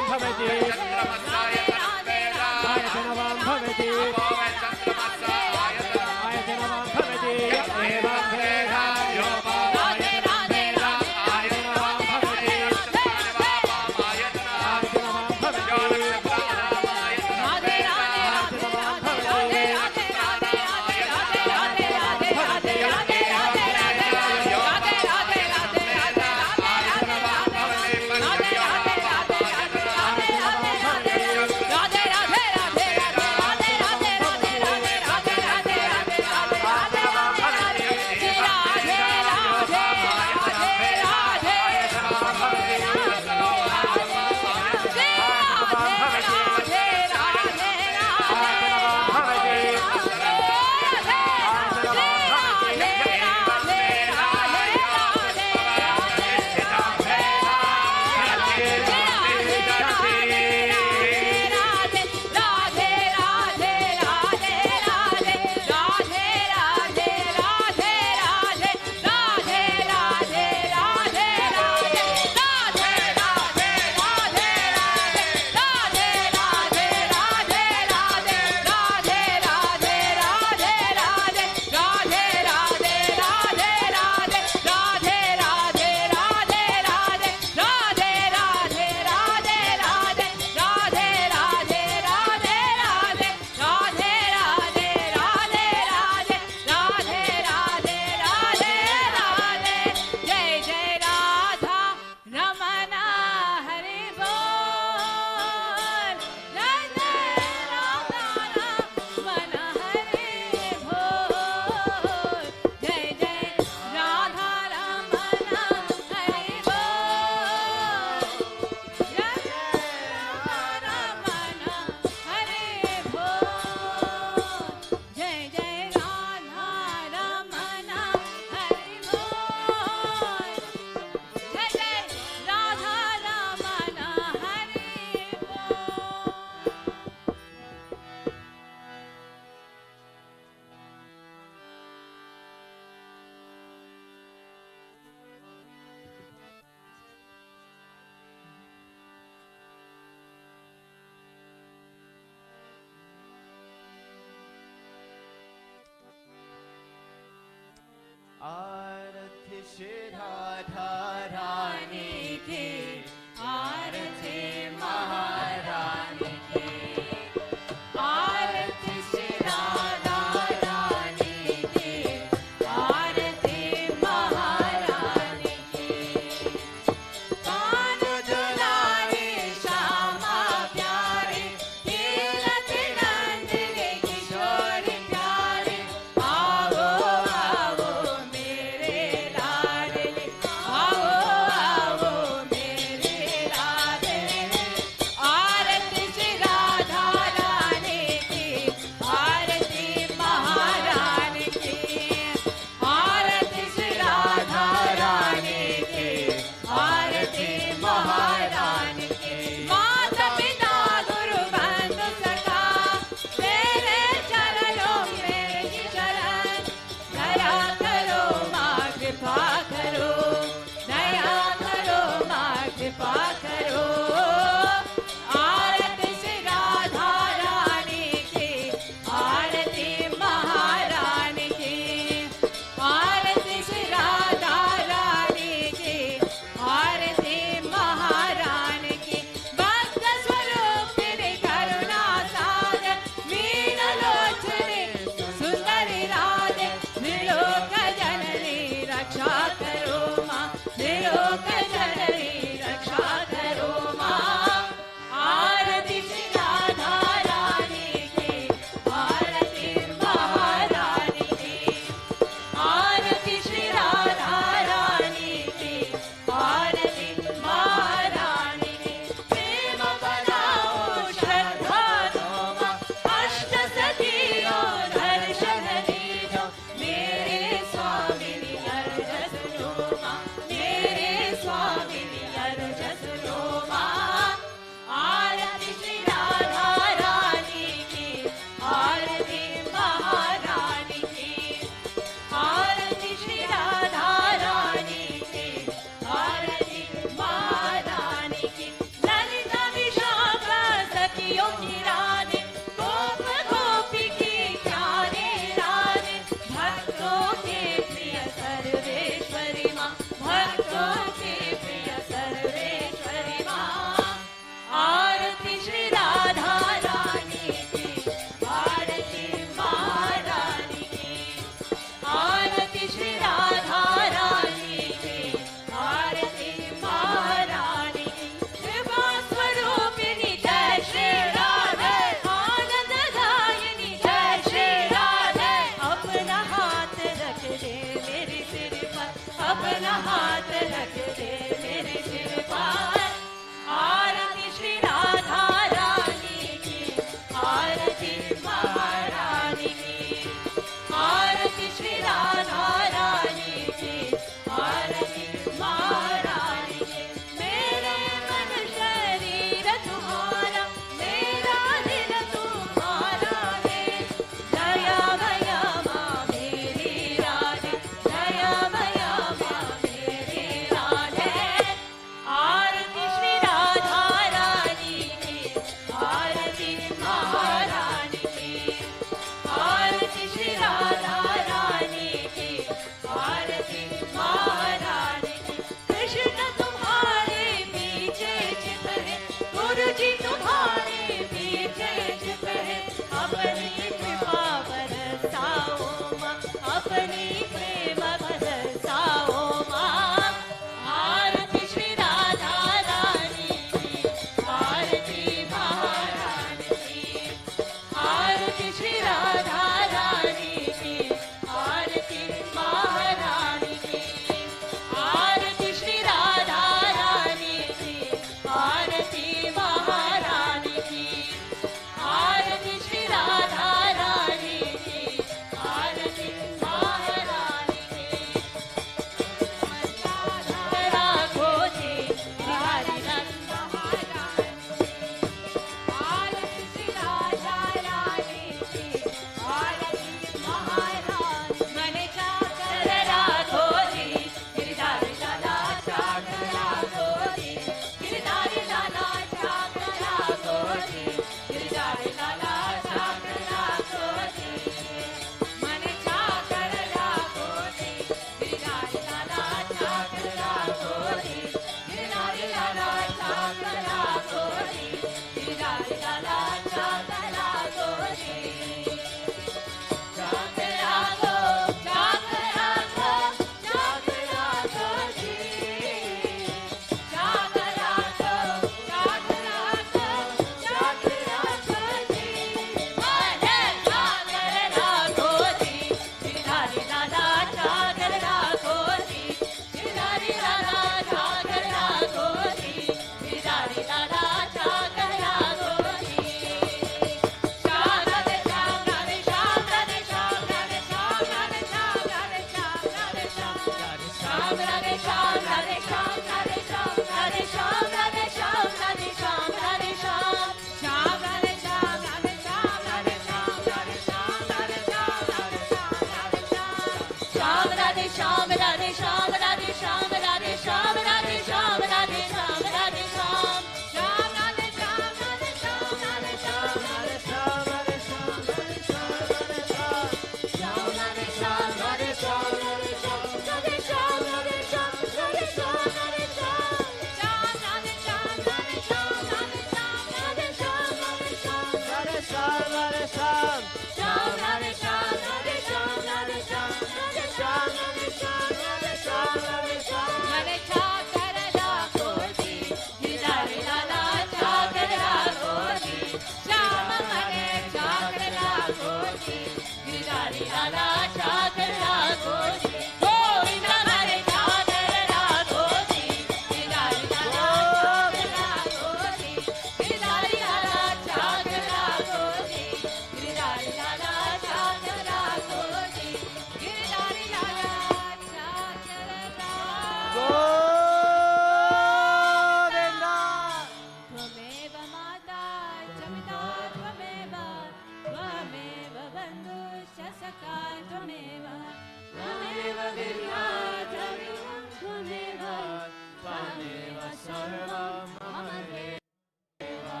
sarvam mama deva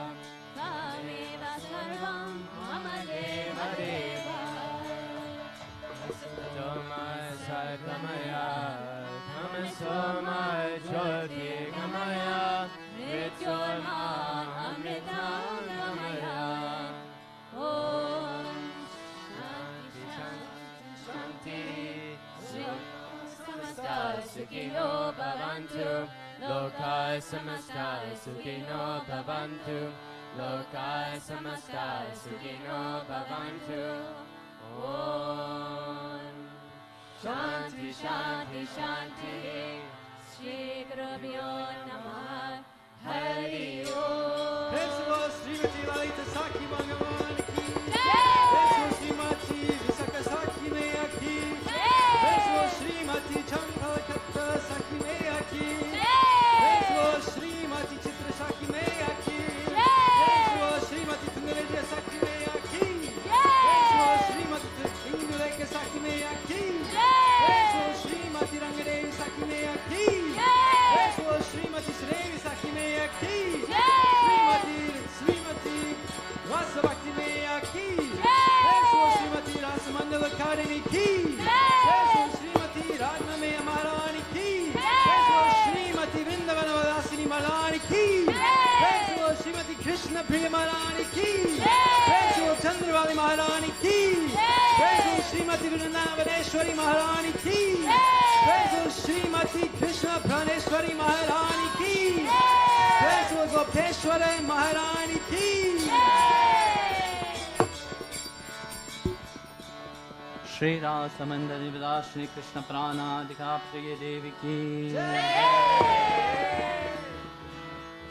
Tameva sarvam mama deva deva Tamai Sakamaya, Tamasomai Jyoti Gamaya, Mrityorma amritam gamaya Om Shanti Shanti Samasta Sukhino Bhavantu Lokai Samasta Sukhino Bhavantu Lokai Samasta Sukhino Bhavantu Om Shanti Shanti Shanti Shri Gurubhyo Namah Hari Om Srimati Radharani Bhagavan ki Jai Srimati Visakasaki Maya ki Srimati Champalakatta Saki Maya ki Srimati Chitra Saki Maya ki Srimati Tundareja Saki Maya ki Srimati Induleka Saki Maya ki Srimati Rangadevi Saki Maya ki Srimati Srevi Saki Maya ki Srimati Rasavakti Maya ki Srimati Rasamandala Karini ki Srimati Radna Maya Maharani ki Srimati Vrindavana Vadasini Maharani ki Srimati Krishna Priya Maharani ki Chandravali Maharani ki Srimati Vrindavaneshwari Maharani ki Srimati Krishna Praneshwari Maharani ki Gopeshwara Maharani ki Shri Rasamandari Vida Shri Krishna Prana Dika Priya Devi ki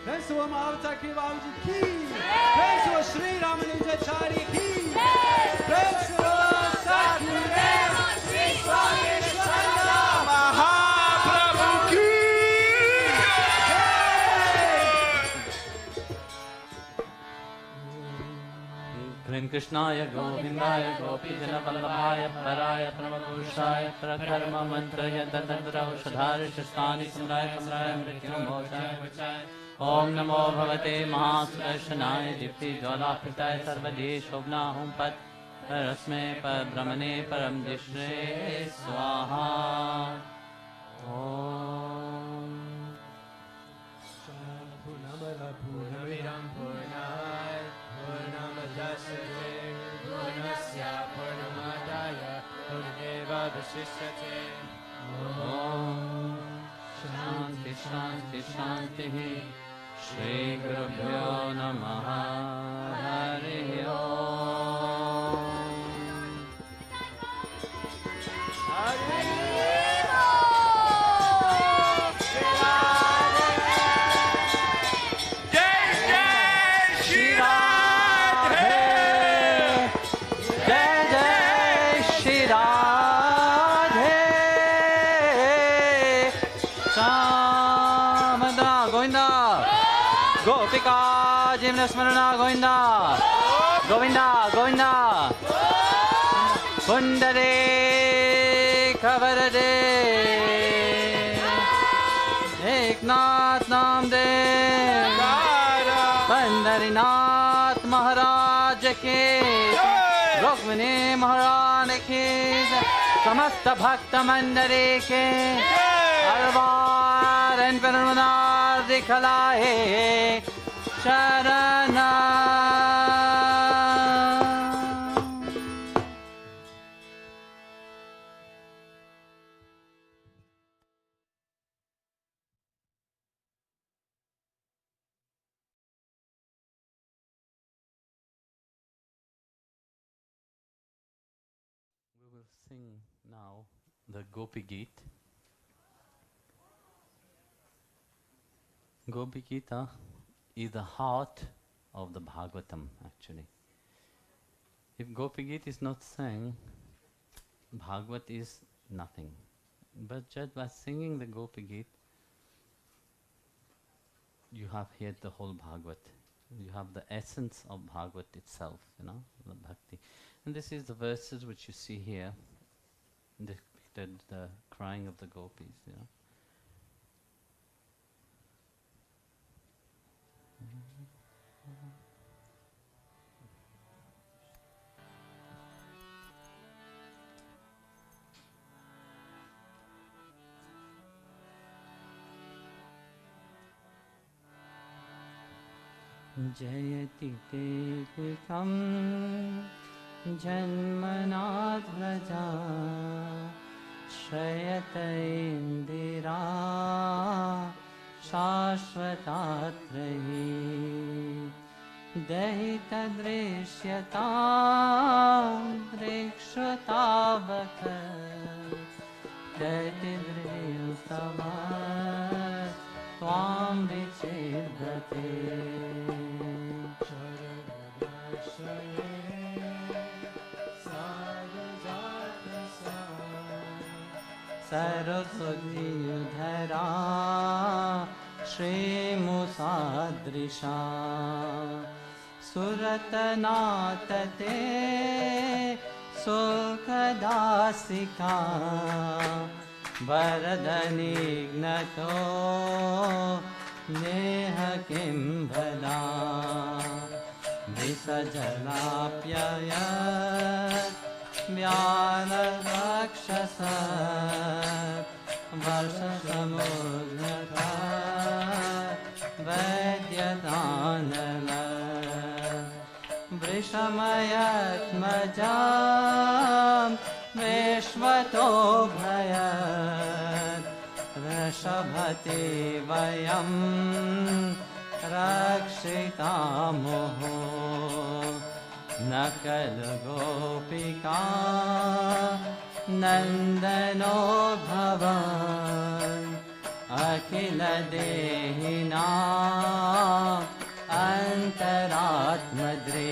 Praise Mahavatar Krivaji ki Praise Shri Ramanujacharya ki Praise Sakyadeva Sri Swami Vishwananda Mahaprabhu ki Krim Krishnaya Govindaya Gopi Jana Vallabhaya Paraya Pramapurushaya Prakarma Mantraya Dadandra Ushadhari Shastani Samraya Kamraya Mrityam Bhojaya Om Namo Bhavate Mahasudarshanaya Dipti Jwala Pritaya Sarvadi Shobna Hum Pat Parasme Parbrahmane Param Dishre Swaha Om Purnamala Purnamiram Purnai Purnamadasyate Purnasya Purnamadaya Purnameva Vasishyate Om Shanti Shanti Shanti Shri Gurubhyo Namaha Hari Om Gopika Jimna Smarana Govinda Govinda Govinda Kundare Kavarade Eknath Namdev Pandarinath Maharaj ke Rukmini Maharaj ke Samasta Bhakta Mandare ke Alvar and Paranar Dikhalaye Sharana We will sing now the Gopi Geet. Gopi Gita is the heart of the Bhagavatam, actually. If Gopi Gita is not sang, Bhagavat is nothing. But just by singing the Gopi Gita, you have heard the whole Bhagavat. You have the essence of Bhagavat itself, the Bhakti. And this is the verses which you see here, depicted the crying of the gopis, जयति ते कृतं जन्मनाध्वजा श्रयत इन्दिरा शाश्वतात्रयी दहितदृश्यतां दृक्षतावक दतिदृतव त्वां विचिद्यते सरस्वतीधरा श्रीमुसादृशा सुरतनातते सुखदासिका वरदनिघ्नतो नेह किं भला विसजलाप्ययत् व्यालराक्षस वर्षसमुद्रता वैद्यदानल वृषमयत्मजा विश्वतो भयत् वृषभते वयं रक्षितामः नकलगोपिका नन्दनो भवन् अखिलदेहिना अन्तरात्मद्रे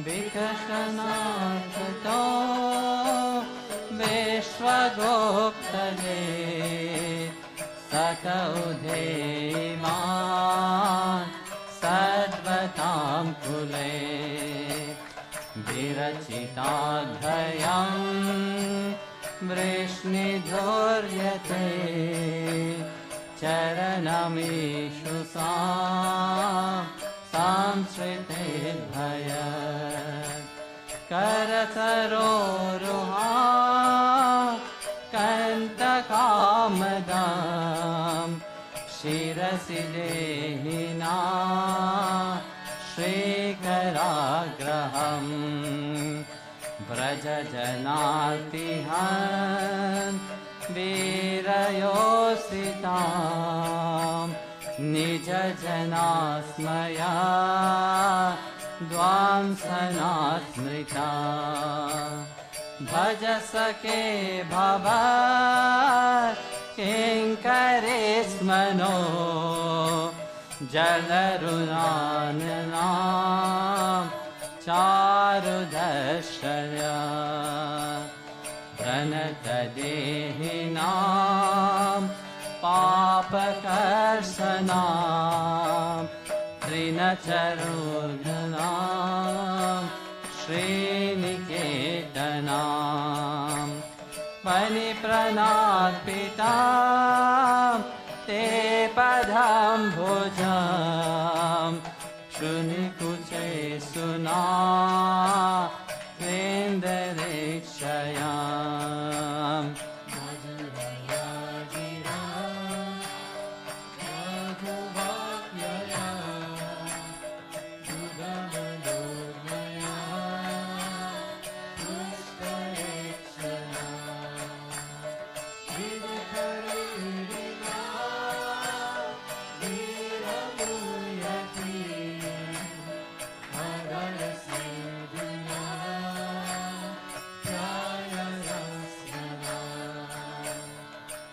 विकसनाथतो विश्वगोप्तये सकौधेयमान् सद्वतां कुले विरचिताध्यायं वृष्णिधोर्यते चरणमीषु सांश्रितेर्भयत् करतरोरुहा कन्तकामदां शिरसि देहिना श्रीकराग्रहम् व्रजजनातिहन् वीरयोसितां निजजनास्मया द्वांसनास्मृता भज सखे भव किङ्करे स्मनो जलरुणाननां चारुदर्शया प्रणतदेहिनां पापकर्षणां त्रिनचरोर्घनां श्रीनिकेतनां मणिप्रणात्पितां ते पदाम्भुजां शुनिकुचे सुना केन्द्रेक्षयाम्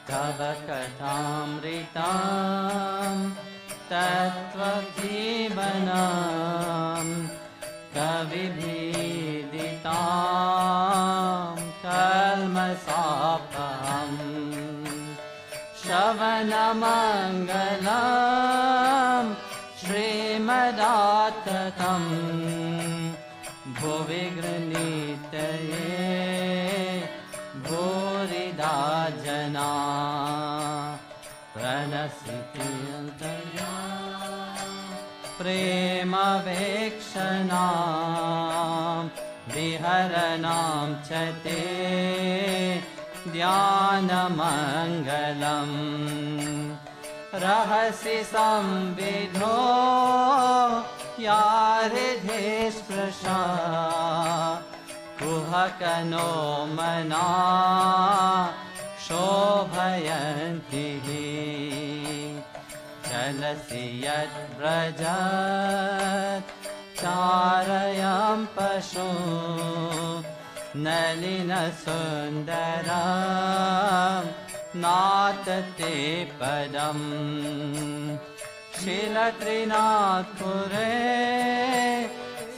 तव कथामृतां तत्त्वजीवनां कविभिदितां कल्मषापहम् श्रवणमङ्गलं श्रीमदाततं भुवि गृणीतये भूरिदा जना प्रणसिति प्रेमवेक्षणां विहरणां च ते ध्यानमङ्गलम् रहसि संविधो या हृदे स्पृशा कुहकनो मना शोभयन्ति चलसि यद्व्रजत् चारयं पशु नलिनसुन्दरं नातते पदम् शिलत्रिनाथपुरे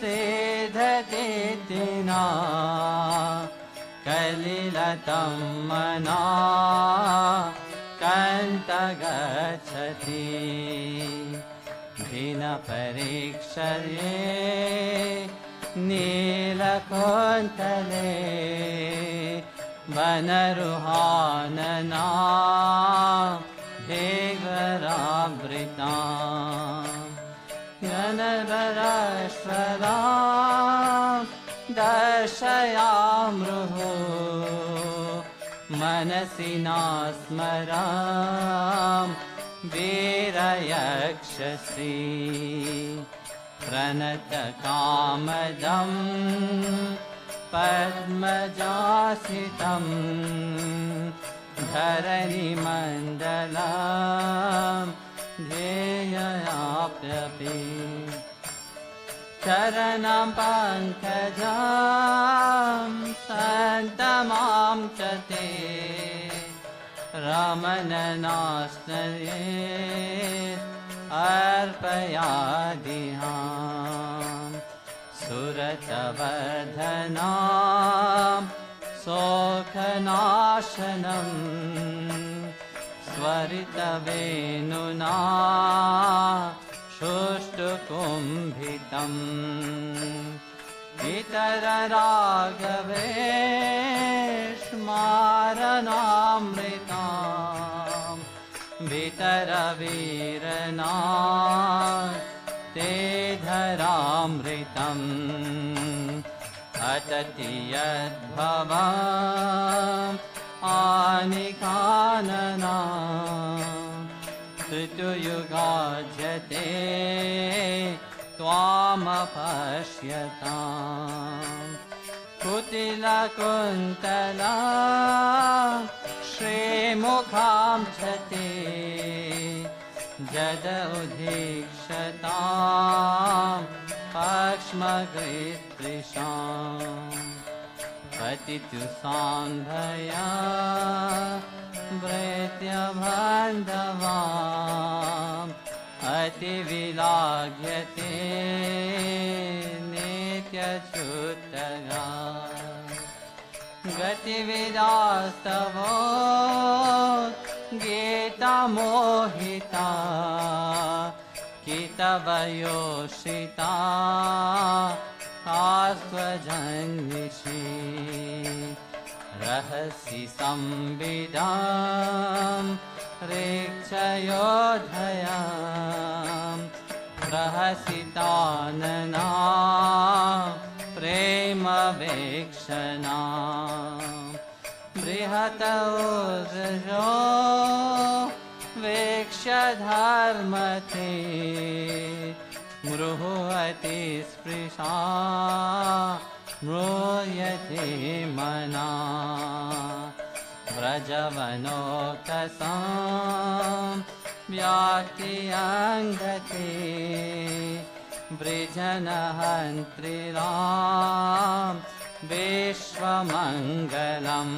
सेधते तिना कलिलतं मना कन्तगच्छति दिनपरीक्षये नीलकुन्तले वनरुहानना भेगरावृता जनवरश्वरा दर्शयामृः मनसि नास्मरां वीरयक्षसि प्रणतकामदं पद्मजासितं धरणिमण्डलं ध्येयाप्यपि चरणं पङ्कजं सन्तमां च ते रमणनाश्रये अर्पयादिहां सुरतवर्धनां शोकनाशनं स्वरितवेणुना शुष्टुकुम्भितम् इतरराघवेश्मारणामृतां वितरवीरना ते धरामृतम् अतति यद्भवम् आनिकानना ऋतुयुगाज्यते त्वामपश्यताम् कुटिलकुन्तला श्रीमुखां च ते जद उदीक्षतां पक्ष्मकृत्रिशाम् पतितु साङ्घया भृत्यबान्धवाम् अतिविलाघ्यते नित्यच्युतगा गतिविदास्तवो गीतामोहिता कितवयोषिता कास्त्वजन्विषि रहसि संविदां ऋक्षयोधयां रहसितानना प्रेमवेक्षणा बृहतोर्जो वेक्ष्यधर्मते मृहुवति स्पृशा म्रूयते मना व्रजवनोकसां व्याक्तियङ्गते वृजनहन्त्रिरां विश्वमङ्गलम्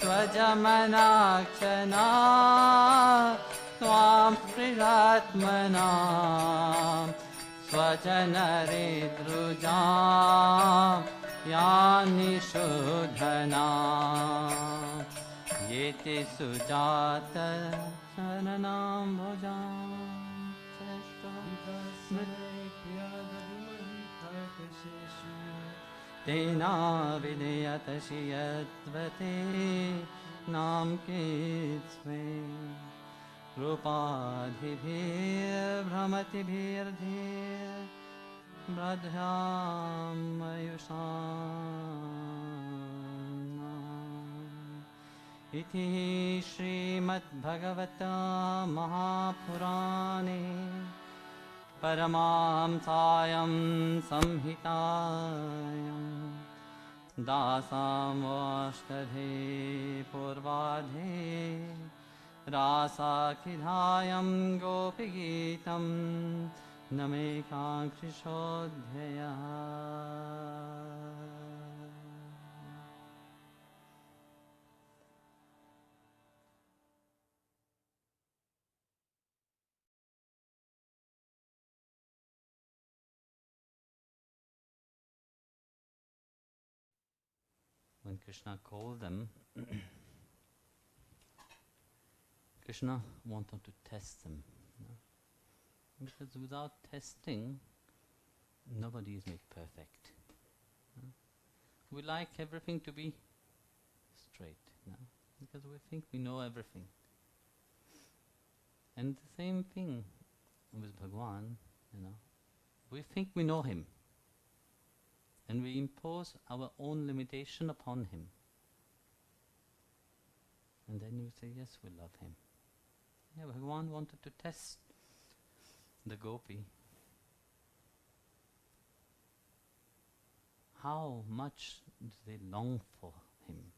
त्वजमनाक्षना त्वां प्रियात्मना स्वजनहृद्रुजां यानिशोधना येति सुजात शरणं भुजां तेना विधेयत श्रियत्वते नाम के स्वे रूपाधिभिर्भ्रमतिभिर्धीर् ब्रध्यामयुषाम् इति श्रीमद्भगवता महापुराणे परमाहंसायां संहितायां दासामोऽष्टधे पूर्वाधे रासाखिधायं गोपीगीतं न मे काङ्क्षिषोऽध्ययः When Krishna called them, Krishna wanted to test them. You know? Because without testing, nobody is made perfect. You know? We like everything to be straight, you know? Because we think we know everything. And the same thing with Bhagwan, you know. We think we know him. And we impose our own limitation upon him. And then you say, yes, we love him. Yeah, Bhagavan wanted to test the gopi. How much do they long for him?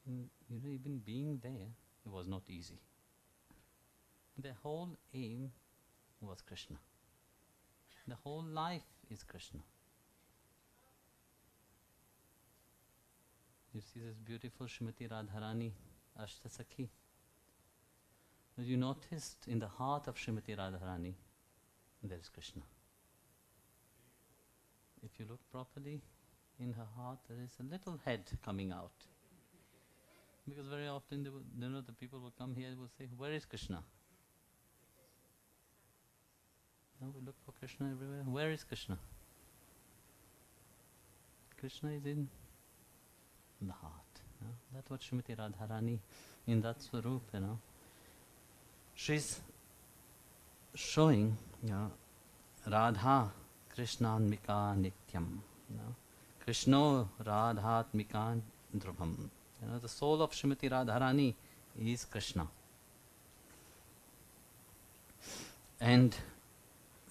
And, you know, even being there, it was not easy. Their whole aim was Krishna. The whole life is Krishna. You see this beautiful Srimati Radharani Ashtasaki. You noticed in the heart of Srimati Radharani, there is Krishna. If you look properly, in her heart there is a little head coming out. Because very often the people will come here and will say, where is Krishna? Now we look for Krishna everywhere. Where is Krishna? Krishna is in the heart. You know? That's what Srimati Radharani, in that swarup, you know. She's showing, you know, Radha Krishnanmika Nityam. You know. Krishno Radhatmika Dhrubam. You know, the soul of Srimati Radharani is Krishna. And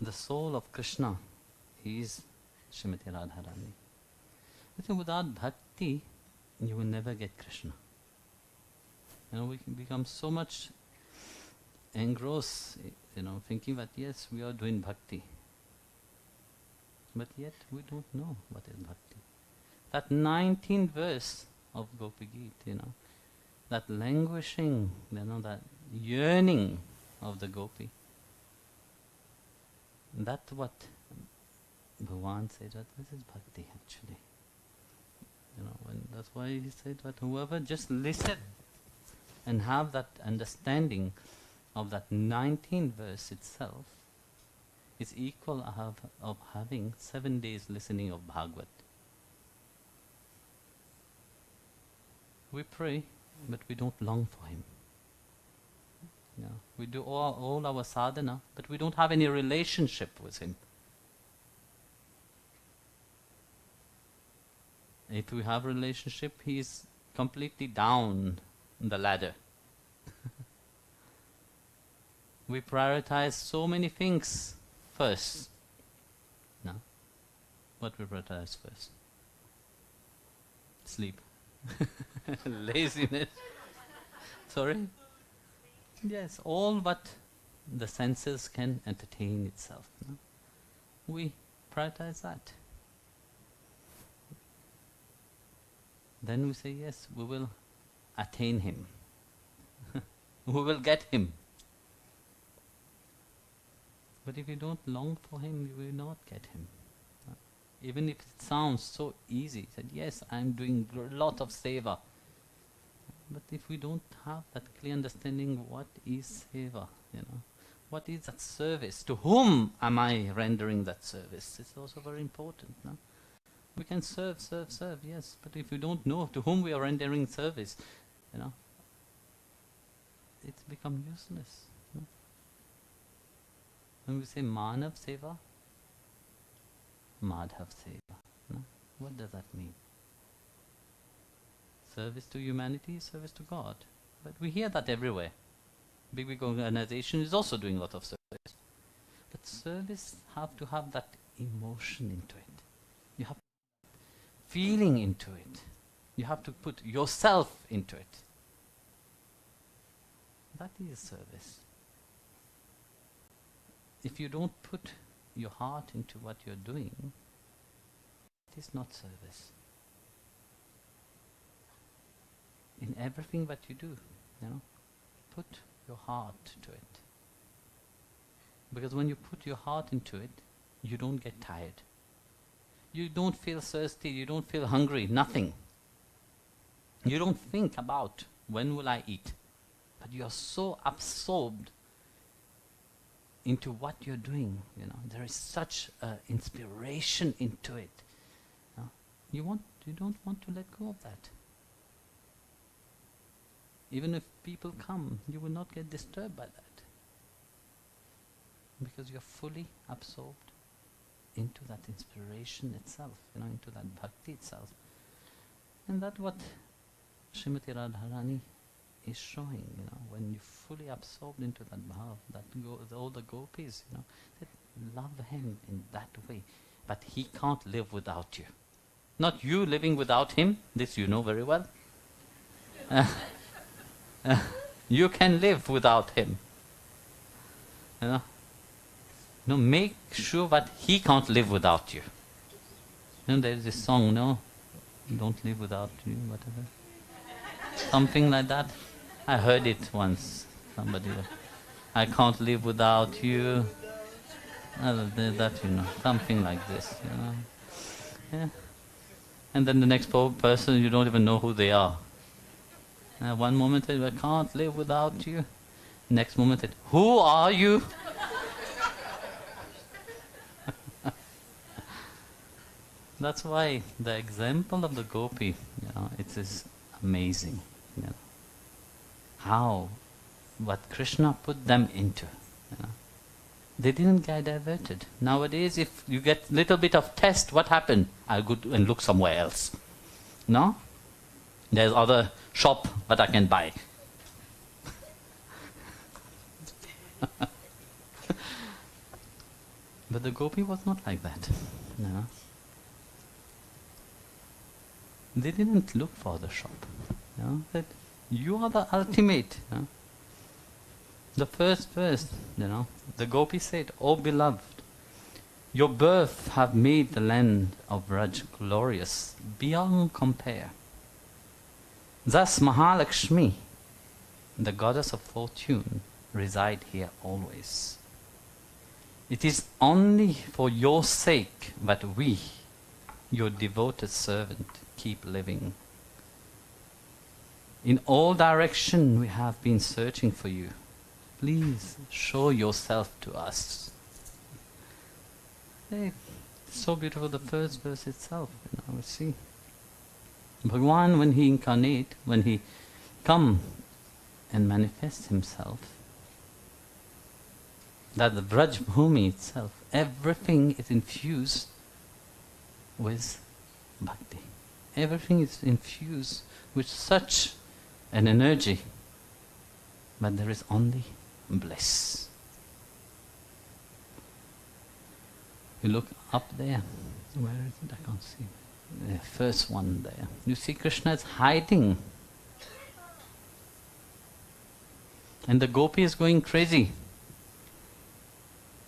the soul of Krishna is Srimati Radharani. I think without bhakti, you will never get Krishna. You know, we can become so much engrossed, you know, thinking that yes, we are doing bhakti. But yet we don't know what is bhakti. That 19th verse of Gopi Gita, you know, that languishing, you know, that yearning of the gopi. That's what Bhagavan said, that this is bhakti actually. You know, and that's why he said that whoever just listen and have that understanding of that 19th verse itself is equal of having 7 days listening of Bhagavad. We pray, but we don't long for him. You know, we do all our sadhana, but we don't have any relationship with him. If we have relationship, he is completely down the ladder. We prioritize so many things first. No? What we prioritize first? Sleep. Laziness. Sorry? Yes, all what the senses can entertain itself. No? We prioritize that. Then we say, yes, we will attain him. We will get him. But if you don't long for him, you will not get him. Even if it sounds so easy, that yes, I am doing a lot of seva. But if we don't have that clear understanding, what is seva, you know, what is that service? To whom am I rendering that service? It's also very important. No? We can serve, yes, but if we don't know to whom we are rendering service, you know, it's become useless. No? When we say Manav Seva, Madhav Seva. No? What does that mean? Service to humanity, service to God. But we hear that everywhere. Big organization is also doing a lot of service. But service have to have that emotion into it. You have feeling into it. You have to put yourself into it. That is service. If you don't put your heart into what you're doing, it is not service. In everything that you do, put your heart to it. Because when you put your heart into it, you don't get tired. You don't feel thirsty, you don't feel hungry, nothing. You don't think about when will I eat. But you are so absorbed into what you're doing, there is such inspiration into it. You don't want to let go of that. Even if people come, you will not get disturbed by that. Because you're fully absorbed into that inspiration itself, into that bhakti itself. And that's what Srimati Radharani is showing, when you're fully absorbed into that bhav, all the gopis, that love him in that way. But he can't live without you. Not you living without him, this you know very well. You can live without him. Make sure that he can't live without you. There's this song, don't live without you, whatever. Something like that. I heard it once. Somebody, I can't live without you. That, something like this, Yeah. And then the next person, you don't even know who they are. One moment, I can't live without you. Next moment, who are you? That's why the example of the gopi, it is amazing. How, what Krishna put them into. They didn't get diverted. Nowadays, if you get little bit of test, what happened? I'll go and look somewhere else. No? There's other shop that I can buy. But the gopi was not like that. They didn't look for the shop. That you are the ultimate. The first verse, the gopi said, "O beloved, your birth have made the land of Braj glorious beyond compare. Thus Mahalakshmi, the goddess of fortune, reside here always. It is only for your sake that we, your devoted servant, keep living. In all direction we have been searching for you. Please show yourself to us." Hey, so beautiful, the first verse itself, we see. Bhagwan, when he incarnate, when he come and manifests himself, that the Braj Bhumi itself, everything is infused with bhakti. Everything is infused with such an energy, but there is only bliss. You look up there, where is it? I can't see. The first one there. You see Krishna is hiding. And the gopi is going crazy.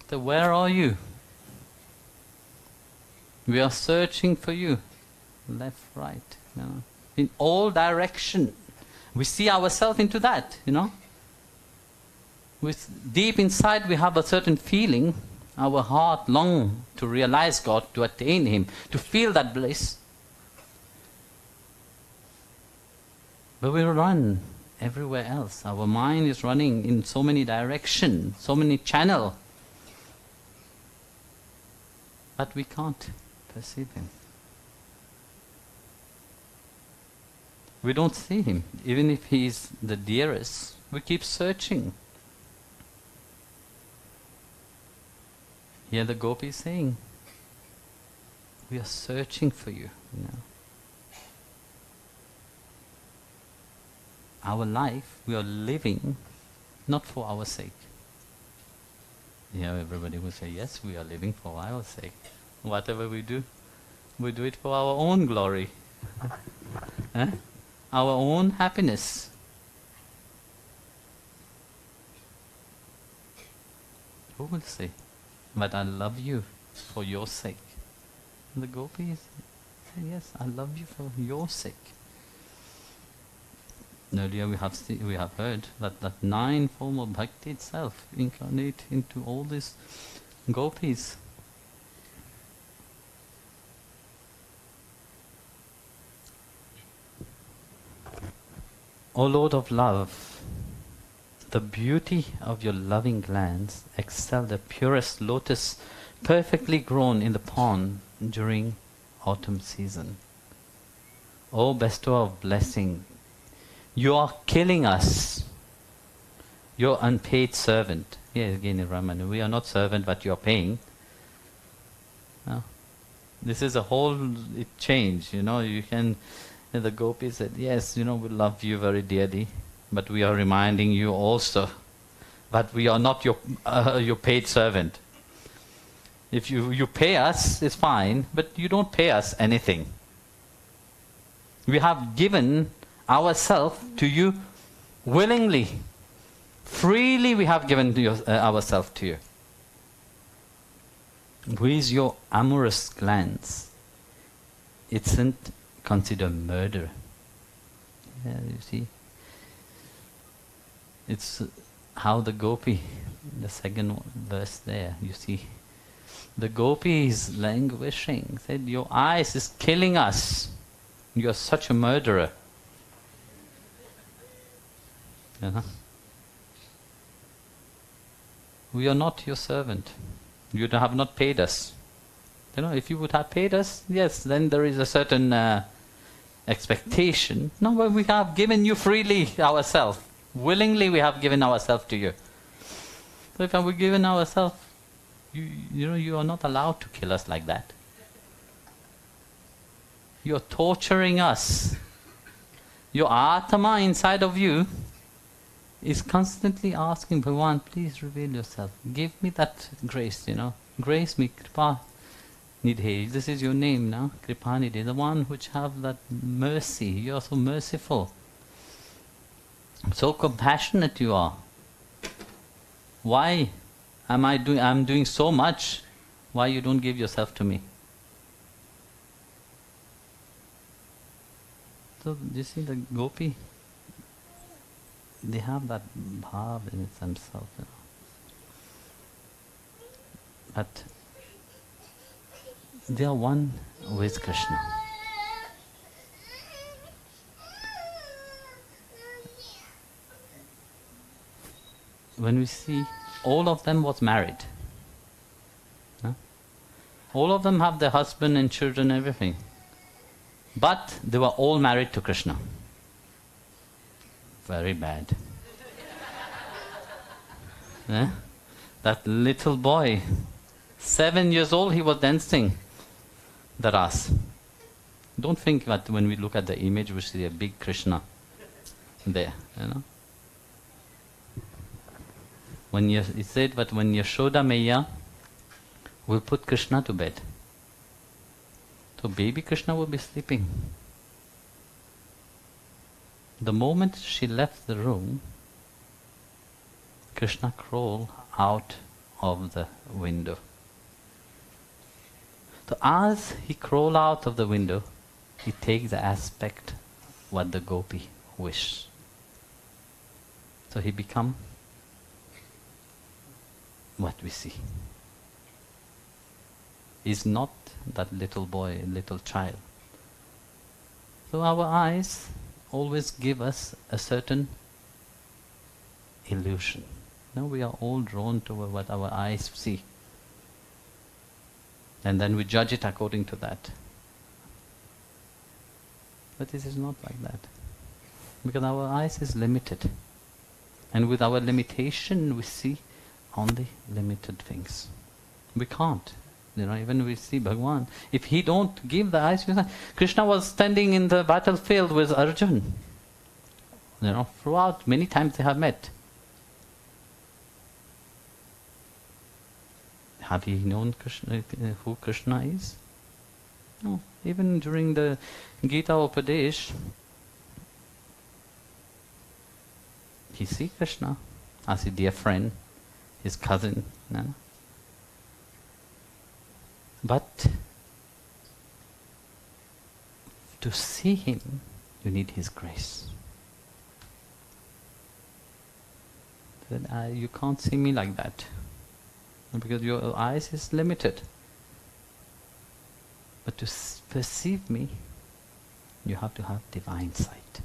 So where are you? We are searching for you. Left, right, in all direction. We see ourselves into that, With deep inside we have a certain feeling. Our heart longs to realize God, to attain Him, to feel that bliss. But we run everywhere else. Our mind is running in so many directions, so many channels. But we can't perceive Him. We don't see Him. Even if He is the dearest, We keep searching. Here the gopi is saying, we are searching for you. Our life, we are living not for our sake. Everybody will say, yes, we are living for our sake. Whatever we do it for our own glory. Our own happiness. Who will say, but I love you for your sake? And the gopis say, yes, I love you for your sake. Earlier we have heard that nine form of bhakti itself incarnate into all these gopis. O Lord of love, the beauty of your loving glance excel the purest lotus perfectly grown in the pond during autumn season. O bestower of blessing, you are killing us, your unpaid servant. Here again in Ramana, we are not servant but you are paying. No. This is a whole change, you can, the gopi said, yes, we love you very dearly, but we are reminding you also, but we are not your paid servant. If you pay us, it's fine, but you don't pay us anything. We have given ourselves to you willingly. Freely we have given ourselves to you. Who is your amorous glance? It isn't considered murder. You see. It's how the gopi, the second verse there, you see. The gopi is languishing. Said, your eyes is killing us. You are such a murderer. We are not your servant. You have not paid us. If you would have paid us, yes, then there is a certain expectation. No, but we have given you freely ourselves. Willingly we have given ourselves to you. So if we have given ourselves, you are not allowed to kill us like that. You are torturing us. Your Atma inside of you is constantly asking, Bhagavan, please reveal yourself. Give me that grace, Grace me, Kripa Nidhe. This is your name now, Kripa Nidhe, the one which have that mercy. You are so merciful. So compassionate you are. Why I'm doing so much, why you don't give yourself to me? So you see the gopi, they have that bhav in it themselves. But they are one with Krishna. When we see all of them was married. All of them have their husband and children, everything. But they were all married to Krishna. Very bad. That little boy, 7 years old, he was dancing the ras. Don't think that when we look at the image we see a big Krishna there, When it said that when Yashoda Maya will put Krishna to bed, so baby Krishna will be sleeping. The moment she left the room, Krishna crawled out of the window. So as he crawled out of the window, he takes the aspect what the gopi wish. So he become what we see. Is not that little boy, little child. So our eyes always give us a certain illusion. Now we are all drawn to what our eyes see. And then we judge it according to that. But this is not like that. Because our eyes is limited. And with our limitation, we see only limited things. We can't. Even we see Bhagwan. If he don't give the eyes, Krishna was standing in the battlefield with Arjun. Throughout, many times they have met. Have he known Krishna, who Krishna is? No. Even during the Gita Upadesh, he see Krishna as a dear friend, his cousin. But to see him, you need his grace. You can't see me like that, because your eyes is limited. But to perceive me, you have to have divine sight.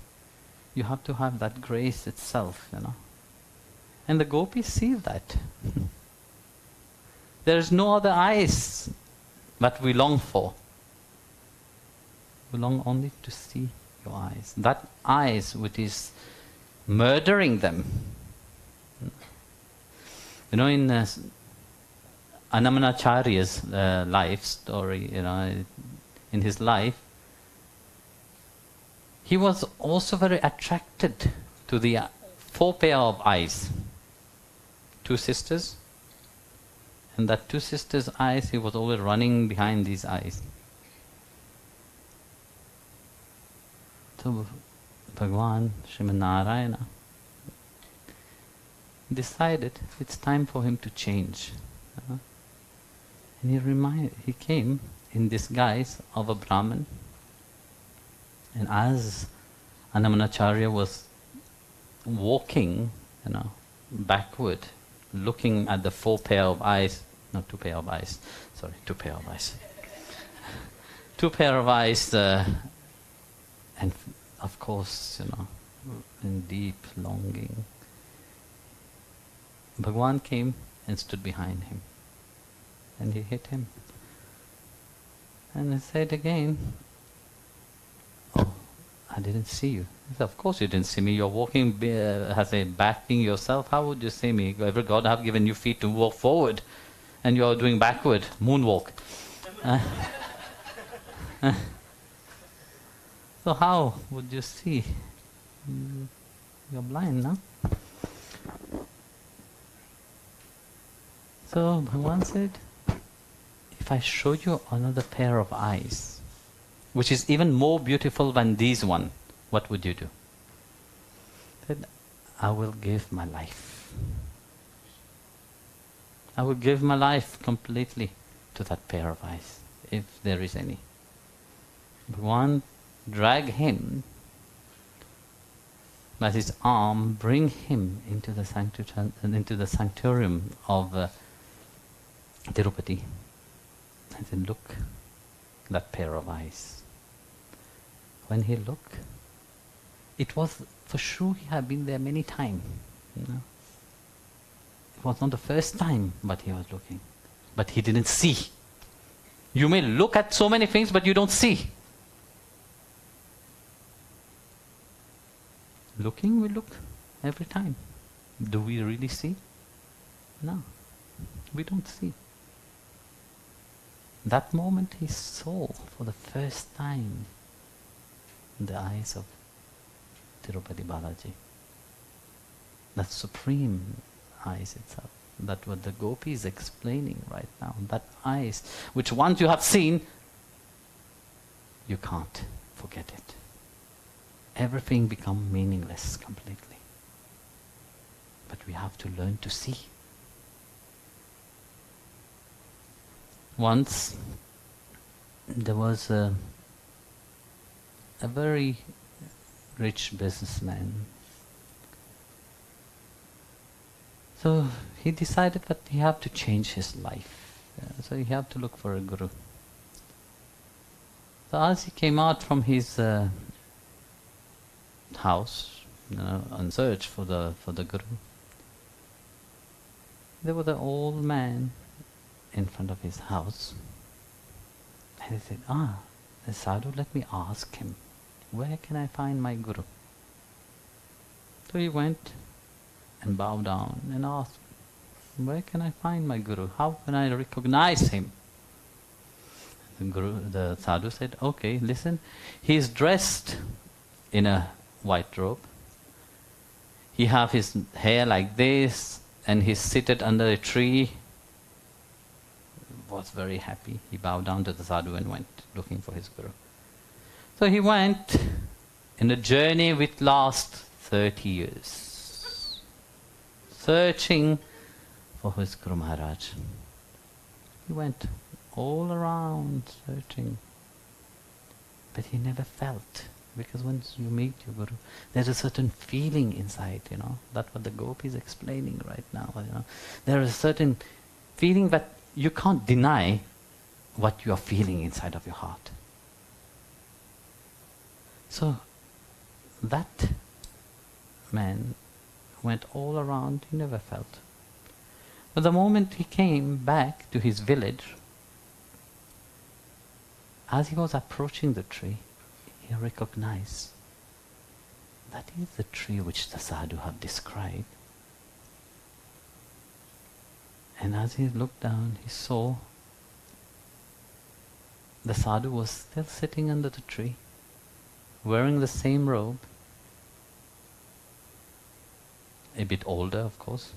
You have to have that grace itself, And the gopis see that. There is no other eyes that we long for. We long only to see your eyes. That eyes which is murdering them. In Anamanacharya's life story, in his life, he was also very attracted to the 4 pair of eyes. 2 sisters, and that 2 sisters' eyes, he was always running behind these eyes. So Bhagwan, Srimati Narayana, decided it's time for him to change. And he came in disguise of a Brahmin. And as Anamanacharya was walking, backward, looking at the 4 pair of eyes, not 2 pair of eyes, sorry, 2 pair of eyes. 2 pair of eyes, and of course, in deep longing. Bhagwan came and stood behind him. And he hit him. And he said again, "Oh, I didn't see you." He said, "Of course you didn't see me. You're walking, backing yourself. How would you see me? Every God have given you feet to walk forward, and you're doing backward, moonwalk." So how would you see? You're blind, no? So Bhagwan said, if I show you another pair of eyes, which is even more beautiful than these one, what would you do? He said, I will give my life. I will give my life completely to that pair of eyes, if there is any. Bhagwan drag him by his arm, bring him into the sanctorium of Tirupati, and said, "Look, that pair of eyes." When he looked, it was for sure he had been there many times. It was not the first time, but he was looking, but he didn't see. You may look at so many things, but you don't see. Looking, we look every time. Do we really see? No, we don't see. That moment he saw for the first time the eyes of Tirupati Balaji. That supreme eyes itself. That's what the gopi is explaining right now. That eyes, which once you have seen, you can't forget it. Everything becomes meaningless completely. But we have to learn to see. Once there was a very rich businessman. So he decided that he had to change his life. So he had to look for a guru. So as he came out from his house, on search for the guru, there was an old man in front of his house. And he said, Sadhu, let me ask him, where can I find my guru? So he went and bow down and ask, where can I find my Guru? How can I recognize him? The sadhu said, okay, listen, he is dressed in a white robe. He have his hair like this, and he's seated under a tree. Was very happy. He bowed down to the sadhu and went looking for his Guru. So he went in a journey which last 30 years, searching for his Guru Maharaj. He went all around searching, but he never felt. Because once you meet your Guru, there's a certain feeling inside, That's what the Gopi is explaining right now, There is a certain feeling that you can't deny what you are feeling inside of your heart. So, that man went all around, he never felt. But the moment he came back to his village, as he was approaching the tree, he recognized that is the tree which the sadhu have described. And as he looked down, he saw the sadhu was still sitting under the tree, wearing the same robe, a bit older, of course.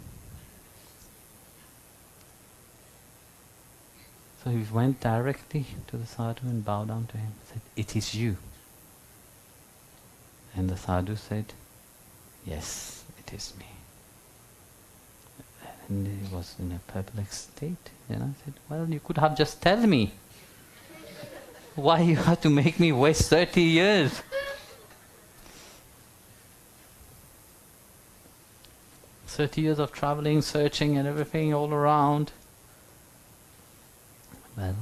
So he went directly to the sadhu and bowed down to him and said, "It is you." And the sadhu said, "Yes, it is me." And he was in a perplexed state. I said, "Well, you could have just tell me. Why you have to make me waste 30 years? "30 years of traveling, searching and everything all around." Well,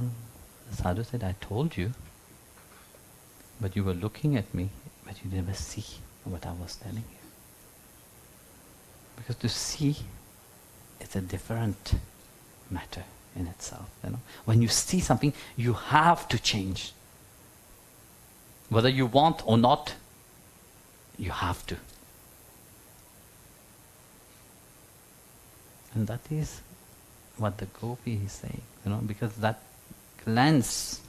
the sadhu said, "I told you, but you were looking at me, but you never see what I was telling you." Because to see, it's a different matter in itself. When you see something, you have to change. Whether you want or not, you have to. And that is what the Gopi is saying, because that glance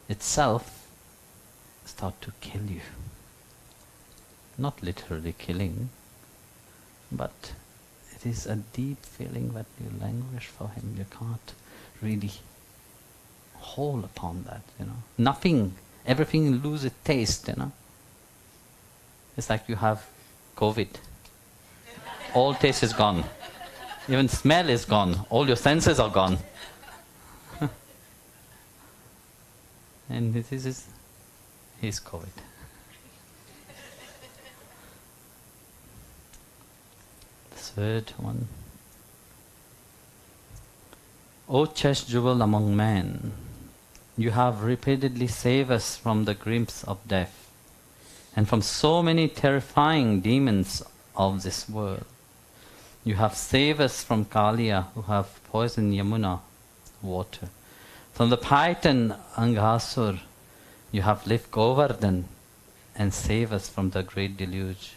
itself start to kill you. Not literally killing, but it is a deep feeling that you languish for him. You can't really hold upon that, Nothing, everything loses taste, It's like you have COVID. All taste is gone. Even smell is gone. All your senses are gone. And this is his COVID. Third one. O chest jewel among men, you have repeatedly saved us from the grips of death and from so many terrifying demons of this world. You have saved us from Kaliya, who have poisoned Yamuna water. From the Python Anghasur, you have lifted Govardhan and saved us from the great deluge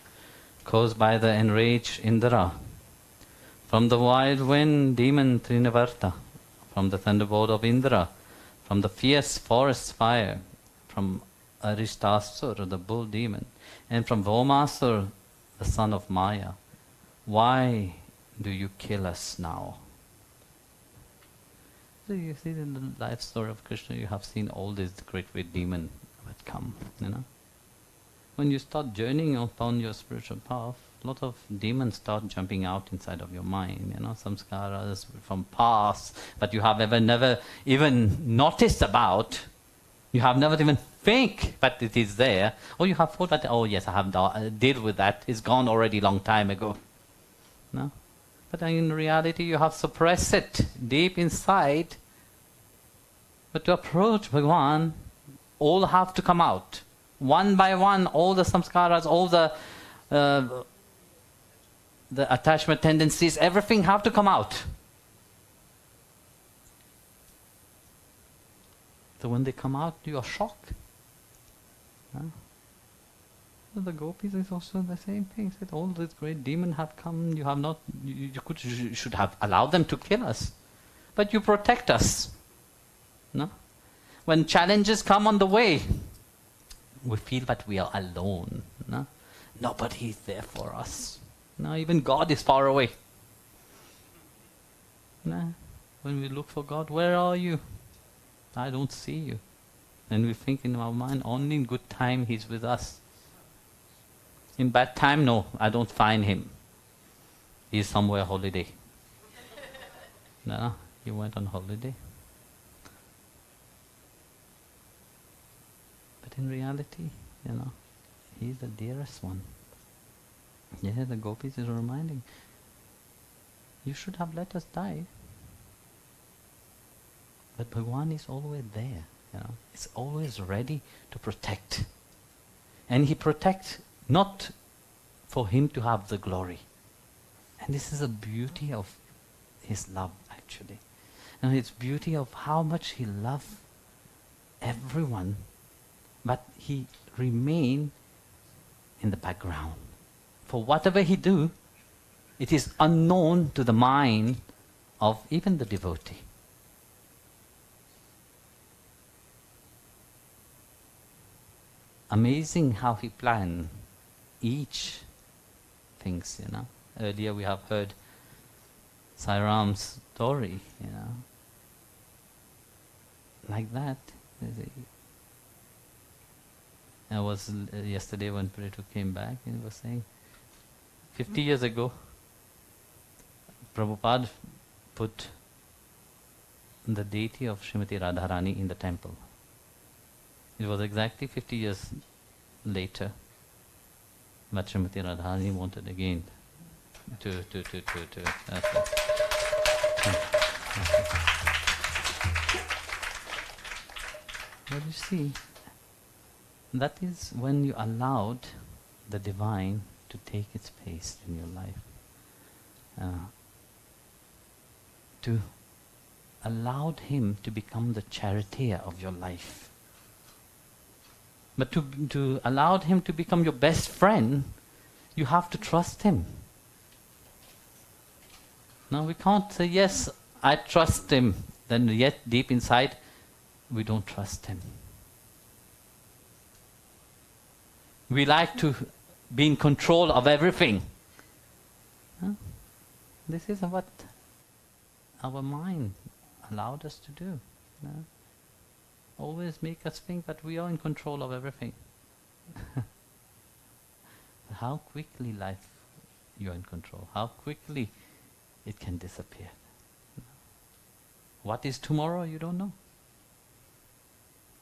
caused by the enraged Indra. From the wild wind demon Trinavarta, from the thunderbolt of Indra, from the fierce forest fire, from Arishtasur, the bull demon, and from Vomasur, the son of Maya. Why do you kill us now? So you see in the life story of Krishna, you have seen all these great demons that come, When you start journeying upon your spiritual path, a lot of demons start jumping out inside of your mind, samskaras from past that you have never even noticed about. You have never even think that it is there, or you have thought that, oh yes, I have dealt with that, it's gone already long time ago. No? But in reality, you have suppressed it deep inside. But to approach Bhagavan, all have to come out. One by one, all the samskaras, all the attachment tendencies, everything have to come out. So when they come out, you are shocked. So the gopis is also the same thing. Said all these great demons have come. You have not. You should have allowed them to kill us, but you protect us. No, when challenges come on the way, we feel that we are alone. No, nobody is there for us. No, even God is far away. No, when we look for God, where are you? I don't see you. And we think in our mind, only in good time He's with us. In bad time, no, I don't find Him. He's somewhere holiday. No, He went on holiday. But in reality, He's the dearest one. Yeah, the gopis is reminding, you should have let us die. But Bhagwan is always there. It's always ready to protect. And He protects not for Him to have the glory. And this is the beauty of His love, actually. And it's beauty of how much He loves everyone, but He remains in the background. For whatever He do, it is unknown to the mind of even the devotee. Amazing how He planned each things, Earlier we have heard Sai Ram's story, like that. I was yesterday when Preto came back, and he was saying, 50 years ago, Prabhupada put the deity of Srimati Radharani in the temple. It was exactly 50 years later, but Srimati Radharani wanted again to. But you see, that is when you allowed the divine to take its place in your life. To allowed Him to become the charioteer of your life. But to allow Him to become your best friend, you have to trust Him. Now we can't say, yes, I trust Him, then yet deep inside, we don't trust Him. We like to be in control of everything. This is what our mind allowed us to do. Always make us think that we are in control of everything. How quickly life you're in control, how quickly it can disappear. What is tomorrow, you don't know.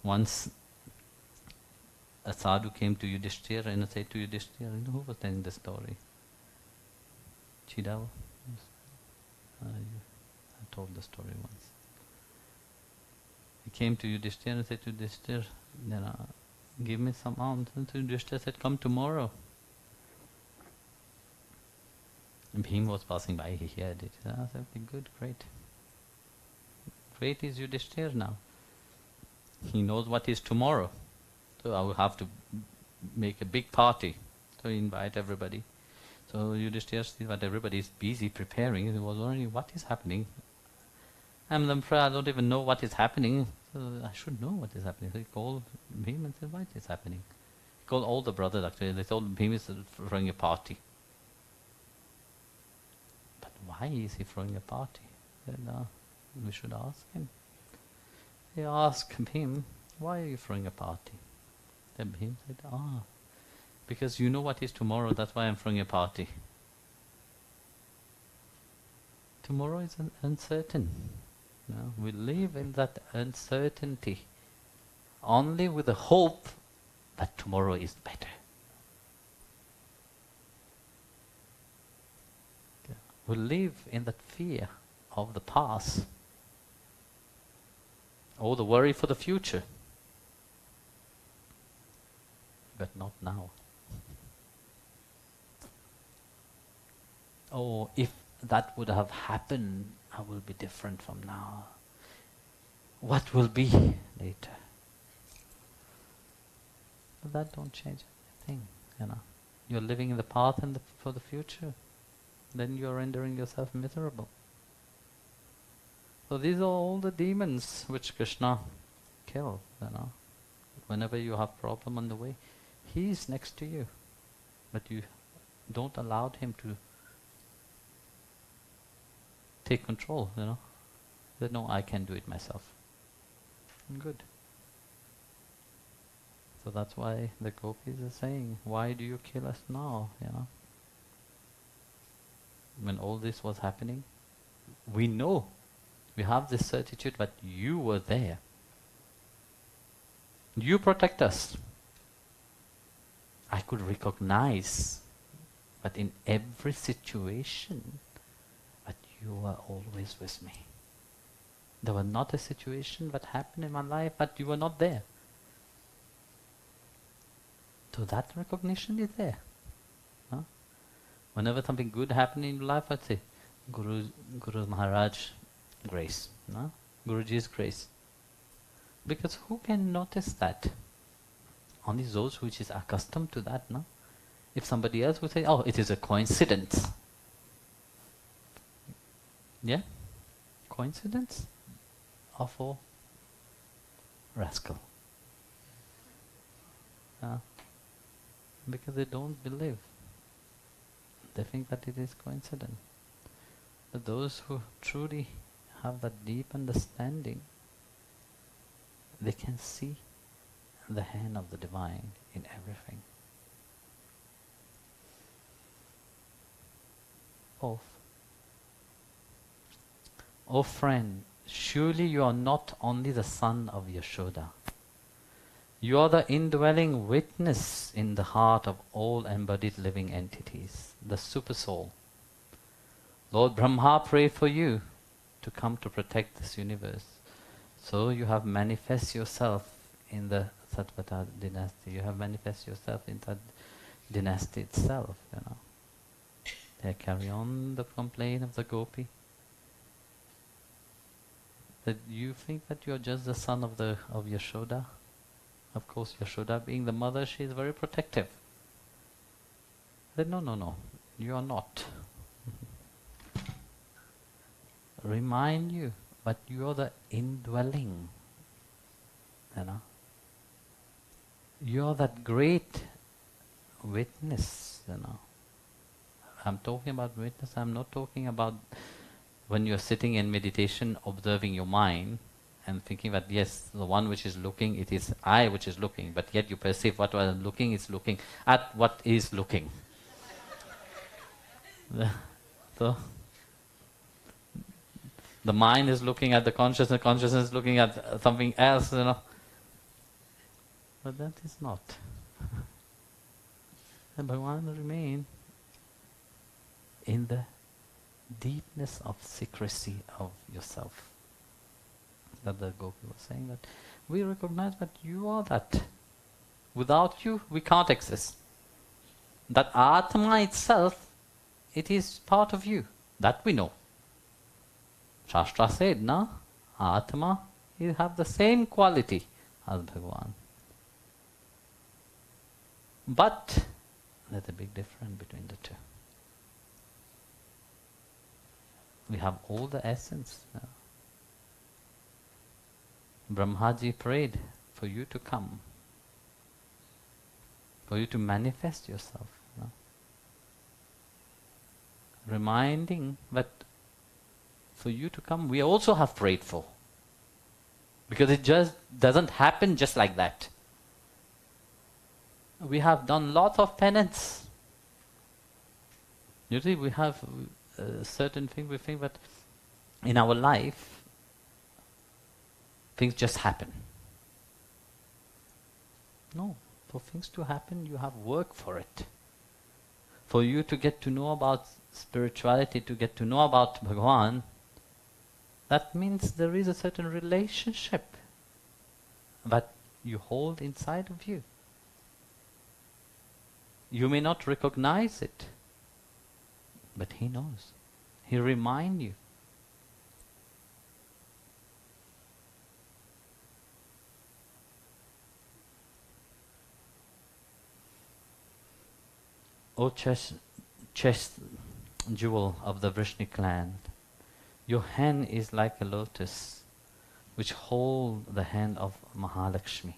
Once a sadhu came to Yudhishthira and said to Yudhishthira, who was telling the story? Chidava? I told the story once. He came to Yudhishthira and said to Yudhishthira, give me some alms. And Yudhishthira said, come tomorrow. And Bhima was passing by, he heard it. I said, okay, good, great. Great is Yudhishthira now. He knows what is tomorrow. So I will have to make a big party. So he invite everybody. So Yudhishthira sees that everybody is busy preparing. He was wondering, what is happening? I'm the emperor, I don't even know what is happening. So I should know what is happening. So he called Bhima and said, what is happening? He called all the brothers actually. They told Bhima is throwing a party. But why is he throwing a party? Said, we should ask him. They asked him, why are you throwing a party? Then Bhima said, because you know what is tomorrow, that's why I'm throwing a party. Tomorrow is uncertain. We live in that uncertainty, only with the hope that tomorrow is better. We live in that fear of the past, or the worry for the future, but not now. Oh, if that would have happened, I will be different from now. What will be later? But that don't change anything. You know, you're living in the path and for the future. Then you're rendering yourself miserable. So these are all the demons which Krishna killed. You know, whenever you have problem on the way, he is next to you, but you don't allow him to take control. You know, that no, I can do it myself. Good. So that's why the gopis are saying, why do you kill us now? You know, when all this was happening, we know, we have this certitude, but you were there. You protect us. I could recognize, but in every situation, but you were always with me. There was not a situation that happened in my life, but you were not there. So that recognition is there. Huh? Whenever something good happened in life, I'd say, Guru Maharaj, grace. No? Guruji's grace. Because who can notice that? Only those which is accustomed to that, no? If somebody else would say, oh, it is a coincidence. Yeah? Coincidence? Awful rascal. Because they don't believe. They think that it is coincidence. But those who truly have that deep understanding, they can see the hand of the divine in everything. Fourth. O friend, surely you are not only the son of Yashoda. You are the indwelling witness in the heart of all embodied living entities, the Supersoul. Lord Brahma prayed for you to come to protect this universe. So you have manifest yourself in the Satvata dynasty. You have manifest yourself in that dynasty itself, you know. They carry on the complaint of the gopi. That you think that you are just the son of Yashoda. Of course, Yashoda being the mother, she is very protective. But no, you are not. Remind you, but you are the indwelling. You know, you are that great witness. You know, I'm talking about witness. I'm not talking about when you're sitting in meditation, observing your mind and thinking that yes, the one which is looking, it is I which is looking, but yet you perceive what was looking is looking at what is looking. So the mind is looking at the consciousness is looking at something else, you know. But that is not. And Bhagavan will remain in the deepness of secrecy of yourself. That the Gopi was saying, that we recognize that you are that. Without you, we can't exist. That Atma itself, it is part of you. That we know. Shastra said, no? Atma, you have the same quality as Bhagavan. But there's a big difference between the two. We have all the essence. Brahmaji prayed for you to come, for you to manifest yourself. No? Reminding that for you to come, we also have prayed for. Because it just doesn't happen just like that. We have done lots of penance. Usually we have certain things, we think that in our life, things just happen. No, for things to happen, you have work for it. For you to get to know about spirituality, to get to know about Bhagavan, that means there is a certain relationship that you hold inside of you. You may not recognize it, but he knows. He reminds you. O chest jewel of the Vrishnik land, your hand is like a lotus which hold the hand of Mahalakshmi,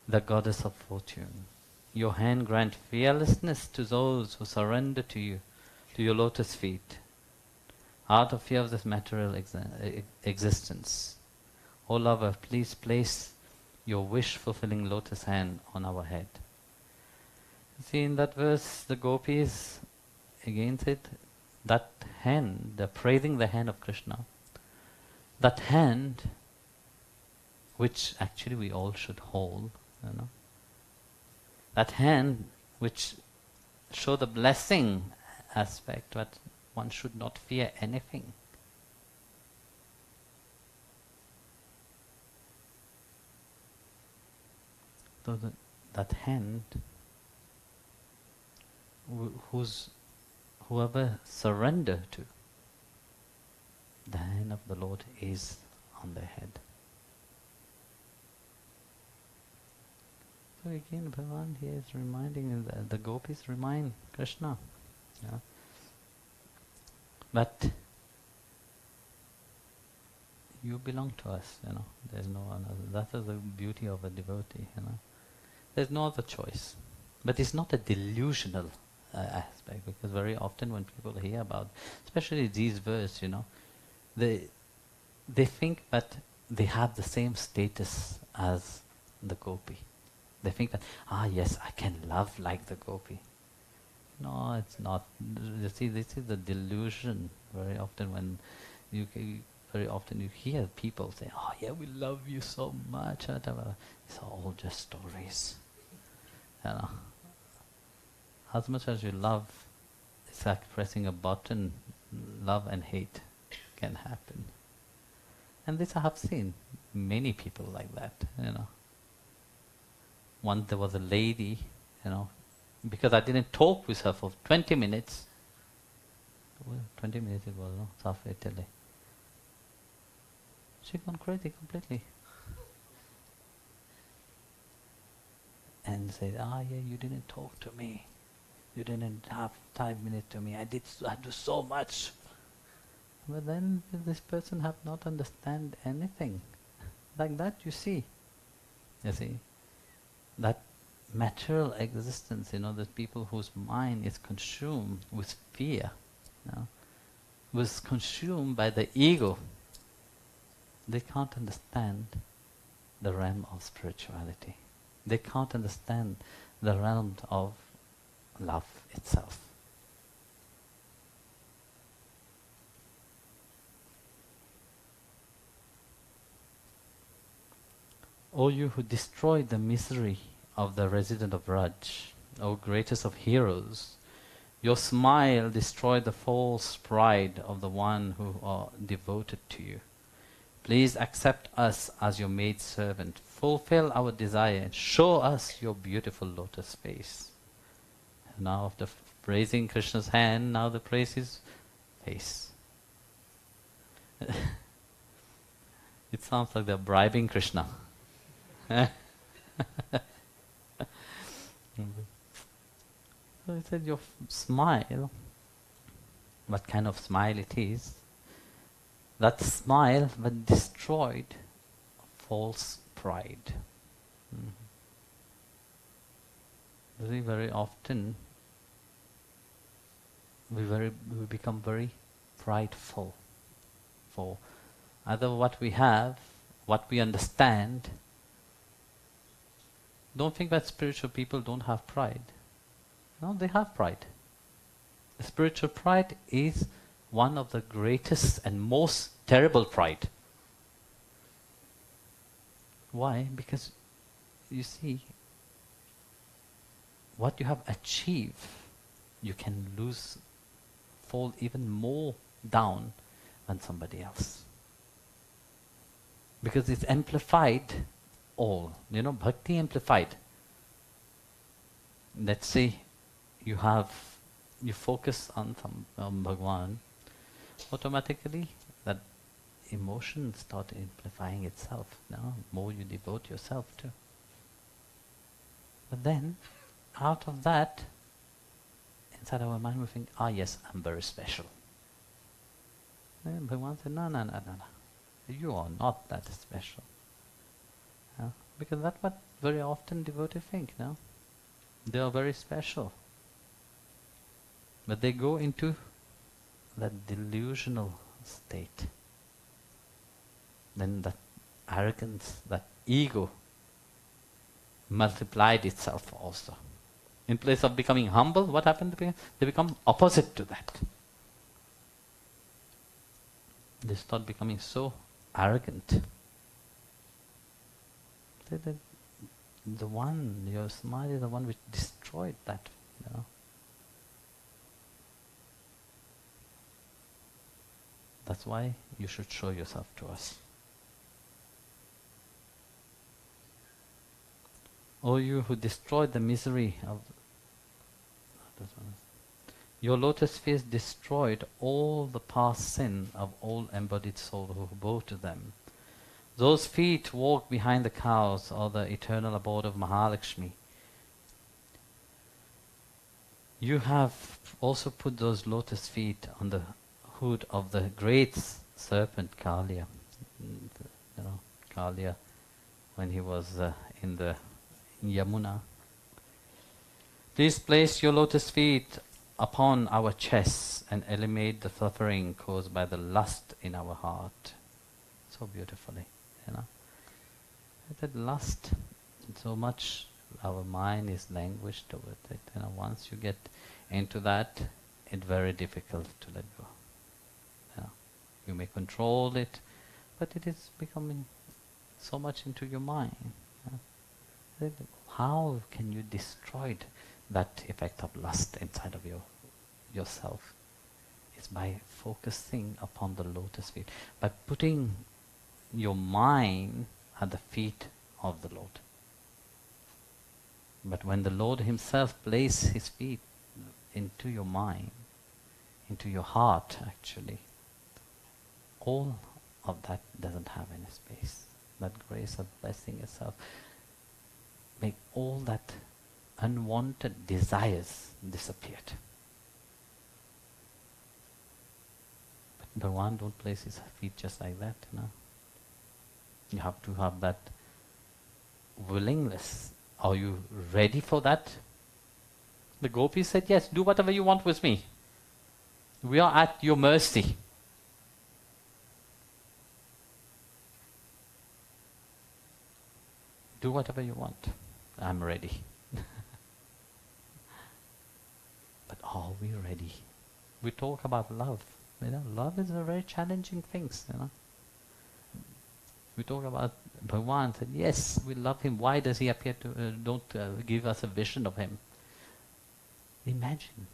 the goddess of fortune. Your hand grant fearlessness to those who surrender to you, to your lotus feet, out of fear of this material existence. O lover, please place your wish-fulfilling lotus hand on our head. See, in that verse, the gopis, again said, that hand, they're praising the hand of Krishna. That hand, which actually we all should hold, you know. That hand which show the blessing aspect, that one should not fear anything. So that hand, whoever surrender to, the hand of the Lord is on their head. So again, Bhagavan here is reminding the gopis remind Krishna, yeah, that you belong to us, you know. There's no one other. That is the beauty of a devotee, you know. There's no other choice. But it's not a delusional aspect, because very often when people hear about, especially these verses, you know, they think that they have the same status as the gopi. They think that, yes, I can love like the gopi. No, it's not. You see, this is the delusion. Very often when very often you hear people say, "Oh yeah, we love you so much." Whatever. It's all just stories. You know. As much as you love, it's like pressing a button. Love and hate can happen. And this I have seen many people like that. You know. Once there was a lady, you know, because I didn't talk with her for 20 minutes. Well, 20 minutes it was, no? South Italy. She gone crazy completely. And said, yeah, you didn't talk to me. You didn't have 5 minutes to me. I do so much. But then this person have not understand anything. Like that you see. You see. That material existence, you know, the people whose mind is consumed with fear, you know, was consumed by the ego. They can't understand the realm of spirituality. They can't understand the realm of love itself. O you who destroyed the misery of the resident of Raj, O greatest of heroes, your smile destroyed the false pride of the one who are devoted to you. Please accept us as your maid servant, fulfill our desire, and show us your beautiful lotus face. And now after praising Krishna's hand, now the praise his face. It sounds like they're bribing Krishna. So he said, your smile, what kind of smile it is, that smile that destroyed false pride. You see, very often we become very prideful for either what we have, what we understand. Don't think that spiritual people don't have pride. No, they have pride. The spiritual pride is one of the greatest and most terrible pride. Why? Because you see, what you have achieved, you can fall even more down than somebody else. Because it's amplified all. You know, Bhakti amplified. Let's say you focus on Bhagwan, automatically that emotion start amplifying itself. No? More you devote yourself to. But then, out of that, inside our mind we think, yes, I'm very special. And Bhagavan said, no. You are not that special. Because that's what very often devotees think, no? They are very special. But they go into that delusional state. Then that arrogance, that ego multiplied itself also. In place of becoming humble, what happened? They become opposite to that. They start becoming so arrogant. The one, your smile is the one which destroyed that, you know. That's why you should show yourself to us. O you who destroyed the misery of your lotus feet destroyed all the past sin of all embodied souls who bow to them. Those feet walk behind the cows or the eternal abode of Mahalakshmi. You have also put those lotus feet on the hood of the great serpent Kaliya. You know, Kaliya, when he was in the Yamuna. Please place your lotus feet upon our chests and eliminate the suffering caused by the lust in our heart. So beautifully, you know. That lust, so much our mind is languished over it. You know, once you get into that, it's very difficult to let go. You know, you may control it, but it is becoming so much into your mind. You know. How can you destroy that effect of lust inside of yourself? It's by focusing upon the lotus feet, by putting your mind at the feet of the Lord. But when the Lord himself places his feet into your mind, into your heart actually, all of that doesn't have any space. That grace of blessing itself make all that unwanted desires disappeared. But Bhagavan don't place his feet just like that, you know. You have to have that willingness. Are you ready for that? The gopis said, yes, do whatever you want with me. We are at your mercy. Do whatever you want. I'm ready. But are we ready? We talk about love. You know, love is a very challenging thing, you know. We talk about Bhagavan, said, yes, we love him. Why does he appear to, don't give us a vision of him? Imagine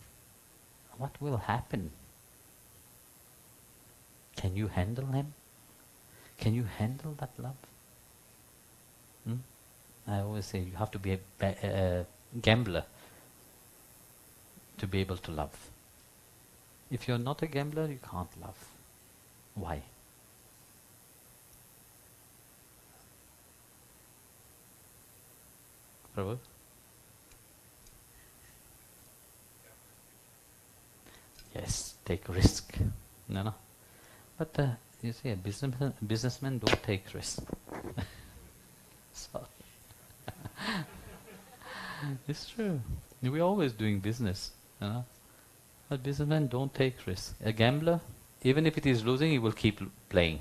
what will happen. Can you handle him? Can you handle that love? I always say you have to be a gambler to be able to love. If you're not a gambler, you can't love. Why? Prabhu? Yes, take risk. No. But you see, a businessman don't take risk. So it's true. We're always doing business, you know. But businessmen don't take risks. A gambler, even if it is losing, he will keep playing.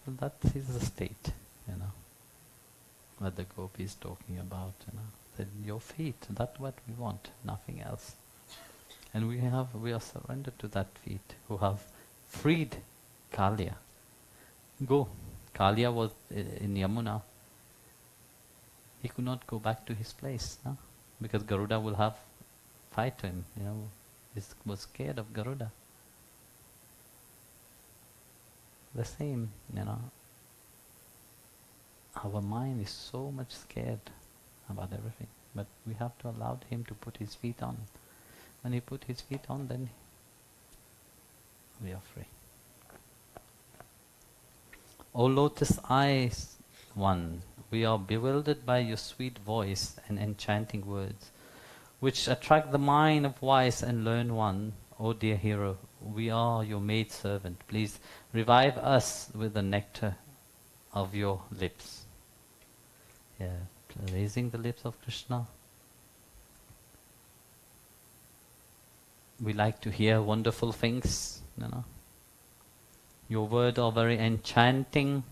So that is the state, you know, what the gopi is talking about, you know. That your feet, that's what we want, nothing else. And we are surrendered to that feet, who have freed Kaliya. Go. Kaliya was in Yamuna. He could not go back to his place, no? Because Garuda will have fight to him, you know. He was scared of Garuda. The same, you know. Our mind is so much scared about everything, but we have to allow him to put his feet on. When he put his feet on, then we are free. O lotus eyes one, We are bewildered by your sweet voice and enchanting words, which attract the mind of wise and learned one. O dear hero, we are your maid servant. Please revive us with the nectar of your lips. Yeah, raising the lips of Krishna. We like to hear wonderful things, you know. Your words are very enchanting.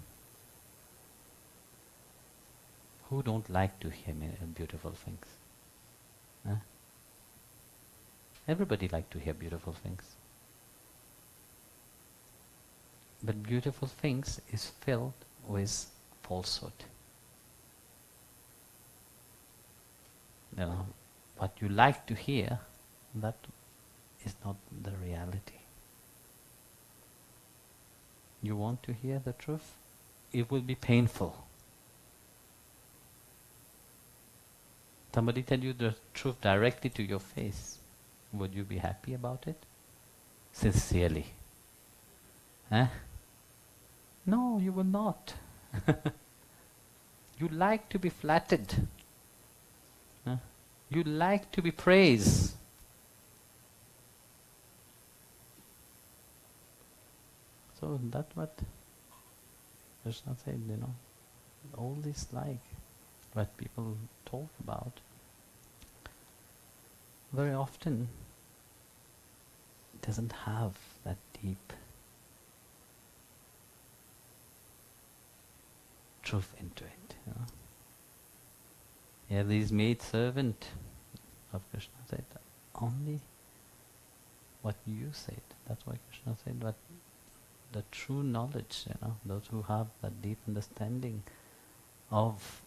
Who don't like to hear beautiful things? Huh? Everybody like to hear beautiful things. But beautiful things is filled with falsehood. You know, what you like to hear, that is not the reality. You want to hear the truth? It will be painful. Somebody tell you the truth directly to your face. Would you be happy about it? Sincerely. Huh? No, you will not. You like to be flattered. Huh? You like to be praised. So that's what Krishna said, you know. All this like what people talk about, very often doesn't have that deep truth into it. You know? Yeah, these maid servant of Krishna said only what you said. That's why Krishna said what the true knowledge, you know, those who have that deep understanding of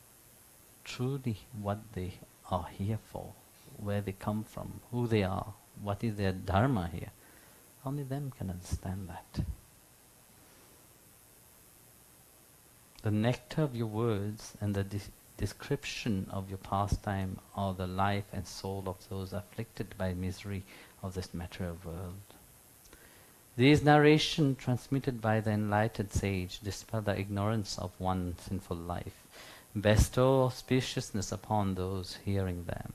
truly what they are here for, where they come from, who they are, what is their dharma here. Only them can understand that. The nectar of your words and the description of your pastime are the life and soul of those afflicted by misery of this material world. These narration transmitted by the enlightened sage dispel the ignorance of one sinful life, bestow auspiciousness upon those hearing them.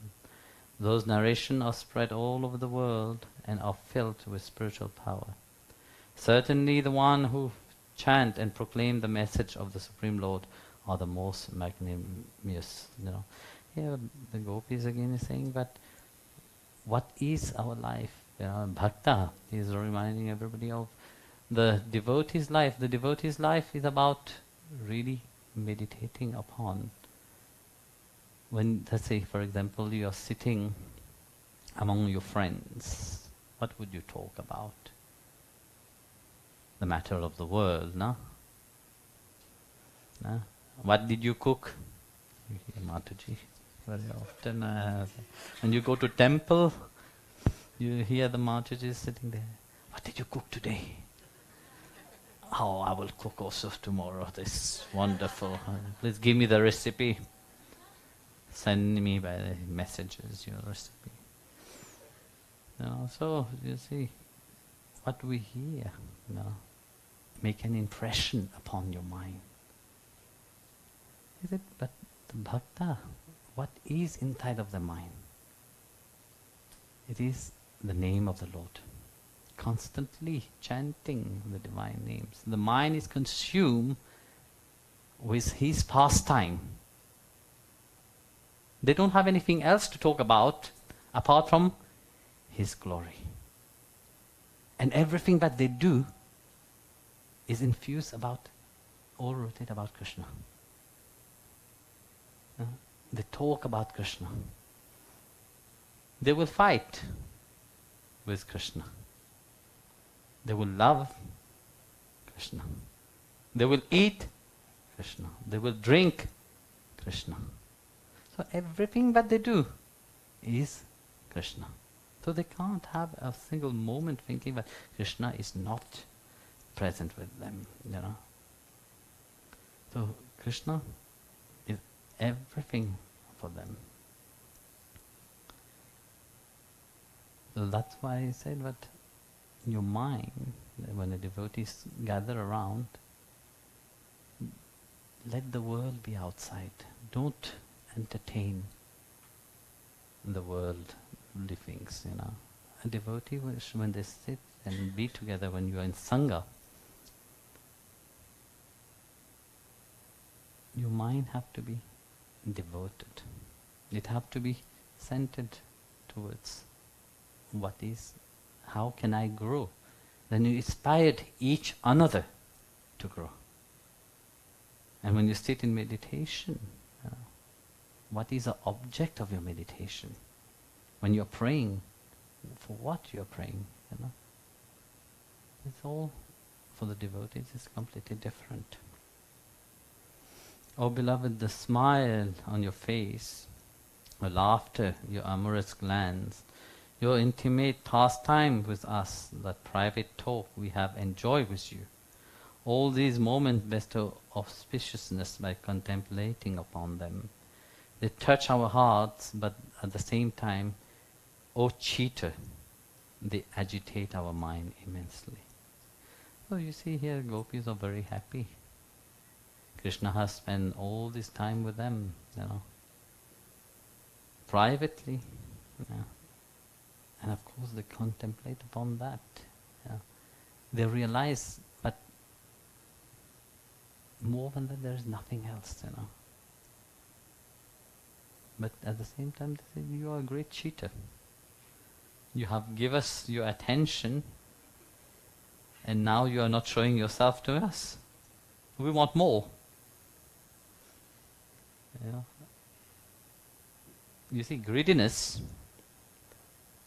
Those narrations are spread all over the world and are filled with spiritual power. Certainly the one who chant and proclaim the message of the Supreme Lord are the most magnanimous. You know, here the gopis again is saying, but what is our life? You know, bhakta is reminding everybody of the devotee's life. The devotee's life is about really meditating upon. When, let's say, for example, you are sitting among your friends, what would you talk about? The matter of the world, no? No? What did you cook? You hear Mataji very often. When you go to temple, you hear the Mataji sitting there. What did you cook today? Oh, I will cook also tomorrow. This wonderful. Please give me the recipe. Send me by the messages your recipe. You know, so you see, what we hear, you know, make an impression upon your mind. Is it? But the bhakta, what is inside of the mind? It is the name of the Lord. Constantly chanting the divine names. The mind is consumed with his pastime. They don't have anything else to talk about apart from his glory. And everything that they do is infused about, all rotated about Krishna. They talk about Krishna. They will fight with Krishna. They will love Krishna. They will eat Krishna. They will drink Krishna. So everything that they do is Krishna. So they can't have a single moment thinking that Krishna is not present with them, you know. So Krishna is everything for them. So that's why I said that your mind, when the devotees gather around, let the world be outside. Don't entertain the world livings, you know. A devotee, when they sit and be together, when you are in Sangha, your mind have to be devoted. It have to be centered towards what is, how can I grow? Then you inspired each another to grow. And when you sit in meditation, what is the object of your meditation? When you're praying, for what you're praying, you know? It's all, for the devotees, it's completely different. Oh beloved, the smile on your face, the laughter, your amorous glance, your intimate pastime with us, that private talk we have enjoyed with you, all these moments bestow auspiciousness by contemplating upon them. They touch our hearts, but at the same time, oh cheater, they agitate our mind immensely. So you see here, gopis are very happy. Krishna has spent all this time with them, you know, privately. Yeah. And of course they contemplate upon that. Yeah. They realize, but more than that there is nothing else, you know. But at the same time they say, you are a great cheater. You have given us your attention and now you are not showing yourself to us. We want more. Yeah. You see, greediness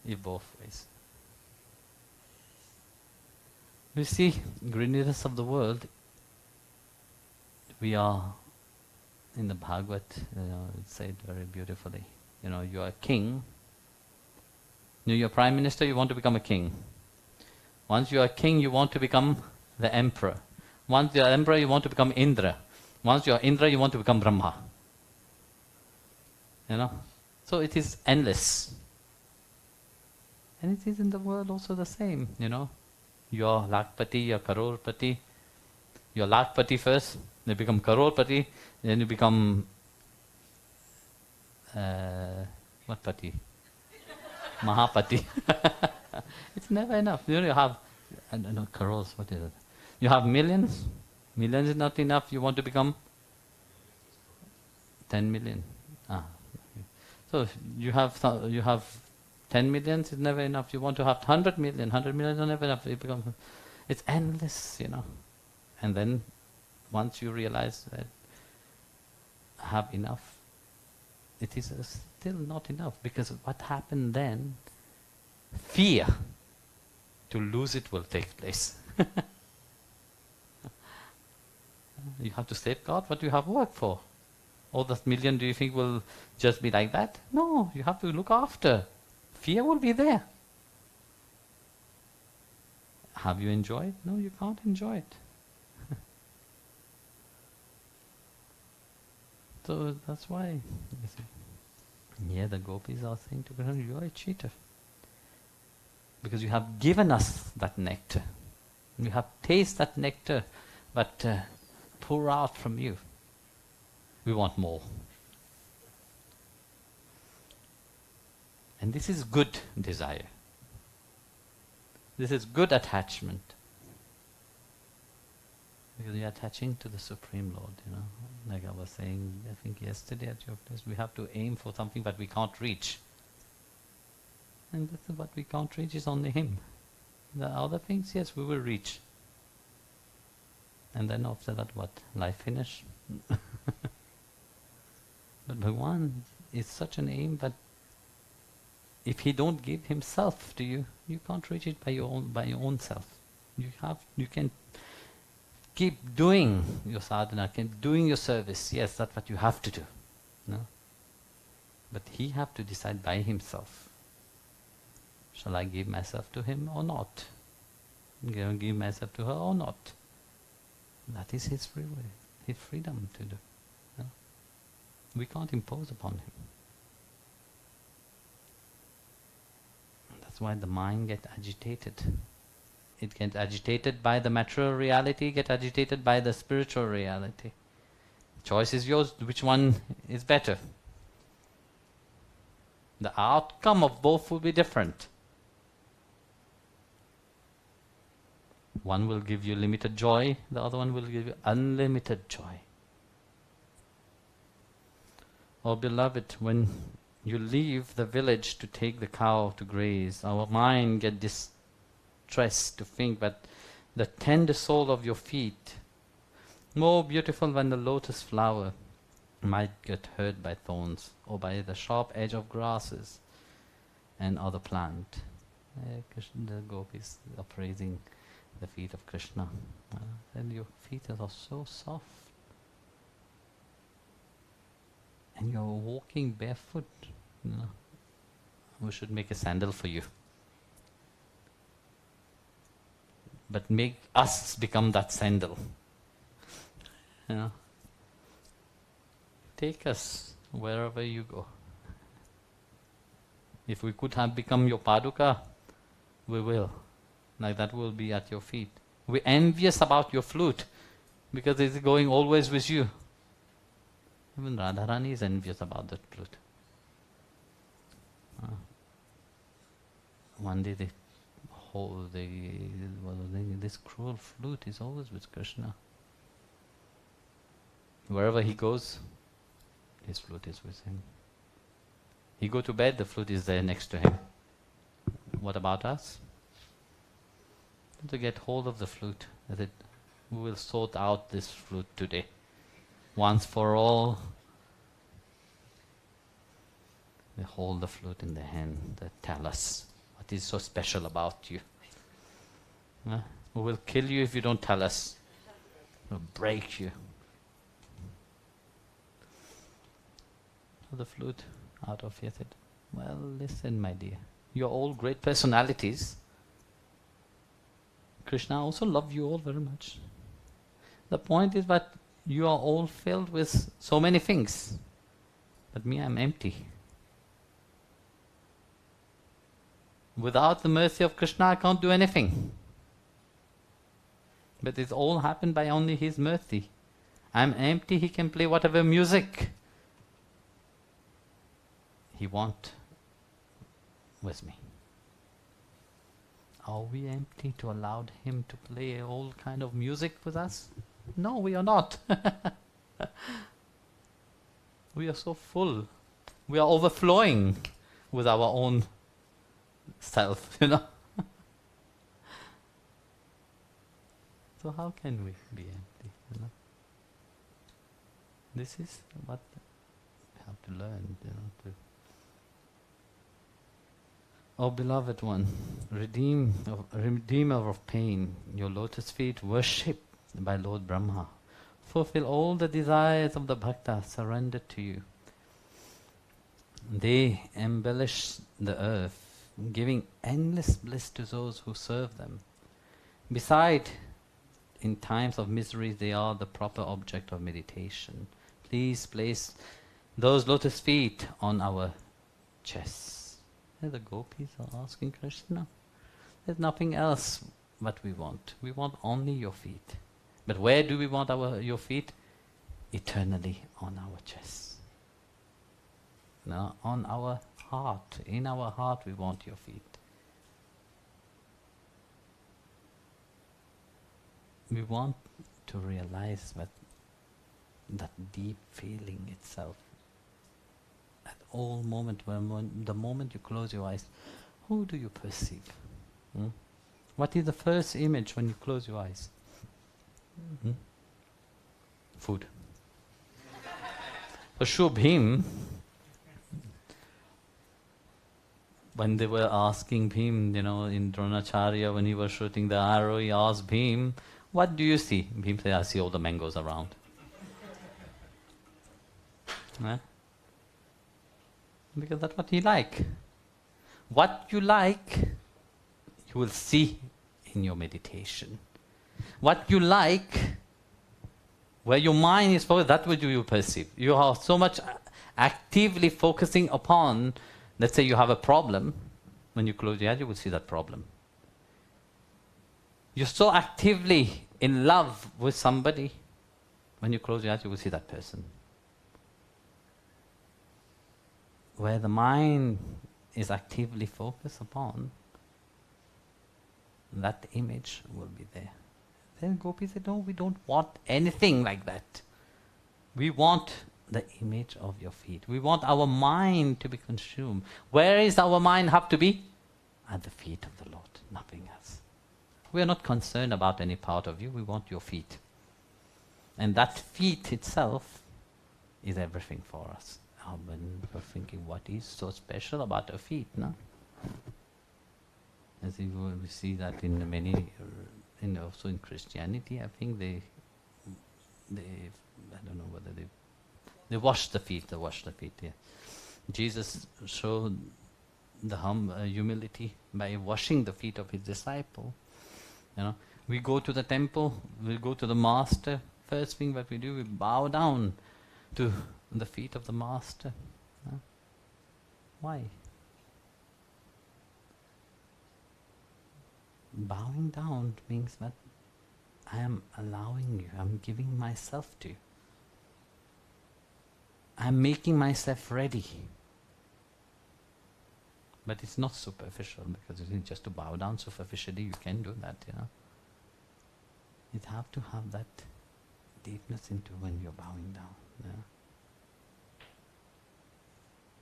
is both ways. You see, greediness of the world, we are, in the Bhagavad, it said very beautifully, you know, you are a king. You're a prime minister, you want to become a king. Once you are a king, you want to become the emperor. Once you are emperor, you want to become Indra. Once you are Indra, you want to become Brahma. You know? So it is endless. And it is in the world also the same, you know. You are Lakpati, you are Karorpati. You are Lakpati first, then become Karorpati, then you become what Pati? Mahapati. It's never enough. You know, you have no crores, what is it? You have millions. Millions is not enough. You want to become 10 million. So you have 10 millions is never enough. You want to have 100 million. 100 million is never enough. It's endless, you know. And then once you realize that I have enough, it is still not enough, because what happened then, fear to lose it will take place. You have to safeguard what you have worked for. All that million, do you think will just be like that? No, you have to look after. Fear will be there. Have you enjoyed? No, you can't enjoy it. So that's why, you see, the gopis are saying to Krishna, you are a cheater. Because you have given us that nectar. You have tasted that nectar, but pour out from you. We want more. And this is good desire. This is good attachment. Because you are attaching to the Supreme Lord, you know. Like I was saying, I think yesterday at your place, we have to aim for something that we can't reach. And that's what we can't reach is only Him. The other things, yes, we will reach. And then after that, what? Life finish? But Bhagwan is such an aim that if He don't give Himself to you, you can't reach it by your own self. You can keep doing your sadhana, keep doing your service. Yes, that's what you have to do. No? But He have to decide by Himself. Shall I give myself to Him or not? Give myself to her or not? That is His free will, His freedom to do. No? We can't impose upon Him. That's why the mind gets agitated. It gets agitated by the material reality, gets agitated by the spiritual reality. Choice is yours, which one is better. The outcome of both will be different. One will give you limited joy, the other one will give you unlimited joy. Oh beloved, when you leave the village to take the cow to graze, our mind gets distressed to think that the tender sole of your feet, more beautiful than the lotus flower, might get hurt by thorns or by the sharp edge of grasses and other plant. The gopis are praising the feet of Krishna. And your feet are so soft. And you're walking barefoot. We should make a sandal for you. But make us become that sandal. Take us wherever you go. If we could have become your paduka, we will. Like that will be at your feet. We're envious about your flute because it's going always with you. Even Radharani is envious about that flute. One day this cruel flute is always with Krishna. Wherever he goes, his flute is with him. He go to bed, the flute is there next to him. What about us? To get hold of the flute, we will sort out this flute today. Once for all, they hold the flute in their hand, they tell us what is so special about you. We will kill you if you don't tell us. We'll break you. So the flute out of here said, well, listen, my dear, you're all great personalities. Krishna also loves you all very much. The point is that you are all filled with so many things. But me, I'm empty. Without the mercy of Krishna, I can't do anything. But it's all happened by only His mercy. I'm empty, He can play whatever music He wants with me. Are we empty to allow Him to play all kind of music with us? No, we are not. We are so full. We are overflowing with our own self, So how can we be empty, This is what we have to learn, Oh beloved one, Redeemer of pain, your lotus feet worshipped by Lord Brahma, fulfill all the desires of the bhakta surrendered to you. They embellish the earth, giving endless bliss to those who serve them. Beside, in times of misery, they are the proper object of meditation. Please place those lotus feet on our chests. The gopis are asking Krishna. There's nothing else what we want. We want only your feet. But where do we want your feet? Eternally on our chests. On our heart. In our heart we want your feet. We want to realize that deep feeling itself. At all moment, the moment you close your eyes, who do you perceive? What is the first image when you close your eyes? Food. For sure, Bhim, when they were asking Bhim, in Dronacharya, when he was shooting the arrow, he asked Bhim, what do you see? Bhim said, I see all the mangoes around. Because that's what he like. What you like, you will see in your meditation. What you like, where your mind is focused, that what you perceive. You are so much actively focusing upon, let's say you have a problem, when you close your eyes, you will see that problem. You're so actively in love with somebody, When you close your eyes, you will see that person. Where the mind is actively focused upon, that image will be there. Then Gopi said, no, we don't want anything like that. We want the image of your feet. We want our mind to be consumed. Where is our mind have to be? At the feet of the Lord, nothing else. We are not concerned about any part of you, we want your feet. And that feet itself is everything for us. When we're thinking, what is so special about our feet, no? As we see that in many, also in Christianity, I think they I don't know whether they wash the feet, yeah. Jesus showed the humility by washing the feet of his disciple. You know, we go to the temple, we go to the master, first thing that we do, we bow down to the feet of the master. Why? Bowing down means that I am allowing you, I'm giving myself to you. I'm making myself ready. But it's not superficial, because you need just to bow down superficially, you can do that, you know. You have to have that deepness into when you're bowing down. Yeah.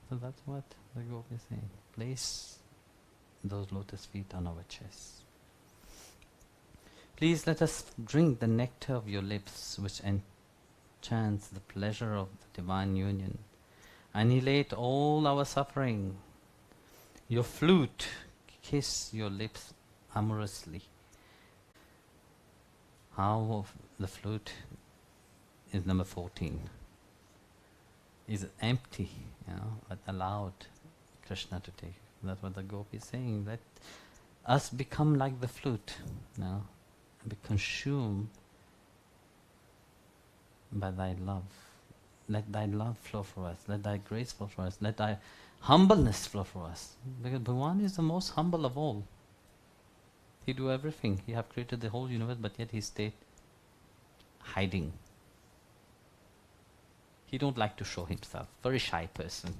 So that's what the Gopi is saying. Place those lotus feet on our chest. Please let us drink the nectar of your lips, which enchants the pleasure of the divine union. Annihilate all our suffering. Your flute, kiss your lips amorously. How of the flute is number 14. Is empty, you know, but allowed Krishna to take. That's what the Gopi is saying. Let us become like the flute, you know, and be consumed by thy love. Let thy love flow for us. Let thy grace flow for us. Let thy humbleness flow for us. Because Bhagavan is the most humble of all. He do everything. He have created the whole universe, but yet he stayed hiding. He don't like to show himself. Very shy person.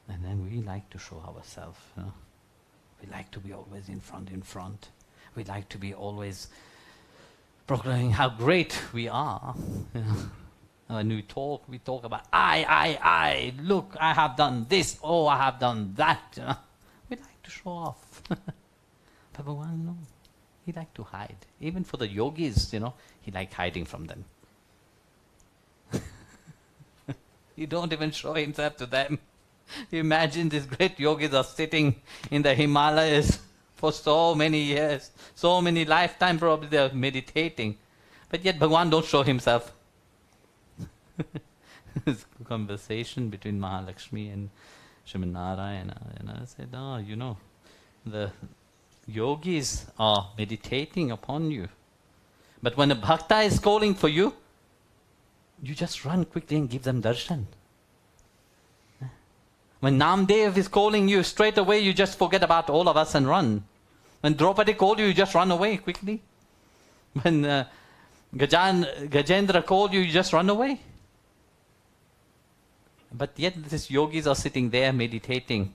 And then we like to show ourselves. You know? We like to be always in front. We like to be always proclaiming how great we are. You know? When we talk about I, look, I have done this, oh, I have done that. You know? We like to show off. But Bhagavan, no. He like to hide. Even for the yogis, you know, he like hiding from them. He don't even show himself to them. Imagine these great yogis are sitting in the Himalayas for so many years, so many lifetimes probably they are meditating. But yet Bhagavan don't show himself. This conversation between Mahalakshmi and Srimati Radharani, and I said, oh, you know, the yogis are meditating upon you. But when a bhakta is calling for you, you just run quickly and give them darshan. When Namdev is calling you, straight away you just forget about all of us and run. When Draupadi called you, you just run away quickly. When Gajendra called you, you just run away. But yet these yogis are sitting there meditating.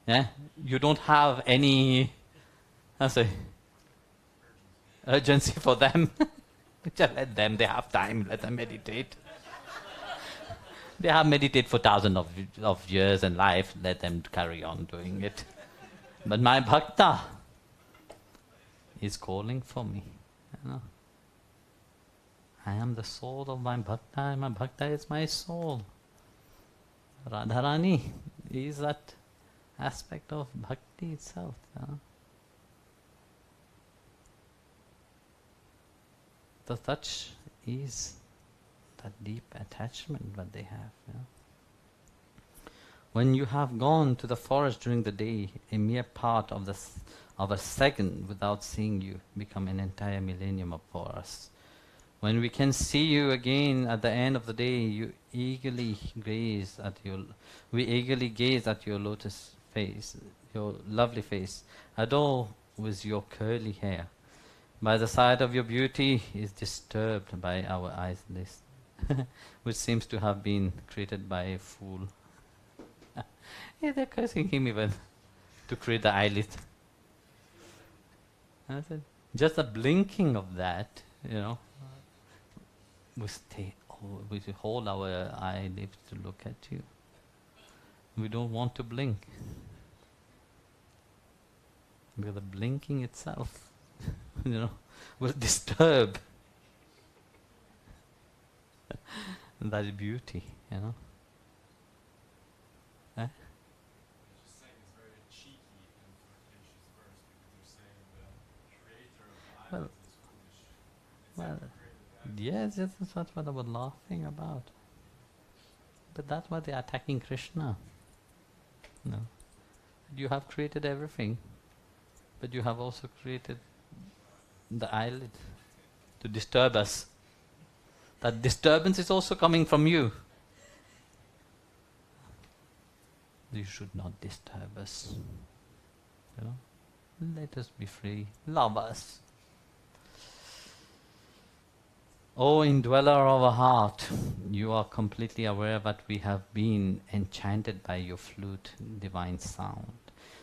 Yeah? You don't have any, urgency for them. Just let them, they have time, let them meditate. They have meditated for thousands of years in life, let them carry on doing it. But my bhakta is calling for me. You know? I am the soul of my bhakta, and my bhakta is my soul. Radharani is that aspect of bhakti itself. You know? So such is that deep attachment that they have. You know? When you have gone to the forest during the day, a mere part of a second without seeing you become an entire millennium for us. When we can see you again at the end of the day, we eagerly gaze at your lotus face, your lovely face, adore with your curly hair. by the sight of your beauty is disturbed by our eyelids, which seems to have been created by a fool. Yeah, they're cursing him even to create the eyelid. I said, just the blinking of that, we hold our eyelids to look at you. We don't want to blink. Because the blinking itself, will disturb that beauty, Eh? Well, yes, that's what I was laughing about. But that's why they're attacking Krishna. No. You have created everything, but you have also created the eyelid to disturb us. That disturbance is also coming from you. You should not disturb us. Let us be free. Love us. O indweller of our heart, you are completely aware that we have been enchanted by your flute, divine sound.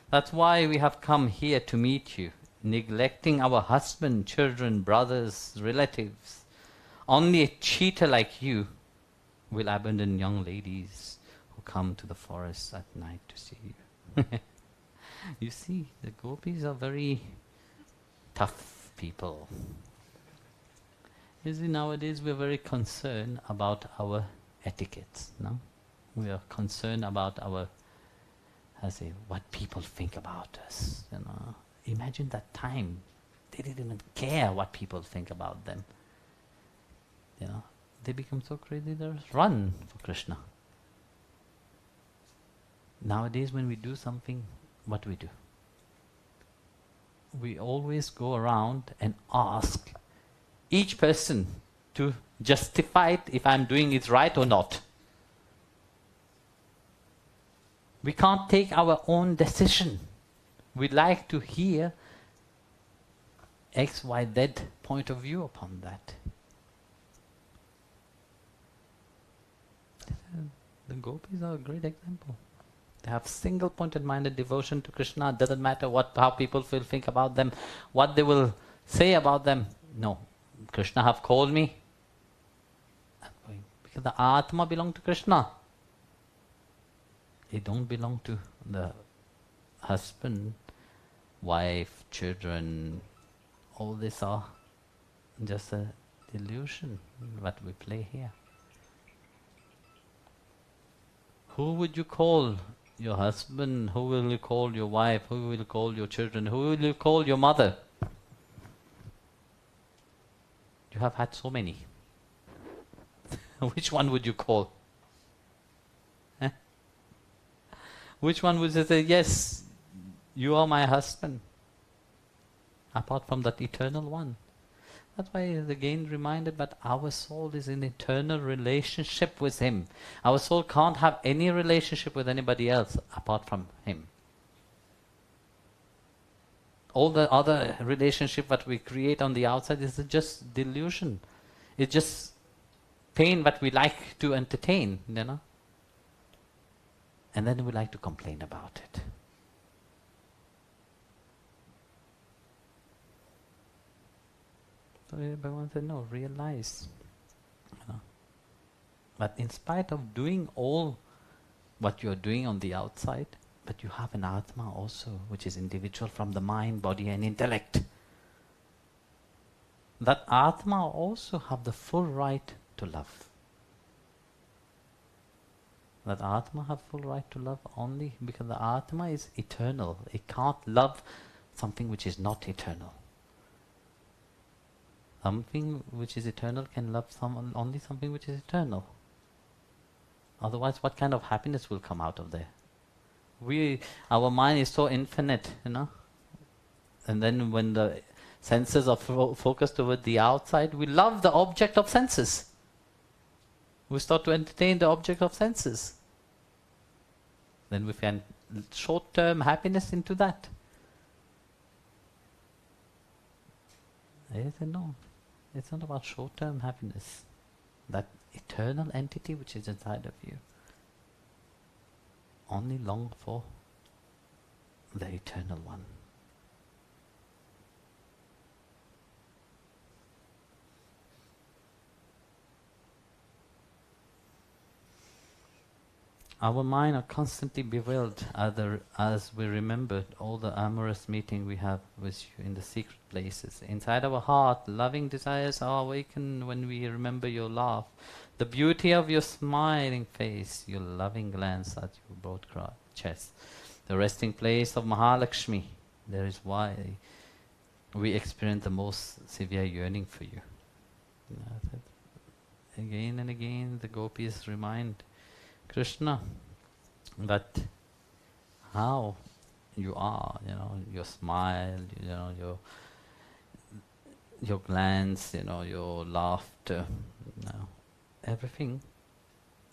That's why we have come here to meet you, neglecting our husband, children, brothers, relatives. Only a cheater like you will abandon young ladies who come to the forest at night to see you. You see, the gopis are very tough people. You see, nowadays we're very concerned about our etiquettes, no? We are concerned about our, what people think about us, Imagine that time. They didn't even care what people think about them. They become so crazy, they just run for Krishna. Nowadays when we do something, what do? We always go around and ask each person to justify it if I'm doing it right or not. We can't take our own decision. We like to hear X, Y, Z point of view upon that. The gopis are a great example. They have single-pointed minded devotion to Krishna. It doesn't matter how people will think about them, what they will say about them. No. Krishna have called me. I'm going. Because the Atma belong to Krishna. It don't belong to the husband, wife, children. All this are just a delusion what we play here. Who would you call your husband? Who will you call your wife? Who will you call your children? Who will you call your mother? You have had so many. Which one would you call? Which one would you say, yes, you are my husband? Apart from that eternal one. That's why it's again reminded that our soul is in eternal relationship with Him. Our soul can't have any relationship with anybody else apart from Him. All the other relationship that we create on the outside is just delusion. It's just pain that we like to entertain, And then we like to complain about it. So Bhagavan said, no, realize. But in spite of doing all what you're doing on the outside, but you have an Atma also, which is individual from the mind, body and intellect. That Atma also have the full right to love. That Atma have full right to love only because the Atma is eternal. It can't love something which is not eternal. Something which is eternal can love only something which is eternal. Otherwise, what kind of happiness will come out of there? Our mind is so infinite, And then when the senses are focused toward the outside, we love the object of senses. We start to entertain the object of senses. Then we find short-term happiness into that. They said, no, it's not about short-term happiness. That eternal entity which is inside of you, only long for the eternal one. Our mind are constantly bewildered as we remember all the amorous meeting we have with you in the secret places. Inside our heart, loving desires are awakened when we remember your laugh, the beauty of your smiling face, your loving glance at your broad chest, the resting place of Mahalakshmi. There is why we experience the most severe yearning for you. Again and again the gopis remind Krishna that how you are, your smile, your glance, your laughter, everything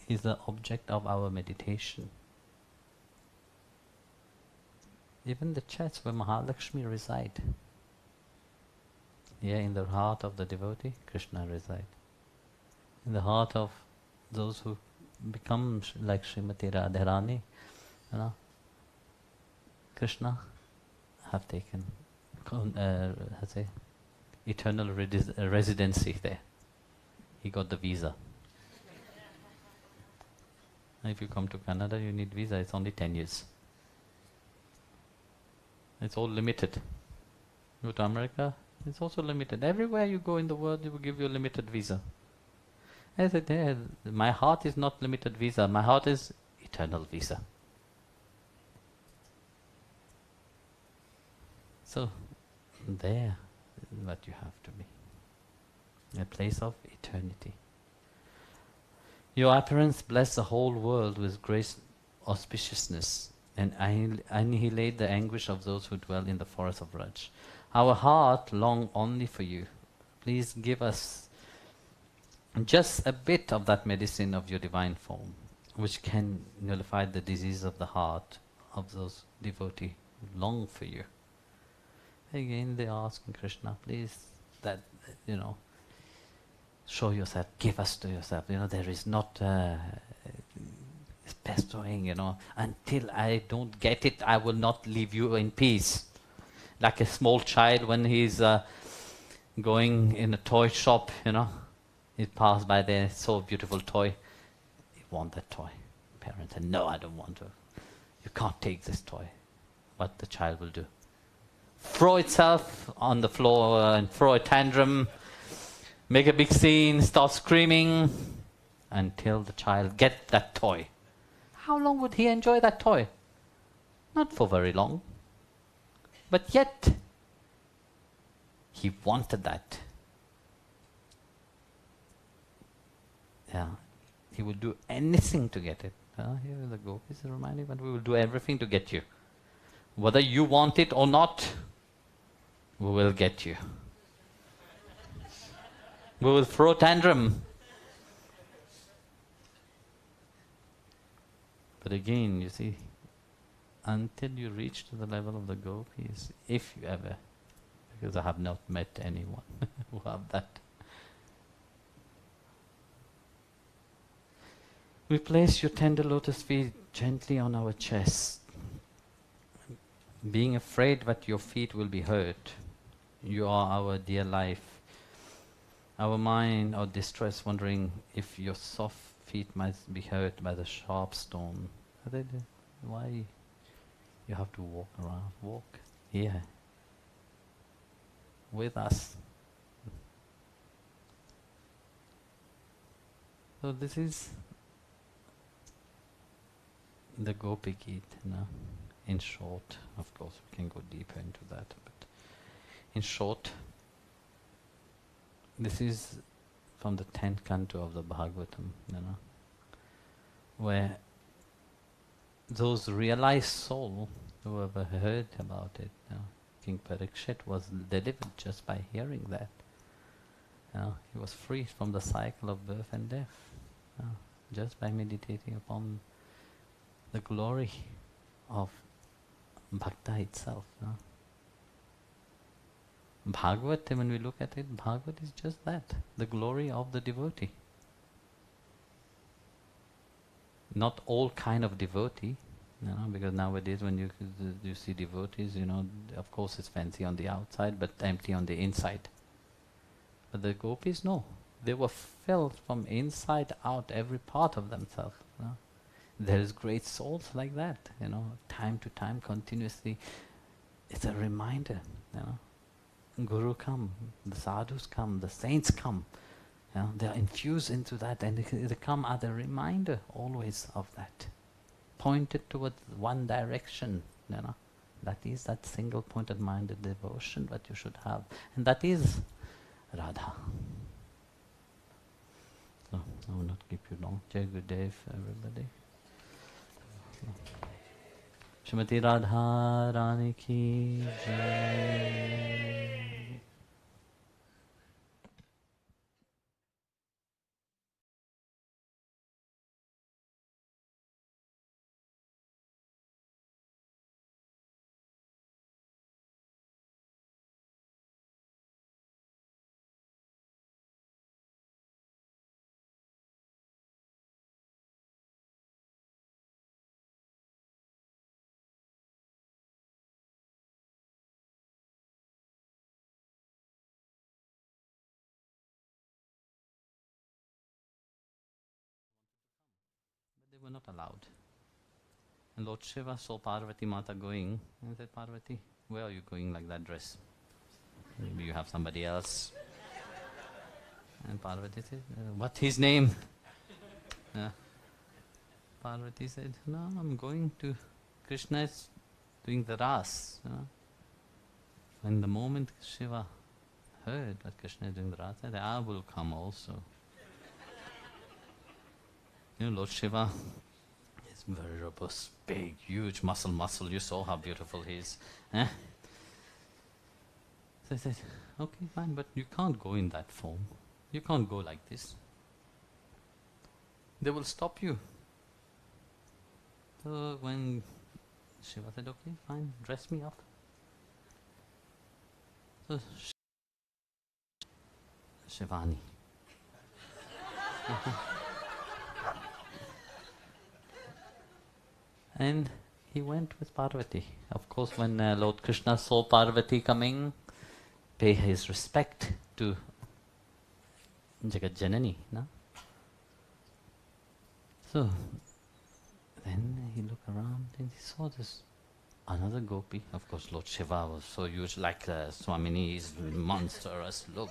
is the object of our meditation. Even the chest where Mahalakshmi reside, in the heart of the devotee, Krishna reside. In the heart of those who become like Srimati Radharani, Krishna have taken eternal residency there. He got the visa. If you come to Canada, you need visa. It's only 10 years. It's all limited. Go to America, it's also limited. Everywhere you go in the world, they will give you a limited visa. I said, my heart is not limited visa. My heart is eternal visa. So, there is what you have to be. A place of eternity. Your appearance bless the whole world with great auspiciousness and annihilate the anguish of those who dwell in the forest of Raj. Our heart long only for you. Please give us just a bit of that medicine of your divine form, which can nullify the disease of the heart of those devotees who long for you. Again, they ask Krishna, please, that, show yourself, give us to yourself. There is not bestowing, until I don't get it, I will not leave you in peace. Like a small child when he's going in a toy shop, he passed by there, saw a beautiful toy. He want that toy. Parents said, no, I don't want to. You can't take this toy. What the child will do? Throw itself on the floor and throw a tantrum, make a big scene, start screaming, until the child get that toy. How long would he enjoy that toy? Not for very long. But yet, he wanted that. He will do anything to get it. Here the gopis are reminding, but we will do everything to get you. Whether you want it or not, we will get you. We will throw tantrum. But again, you see, until you reach to the level of the gopis, if you ever, because I have not met anyone who have that. We place your tender lotus feet gently on our chest, being afraid that your feet will be hurt. You are our dear life. Our mind, our distress, wondering if your soft feet might be hurt by the sharp stone. Why you have to walk around? Walk here with us. So this is the Gopi Gita, in short. Of course, we can go deeper into that, but in short, this is from the 10th canto of the Bhagavatam, where those realized soul, whoever heard about it, King Parikshit was delivered just by hearing that. He was free from the cycle of birth and death, just by meditating upon the glory of Bhakta itself. Bhagavad, when we look at it, Bhagavad is just that, the glory of the devotee. Not all kind of devotee, because nowadays when you see devotees, of course it's fancy on the outside but empty on the inside. But the gopis, no. They were filled from inside out, every part of themselves. There is great souls like that, time to time, continuously. It's a reminder, Guru come, the sadhus come, the saints come. They are infused into that, and they come as a reminder always of that. Pointed towards one direction, That is that single-pointed minded devotion that you should have. And that is Radha. So, I will not keep you long. Jai Gurudev, everybody. Srimati Radharani ki jai. They were not allowed. And Lord Shiva saw Parvati Mata going and said, Parvati, where are you going like that dress? Maybe you have somebody else. And Parvati said, what his name? Parvati said, no, I'm going to, Krishna is doing the ras. And the moment Shiva heard that Krishna is doing the ras, he said, I will come also. Lord Shiva is very robust, big, huge muscle. You saw how beautiful he is. So I said, okay, fine, but you can't go in that form. You can't go like this. They will stop you. So when Shiva said, okay, fine, dress me up. So Shivani. And he went with Parvati. Of course, when Lord Krishna saw Parvati coming, pay his respect to Jagat Janani. So, then he looked around and he saw this another gopi. Of course, Lord Shiva was so huge, like Swamini is monstrous. Look,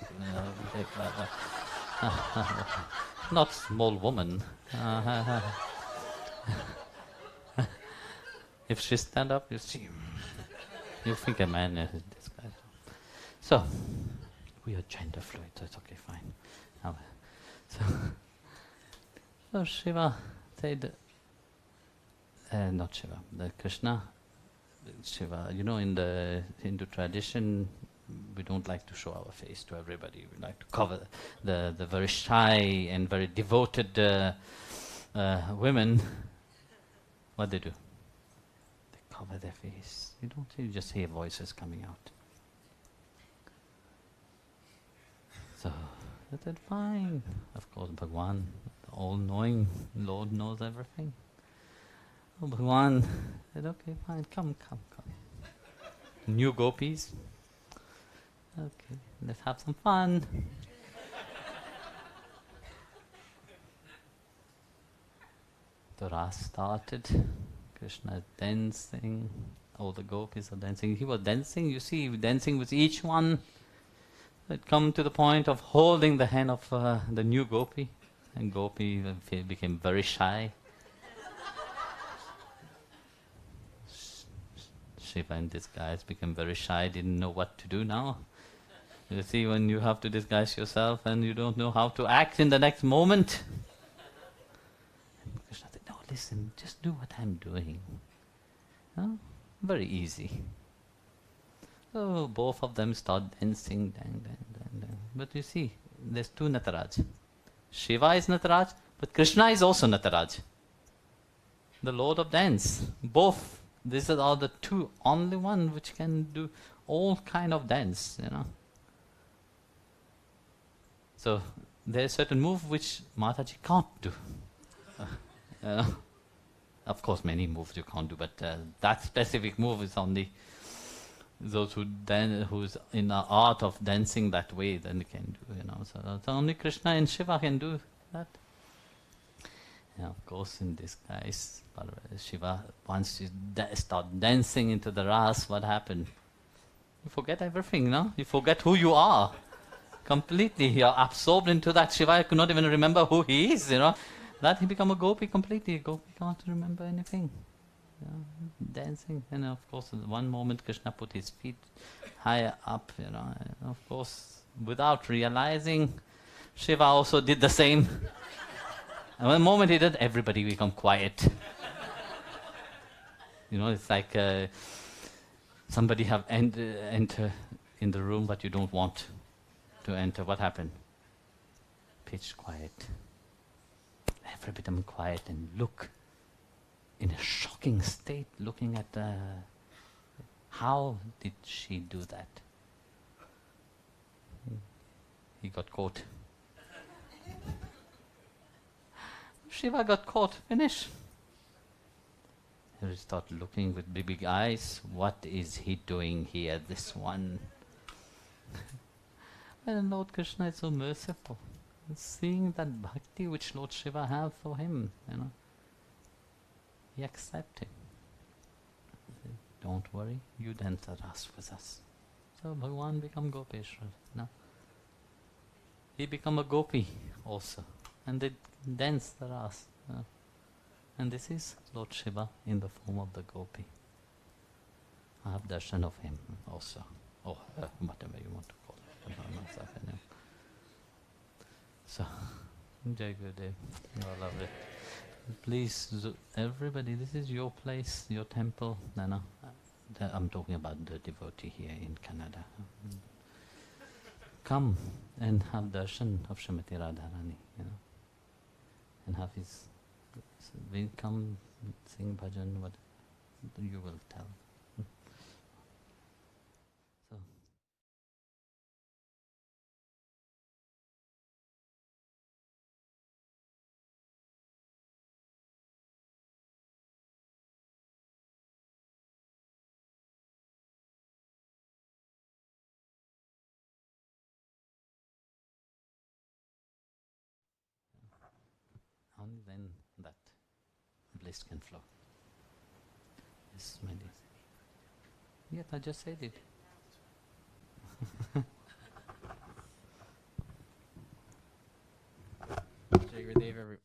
not small woman. If she stand up, you see, you think a man is this guy. So, we are gender fluid, so it's okay, fine. So Shiva said, not Shiva, the Krishna, Shiva, in the Hindu tradition, we don't like to show our face to everybody. We like to cover the very shy and very devoted women. What they do? Cover their face. You just hear voices coming out. So I said, fine. Of course, Bhagwan, the all-knowing Lord, knows everything. Oh, Bhagwan said, okay, fine, come. New gopis. Okay, let's have some fun. The ras started. Krishna is dancing, all the gopis are dancing. He was dancing, you see, dancing with each one. It come to the point of holding the hand of the new gopi, and gopi became very shy. Shiva in disguise became very shy, didn't know what to do now. You see, when you have to disguise yourself and you don't know how to act in the next moment. Krishna said, no, listen, just do what I'm doing. Very easy. So both of them start dancing, dang. But you see, there's two Nataraj. Shiva is Nataraj, but Krishna is also Nataraj. The Lord of Dance. Both. These are the two only one which can do all kind of dance, So there's certain move which Mataji can't do. Of course, many moves you can't do, but that specific move is only those who's in the art of dancing that way, then can do. So only Krishna and Shiva can do that. And of course, in this case, Shiva, once you start dancing into the ras, what happened? You forget everything, no? You forget who you are. Completely, you're absorbed into that. Shiva could not even remember who he is, That he become a gopi completely. Gopi can't remember anything. Dancing. And of course, in one moment Krishna put his feet higher up, and of course, without realizing, Shiva also did the same. And one moment he did, everybody become quiet. It's like somebody have enter in the room but you don't want to enter. What happened? Pitch quiet. Everybody become quiet and look in a shocking state, looking at how did she do that? He got caught. Shiva got caught. Finish. He start looking with big eyes. What is he doing here? This one. And Lord Krishna is so merciful. Seeing that bhakti which Lord Shiva have for him, he accepted. Don't worry, you dance the ras with us. So Bhagwan become Gopeshwar. He become a gopi also, and they dance the ras. And this is Lord Shiva in the form of the gopi. I have darshan of him also, or whatever you want to call it. So, Jai Gurudev, I love it. Please, everybody, this is your place, your temple. No, I'm talking about the devotee here in Canada. Come and have darshan of Srimati Radharani, and have his. We come, sing bhajan, what you will tell. Only then that bliss can flow. Yes, my dear. Yes, I just said it. Jai Gurudev,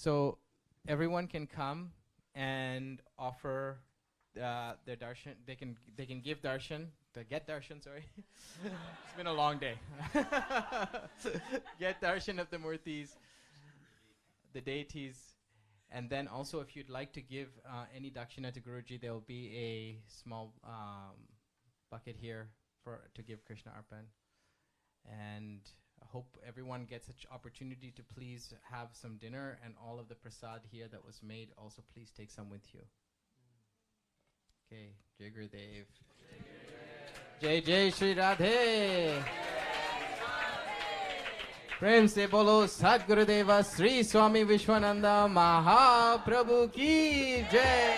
So everyone can come and offer their darshan. They can give darshan. Get darshan, sorry. It's been a long day. Get darshan of the murtis, the deities, and then also if you'd like to give any dakshina to Guruji, there will be a small bucket here to give Krishna Arpan. And I hope everyone gets an opportunity to please have some dinner, and all of the prasad here that was made, also please take some with you. Okay, Jai Gurudev. Jai Jai Shri Radhe. Prem se bolo Sadgurudeva Sri Swami Vishwananda Mahaprabhu ki Jai.